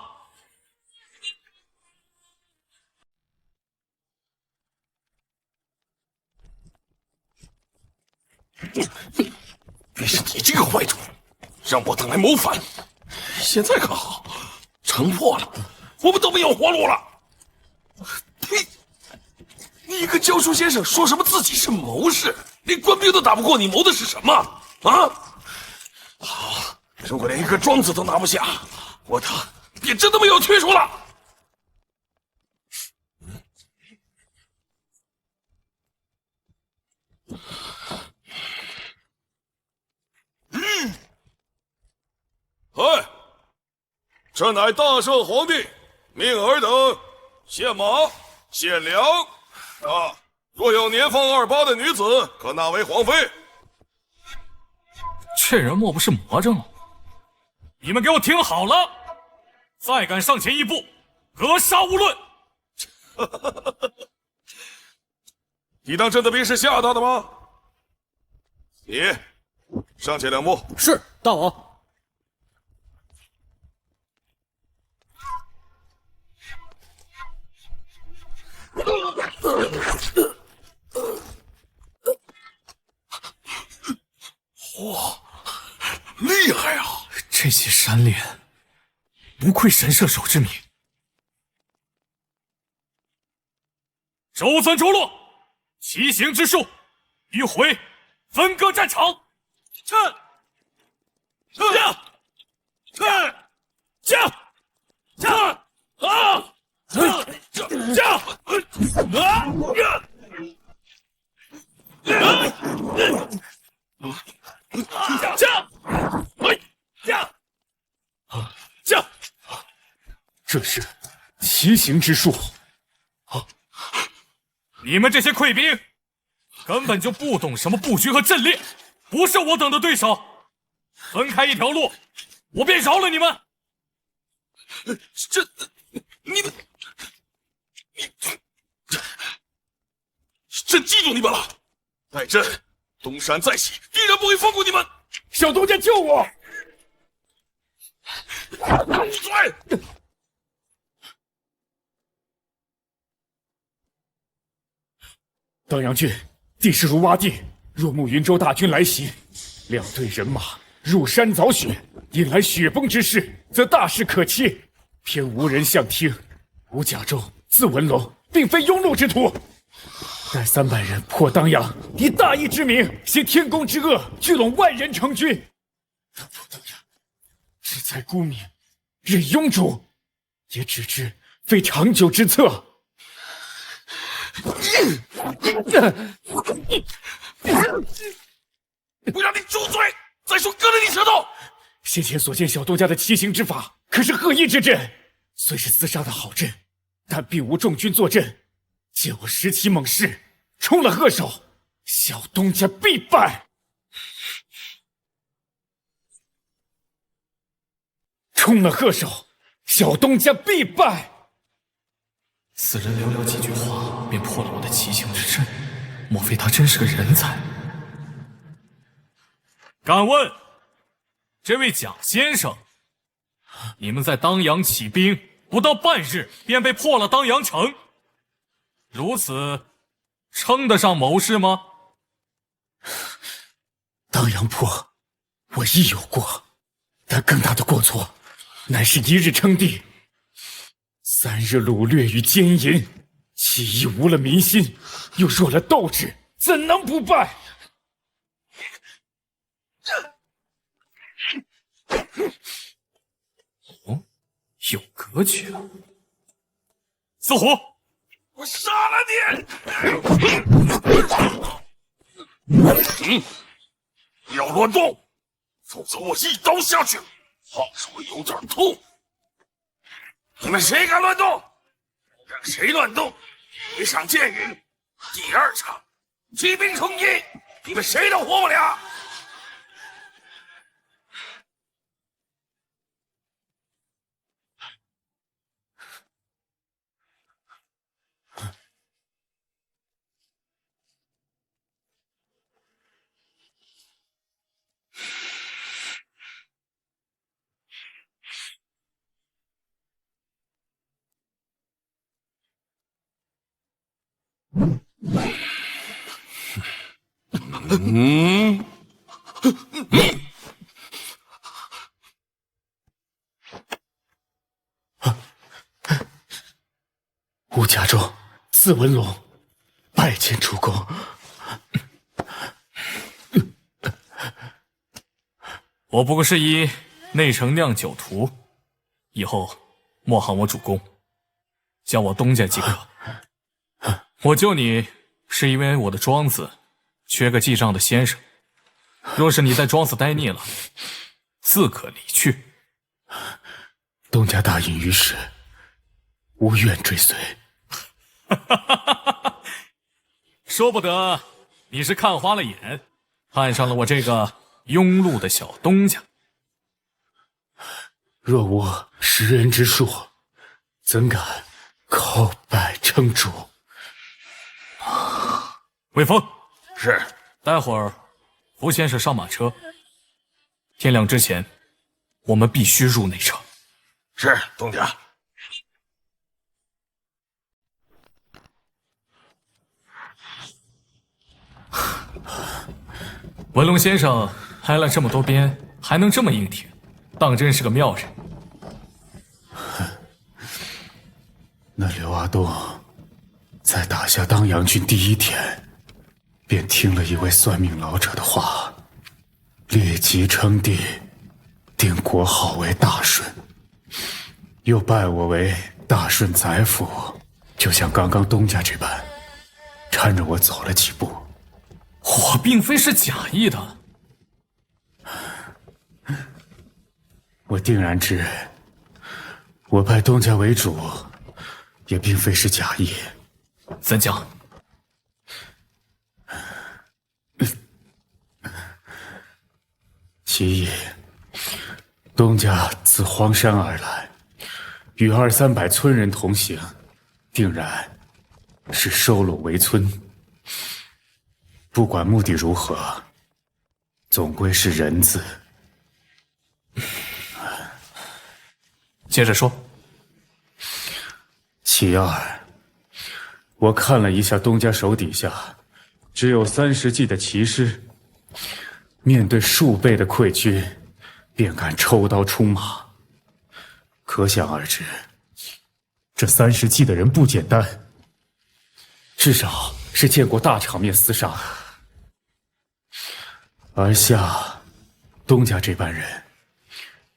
便是你这个坏主，让我等来谋反。现在可好，城破了，我们都没有活路了。呸！你一个教书先生，说什么自己是谋士，连官兵都打不过，你谋的是什么啊？好，如果连一个庄子都拿不下，我等便真的没有去处了。这乃大圣皇帝命尔等献马献粮啊！若有年方28的女子，可纳为皇妃。这人莫不是魔怔了？你们给我听好了，再敢上前一步，格杀勿论！你当真的兵是吓到的吗？你上前2步。是，大王。哇，厉害啊！这些山脸，不愧神射手之名。周三周落，奇行之术，迂回分割战场。驾！这是奇行之术。你们这些溃兵，根本就不懂什么布局和阵列，不是我等的对手。分开一条路，我便饶了你们。朕记住你们了，待朕东山再起，必然不会放过你们。小东家救我！住嘴！当阳郡地势如洼地，若慕云州大军来袭，2队人马入山凿雪，引来雪崩之势，则大事可期。偏无人相听。吴甲胄、字文龙并非庸碌之徒，待300人破当阳，以大义之名，挟天公之恶，聚拢万人成军。那破当阳，志在孤明，任庸主，也只知非长久之策。不让你住嘴！再说割了你舌头！先前所见小东家的奇行之法，可是鹤翼之阵，虽是厮杀的好阵，但并无重军坐镇。见我拾起猛士，冲了鹤首，小东家必败。冲了鹤首，小东家必败。此人寥寥几句话，便破了我的奇行之阵，莫非他真是个人才？敢问，这位蒋先生，你们在当阳起兵不到半日，便被破了当阳城，如此称得上谋士吗？当阳破，我亦有过，但更大的过错，乃是一日称帝，3日掳掠与奸淫，起义无了民心，又弱了斗志，怎能不败？哦，有格局啊！四虎，我杀了你！不要乱动，否则我一刀下去，怕是会有点痛。你们谁敢乱动？让谁乱动，一场剑雨，第2场骑兵冲击，你们谁都活不了。吴甲胄、字文龙，拜见主公。我不过是一内城酿酒徒，以后莫喊我主公，叫我东家即可。我救你是因为我的庄子缺个记账的先生，若是你在庄子待腻了，自可离去。东家大隐于世，无愿追随。说不得你是看花了眼，看上了我这个庸碌的小东家。若无识人之术，怎敢叩拜称主？魏峰，是。待会儿胡先生上马车，天亮之前，我们必须入内城。是，东家。文龙先生挨了这么多鞭，还能这么硬挺，当真是个妙人。那刘阿东在打下当阳郡第1天，便听了一位算命老者的话，列级称帝，定国号为大顺，又拜我为大顺宰辅，就像刚刚东家这般，搀着我走了几步。我并非是假意的。我定然知，我拜东家为主，也并非是假意。怎讲？其一，东家自荒山而来，与200-300村人同行，定然是收拢围村。不管目的如何，总归是人字。接着说。其二，我看了一下东家手底下只有30骑的骑士，面对数倍的溃军，便敢抽刀出马，可想而知，这30骑的人不简单，至少是见过大场面厮杀。而下东家这般人，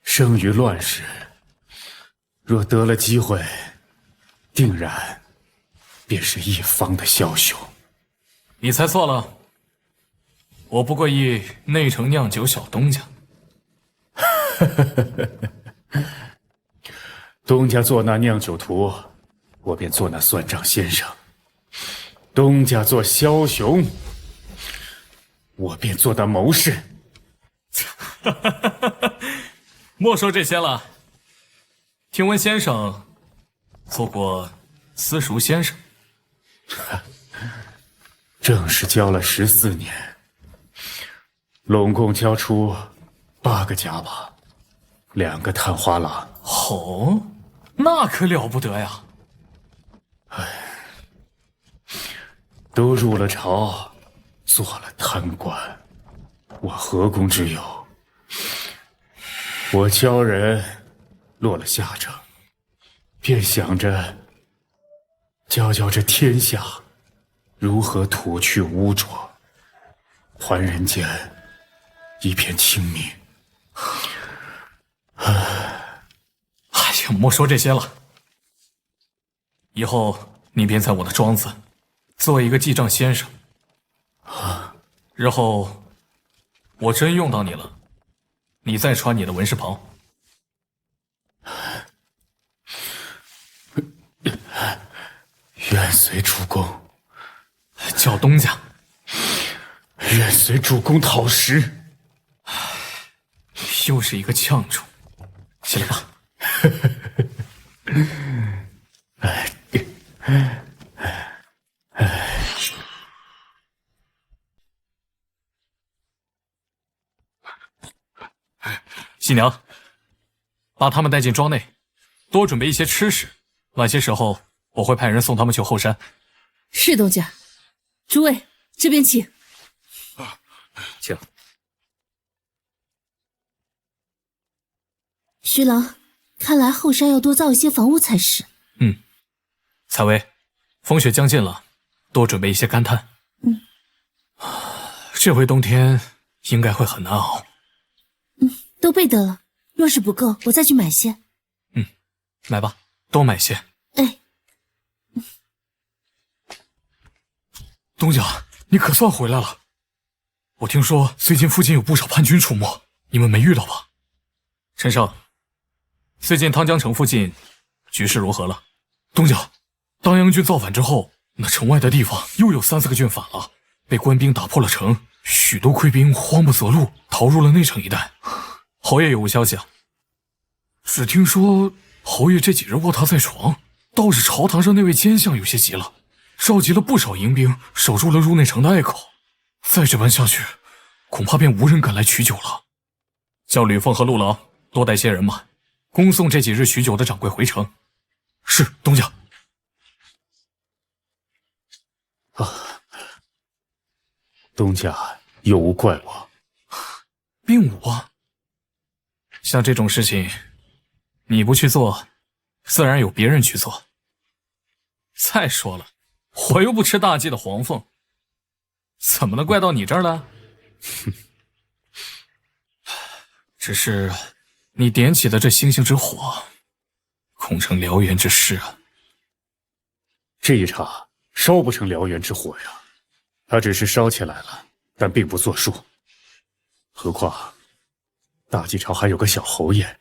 生于乱世，若得了机会，定然便是一方的枭雄。你猜错了，我不过一内城酿酒小东家。东家做那酿酒徒，我便做那算账先生；东家做枭雄，我便做那谋士。莫说这些了，听闻先生做过私塾先生。正是教了14年，拢共教出8个家把，2个探花郎。哦，那可了不得呀！都入了朝，做了贪官，我何功之有？我教人落了下乘，便想着教这天下如何吐去污浊，还人间一片清明。哎呀，莫说这些了，以后你便在我的庄子做一个记账先生。日后我真用到你了，你再穿你的文士袍。愿随主公。叫东家。愿随主公讨食。又是一个犟主，起来吧。新娘，把他们带进庄内，多准备一些吃食。晚些时候，我会派人送他们去后山。是东家。诸位，这边请。请。徐郎，看来后山要多造一些房屋才是。采薇，风雪将近了，多准备一些干炭。这回冬天应该会很难熬。都备得了，若是不够，我再去买些。买吧，多买些。哎，东家，你可算回来了。我听说最近附近有不少叛军出没，你们没遇到吧？陈胜，最近汤江城附近局势如何了？东家，当阳军造反之后，那城外的地方又有3、4个军反了，被官兵打破了城，许多溃兵慌不择路，逃入了内城一带。侯爷有无消息啊？只听说侯爷这几日卧榻在床，倒是朝堂上那位奸相有些急了，召集了不少营兵，守住了入内城的隘口。再这般下去，恐怕便无人敢来取酒了。叫吕凤和陆郎多带些人马，恭送这几日取酒的掌柜回城。是，东家。东家有无怪我？并无啊。像这种事情，你不去做，自然有别人去做。再说了，我又不吃大忌的黄凤，怎么能怪到你这儿来？只是你点起的这星星之火，恐成燎原之势啊！这一茬烧不成燎原之火呀，它只是烧起来了，但并不作数。何况大晋朝还有个小侯爷，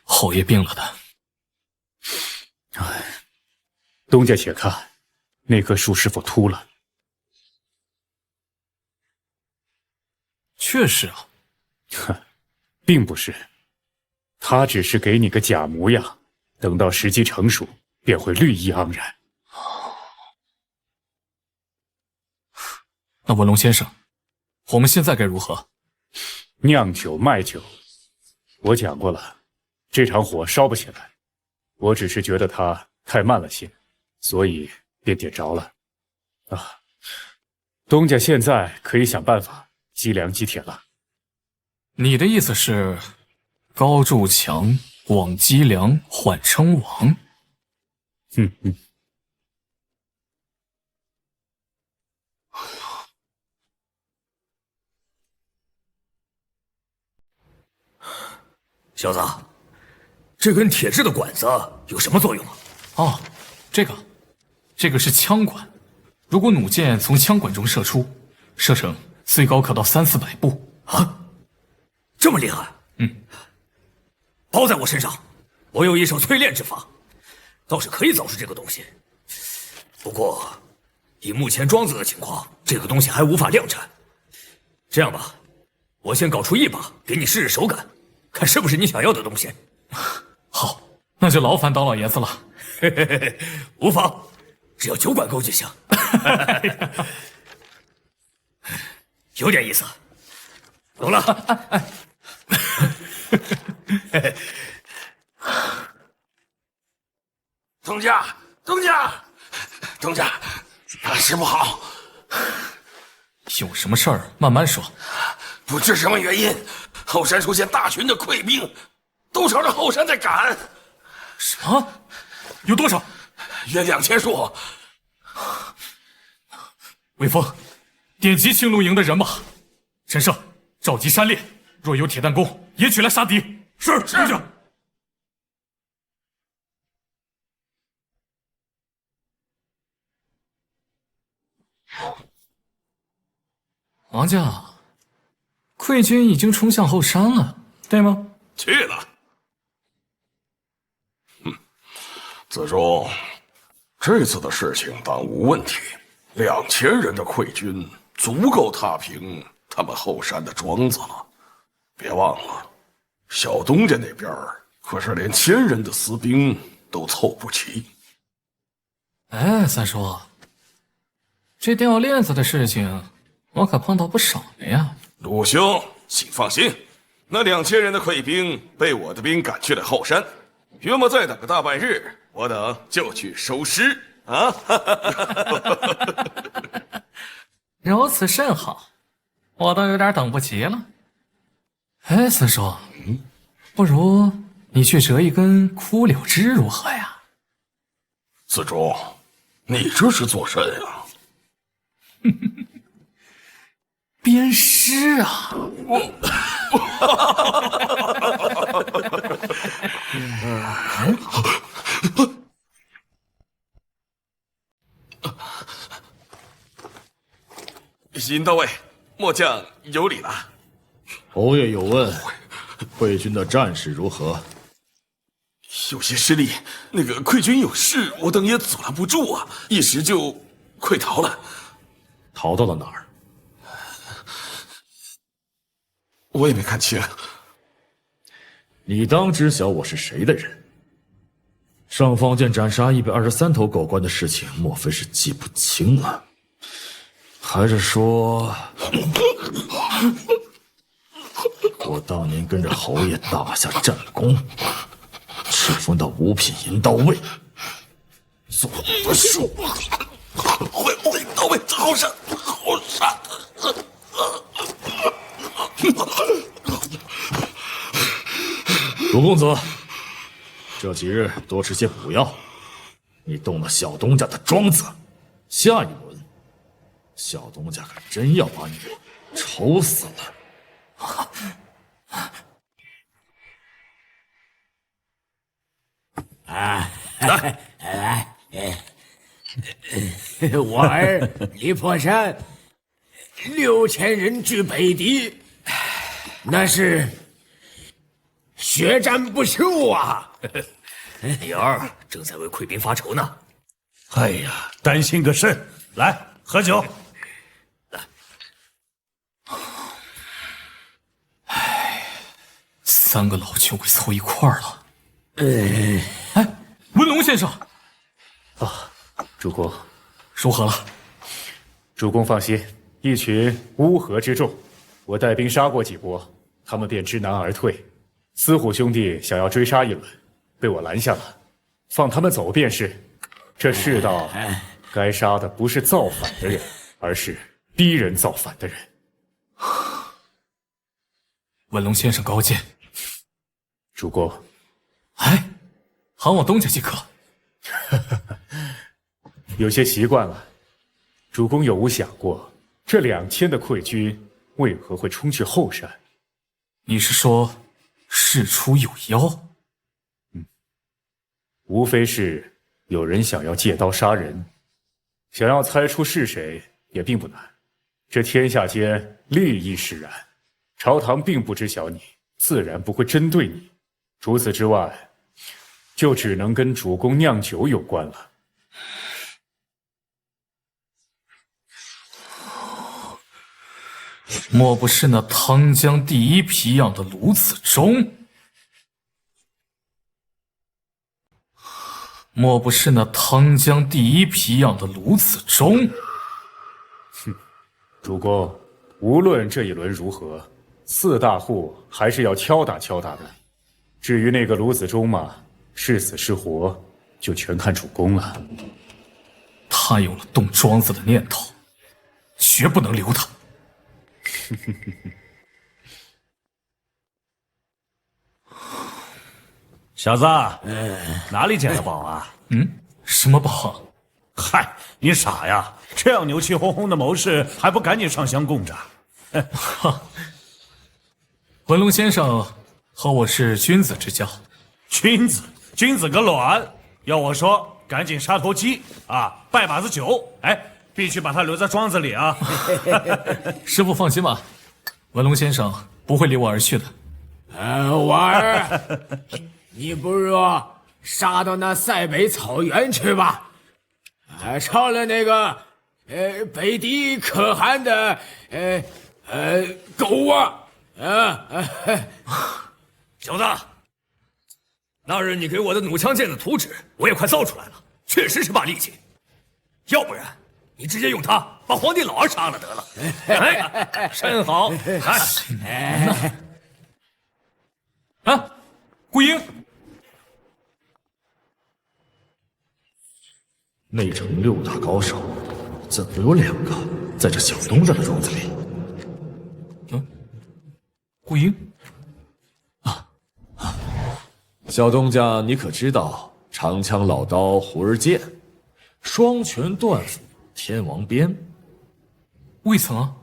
侯爷病了的。东家且看，那棵树是否秃了？确实啊。并不是，他只是给你个假模样，等到时机成熟，便会绿意盎然。那文龙先生，我们现在该如何？酿酒卖酒，我讲过了，这场火烧不起来。我只是觉得它太慢了些，所以便点着了。啊，东家现在可以想办法积粮积铁了。你的意思是，高筑墙，广积粮，缓称王？小子，这根铁制的管子有什么作用啊？哦，这个是枪管。如果弩箭从枪管中射出，射程最高可到300-400步啊！这么厉害？包在我身上，我有一手淬炼之法，倒是可以造出这个东西。不过，以目前庄子的情况，这个东西还无法量产。这样吧，我先搞出一把给你试试手感，看是不是你想要的东西。好，那就劳烦当老爷子了。无妨，只要酒管够就行。有点意思。懂了。东家，大事不好！有什么事儿慢慢说。不知什么原因，后山出现大群的溃兵，都朝着后山在赶。什么？有多少？约2000数。魏峰，点击青龙营的人马。陈胜，召集山猎，若有铁弹弓，也取来杀敌。是。王将，溃军已经冲向后山了，对吗？去了。子忠，这次的事情当无问题。2000人的溃军足够踏平他们后山的庄子了。别忘了，小东家那边可是连1000人的私兵都凑不齐。哎，三叔，这掉链子的事情，我可碰到不少了呀。陆兄，请放心，那2000人的溃兵被我的兵赶去了后山，约莫再等个大半日，我等就去收尸啊！如此甚好，我都有点等不及了。哎，四叔，不如你去折一根枯柳枝如何呀？子忠，你这是做甚呀？鞭尸啊！尹到位，末将有礼了。侯爷有问，溃军的战事如何？有些失利，那个溃军有事，我等也阻拦不住啊，一时就溃逃了。逃到了哪儿？我也没看清。你当知晓我是谁的人？上方剑斩杀123头狗官的事情，莫非是记不清了？还是说，我当年跟着侯爷打下战功，赤峰的五品银刀卫，做的数，会到位，后山。陆公子，这几日多吃些补药。你动了小东家的庄子，下一轮，小东家可真要把你愁死了。来，我儿李破山，6000人拒北敌，那是血战不休啊！你儿正在为溃兵发愁呢。哎呀，担心个甚！来，喝酒。3个老酒鬼凑一块儿了。哎，文龙先生。啊，主公，如何了？主公放心，一群乌合之众，我带兵杀过几波，他们便知难而退。司虎兄弟想要追杀一轮，被我拦下了，放他们走便是。这世道，该杀的不是造反的人，而是逼人造反的人。文龙先生高见。主公，哎，喊我东家即可。有些习惯了。主公有无想过，这2000的溃军为何会冲去后山？你是说事出有妖？无非是有人想要借刀杀人，想要猜出是谁也并不难。这天下间利益使然，朝堂并不知晓你，自然不会针对你。除此之外，就只能跟主公酿酒有关了。莫不是那汤江第一皮养的卢子忠？莫不是那汤江第一皮养的卢子忠？哼，主公，无论这一轮如何，4大户还是要敲打敲打的。至于那个卢子忠嘛，是死是活，就全看主公了。他有了动庄子的念头，绝不能留他。小子，哪里捡的宝啊？什么宝？嗨，你傻呀！这样牛气哄哄的谋士，还不赶紧上香供着？文龙先生和我是君子之交。君子个卵！要我说，赶紧杀头鸡啊，拜把子酒，哎，必须把它留在庄子里啊！师傅放心吧，文龙先生不会离我而去的。婉儿，你不是说杀到那塞北草原去吧？抄了那个北狄可汗的狗窝小子，那日你给我的弩枪剑的图纸，我也快造出来了，确实是把力气。要不然，你直接用它把皇帝老儿杀了得了。哎，甚好！啊，顾英，内城6大高手，怎么有2个在这小东家的庄子里？顾英，小东家，你可知道长枪老刀胡儿剑，双拳断斧天王鞭？未曾。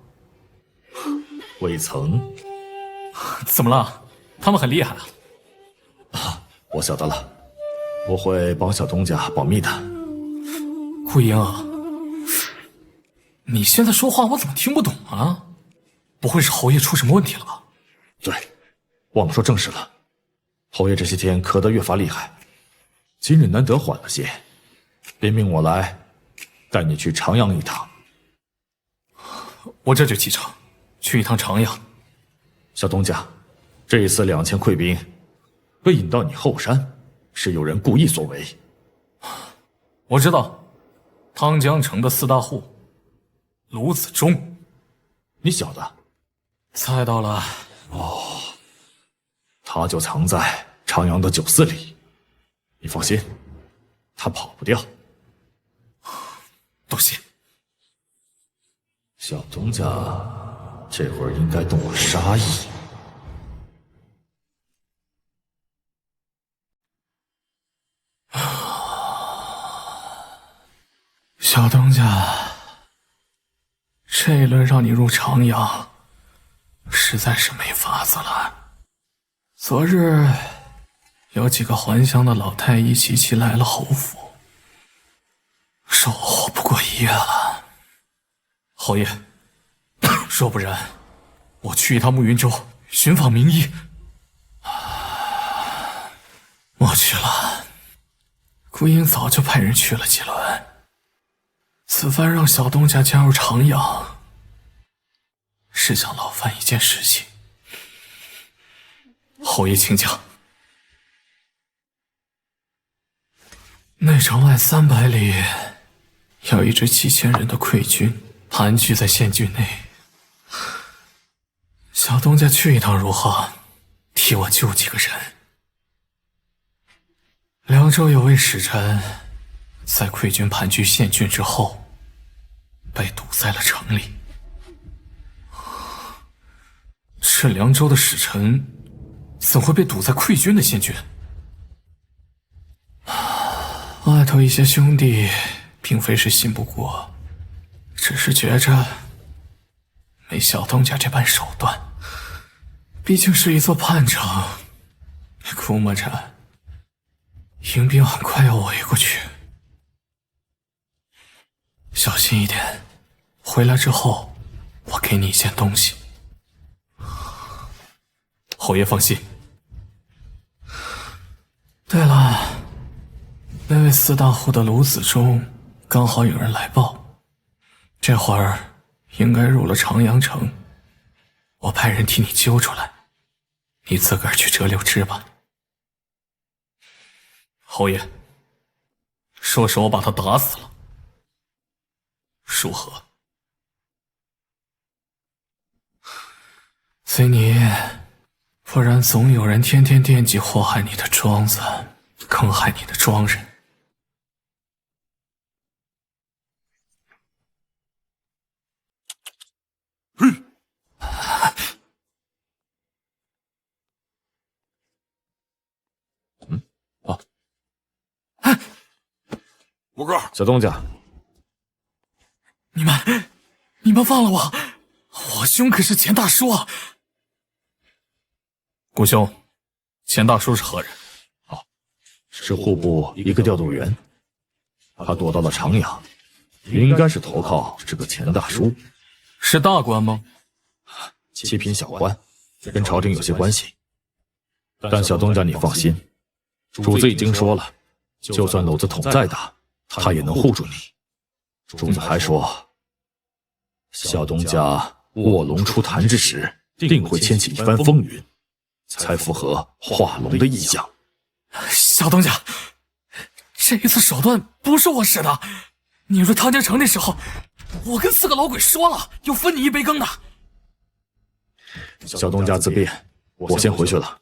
未曾？怎么了？他们很厉害啊！我晓得了，我会帮小东家保密的。顾英，你现在说话我怎么听不懂啊？不会是侯爷出什么问题了吧？对，忘了说正事了。侯爷这些天咳得越发厉害，今日难得缓了些，便命我来带你去长阳一趟。我这就启程，去一趟长阳。小东家，这一次2000溃兵被引到你后山，是有人故意所为。我知道，汤江城的4大户，卢子忠，你晓得？猜到了。哦，他就藏在长阳的酒肆里，你放心，他跑不掉。多谢。小东家这会儿应该动了杀意。小东家，这一轮让你入长阳，实在是没法子了。昨日有几个还乡的老太医齐齐来了侯府，说我活不过1月了。侯爷，若不然，我去一趟暮云州寻访名医。我去了，顾英早就派人去了几轮。此番让小东家加入长阳，是想劳烦一件事情。侯爷请讲。内城外300里有一支7000人的溃军盘踞在县郡内，小东家去一趟如何？替我救几个人。凉州有位使臣，在溃军盘踞县郡之后，被堵在了城里。这凉州的使臣怎会被堵在溃军的县郡？外头一些兄弟并非是信不过，只是觉着没小东家这般手段，毕竟是一座叛城，估摸着迎宾很快要围过去。小心一点，回来之后我给你一件东西。侯爷放心。对了，那位四大户的卢子中刚好有人来报，这会儿应该入了长阳城，我派人替你揪出来，你自个儿去折柳枝吧。侯爷，说是我把他打死了，如何？随你，不然总有人天天惦记祸害你的庄子，坑害你的庄人。五哥，小东家，你们放了我，我兄可是钱大叔啊！顾兄，钱大叔是何人？是户部一个调度员，他躲到了长阳，应该是投靠这个钱大叔。是大官吗？七品小官，跟朝廷有些关系。但小东家你放心，主子已经说了，就算篓子捅再大，他也能护住你。主子还说，小东家卧龙出坛之时，定会掀起一番风云，才符合化龙的意象。小东家，这一次手段不是我使的。你入汤江城那时候，我跟4个老鬼说了，要分你一杯羹的。小东家自便，我先回去了。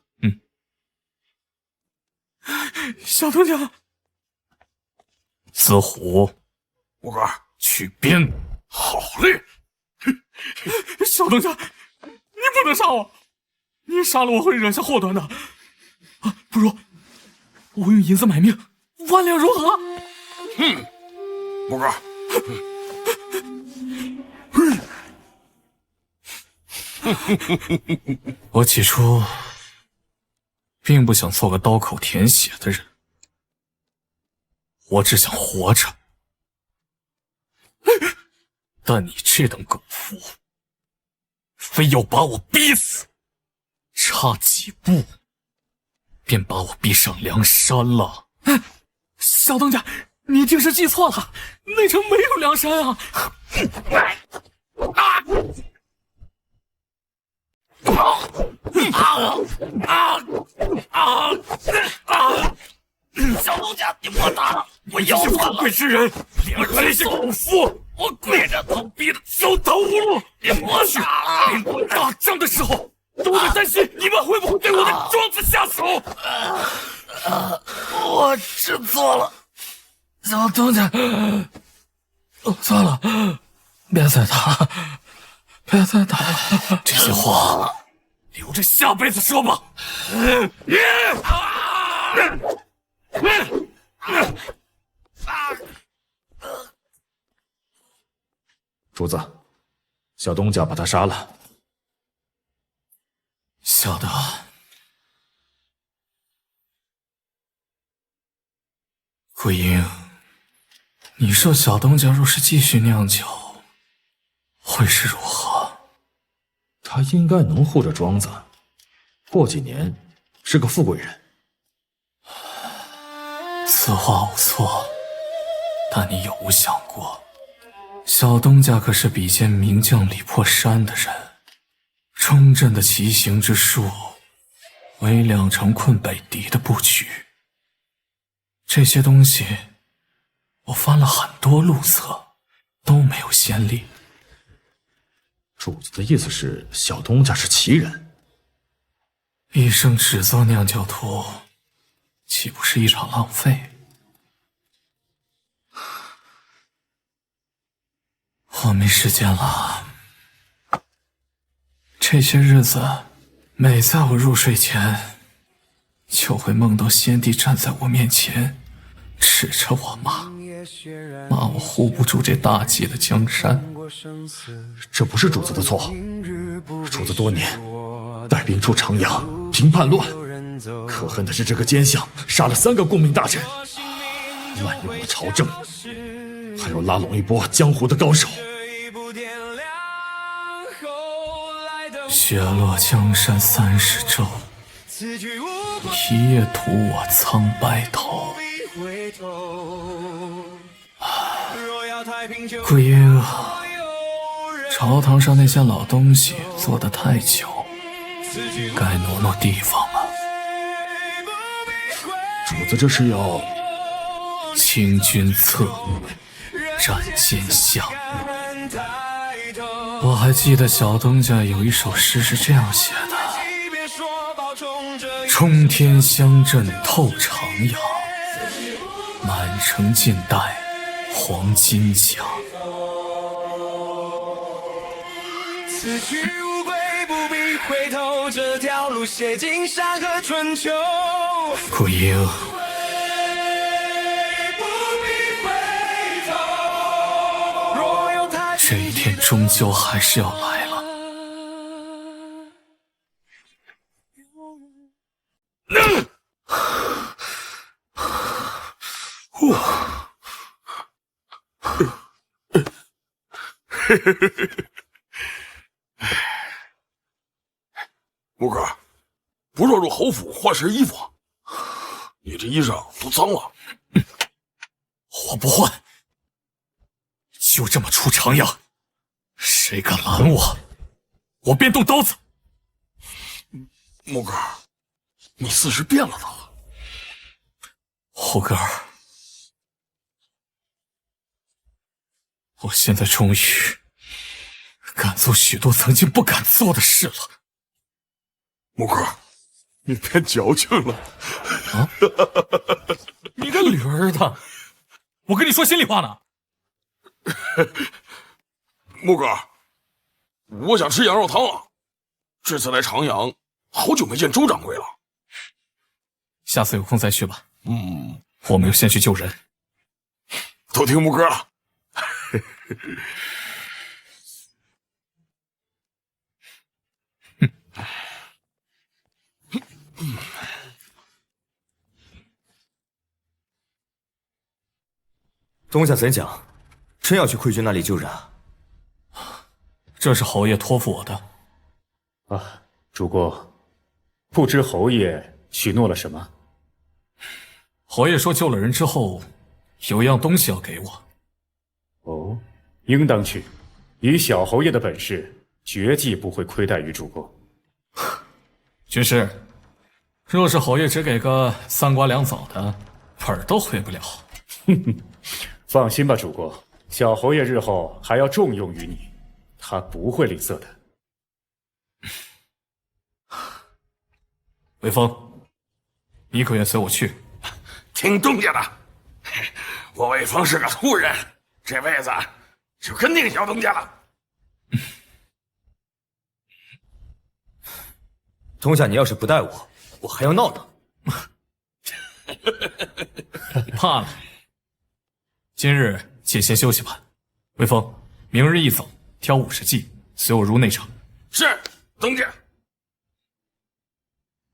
小东家，子虎，五哥，去鞭。好嘞。小东家，你不能杀我，你杀了我会惹下祸端的。不如我用银子买命，万两如何？五哥。我起初并不想做个刀口舔血的人，我只想活着。但你这等狗夫，非要把我逼死，差几步便把我逼上梁山了。小东家，你一定是记错了，内城没有梁山啊！小东家，你莫打了，我要死了！贵之人，连这些狗夫，我跪着头逼的走投无路。你莫打了！打仗的时候都得担心你们会不会对我的庄子下手。我知错了，小东家，算了，别再打了，别再打了，这些话留着下辈子说吧。主子，小东家把他杀了。小的，桂英，你说小东家若是继续酿酒，会是如何？他应该能护着庄子，过几年是个富贵人。此话无错，但你有无想过，小东家可是比肩名将李破山的人，冲阵的奇行之术，为2城困北敌的布局。这些东西我翻了很多路册，都没有先例。主子的意思是小东家是奇人？一生只做酿酒徒，岂不是一场浪费？我没时间了。这些日子，每在我入睡前，就会梦到先帝站在我面前，指着我骂我护不住这大计的江山。这不是主子的错，主子多年带兵出长阳平叛乱，可恨的是这个奸相杀了3个顾命大臣，滥用了朝政，还要拉拢一波江湖的高手。雪落江山30州，一夜屠我苍白头。顾英啊，朝堂上那些老东西坐得太久，该挪挪地方了。主子这是要清君侧目，斩奸相。我还记得小东家有一首诗是这样写的：冲天香阵透长阳，满城尽带黄金甲。此去无归，不必回头，这条路写尽山河春秋。顾英，这一天终究还是要来了。木哥，不若入侯府换身衣服，你这衣裳都脏了。我不换，就这么出长阳，谁敢拦我，我便动刀子。木哥，你似是变了呢。猴哥儿，我现在终于敢做许多曾经不敢做的事了。木哥，你变矫情了。啊！你个驴儿的！我跟你说心里话呢。木哥，我想吃羊肉汤了。这次来长阳，好久没见周掌柜了。下次有空再去吧。我们要先去救人。都听木哥了。东家怎讲？真要去溃军那里救人啊？这是侯爷托付我的。啊，主公，不知侯爷许诺了什么？侯爷说救了人之后，有样东西要给我。哦，应当去。以小侯爷的本事，绝技不会亏待于主公。军师，若是侯爷只给个3瓜2枣的，本儿都回不了。哼哼，放心吧，主公，小侯爷日后还要重用于你，他不会吝啬的。微风，你可愿随我去？听东家的，我魏峰是个粗人，这辈子就跟定小东家了。东家，你要是不带我，我还要闹呢。怕了。今日且先休息吧。微风，明日一早挑50骑，随我入内城。是，东家。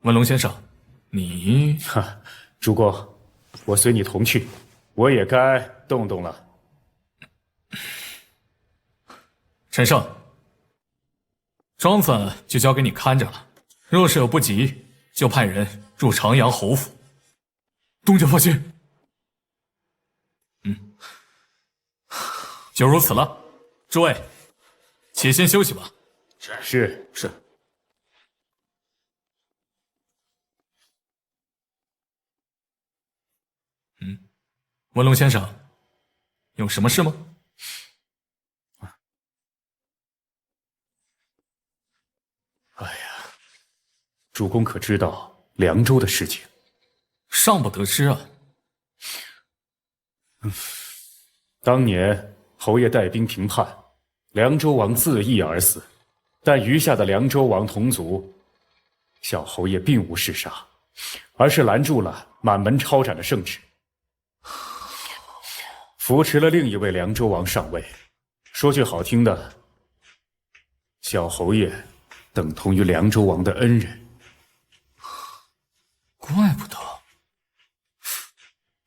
文龙先生，你……哈，主公，我随你同去，我也该动动了。陈胜，庄子就交给你看着了，若是有不急，就派人入长阳侯府。东家放心。就如此了，诸位，且先休息吧。是。文龙先生，有什么事吗？哎呀，主公可知道凉州的事情？尚不得知啊。当年侯爷带兵平叛，凉州王自缢而死，但余下的凉州王同族，小侯爷并无弑杀，而是拦住了满门抄斩的圣旨，扶持了另一位凉州王上位。说句好听的，小侯爷等同于凉州王的恩人。怪不得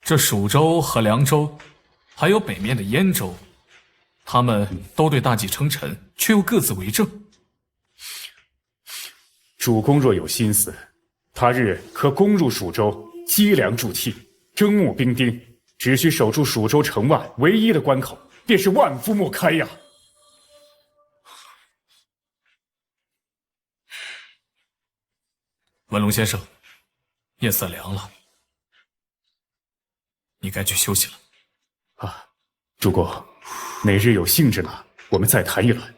这蜀州和凉州，还有北面的燕州，他们都对大计称臣，却又各自为政。主公若有心思，他日可攻入蜀州，积粮筑砌，征募兵丁，只需守住蜀州城外唯一的关口，便是万夫莫开呀！文龙先生，夜色凉了，你该去休息了。啊，主公，哪日有兴致了，我们再谈一轮。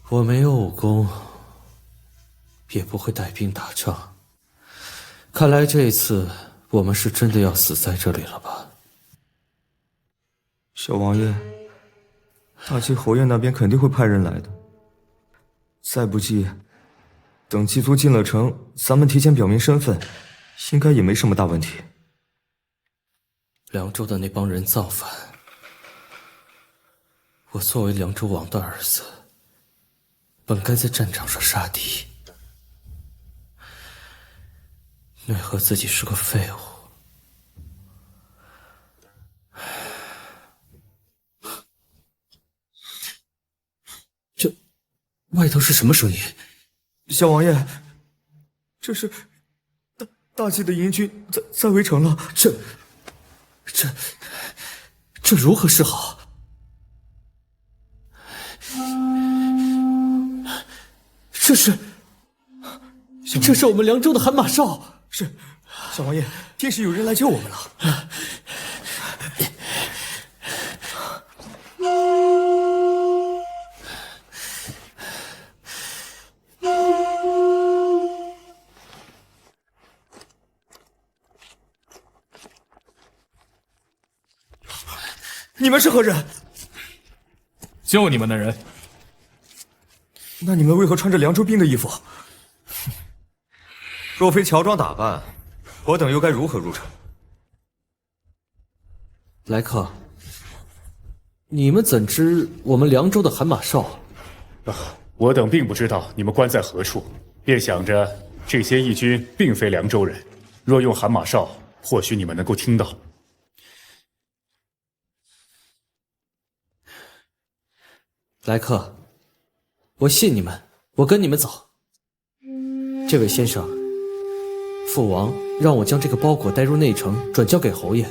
我没有武功，也不会带兵打仗。看来这次我们是真的要死在这里了吧？小王爷，大齐侯爷那边肯定会派人来的。再不济，等祭族进了城，咱们提前表明身份，应该也没什么大问题。凉州的那帮人造反，我作为凉州王的儿子，本该在战场上杀敌，奈何自己是个废物。这外头是什么声音？小王爷，这是大齐的营军在围城了。这如何是好？这是我们凉州的喊马哨。是，小王爷，天使有人来救我们了。你们是何人？救你们的人。那你们为何穿着凉州兵的衣服？若非乔装打扮，我等又该如何入城？来客，你们怎知我们凉州的喊马哨？我等并不知道你们关在何处，便想着这些义军并非凉州人，若用喊马哨，或许你们能够听到。来客，我信你们，我跟你们走。这位先生，父王让我将这个包裹带入内城，转交给侯爷。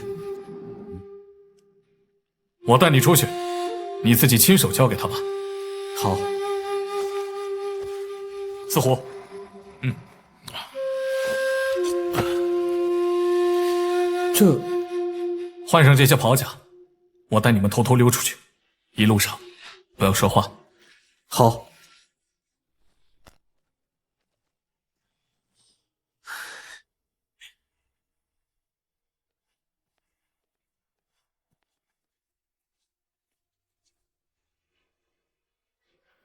我带你出去，你自己亲手交给他吧。好。四虎，这换上这些袍甲，我带你们偷偷溜出去，一路上不要说话。好。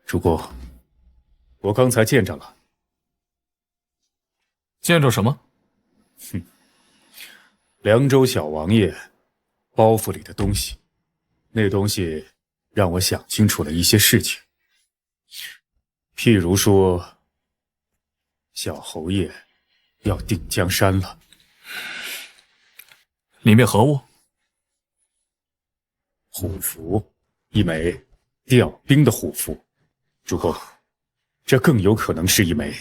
主公，我刚才见着了。见着什么？凉州小王爷包袱里的东西，那东西让我想清楚了一些事情。譬如说，小侯爷要定江山了。里面何物？虎符，一枚调兵的虎符。主公，这更有可能是一枚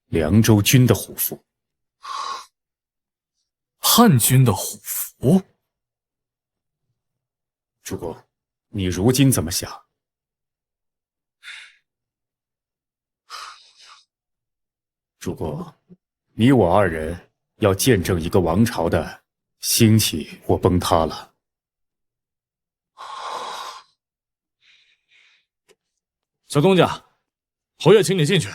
凉州军的虎符。汉军的虎符？主公，你如今怎么想？主公，你我二人要见证一个王朝的兴起或崩塌了。小东家，侯爷请你进去。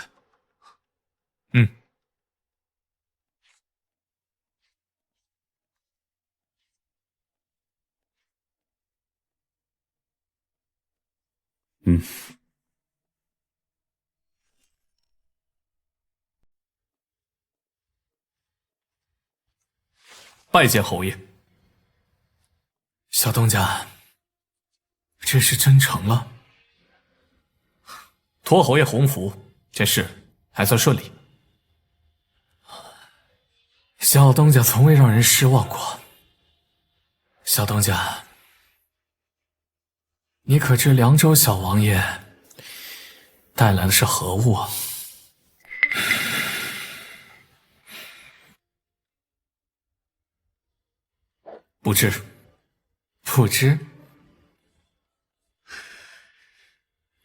拜见侯爷。小东家，这是真诚了。托侯爷洪福，这事还算顺利。小东家从未让人失望过。小东家，你可知凉州小王爷带来的是何物啊？不知，不知，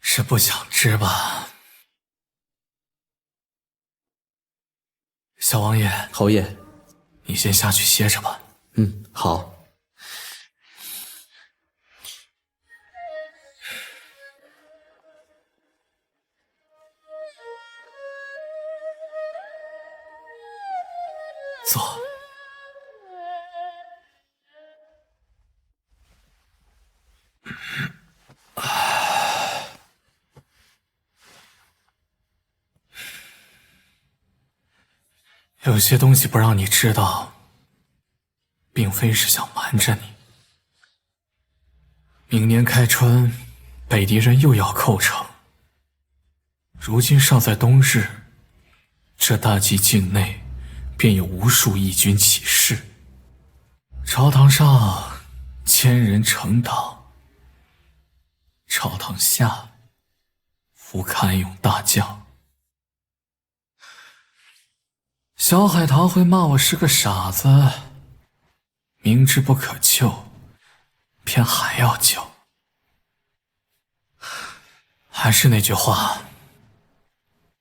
是不想知吧？小王爷，侯爷，你先下去歇着吧。好。坐。有些东西不让你知道，并非是想瞒着你。明年开春，北狄人又要寇城。如今尚在冬日，这大计境内便有无数义军起事。朝堂上千人成党，朝堂下伏骁勇大将。小海棠会骂我是个傻子，明知不可救，偏还要救。还是那句话，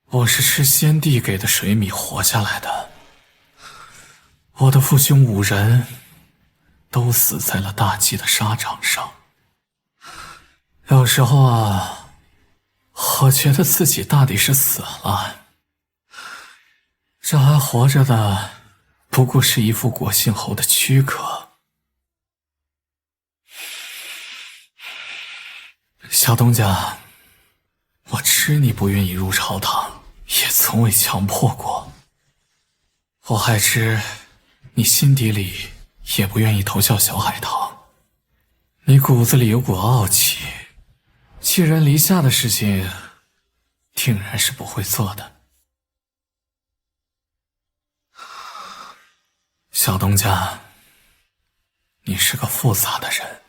我是吃先帝给的水米活下来的。我的父兄5人都死在了大计的沙场上。有时候啊，我觉得自己大抵是死了。这还活着的，不过是一副国姓侯的躯壳。小东家，我知你不愿意入朝堂，也从未强迫过。我还知你心底里也不愿意投效小海棠，你骨子里有股傲气，寄人篱下的事情，定然是不会做的。小东家，你是个复杂的人，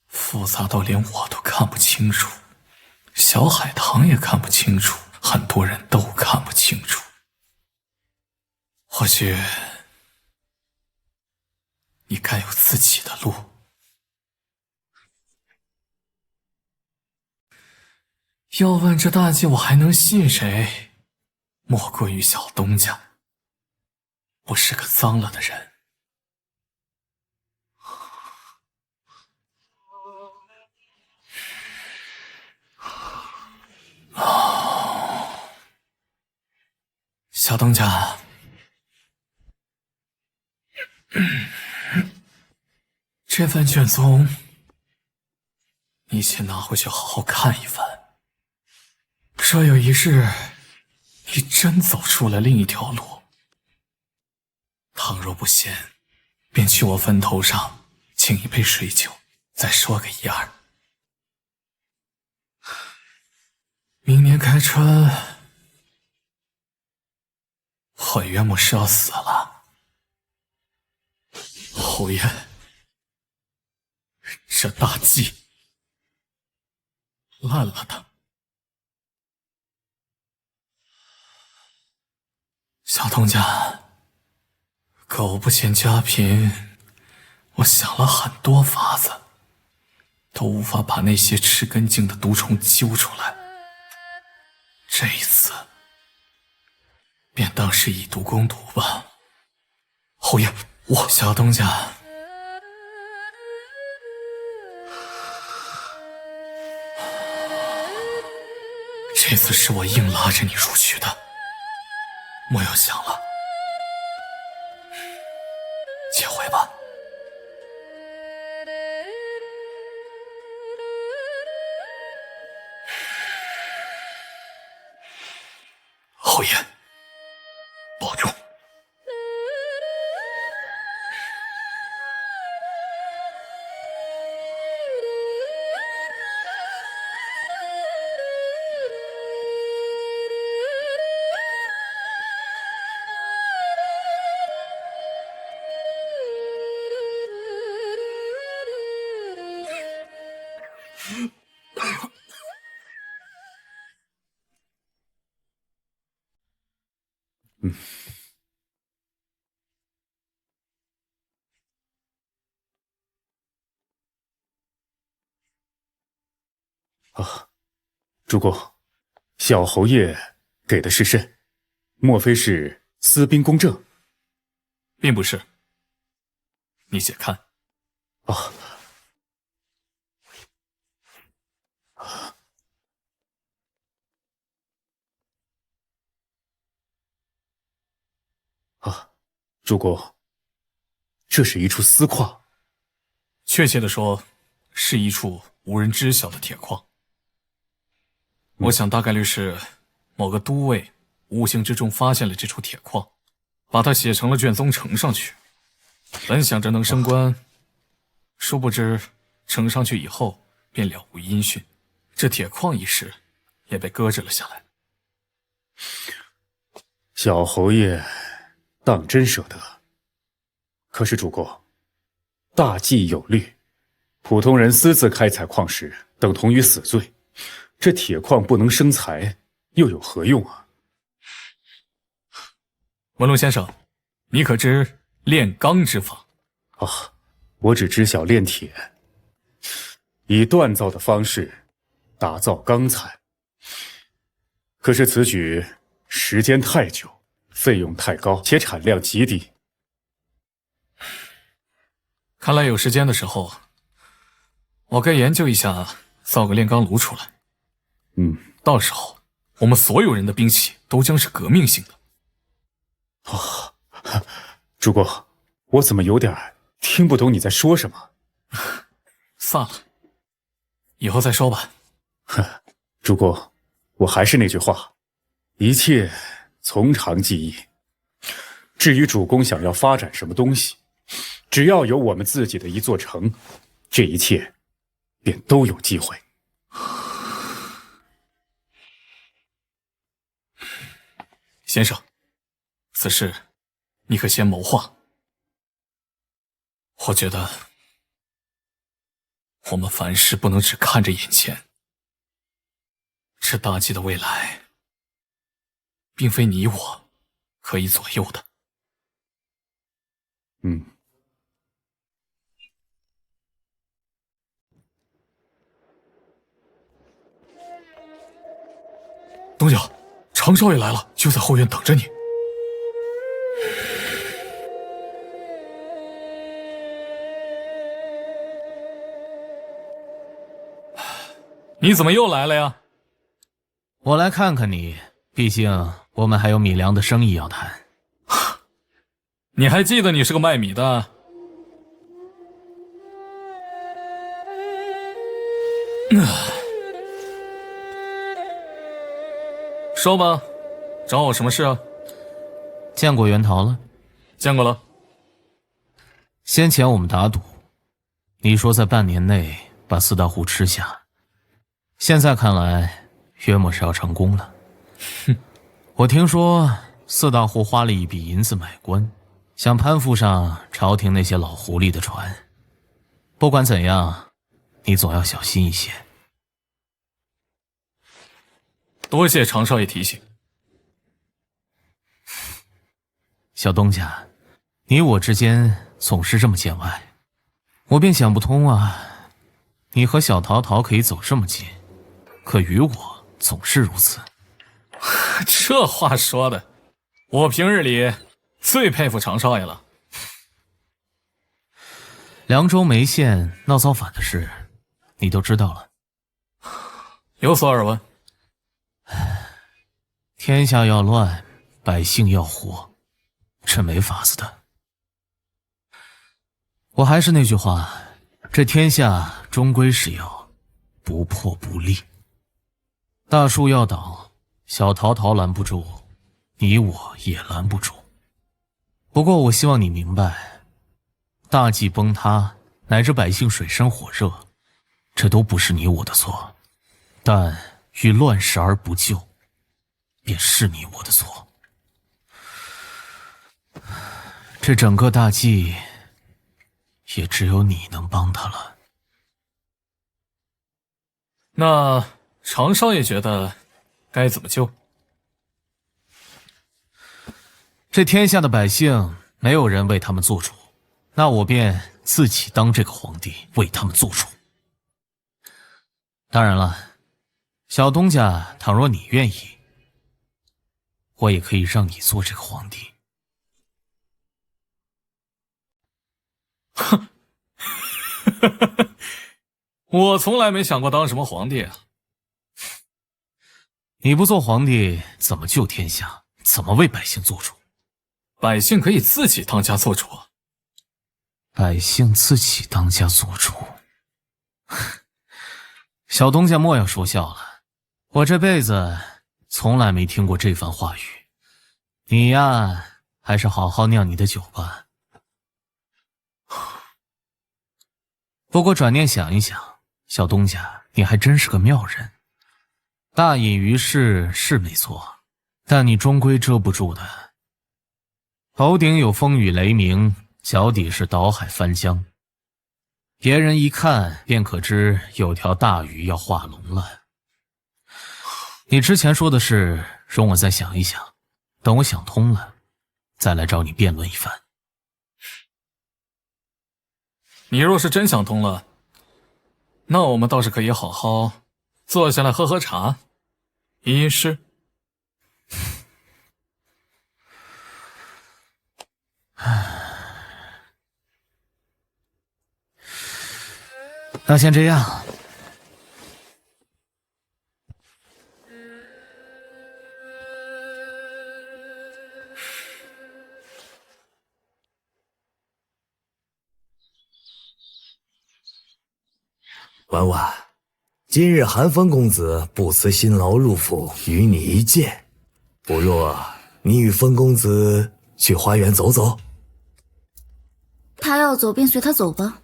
复杂到连我都看不清楚，小海棠也看不清楚，很多人都看不清楚。或许你该有自己的路。要问这大计我还能信谁？莫过于小东家。我是个脏了的人。小东家，这份卷宗你先拿回去好好看一番。若有一日你真走出了另一条路，倘若不嫌，便去我坟头上敬一杯水酒，再说个1、2。明年开春，我约莫是要死了。侯爷，这大计烂了的。小东家，狗不嫌家贫，我想了很多法子，都无法把那些吃根茎的毒虫揪出来。这一次，当是以毒攻毒吧。侯爷，我小东家，这次是我硬拉着你入去的，莫要想了。且回吧。侯爷，保重。啊，主公，小侯爷给的是甚？莫非是私兵公正？并不是。你且看。啊。啊，主公，这是一处私矿。确切的说，是一处无人知晓的铁矿。我想大概率是某个都尉无形之中发现了这处铁矿，把它写成了卷宗呈上去。本想着能升官，殊不知呈上去以后便了无音讯，这铁矿一事也被搁置了下来。小侯爷当真舍得。可是主公，大忌有律，普通人私自开采矿石等同于死罪。这铁矿不能生财，又有何用啊？文龙先生，你可知炼钢之法？啊，我只知晓炼铁，以锻造的方式打造钢材。可是此举时间太久，费用太高，且产量极低。看来有时间的时候，我该研究一下，造个炼钢炉出来。到时候我们所有人的兵器都将是革命性的。啊，主公，我怎么有点听不懂你在说什么？算了，以后再说吧。主公，我还是那句话，一切从长计议。至于主公想要发展什么东西，只要有我们自己的一座城，这一切便都有机会。先生，此事你可先谋划。我觉得我们凡事不能只看着眼前，这大计的未来并非你我可以左右的。东家，常少爷来了，就在后院等着你。你怎么又来了呀？我来看看你，毕竟我们还有米粮的生意要谈。你还记得你是个卖米的？说吧，找我什么事啊？见过袁桃了？见过了。先前我们打赌，你说在半年内把四大户吃下，现在看来约莫是要成功了。哼，我听说四大户花了一笔银子买官，想攀附上朝廷那些老狐狸的船。不管怎样，你总要小心一些。多谢常少爷提醒。小东家，你我之间总是这么见外，我便想不通啊。你和小桃桃可以走这么近，可与我总是如此。这话说的，我平日里最佩服常少爷了。凉州眉县闹造反的事，你都知道了。有所耳闻。天下要乱，百姓要活，这没法子的。我还是那句话，这天下终归是要不破不立。大树要倒，小桃桃拦不住，你我也拦不住。不过我希望你明白，大计崩塌，乃至百姓水深火热，这都不是你我的错，但遇乱世而不救，便是你我的错。这整个大计，也只有你能帮他了。那常少爷觉得该怎么救？这天下的百姓没有人为他们做主，那我便自己当这个皇帝，为他们做主。当然了，小东家，倘若你愿意，我也可以让你做这个皇帝。哼，我从来没想过当什么皇帝啊。你不做皇帝，怎么救天下？怎么为百姓做主？百姓可以自己当家做主啊。百姓自己当家做主，小东家莫要说笑了，我这辈子从来没听过这番话语。你呀，还是好好酿你的酒吧。不过转念想一想，小东家，你还真是个妙人。大隐于世是没错，但你终归遮不住的。头顶有风雨雷鸣，脚底是倒海翻江，别人一看便可知有条大鱼要化龙了。你之前说的事，容我再想一想，等我想通了，再来找你辩论一番。你若是真想通了，那我们倒是可以好好坐下来喝喝茶，吟吟诗。那先这样。婉婉，今日寒风公子不辞辛劳入府与你一见，不若你与风公子去花园走走。他要走便随他走吧。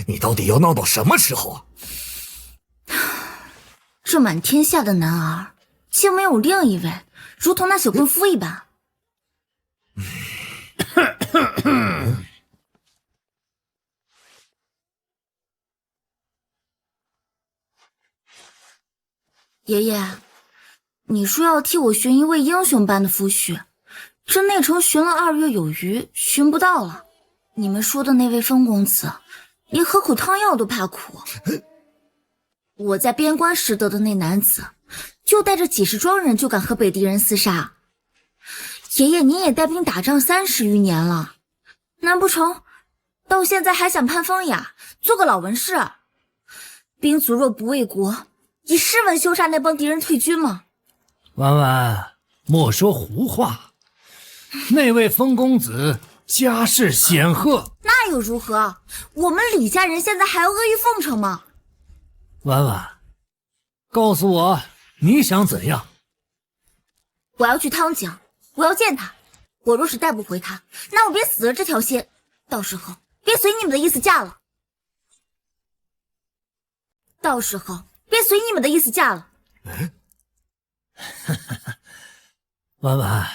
你到底要闹到什么时候啊？这满天下的男儿，竟没有另一位如同那小贵夫一般。爷爷，你说要替我寻一位英雄般的夫婿，这内城寻了2月有余，寻不到了。你们说的那位风公子，连喝口汤药都怕苦。我在边关时得的那男子，就带着几十庄人就敢和北狄人厮杀。爷爷，您也带兵打仗30余年了，难不成到现在还想攀风雅，做个老文士？兵卒若不为国，以诗文羞杀那帮敌人退军吗？婉婉，莫说胡话。那位风公子家世显赫，那又如何？我们李家人现在还要阿谀奉承吗？婉婉，告诉我你想怎样？我要去汤井，我要见他。我若是带不回他，那我便死了这条心。到时候便随你们的意思嫁了。婉婉，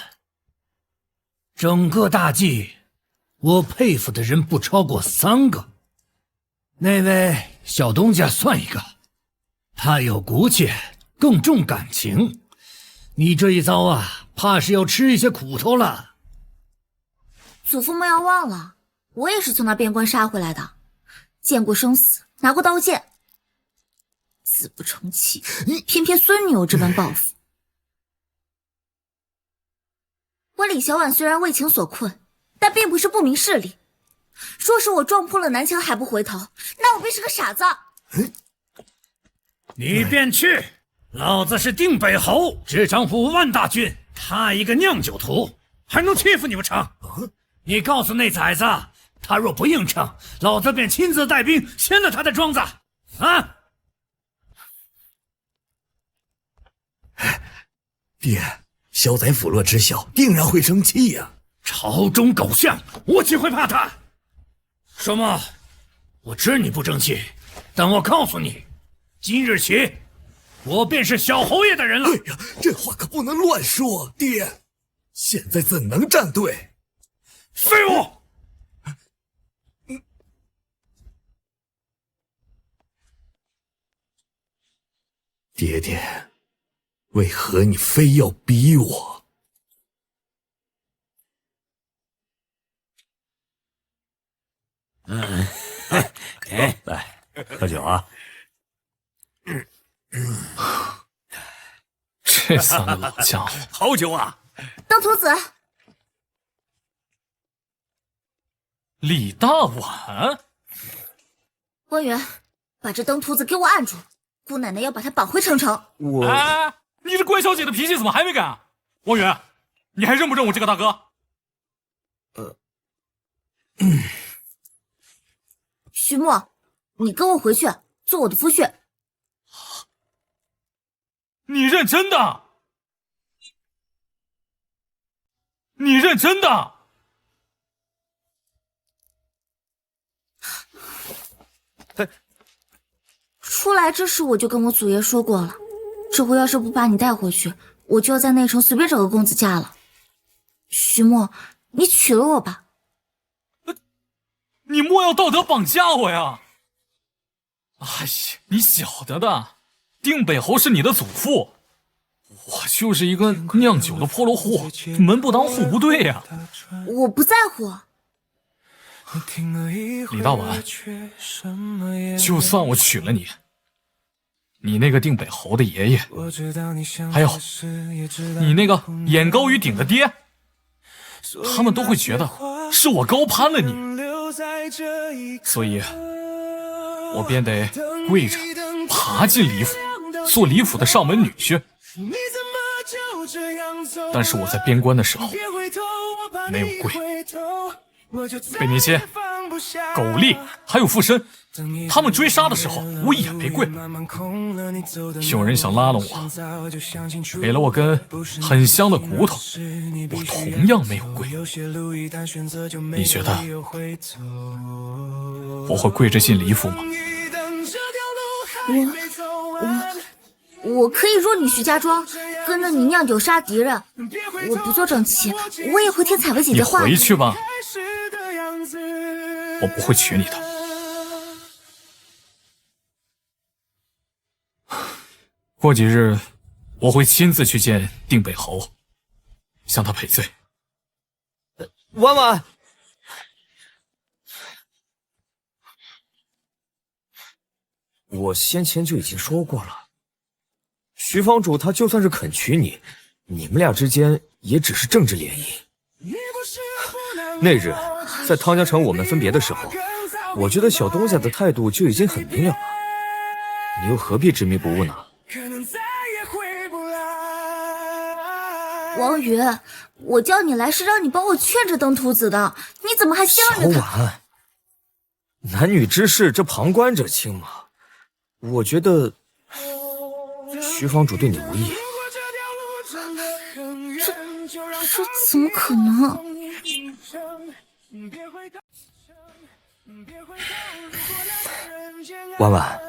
整个大计，我佩服的人不超过3个。那位小东家算一个，他有骨气，更重感情。你这一遭啊，怕是要吃一些苦头了。祖父莫要忘了，我也是从那边关杀回来的，见过生死，拿过刀剑。死不成器，偏偏孙女有这般抱负。李小婉虽然为情所困，但并不是不明事理。说是我撞破了南墙还不回头，那我便是个傻子。你便去，老子是定北侯，执掌5万大军，他一个酿酒徒，还能欺负你们成？你告诉那崽子，他若不应承，老子便亲自带兵掀了他的庄子。啊！爹，小宰辅若知晓，定然会生气呀。朝中狗相，我岂会怕他？说么？我知你不争气，但我告诉你，今日起，我便是小侯爷的人了。哎呀，这话可不能乱说，爹。现在怎能站队？废物！爹爹，为何你非要逼我？来喝酒啊！这三个老家伙，好酒啊！登徒子，李大碗，官员，把这登徒子给我按住，姑奶奶要把他绑回城城。哎，你这关小姐的脾气怎么还没改啊？王源，你还认不认我这个大哥？徐墨，你跟我回去做我的夫婿。你认真的？你认真的？出来这事我就跟我祖爷说过了，这回要是不把你带回去，我就要在内城随便找个公子嫁了。徐墨，你娶了我吧。你莫要道德绑架我呀！哎呀，你晓得的，定北侯是你的祖父，我就是一个酿酒的破落户，门不当户不对呀。我不在乎。李大碗，就算我娶了你，你那个定北侯的爷爷，还有你那个眼高于顶的爹，他们都会觉得是我高攀了你。所以，我便得跪着爬进李府，做李府的上门女婿。但是我在边关的时候没有跪，被那些苟利还有附身他们追杀的时候，我也没跪。有人想拉拢我，给了我根很香的骨头，我同样没有跪。你觉得我会跪着进李府吗？我可以弱你徐家庄，跟着你酿酒杀敌人。我不做正妻，我也会听采薇姐姐话。你回去吧，我不会娶你的。过几日，我会亲自去见定北侯，向他赔罪。婉婉，我先前就已经说过了，徐房主他就算是肯娶你，你们俩之间也只是政治联谊。那日在汤江城我们分别的时候，我觉得小东家的态度就已经很明了了，你又何必执迷不悟呢？王宇，我叫你来是让你帮我劝着登徒子的，你怎么还希望着他？小婉，男女之事，这旁观者清嘛。我觉得徐房主对你无意。这怎么可能？婉婉，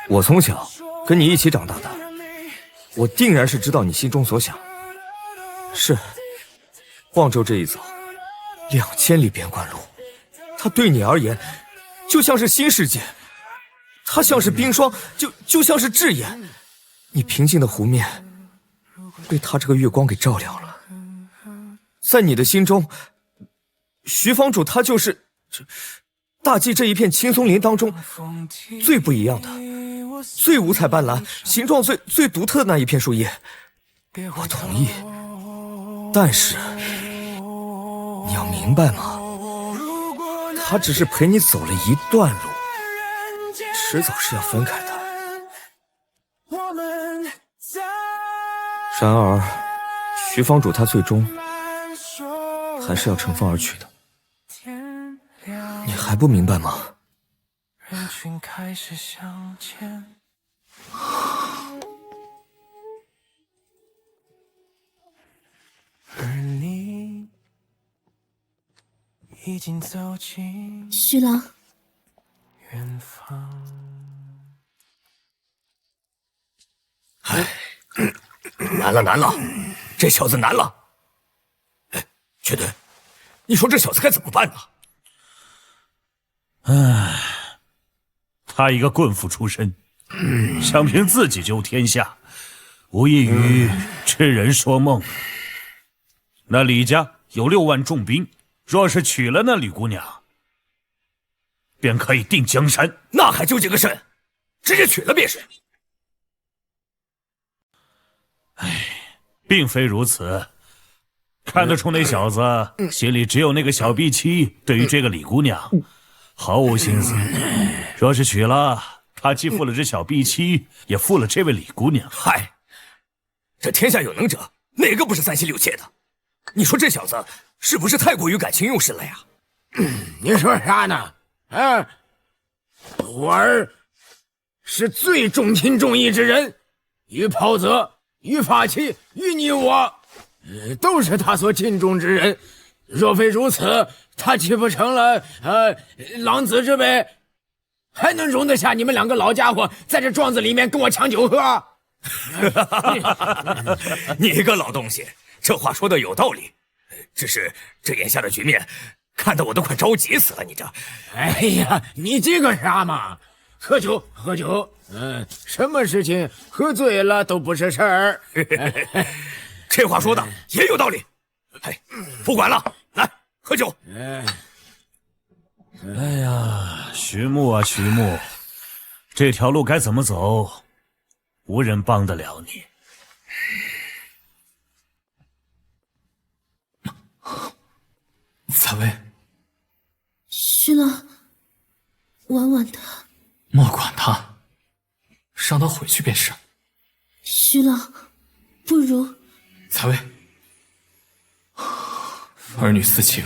我从小跟你一起长大的，我定然是知道你心中所想。是，望州这一走，2000里边关路，它对你而言就像是新世界，它像是冰霜，就像是炙焰。你平静的湖面被它这个月光给照亮了，在你的心中，徐房主他就是大冀这一片青松林当中最不一样的，最五彩斑斓，形状最独特的那一片树叶。我同意，但是你要明白吗？他只是陪你走了一段路，迟早是要分开的。然而，徐房主他最终还是要乘风而去的。你还不明白吗？人群开始向前。而你已经走进徐郎，远方。难了难了，这小子难了。哎，绝对，你说这小子该怎么办呢？唉，他一个棍妇出身，想凭自己救天下，无异于痴人说梦。那李家有6万重兵，若是娶了那李姑娘，便可以定江山。那还纠结个甚？直接娶了便是。并非如此，看得出那小子心里只有那个小婢妻，对于这个李姑娘毫无心思。若是娶了，他既负了这小婢妻，也负了这位李姑娘。嗨，这天下有能者，哪个不是3妻6妾的？你说这小子是不是太过于感情用事了呀？你说啥呢？啊，我儿是最重情重义之人，于袍泽，于法器，于你我，都是他所敬重之人。若非如此，他岂不成了狼子之辈？还能容得下你们2个老家伙在这庄子里面跟我抢酒喝？你个老东西，这话说的有道理，只是这眼下的局面，看得我都快着急死了。你这，哎呀，你急个啥嘛？喝酒，喝酒，什么事情喝醉了都不是事儿。这话说的也有道理。哎，不管了，来喝酒。哎呀，徐牧啊徐牧，这条路该怎么走？无人帮得了你。采薇，徐郎，婉婉的。莫管他，让他回去便是。徐郎，不如采薇，儿女私情，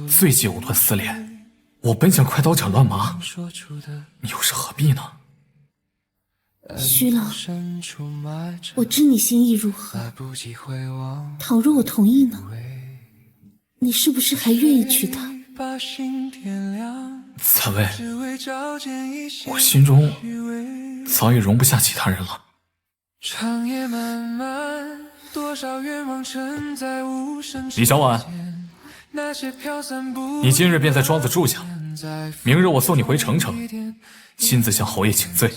最忌藕断丝连。我本想快刀斩乱麻，你又是何必呢？徐郎，我知你心意如何。倘若我同意呢？你是不是还愿意娶她？采薇，我心中早已容不下其他人了。李小婉，你今日便在庄子住下，明日我送你回城城，亲自向侯爷请罪。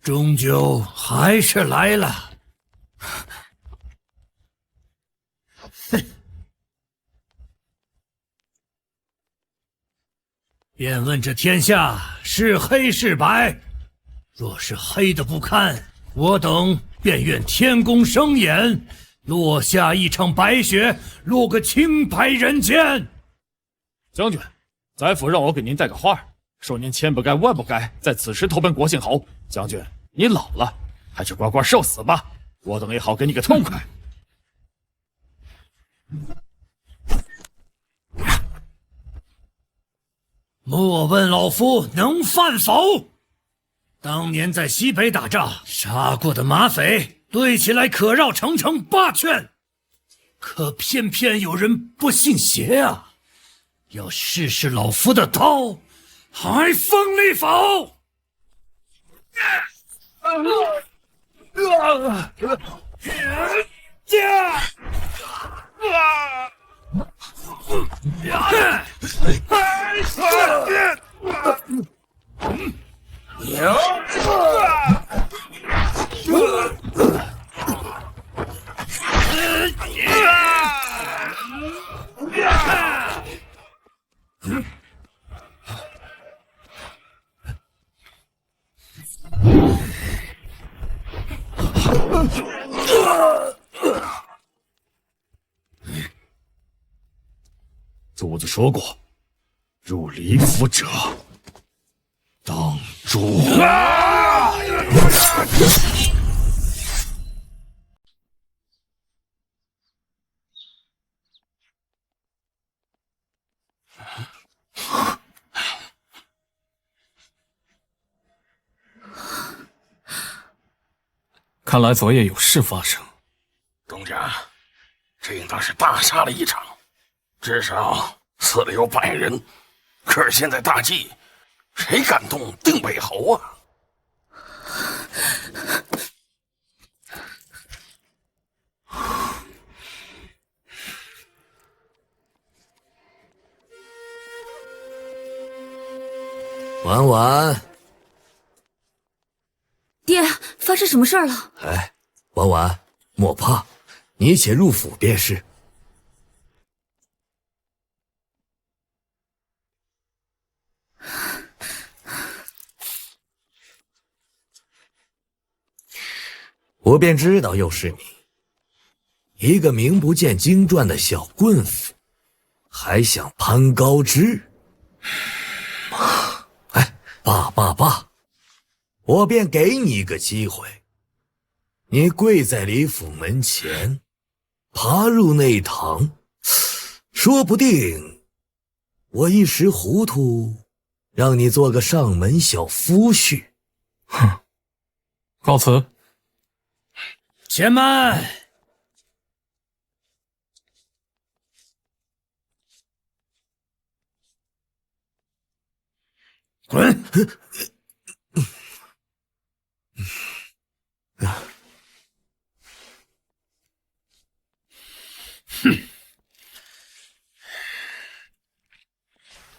终究还是来了。便问这天下是黑是白，若是黑的不堪，我等便愿天公生眼，落下一场白雪，落个清白人间。将军，宰府让我给您带个话，说您千不该万不该在此时投奔国姓侯。将军，你老了，还是乖乖受死吧，我等也好给你个痛快。莫问老夫能犯否？当年在西北打仗杀过的马匪，对起来可绕城城8圈，可偏偏有人不信邪啊！要试试老夫的刀，还锋利否？主子说过，入李府者当诛。看来昨夜有事发生。东家，这应当是大杀了一场，至少死了有100人。可是现在大忌，谁敢动定北侯啊？婉婉，爹，发生什么事儿了？哎，婉婉，莫怕，你且入府便是。我便知道又是你，一个名不见经传的小棍妇，还想攀高枝。哎，罢，我便给你一个机会，你跪在李府门前，爬入内堂，说不定我一时糊涂，让你做个上门小夫婿。哼，告辞。且慢！滚！哼！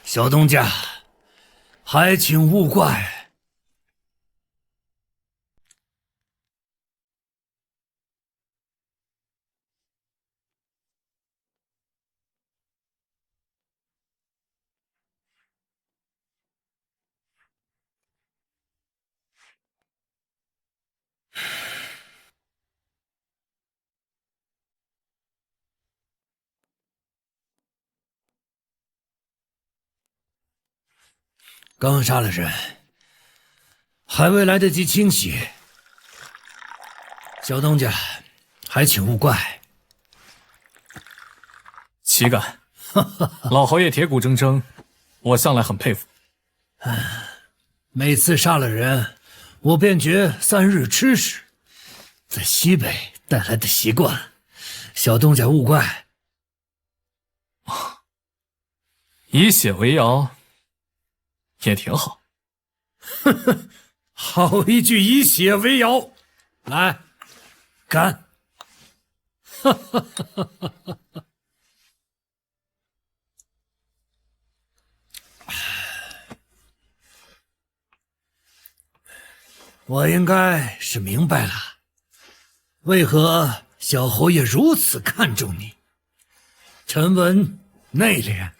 小东家，还请勿怪。刚杀了人，还未来得及清洗。小东家，还请勿怪。岂敢！老侯爷铁骨铮铮，我向来很佩服。每次杀了人，我便觉3日吃食，在西北带来的习惯。小东家勿怪。以血为肴。也挺好。好一句以血为肴！来，干！我应该是明白了，为何小侯爷如此看重你。沉稳内敛，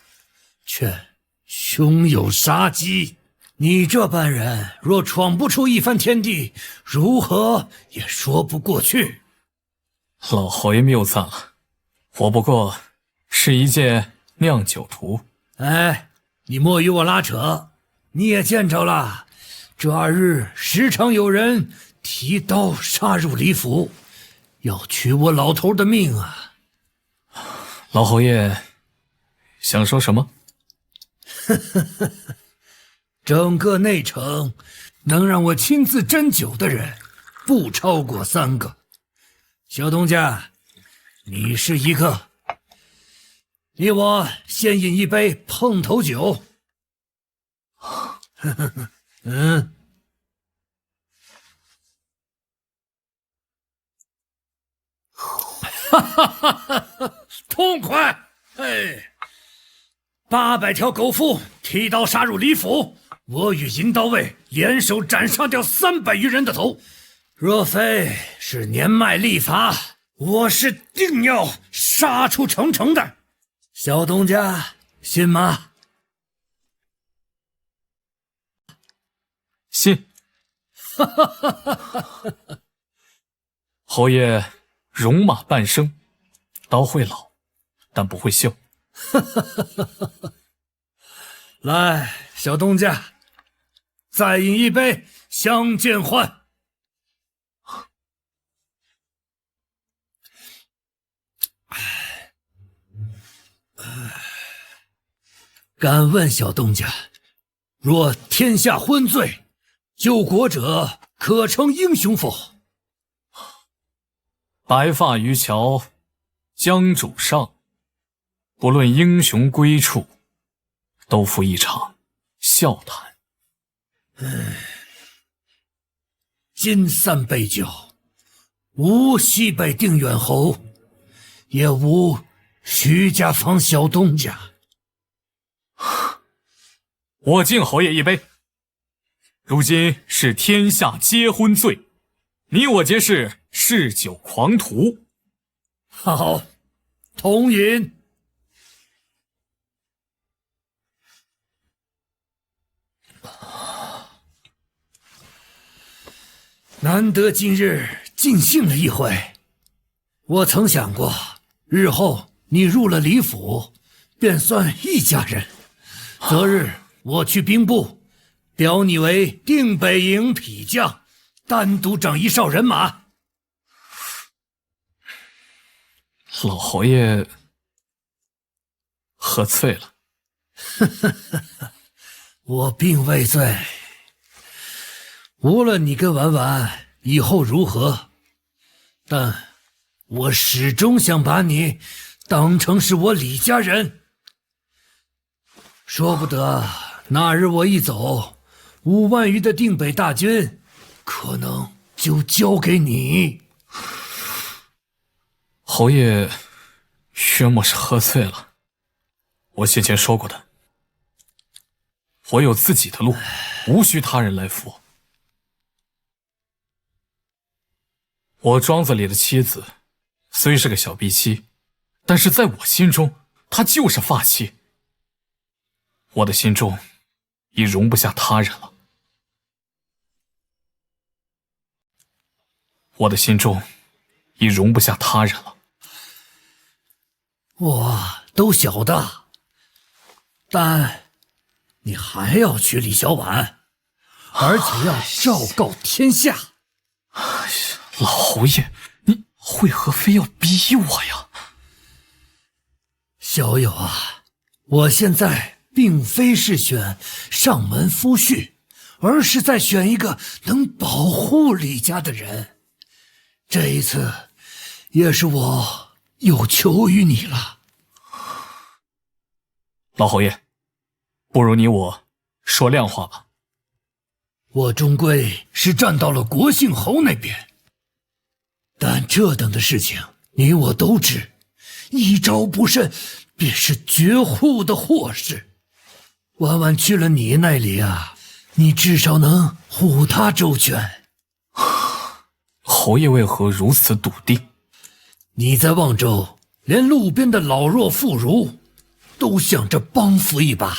却胸有杀机，你这般人若闯不出一番天地，如何也说不过去。老侯爷谬赞了，我不过是一介酿酒徒。哎，你莫与我拉扯，你也见着了，这2日时常有人提刀杀入李府，要取我老头的命啊！老侯爷想说什么？整个内城能让我亲自斟酒的人，不超过3个。小东家，你是一个。你我先饮一杯碰头酒。嗯，哈哈哈哈哈，痛快！哎，800条狗夫提刀杀入李府，我与银刀卫联手斩杀掉300余人的头。若非是年迈力乏，我是定要杀出城城的。小东家，信吗？信。哈哈哈哈哈！侯爷戎马半生，刀会老，但不会锈。哈哈哈哈哈！来，小东家，再饮一杯相见欢。敢问小东家，若天下昏醉，救国者可称英雄否？白发渔樵江渚上，不论英雄归处，都付一场笑谈。今3杯酒，无西北定远侯，也无徐家坊小东家。我敬侯爷一杯。如今是天下皆昏醉，你我皆是嗜酒狂徒。好，同饮。难得今日尽兴了一回。我曾想过，日后你入了李府，便算一家人。择日我去兵部，表你为定北营匹将，单独整1哨人马。老侯爷喝醉了。我并未醉。无论你跟婉婉以后如何，但我始终想把你当成是我李家人。说不得那日我一走，5万余的定北大军可能就交给你。侯爷约莫是喝醉了。我先前说过的，我有自己的路，无需他人来扶。我庄子里的妻子虽是个小婢妻，但是在我心中，她就是发妻。我的心中已容不下他人了。我的心中已容不下他人了。我都晓得，但你还要娶李小婉，而且要昭告天下。老侯爷，你为何非要逼我呀？小友啊，我现在并非是选上门夫婿，而是在选一个能保护李家的人。这一次，也是我有求于你了。老侯爷，不如你我说亮话吧。我终归是站到了国姓侯那边，但这等的事情你我都知，一招不慎便是绝户的祸事。婉婉去了你那里啊，你至少能护她周全。侯爷为何如此笃定？你在望州，连路边的老弱妇孺都想着帮扶一把。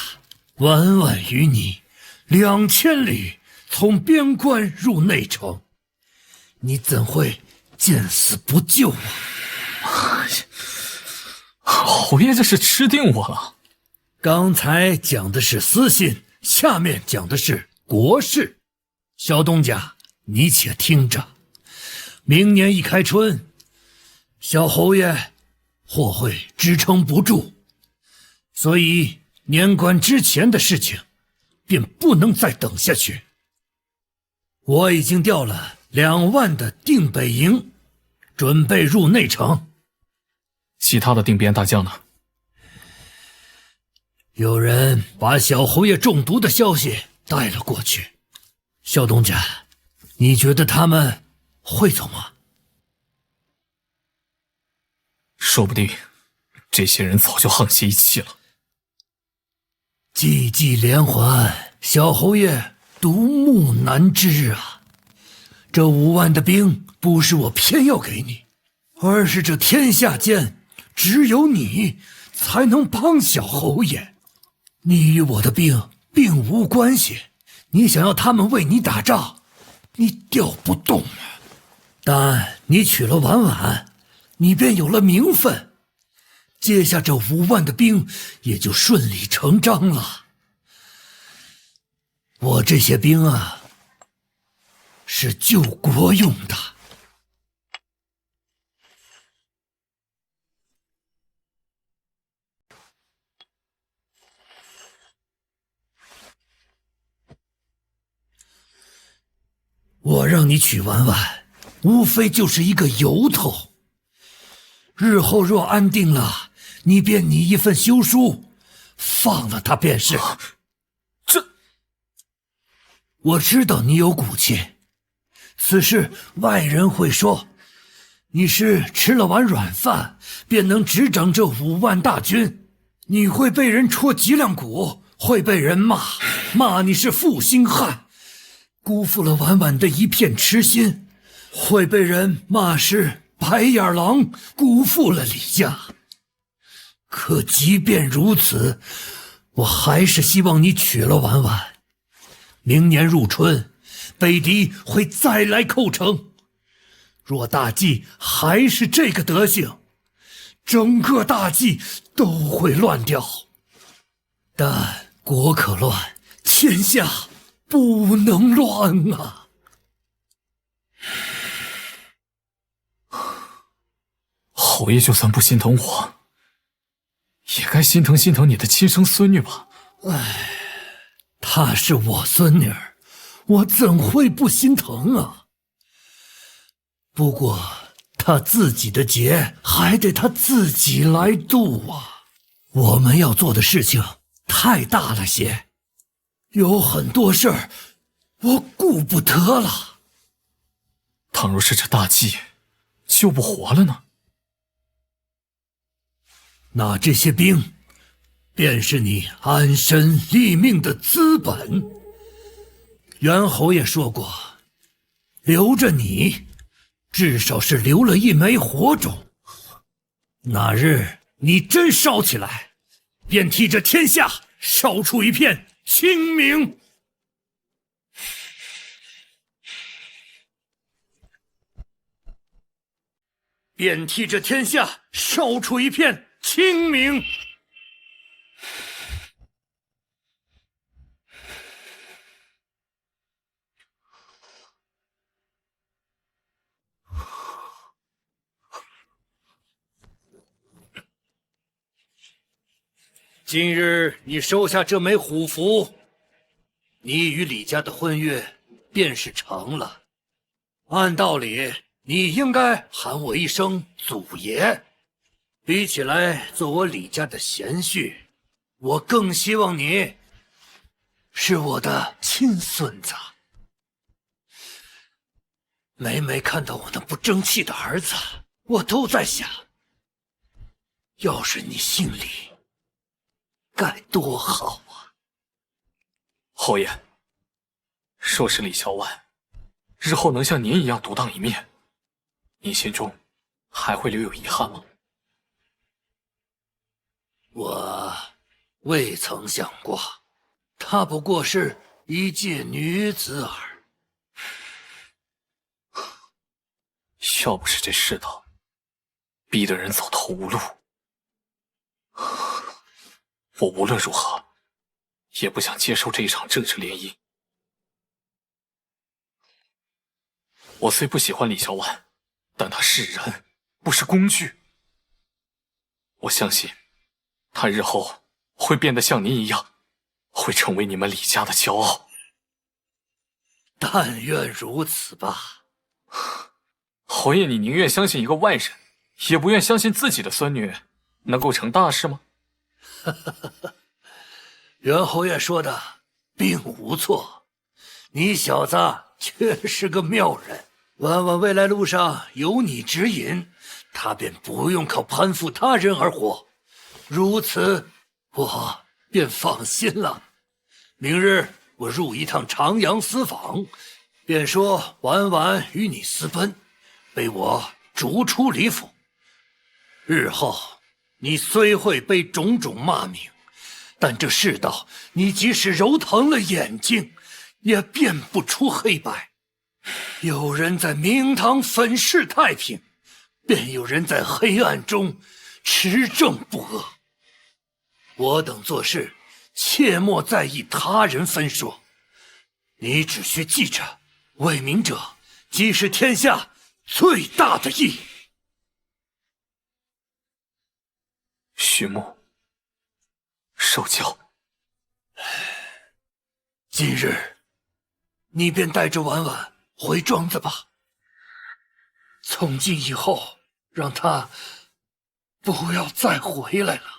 婉婉与你2000里从边关入内城，你怎会见死不救啊？侯爷这是吃定我了。刚才讲的是私信，下面讲的是国事。小东家，你且听着，明年一开春，小侯爷或会支撑不住，所以年关之前的事情便不能再等下去。我已经调了2万的定北营，准备入内城。其他的定边大将呢？有人把小侯爷中毒的消息带了过去。小东家，你觉得他们会走吗？说不定这些人早就沆瀣一气了。济济连环，小侯爷独木难支啊！这5万的兵不是我偏要给你，而是这天下间只有你才能帮小侯爷。你与我的兵并无关系，你想要他们为你打仗，你调不动啊。但你娶了婉婉，你便有了名分，接下这5万的兵也就顺理成章了。我这些兵啊，是救国用的。我让你娶婉婉，无非就是一个由头。日后若安定了，你便拟一份休书，放了他便是。我知道你有骨气，此事外人会说你是吃了碗软饭便能执掌这5万大军，你会被人戳脊梁骨，会被人骂你是负心汉，辜负了婉婉的一片痴心，会被人骂是白眼狼，辜负了李家。可即便如此，我还是希望你娶了婉婉。明年入春，北狄会再来寇城。若大计还是这个德行，整个大计都会乱掉。但国可乱，天下不能乱啊！侯爷就算不心疼我，也该心疼心疼你的亲生孙女吧？唉，她是我孙女儿，我怎会不心疼啊？不过她自己的劫还得她自己来渡啊。我们要做的事情太大了些，有很多事儿我顾不得了。倘若是这大计救不活了呢？那这些兵便是你安身立命的资本。袁侯爷说过，留着你，至少是留了一枚火种。那日你真烧起来，便替这天下烧出一片清明。便替这天下烧出一片清明。今日你收下这枚虎符，你与李家的婚约便是成了。按道理，你应该喊我一声祖爷。比起来做我李家的贤婿，我更希望你是我的亲孙子。每每看到我那不争气的儿子，我都在想，要是你姓李，该多好啊！侯爷，若是李小婉日后能像您一样独当一面，您心中还会留有遗憾吗？我未曾想过，她不过是一介女子耳。要不是这世道逼得人走投无路，我无论如何也不想接受这一场政治联姻。我虽不喜欢李小婉，但她是人，不是工具。我相信她日后会变得像您一样，会成为你们李家的骄傲。但愿如此吧。侯爷，你宁愿相信一个外人，也不愿相信自己的孙女能够成大事吗？袁侯爷说的并无错。你小子确是个妙人，婉婉未来路上有你指引，他便不用靠攀附他人而活，如此我便放心了。明日我入一趟长阳私访，便说婉婉与你私奔，被我逐出李府。日后你虽会被种种骂名，但这世道，你即使揉疼了眼睛，也辨不出黑白。有人在明堂粉饰太平，便有人在黑暗中持正不阿。我等做事，切莫在意他人分说。你只需记着，为民者即是天下最大的义。徐牧，受教。今日，你便带着婉婉回庄子吧。从今以后，让他不要再回来了。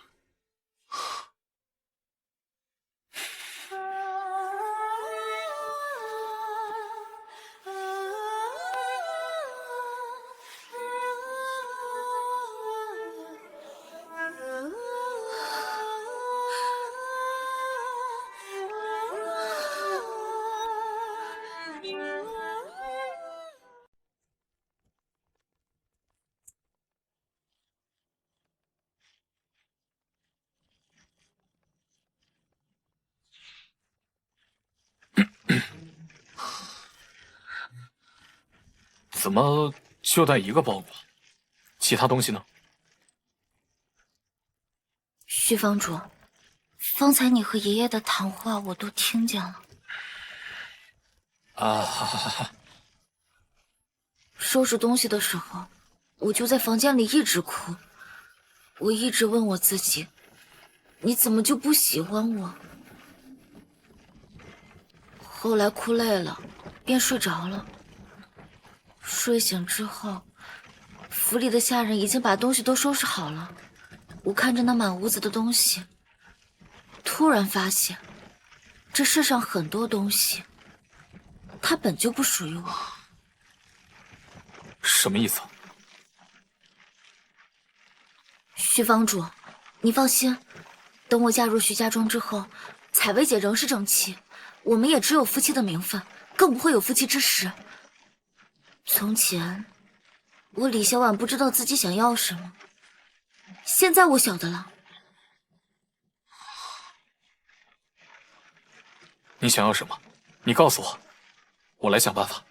怎么就带一个包裹？其他东西呢？徐房主，方才你和爷爷的谈话我都听见了。啊！收拾东西的时候，我就在房间里一直哭，我一直问我自己，你怎么就不喜欢我？后来哭累了，便睡着了。睡醒之后，府里的下人已经把东西都收拾好了。我看着那满屋子的东西，突然发现，这世上很多东西，它本就不属于我。什么意思？徐房主，你放心，等我嫁入徐家庄之后，采薇姐仍是正妻，我们也只有夫妻的名分，更不会有夫妻之实。从前，我李小婉不知道自己想要什么，现在我晓得了。你想要什么？你告诉我，我来想办法。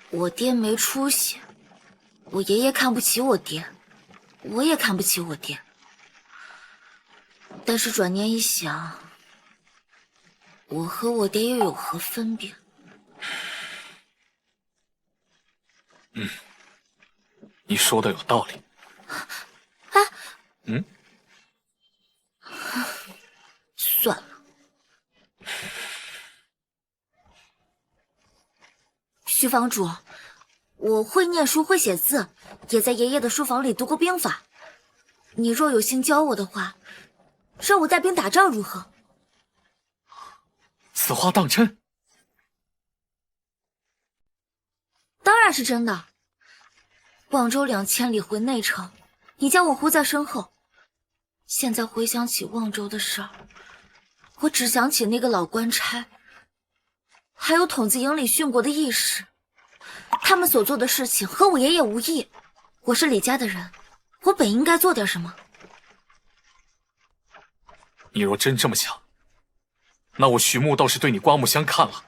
我爹没出息，我爷爷看不起我爹，我也看不起我爹。但是转念一想，我和我爹又有何分别？你说的有道理。算了。徐房主，我会念书，会写字，也在爷爷的书房里读过兵法。你若有心教我的话，让我带兵打仗如何？此话当真？当然是真的。望州2000里回内城，你将我护在身后。现在回想起望州的事儿，我只想起那个老官差，还有筒子营里训过的义士，他们所做的事情和我爷爷无异。我是李家的人，我本应该做点什么。你若真这么想，那我徐牧倒是对你刮目相看了。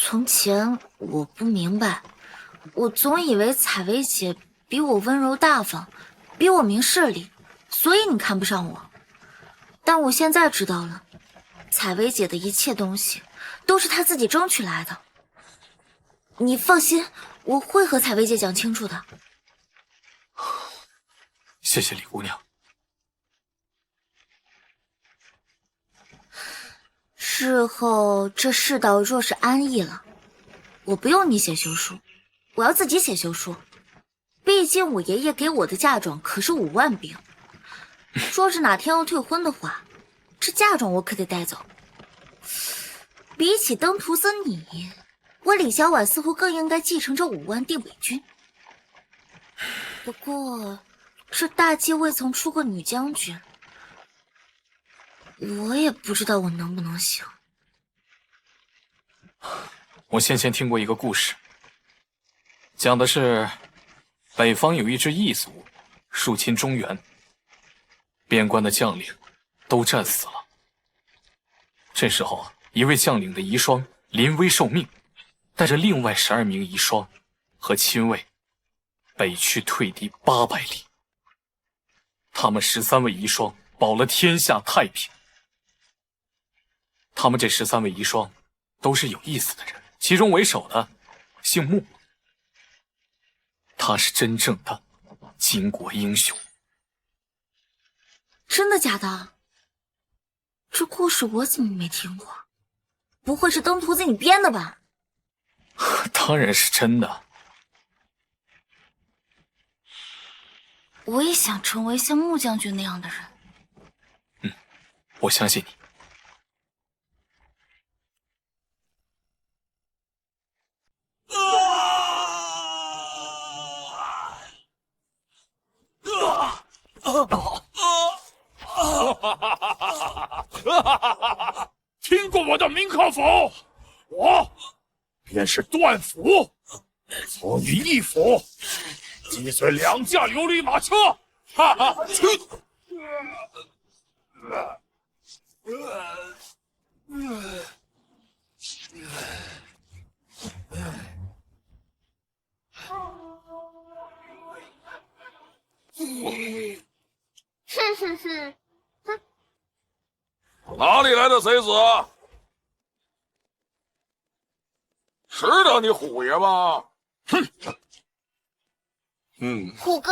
从前我不明白，我总以为采薇姐比我温柔大方，比我明事理，所以你看不上我。但我现在知道了，采薇姐的一切东西都是她自己争取来的。你放心，我会和采薇姐讲清楚的。谢谢李姑娘。日后这世道若是安逸了，我不用你写休书，我要自己写休书。毕竟我爷爷给我的嫁妆可是5万兵，说是哪天要退婚的话，这嫁妆我可得带走。比起登徒子你，我李小婉似乎更应该继承这5万地伪军。不过，这大姬未曾出过女将军，我也不知道我能不能行。我先前听过一个故事，讲的是北方有一支异族入侵中原，边关的将领都战死了。这时候，一位将领的遗孀临危受命，带着另外12名遗孀和亲卫北去退敌800里。他们13位遗孀保了天下太平。他们这13位遗孀都是有意思的人，其中为首的姓穆，他是真正的巾帼英雄。真的假的？这故事我怎么没听过？不会是登徒子你编的吧？当然是真的。我也想成为像穆将军那样的人。我相信你。听过我的名可否？我便是段府，从于一府击碎2架琉璃马车。哈哈！哼哼哼！哪里来的贼子？识得你虎爷吗？哼！虎哥，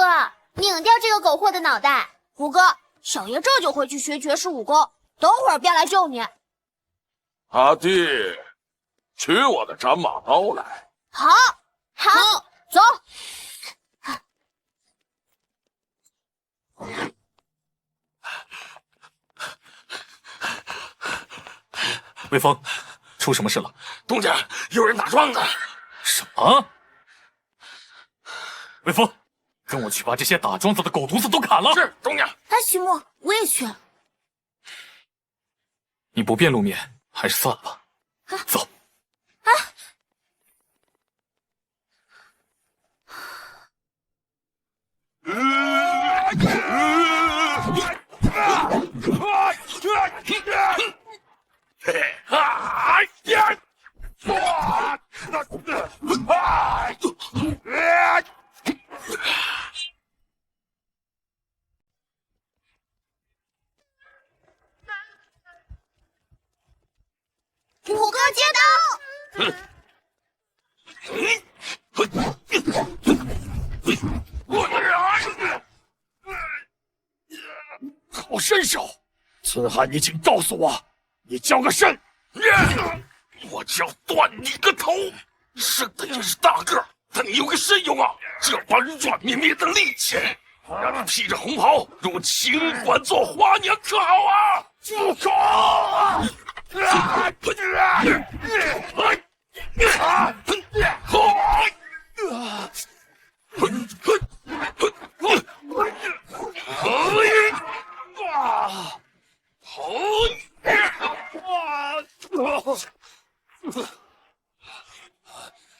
拧掉这个狗货的脑袋！虎哥，小爷这就回去学绝世武功，等会儿便来救你。阿弟，取我的斩马刀来。好，好，走。魏峰，出什么事了？东家，有人打桩子。什么？魏峰，跟我去把这些打桩子的狗犊子都砍了。是，东家。哎，徐墨，我也去。你不便露面，还是算了吧。走。虎哥接刀！好身手！村汉，你请告诉我，你叫个甚？我就要断你个头！生的也是大个，但你有个甚用啊？这般软绵绵的力气，让你披着红袍入清馆做花娘可好啊？住口！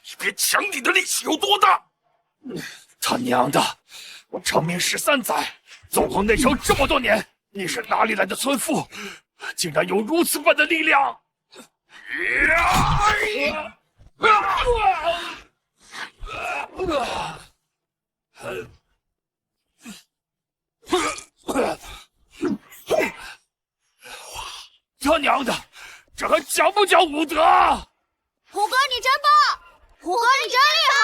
你别抢你的力气有多大！他娘的！我长命13载，纵横内城这么多年，你是哪里来的村妇？竟然有如此般的力量！他娘的，这还讲不讲武德？虎哥你真棒！虎哥你真厉害！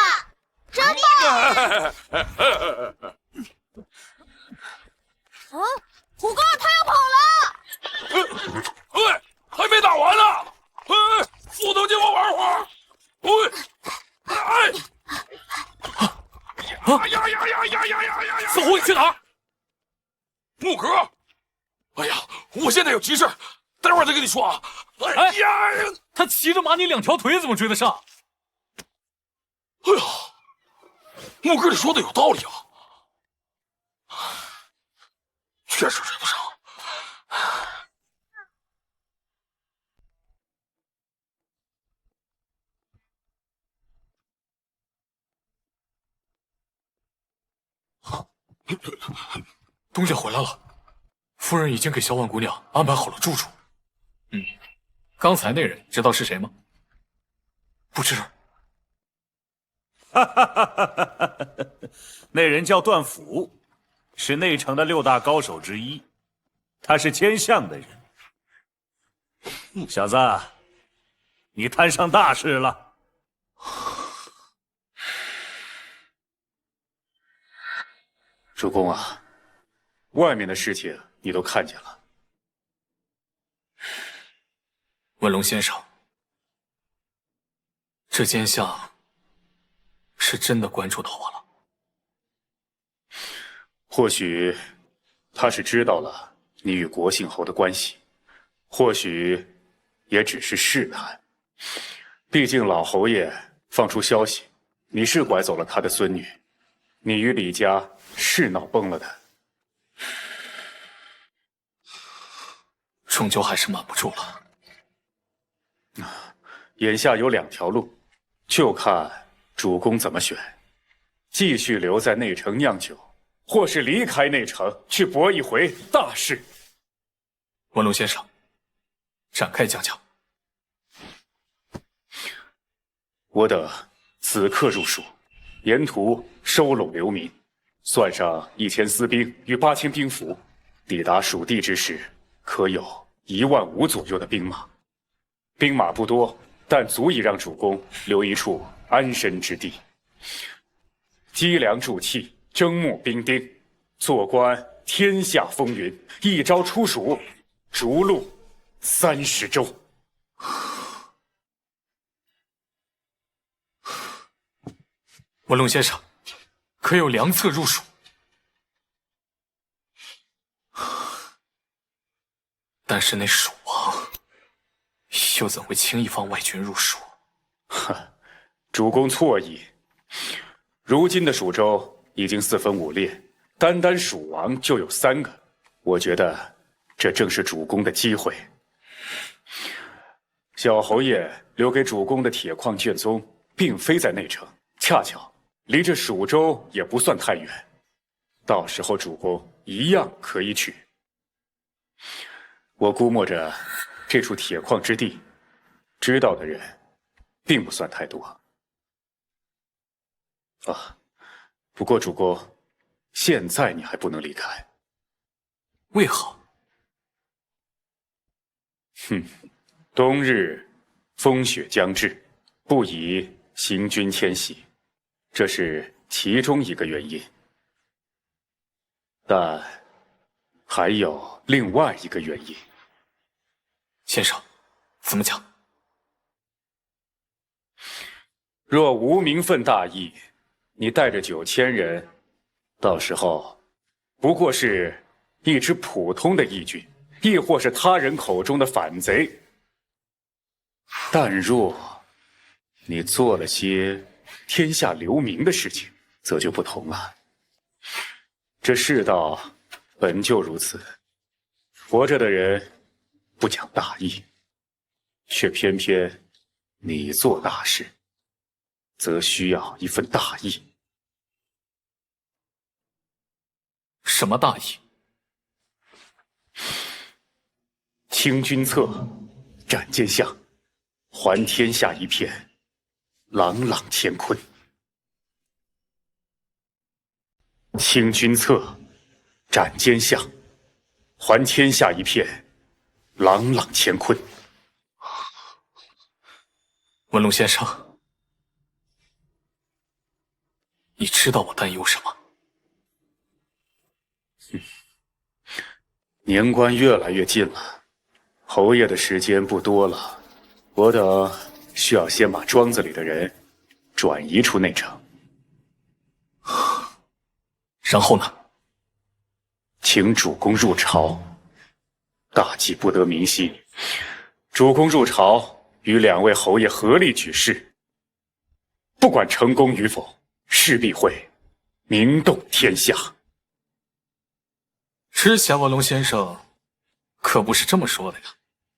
真棒！啊，虎哥他要跑了！喂，还没打完呢！哎，扶头借我玩会儿！喂，哎！呀呀呀呀呀呀呀！小侯，你去哪儿？木哥，哎呀，我现在有急事，待会儿再跟你说啊。哎呀，他骑着马，你2条腿怎么追得上？哎呀，木哥，你说的有道理啊，确实追不上。东家回来了，夫人已经给小婉姑娘安排好了住处。刚才那人知道是谁吗？不知。那人叫段府，是内城的6大高手之一，他是监相的人。小子，你摊上大事了。主公啊，外面的事情你都看见了。文龙先生，这奸相是真的关注到我了。或许他是知道了你与国姓侯的关系，或许也只是试探。毕竟老侯爷放出消息，你是拐走了他的孙女，你与李家是闹崩了的。终究还是瞒不住了。眼下有2条路，就看主公怎么选：继续留在内城酿酒，或是离开内城去搏一回大事。文龙先生，展开讲讲。我等此刻入蜀，沿途收拢流民，算上1000私兵与8000兵符，抵达蜀地之时，可有15000左右的兵马。兵马不多，但足以让主公留一处安身之地。积粮助气，征募兵丁，做官天下风云，一朝出蜀，逐鹿30州。文龙先生，可有良策入蜀？但是那蜀王又怎会轻易放外军入蜀？哼，主公错意。如今的蜀州已经4分5裂，单单蜀王就有3个。我觉得这正是主公的机会。小侯爷留给主公的铁矿卷宗，并非在内城，恰巧离这蜀州也不算太远。到时候主公一样可以取。我估摸着这处铁矿之地，知道的人并不算太多。啊，不过主公，现在你还不能离开。为何？哼，冬日风雪将至，不宜行军迁徙，这是其中一个原因。但还有另外一个原因。先生，怎么讲？若无名分大义，你带着9000人，到时候不过是一支普通的义军，亦或是他人口中的反贼。但若你做了些天下留名的事情，则就不同了。这世道本就如此，活着的人不讲大义，却偏偏你做大事，则需要一份大义。什么大义？清君侧，斩奸相，还天下一片朗朗乾坤。清君侧，斩奸相，还天下一片朗朗乾坤。文龙先生，你知道我担忧什么？年关越来越近了，侯爷的时间不多了，我等需要先把庄子里的人转移出内城。然后呢？请主公入朝。大计不得民心，主公入朝，与2位侯爷合力举事，不管成功与否，势必会名动天下。之前文龙先生可不是这么说的呀。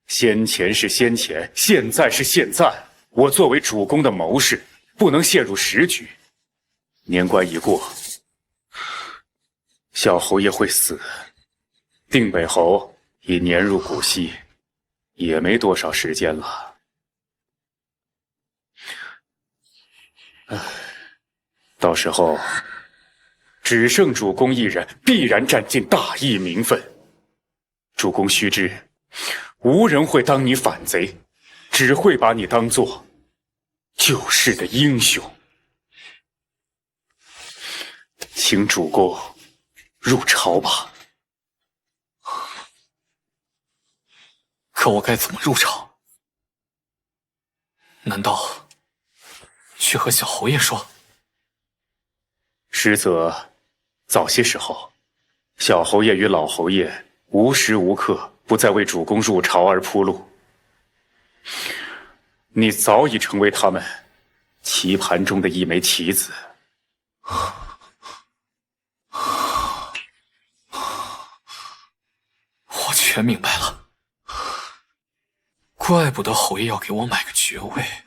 先前是先前，现在是现在。我作为主公的谋士，不能陷入时局。年关已过，小侯爷会死，定北侯已年入古稀，也没多少时间了。到时候只剩主公一人，必然占尽大义名分。主公须知，无人会当你反贼，只会把你当作救世的英雄。请主公入朝吧。可我该怎么入朝？难道去和小侯爷说？实则早些时候，小侯爷与老侯爷无时无刻不在为主公入朝而铺路。你早已成为他们棋盘中的一枚棋子。我全明白了，怪不得侯爷要给我买个爵位，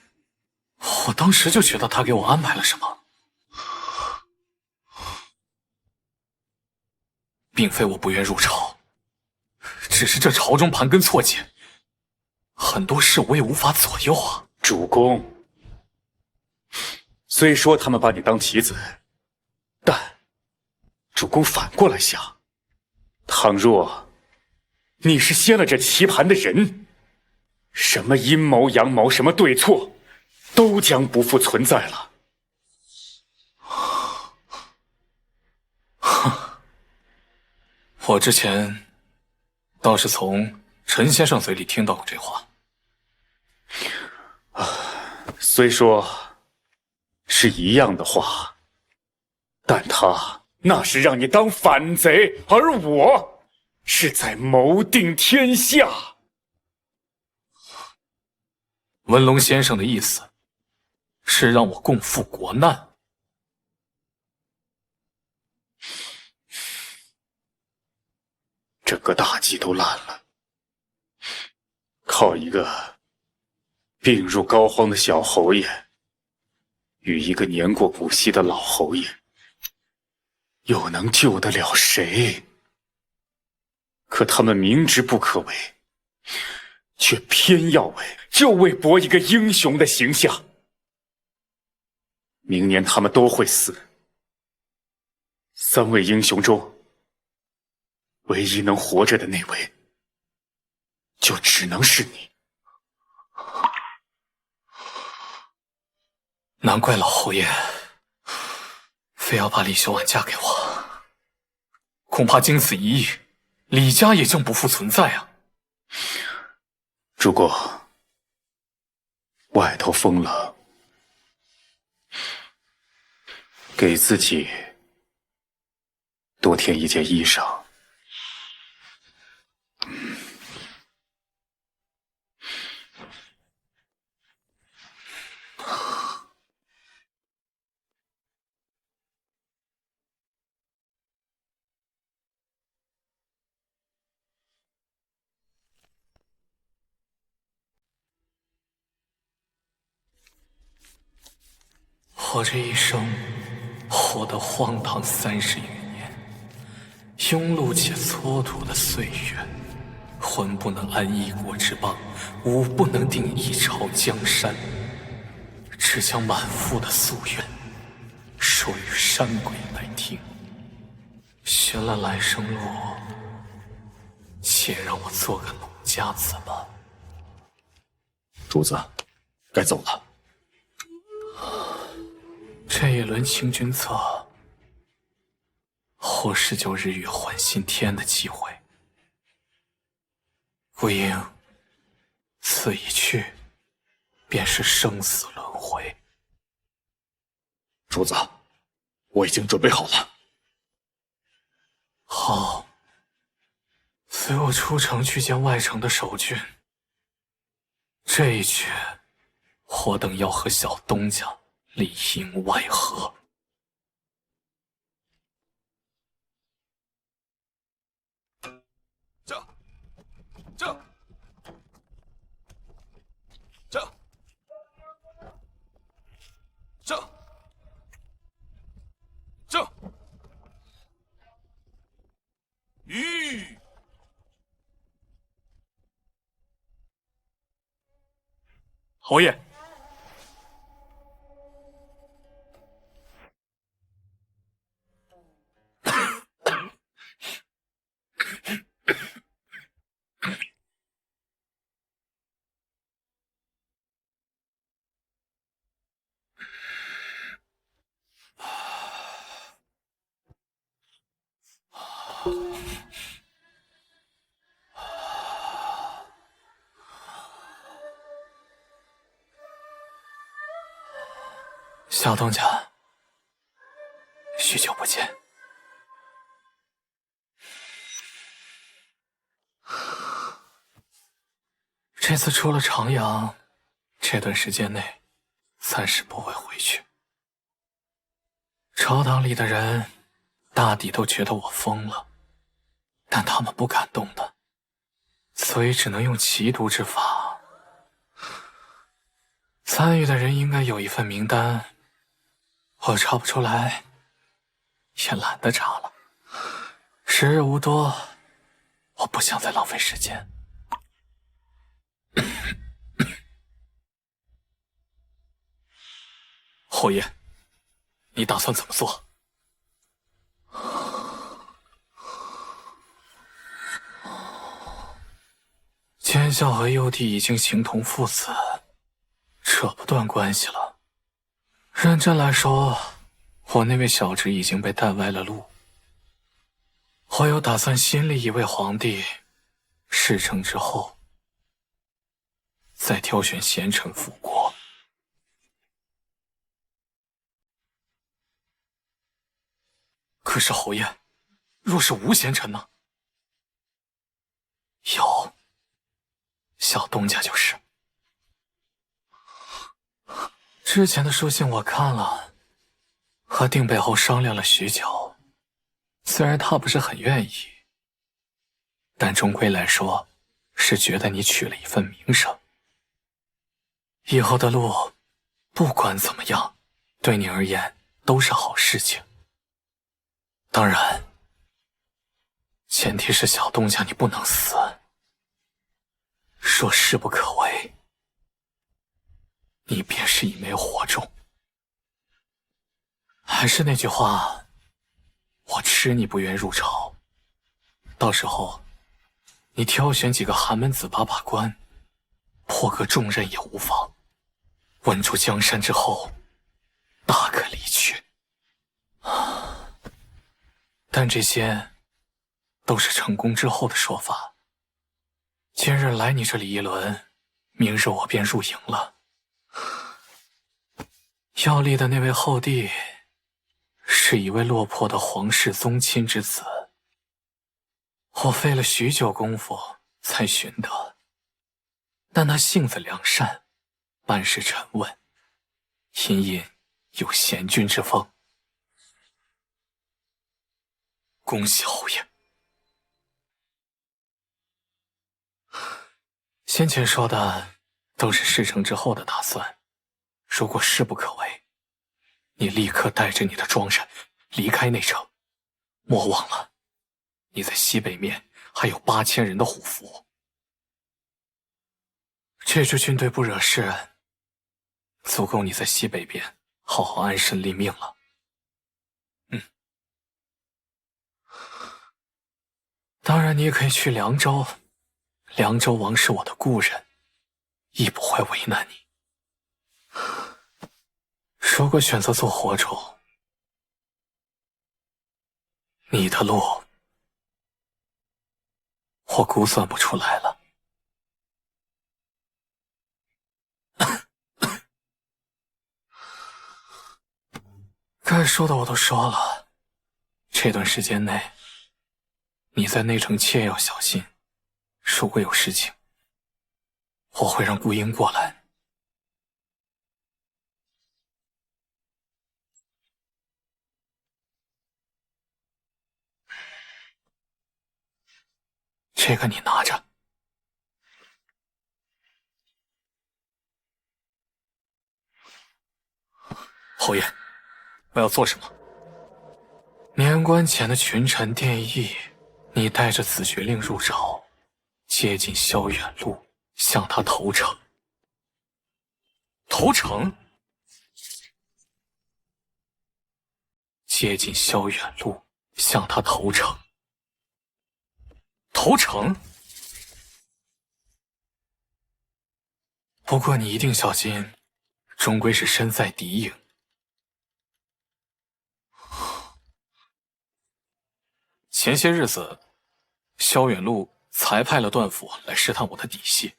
我当时就觉得他给我安排了什么。并非我不愿入朝，只是这朝中盘根错节，很多事我也无法左右啊。主公，虽说他们把你当棋子，但主公反过来想，倘若你是掀了这棋盘的人，什么阴谋阳谋，什么对错，都将不复存在了。我之前倒是从陈先生嘴里听到过这话。虽说是一样的话，但他那是让你当反贼，而我是在谋定天下。文龙先生的意思是让我共赴国难。整个大计都烂了，靠一个病入膏肓的小侯爷与一个年过古稀的老侯爷，又能救得了谁？可他们明知不可为，却偏要为，就为博一个英雄的形象。明年他们都会死，3位英雄中唯一能活着的那位，就只能是你。难怪老侯爷非要把李秀婉嫁给我，恐怕经此一役，李家也将不复存在啊。主公，外头风冷，给自己多添一件衣裳。我这一生活得荒唐30余年，庸碌且蹉跎的岁月，魂不能安一国之邦，武不能定一朝江山，只将满腹的夙愿说与山鬼来听。寻了来生路，且让我做个农家子吧。主子，该走了。这一轮清君侧，或是就日月换新天的机会。魏婴，此一去，便是生死轮回。主子，我已经准备好了。好，随我出城去见外城的守军。这一决，我等要和小东家里应外合。吁！侯爷，小东家，许久不见。这次出了长阳，这段时间内暂时不会回去。朝堂里的人大抵都觉得我疯了，但他们不敢动的，所以只能用奇毒之法。参与的人应该有一份名单，我查不出来，也懒得查了。时日无多，我不想再浪费时间。侯爷，你打算怎么做？奸笑和幼帝已经形同父子，扯不断关系了。认真来说，我那位小侄已经被带歪了路。我有打算新立一位皇帝，事成之后，再挑选贤臣辅国。可是侯爷，若是无贤臣呢？有，小东家就是。之前的书信我看了，和定北侯商量了许久。虽然他不是很愿意，但终归来说，是觉得你取了一份名声。以后的路，不管怎么样，对你而言都是好事情。当然，前提是小东家你不能死。若势不可为，你便是一枚火种。还是那句话，我吃你不愿入朝，到时候你挑选几个寒门子把关，破个重任也无妨。稳住江山之后，大可离去。但这些都是成功之后的说法。今日来你这里一轮，明日我便入营了。要立的那位后帝，是一位落魄的皇室宗亲之子。我费了许久功夫才寻得，但他性子良善，办事沉稳，隐有贤君之风。恭喜侯爷！先前说的都是事成之后的打算，如果势不可为，你立刻带着你的庄人离开内城。莫忘了，你在西北面还有8000人的虎符。这支军队不惹事，足够你在西北边好好安身立命了。当然，你也可以去凉州，凉州王是我的故人，亦不会为难你。如果选择做火种，你的路我估算不出来了。该说的我都说了，这段时间内，你在内城切要小心，如果有事情，我会让顾英过来。这个你拿着。侯爷，我要做什么？年关前的群臣殿议，你带着紫诀令入朝，接近萧远路，向他投诚。投诚？接近萧远路，向他投诚。投诚？不过你一定小心，终归是身在敌营。前些日子，萧远路才派了段府来试探我的底细，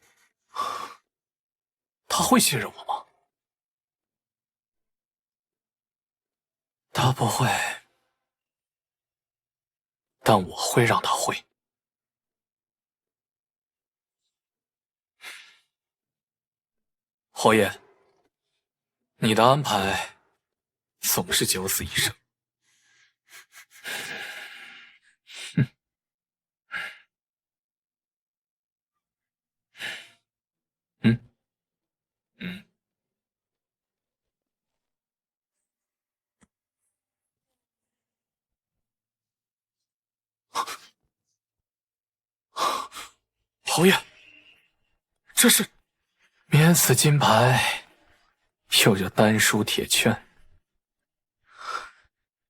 他会信任我吗？他不会，但我会让他会。侯爷，你的安排总是九死一生。侯爷，这是免死金牌，有着丹书铁券。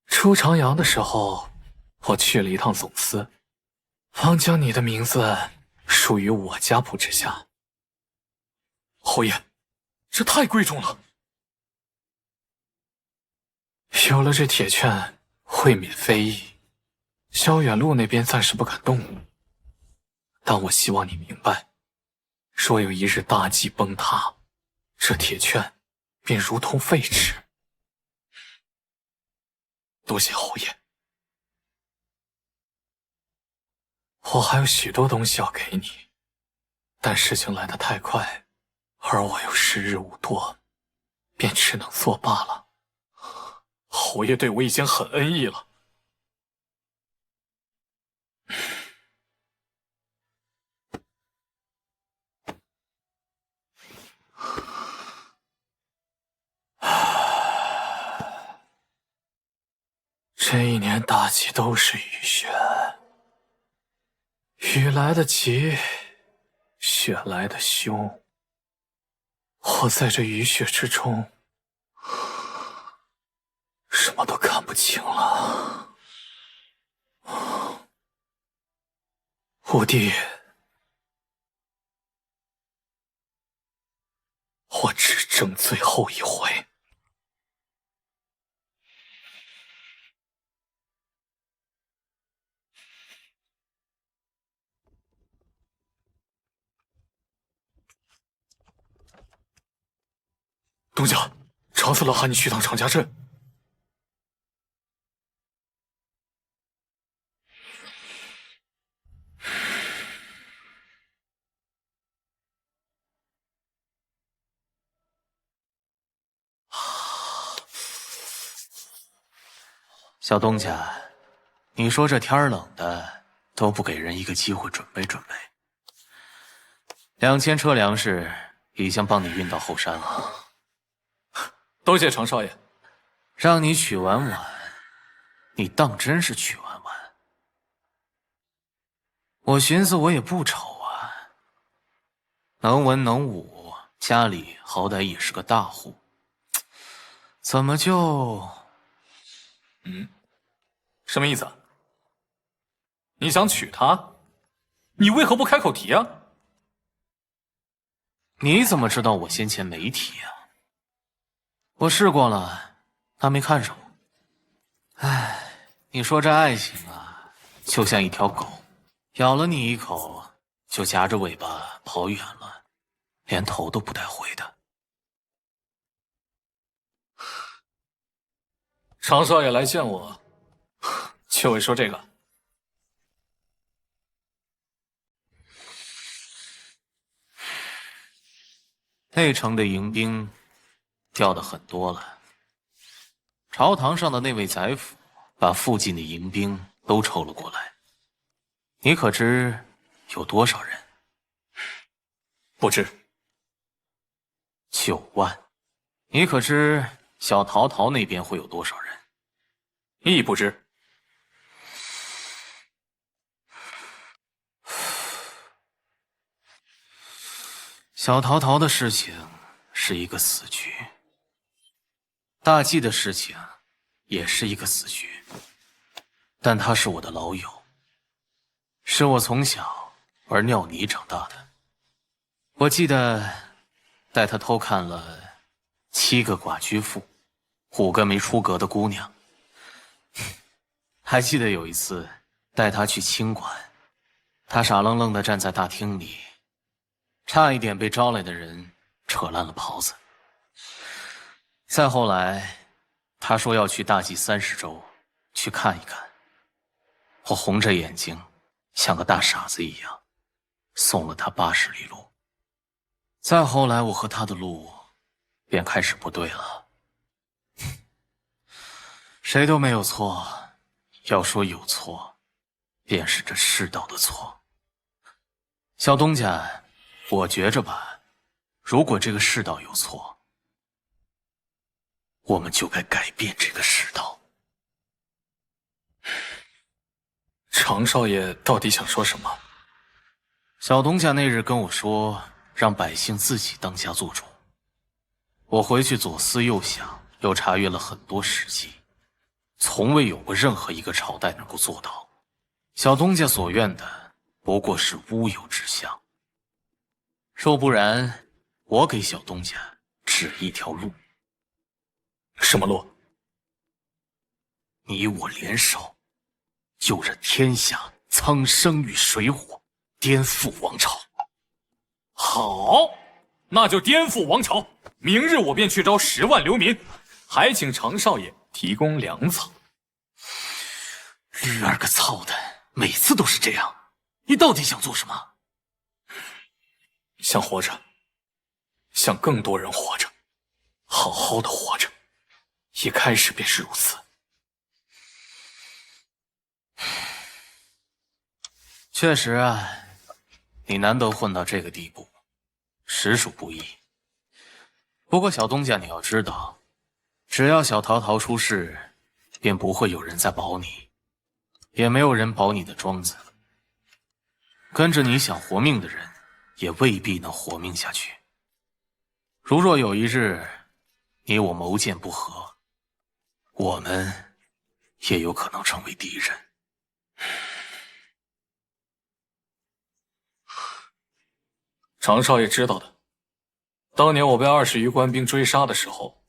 出长阳的时候，我去了一趟总司，方将你的名字属于我家谱之下。侯爷，这太贵重了。有了这铁券，会免非议。萧远路那边暂时不敢动我，但我希望你明白，若有一日大计崩塌，这铁券便如同废纸。多谢侯爷，我还有许多东西要给你，但事情来得太快，而我又时日无多，便只能作罢了。侯爷对我已经很恩义了。这一年大气都是雨雪，雨来得急，雪来得凶。我在这雨雪之中，什么都看不清了。五弟，我只争最后一回。东家，长四郎喊你去趟长家镇。小东家，你说这天冷的，都不给人一个机会准备准备。2000车粮食已经帮你运到后山了。多谢常少爷。让你娶婉婉，你当真是娶婉婉？我寻思我也不丑啊，能文能武，家里好歹也是个大户，怎么就……什么意思？你想娶她？你为何不开口提啊？你怎么知道我先前没提啊？我试过了，他没看上我。唉，你说这爱情啊，就像一条狗，咬了你一口，就夹着尾巴跑远了，连头都不带回的。常少爷来见我，就会说这个。内城的迎兵掉的很多了。朝堂上的那位宰辅把附近的迎兵都抽了过来。你可知有多少人？不知。9万。你可知小陶陶那边会有多少人？亦不知。小陶陶的事情是一个死局，大忌的事情也是一个死局，但他是我的老友，是我从小玩尿泥长大的。我记得带他偷看了7个寡居妇，5个没出阁的姑娘。还记得有一次带他去清馆，他傻愣愣地站在大厅里，差一点被招来的人扯烂了袍子。再后来，他说要去大祭30州去看一看，我红着眼睛，像个大傻子一样，送了他80里路。再后来，我和他的路便开始不对了。谁都没有错，要说有错，便是这世道的错。小东家，我觉着吧，如果这个世道有错，我们就该改变这个世道。常少爷到底想说什么？小东家那日跟我说，让百姓自己当家做主。我回去左思右想，又查阅了很多史记，从未有过任何一个朝代能够做到。小东家所愿的不过是乌有之相。若不然，我给小东家指一条路。什么路？你我联手，就任天下苍生与水火，颠覆王朝。好，那就颠覆王朝。明日我便去招10万流民，还请常少爷提供粮草。日儿个操的，每次都是这样。你到底想做什么？想活着，想更多人活着，好好的活着。一开始便是如此。确实啊，你难得混到这个地步，实属不易。不过小东家，你要知道，只要小陶陶出事，便不会有人再保你，也没有人保你的庄子。跟着你想活命的人，也未必能活命下去。如若有一日，你我谋剑不合，我们也有可能成为敌人。常少爷知道的，当年我被20余官兵追杀的时候，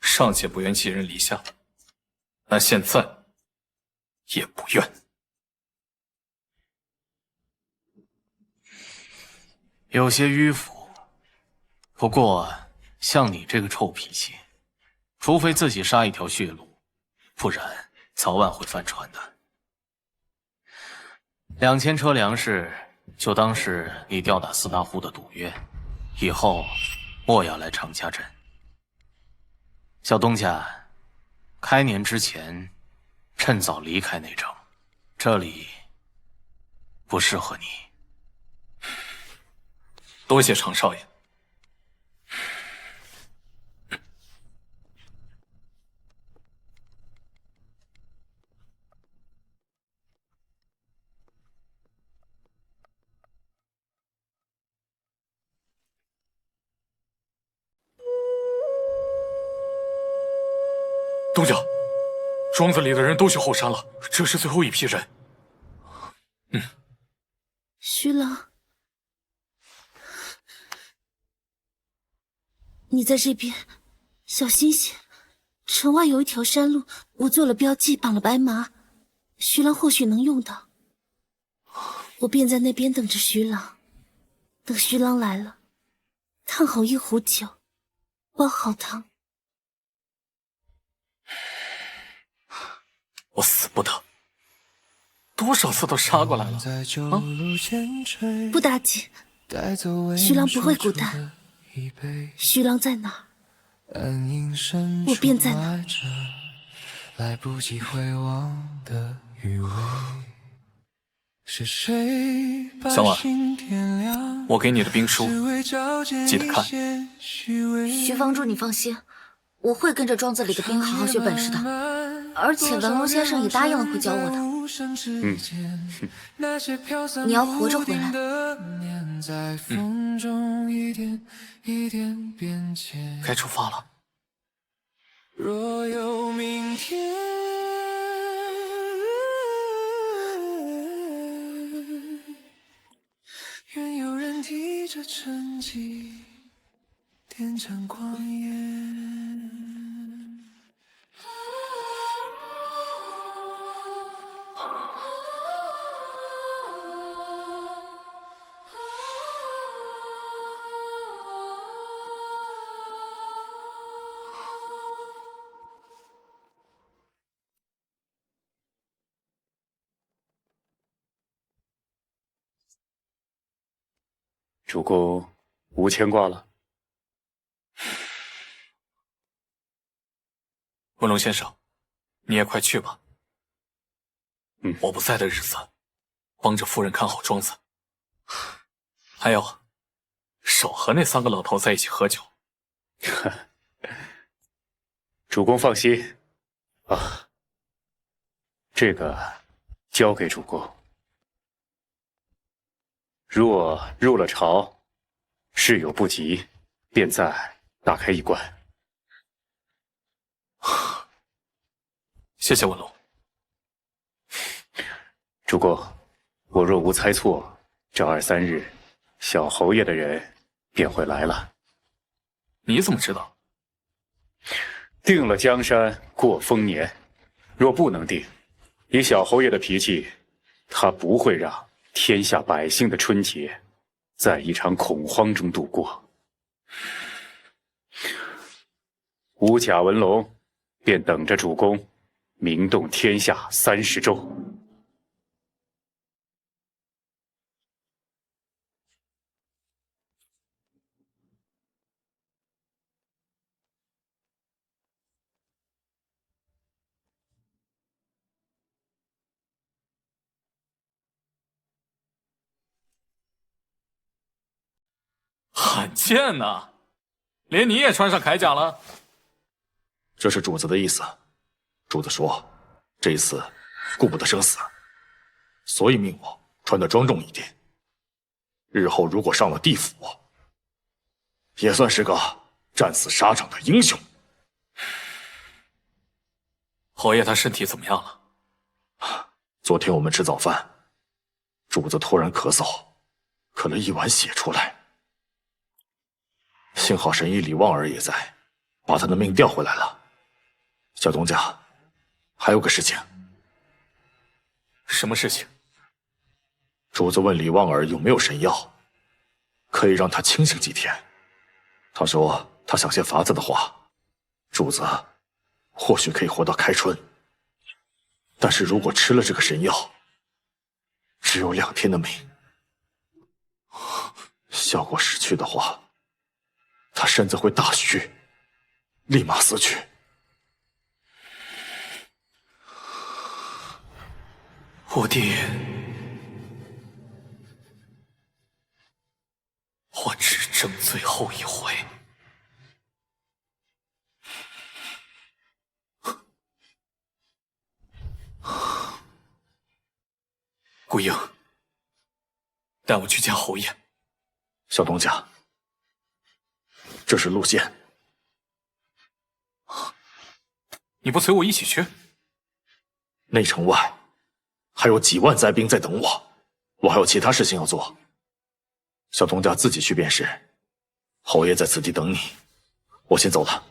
尚且不愿寄人篱下，那现在也不愿。有些迂腐，不过像你这个臭脾气，除非自己杀一条血路，不然早晚会翻船的。2000车粮食就当是你吊打4大户的赌约，以后莫要来常家镇。小东家，开年之前趁早离开内城，这里不适合你。多谢常少爷。东家，庄子里的人都去后山了，这是最后一批人。徐郎，你在这边小心些。城外有一条山路，我做了标记，绑了白马，徐郎或许能用到。我便在那边等着徐郎，等徐郎来了，烫好一壶酒，煲好汤。我死不得，多少次都杀过来了，不打紧，徐郎不会孤单。徐郎在哪儿，我便在哪儿。来不及回望的余味，是谁把小婉，心点亮？我给你的兵书，记得看。徐房主，你放心，我会跟着庄子里的兵好好学本事的。而且文龙先生也答应了会教我的。你要活着回来。该出发了。若有明天，愿有人提着沉寂，点盏光焰。主公无牵挂了。文龙先生，你也快去吧。我不在的日子，帮着夫人看好庄子。还有，少和那3个老头在一起喝酒。主公放心啊，这个交给主公。若入了朝，事有不及，便再打开一关。谢谢文龙。主公，我若无猜错，这2、3日，小侯爷的人便会来了。你怎么知道？定了江山过丰年，若不能定，以小侯爷的脾气，他不会让天下百姓的春节在一场恐慌中度过。乌甲文龙便等着主公名动天下30州。罕见呐，连你也穿上铠甲了。这是主子的意思。主子说，这一次顾不得生死，所以命我穿得庄重一点。日后如果上了地府，也算是个战死沙场的英雄。侯爷他身体怎么样了？昨天我们吃早饭，主子突然咳嗽，咳了1碗血出来。幸好神医李旺儿也在，把他的命调回来了。小东家，还有个事情。什么事情？主子问李旺儿有没有神药，可以让他清醒几天。他说他想些法子的话，主子或许可以活到开春。但是如果吃了这个神药，只有2天的命。效果失去的话，他身子会大虚，立马死去。五弟，我只争最后一回。顾英，带我去见侯爷。小东家，这是路线。你不随我一起去？内城外还有几万灾兵在等我，我还有其他事情要做。小东家自己去便是。侯爷在此地等你，我先走了。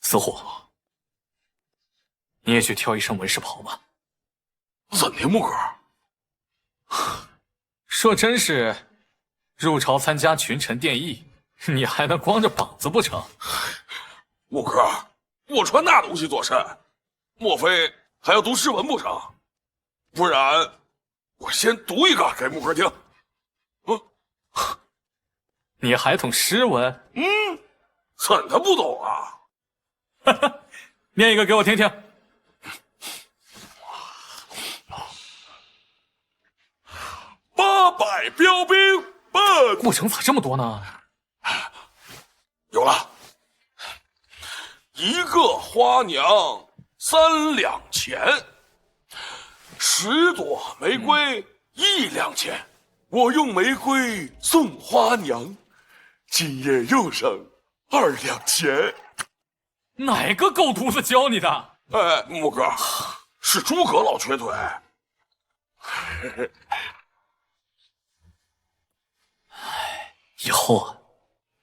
死虎，你也去挑一身文士袍吧。怎的，木哥？说真是入朝参加群臣殿议，你还能光着膀子不成？木哥，我穿那东西做甚？莫非还要读诗文不成？不然，我先读一个给木哥听。你还懂诗文？怎的不懂啊？念一个给我听听。800标兵奔。过程咋这么多呢？有了，一个花娘3两钱，10朵玫瑰1两钱。我用玫瑰送花娘，今夜又剩2两钱。哪个狗犊子教你的？哎，木哥，是诸葛老瘸腿。以后啊，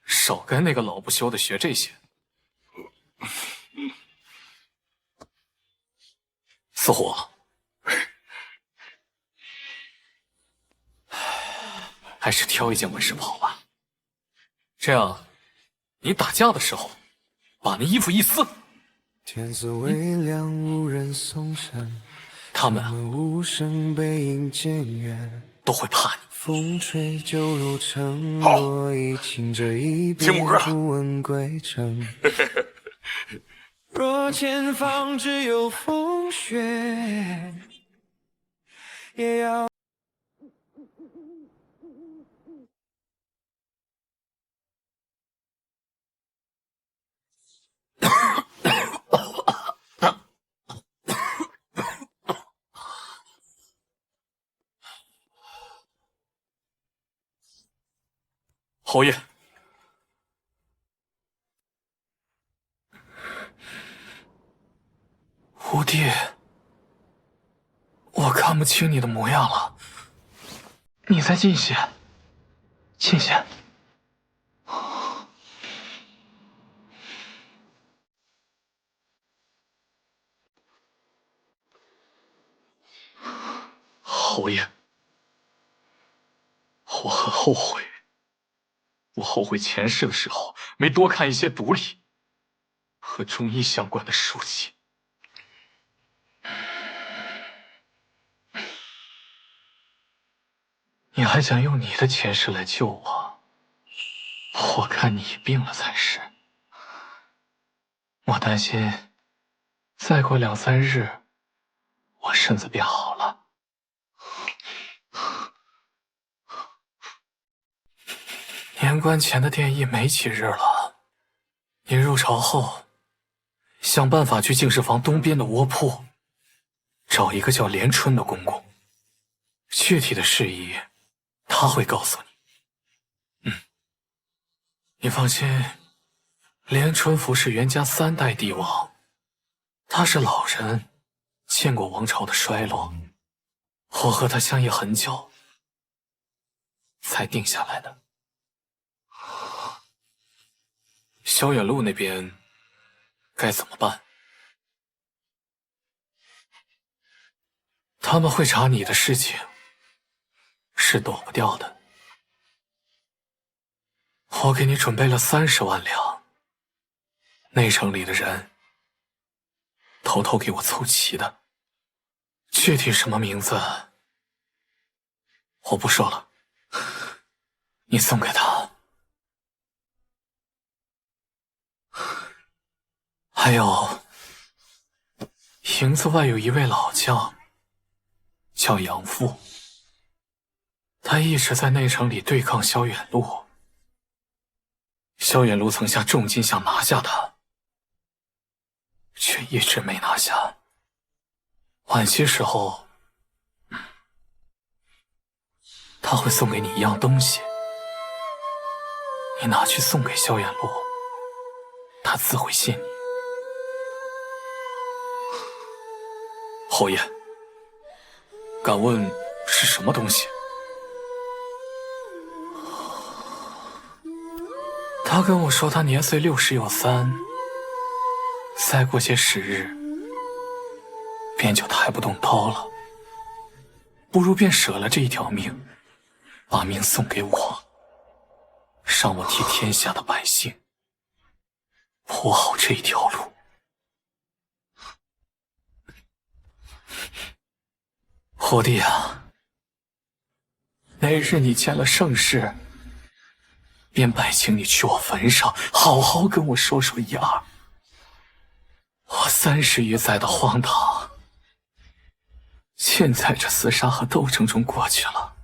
少跟那个老不休的学这些。似乎，还是挑一件纹饰袍吧。这样，你打架的时候，把那衣服一撕，天色微亮，无人送上。他们啊，无声背影渐远，都会怕你。风吹酒入城，我已听着一遍不问归程。若前方只有风雪，也要。侯爷，吴帝，我看不清你的模样了，你再近些，近些。侯爷，我很后悔。我后悔前世的时候没多看一些毒理和中医相关的书籍。你还想用你的前世来救我？我看你病了才是。我担心，再过2、3日，我身子便好了。年关前的殿议没几日了，你入朝后，想办法去净室房东边的窝铺，找一个叫连春的公公，具体的事宜他会告诉你。你放心，连春府是袁家3代帝王，他是老人，见过王朝的衰落，我和他相依很久，才定下来的。萧远路那边该怎么办？他们会查你的事情，是躲不掉的。我给你准备了30万两，内城里的人偷偷给我凑齐的，具体什么名字我不说了，你送给他。还有，营子外有一位老将，叫杨父，他一直在内城里对抗萧远路。萧远路曾下重金想拿下他，却一直没拿下。晚些时候，他会送给你一样东西，你拿去送给萧远路，他自会信你。侯爷，敢问是什么东西？他跟我说他年岁60有3，再过些时日，便就抬不动刀了，不如便舍了这一条命，把命送给我，让我替天下的百姓铺好这一条路。虎弟啊，那日你见了盛世，便拜请你去我坟上，好好跟我说说一二。我30余载的荒唐，现在这厮杀和斗争中过去了。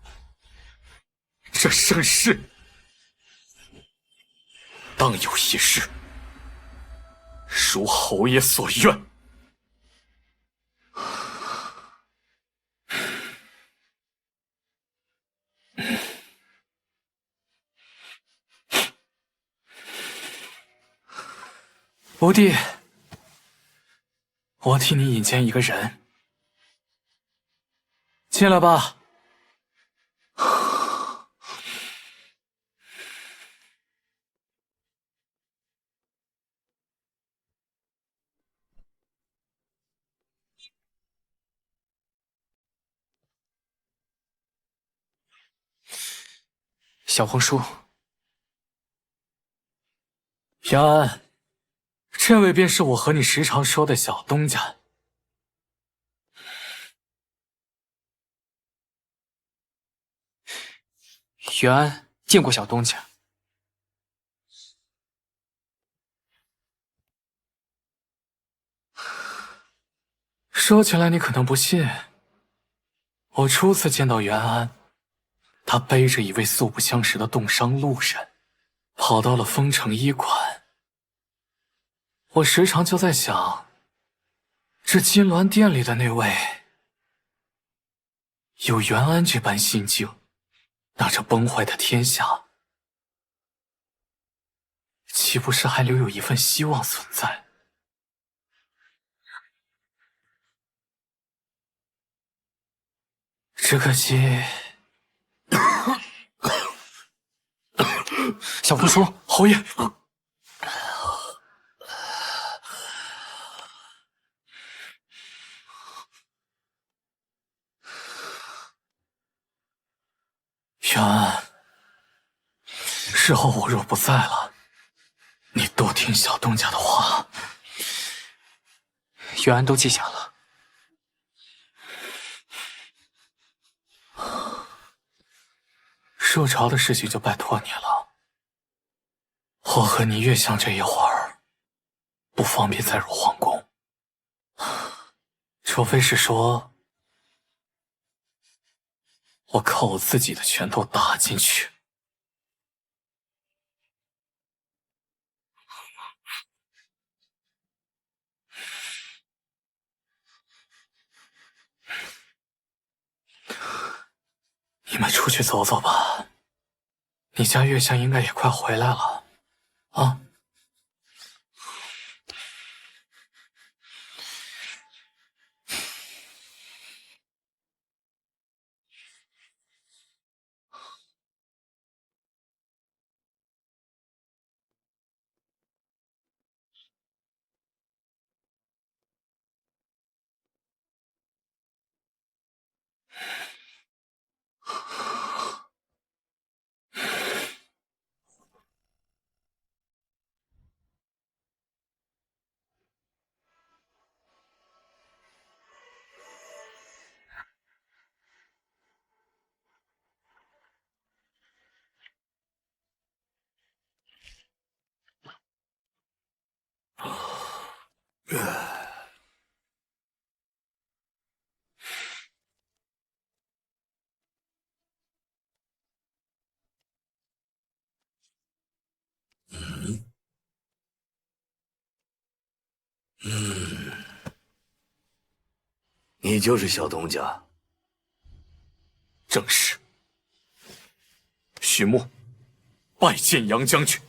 这盛世，当有一日，如侯爷所愿。吴弟，我替你引荐一个人，进来吧。小红书，平安。这位便是我和你时常说的小东家。袁安见过小东家。说起来你可能不信，我初次见到袁安，他背着一位素不相识的冻伤路人，跑到了丰城医馆。我时常就在想，这金銮殿里的那位，有袁安这般心境，那这崩坏的天下，岂不是还留有一份希望存在？只可惜，小红书，侯爷。袁安，日后我若不在了，你多听小东家的话。袁安都记下了。入朝的事情就拜托你了。我和你越相这一会儿，不方便再入皇宫，除非是说我靠我自己的拳头打进去。你们出去走走吧，你家月香应该也快回来了，啊？你就是小东家？正是。许穆，拜见杨将军。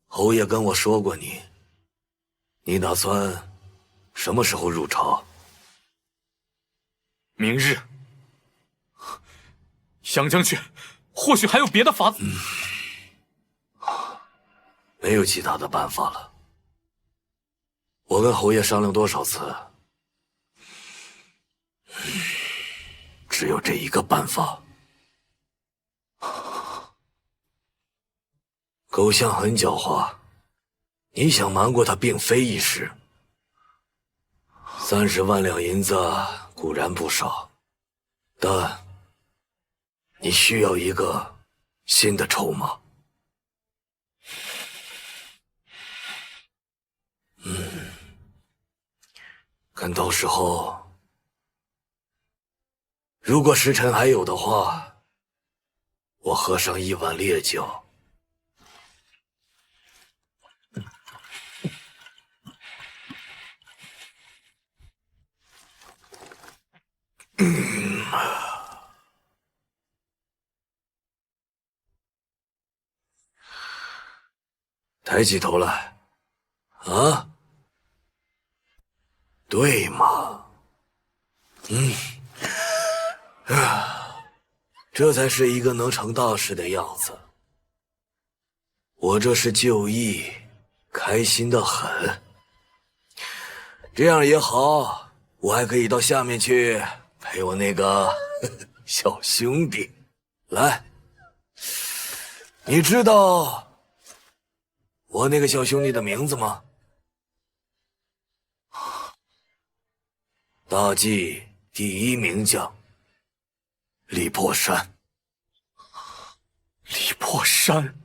侯爷跟我说过你打算什么时候入朝？明日。杨将军，或许还有别的法子。没有其他的办法了。我跟侯爷商量多少次，只有这一个办法。狗相很狡猾，你想瞒过他并非易事。30万两银子固然不少，但你需要一个新的筹码。看到时候，如果时辰还有的话，我喝上1碗烈酒。抬起头来，啊？对嘛？这才是一个能成大事的样子。我这是就义，开心的很。这样也好，我还可以到下面去陪我那个小兄弟。来，你知道我那个小兄弟的名字吗？大计第1名将李破山。李破山，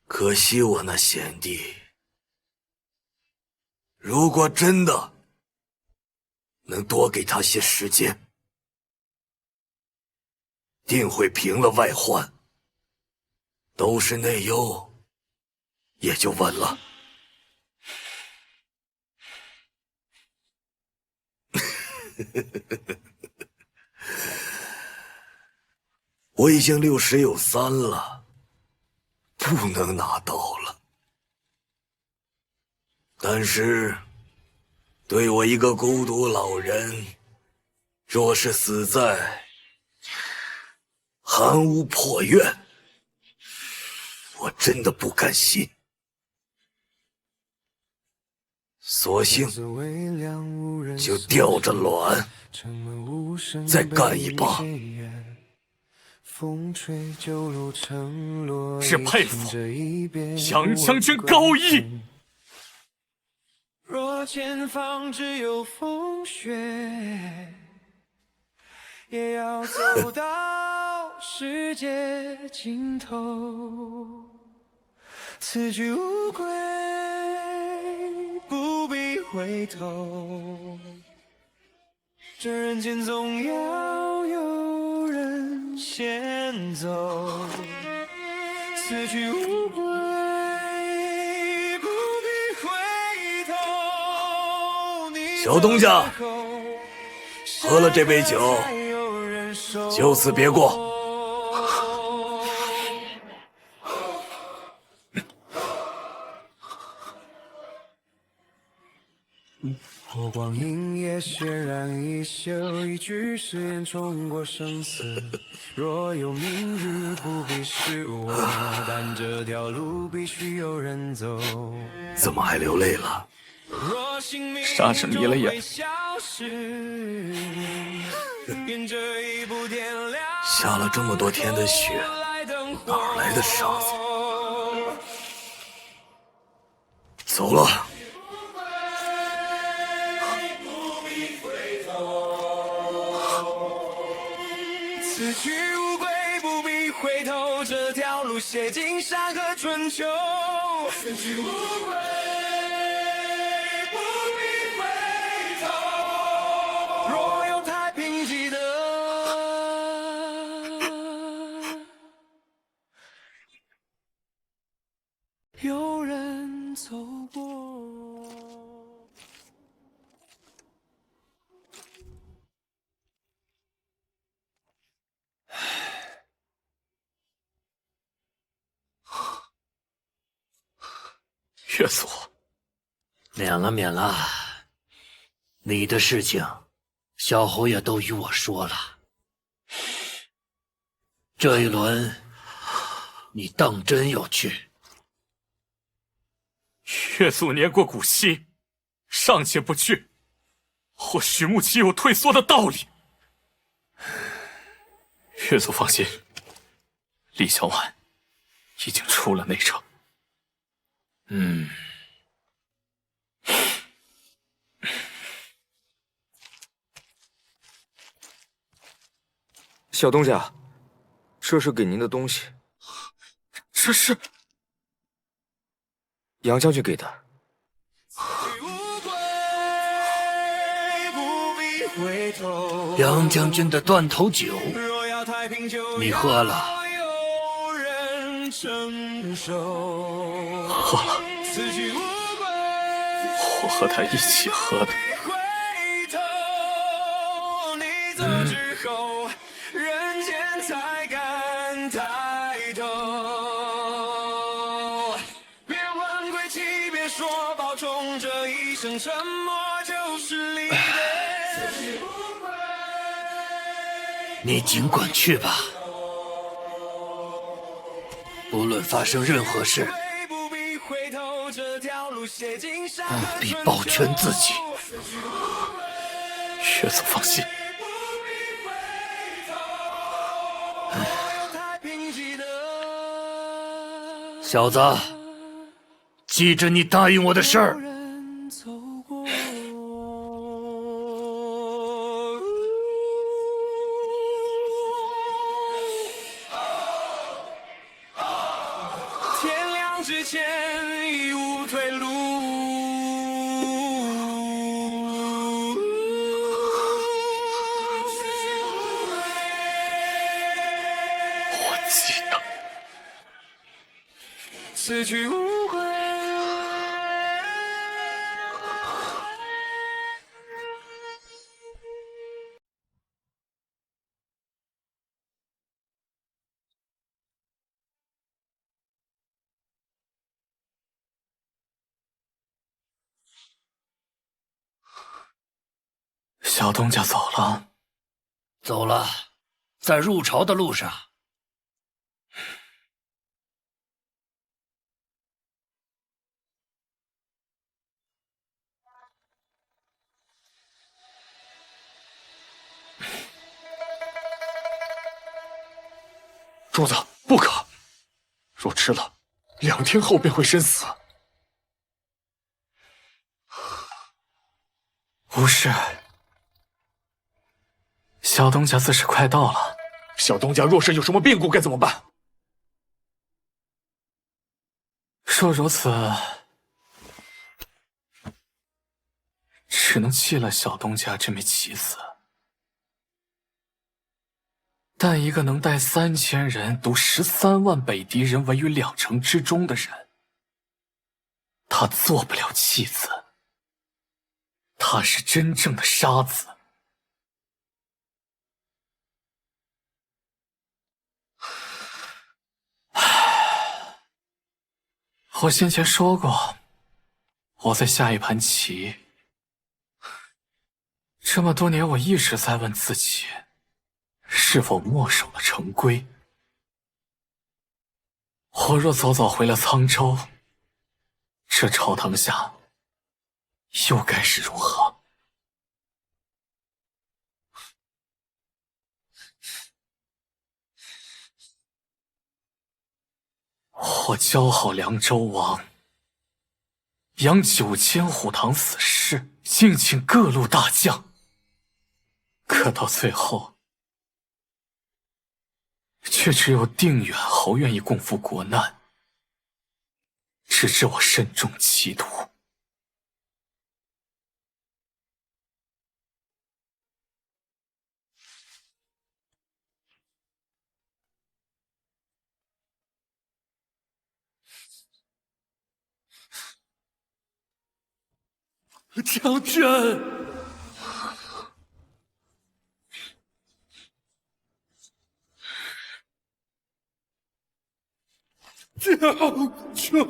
可惜我那贤弟，如果真的能多给他些时间，定会平了外患，都是内忧，也就稳了。我已经60有3了，不能拿到了。但是，对我一个孤独老人，若是死在寒屋破院，我真的不甘心。索性就吊着卵，再干一把。是佩服杨将军高义。若前方只有风雪，也要走到世界尽头。此去无归，不必回头。这人间总要有人先走。此去无归，不必回头。小东家，喝了这杯酒，就此别过。波光阴也血染衣袖，一句誓言冲过生死。若有明日，不必是我，但这条路必须有人走。怎么还流泪了？杀着迷了眼。下了这么多天的雪，哪来的沙子？走了。此去无归，不必回头。这条路写尽山河春秋。此去无归，不必回头。若有太平记得，有人走过。岳祖，免了，免了。你的事情，小侯爷都与我说了。这一轮，你当真要去？岳祖年过古稀，尚且不去，或许木岂有退缩的道理？岳祖放心，李小婉已经出了内城。小东家，这是给您的东西。这是杨将军给的。杨将军的断头酒，你喝了？喝了，我和他一起喝的。沉默就是离别。你尽管去吧，不论发生任何事，不必保全自己。岳祖放心。小子，记着你答应我的事儿。之前已无退路。我记得。此去无归。小东家走了，走了，在入朝的路上。主子，不可！若吃了，2天后便会身死。无事。小东家自是快到了。小东家若是有什么变故，该怎么办？若如此，只能弃了小东家这枚棋子。但一个能带3000人、独13万北狄人围于2城之中的人，他做不了弃子。他是真正的杀子。我先前说过，我在下一盘棋。这么多年，我一直在问自己，是否墨守了成规？我若早早回了沧州，这朝堂下又该是如何？我教好凉州王，扬9000虎堂死士，敬请各路大将。可到最后，却只有定远侯愿意共赴国难，直至我身中奇毒。将军，将军，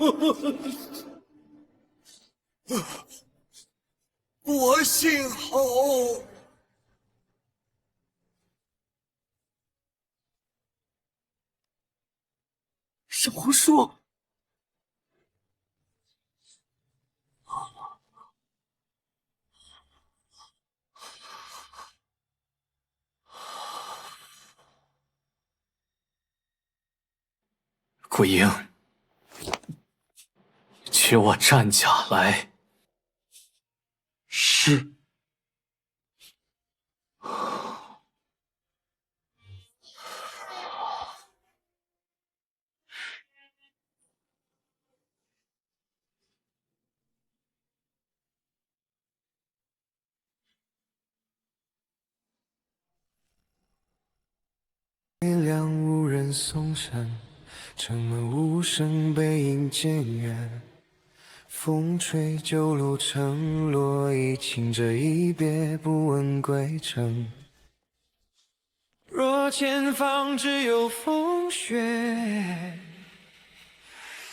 我姓侯。少胡说！胡英，取我战甲来。是。天亮无人送晨，城门无声，背影渐远。风吹旧路成落衣，轻着一别，不问归程。若前方只有风雪，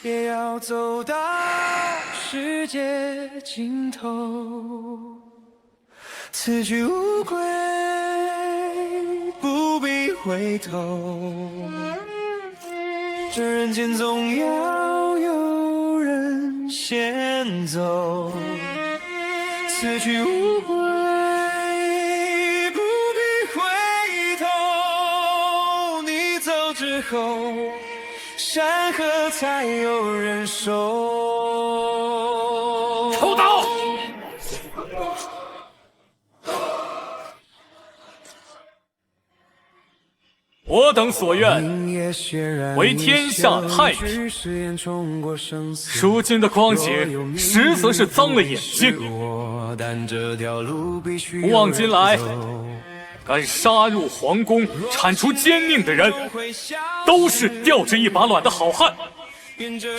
也要走到世界尽头。此去无归，不必回头。这人间总要有人先走，此去无归，不必回头。你走之后，山河才有人守。抽刀！我等所愿，为天下太平。如今的光景，实则是脏了眼睛。古往今来，敢杀入皇宫、铲除奸佞的人，都是吊着一把卵的好汉。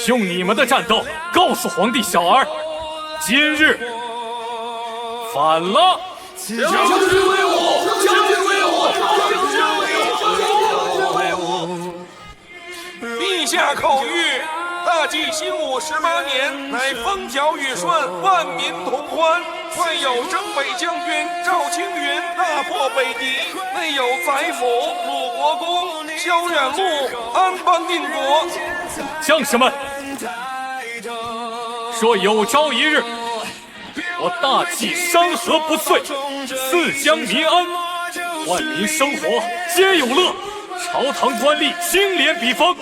用你们的战斗告诉皇帝小儿，今日反了。将军为我！将军为我！将军为我！陛下口谕：大纪兴武18年，乃风调雨顺，万民同欢。外有征北将军赵青云大破北敌，内有宰辅鲁国公萧远路安邦定国。将士们，若有朝一日，我大计山河不遂，四疆民安，万民生活皆有乐，朝堂官吏清廉比封，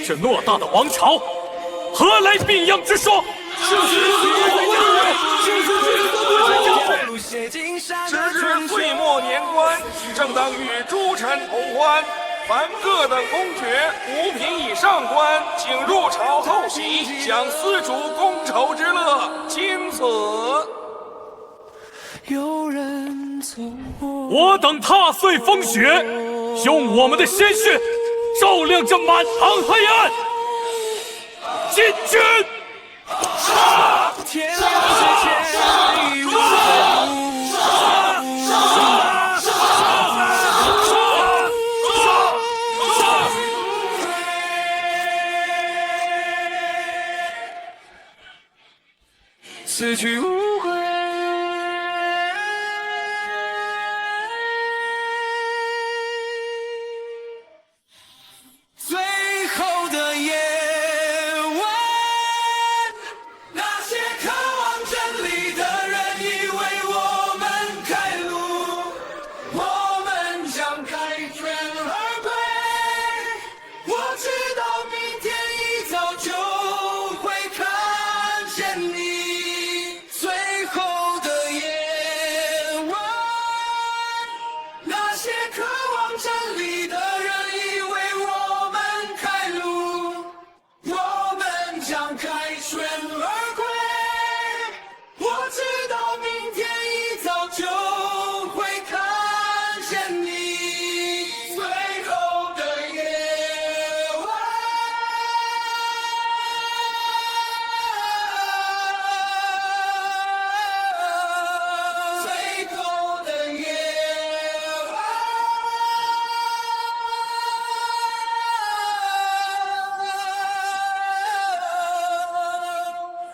这偌大的王朝，何来病殃之说？时至岁末年关，正当与诸臣同欢。凡各等公爵5品以上官，请入朝透喜，享丝竹觥筹之乐。钦此。我等踏碎风雪，用我们的鲜血照亮这满堂黑暗。进军！天亮之前，此去无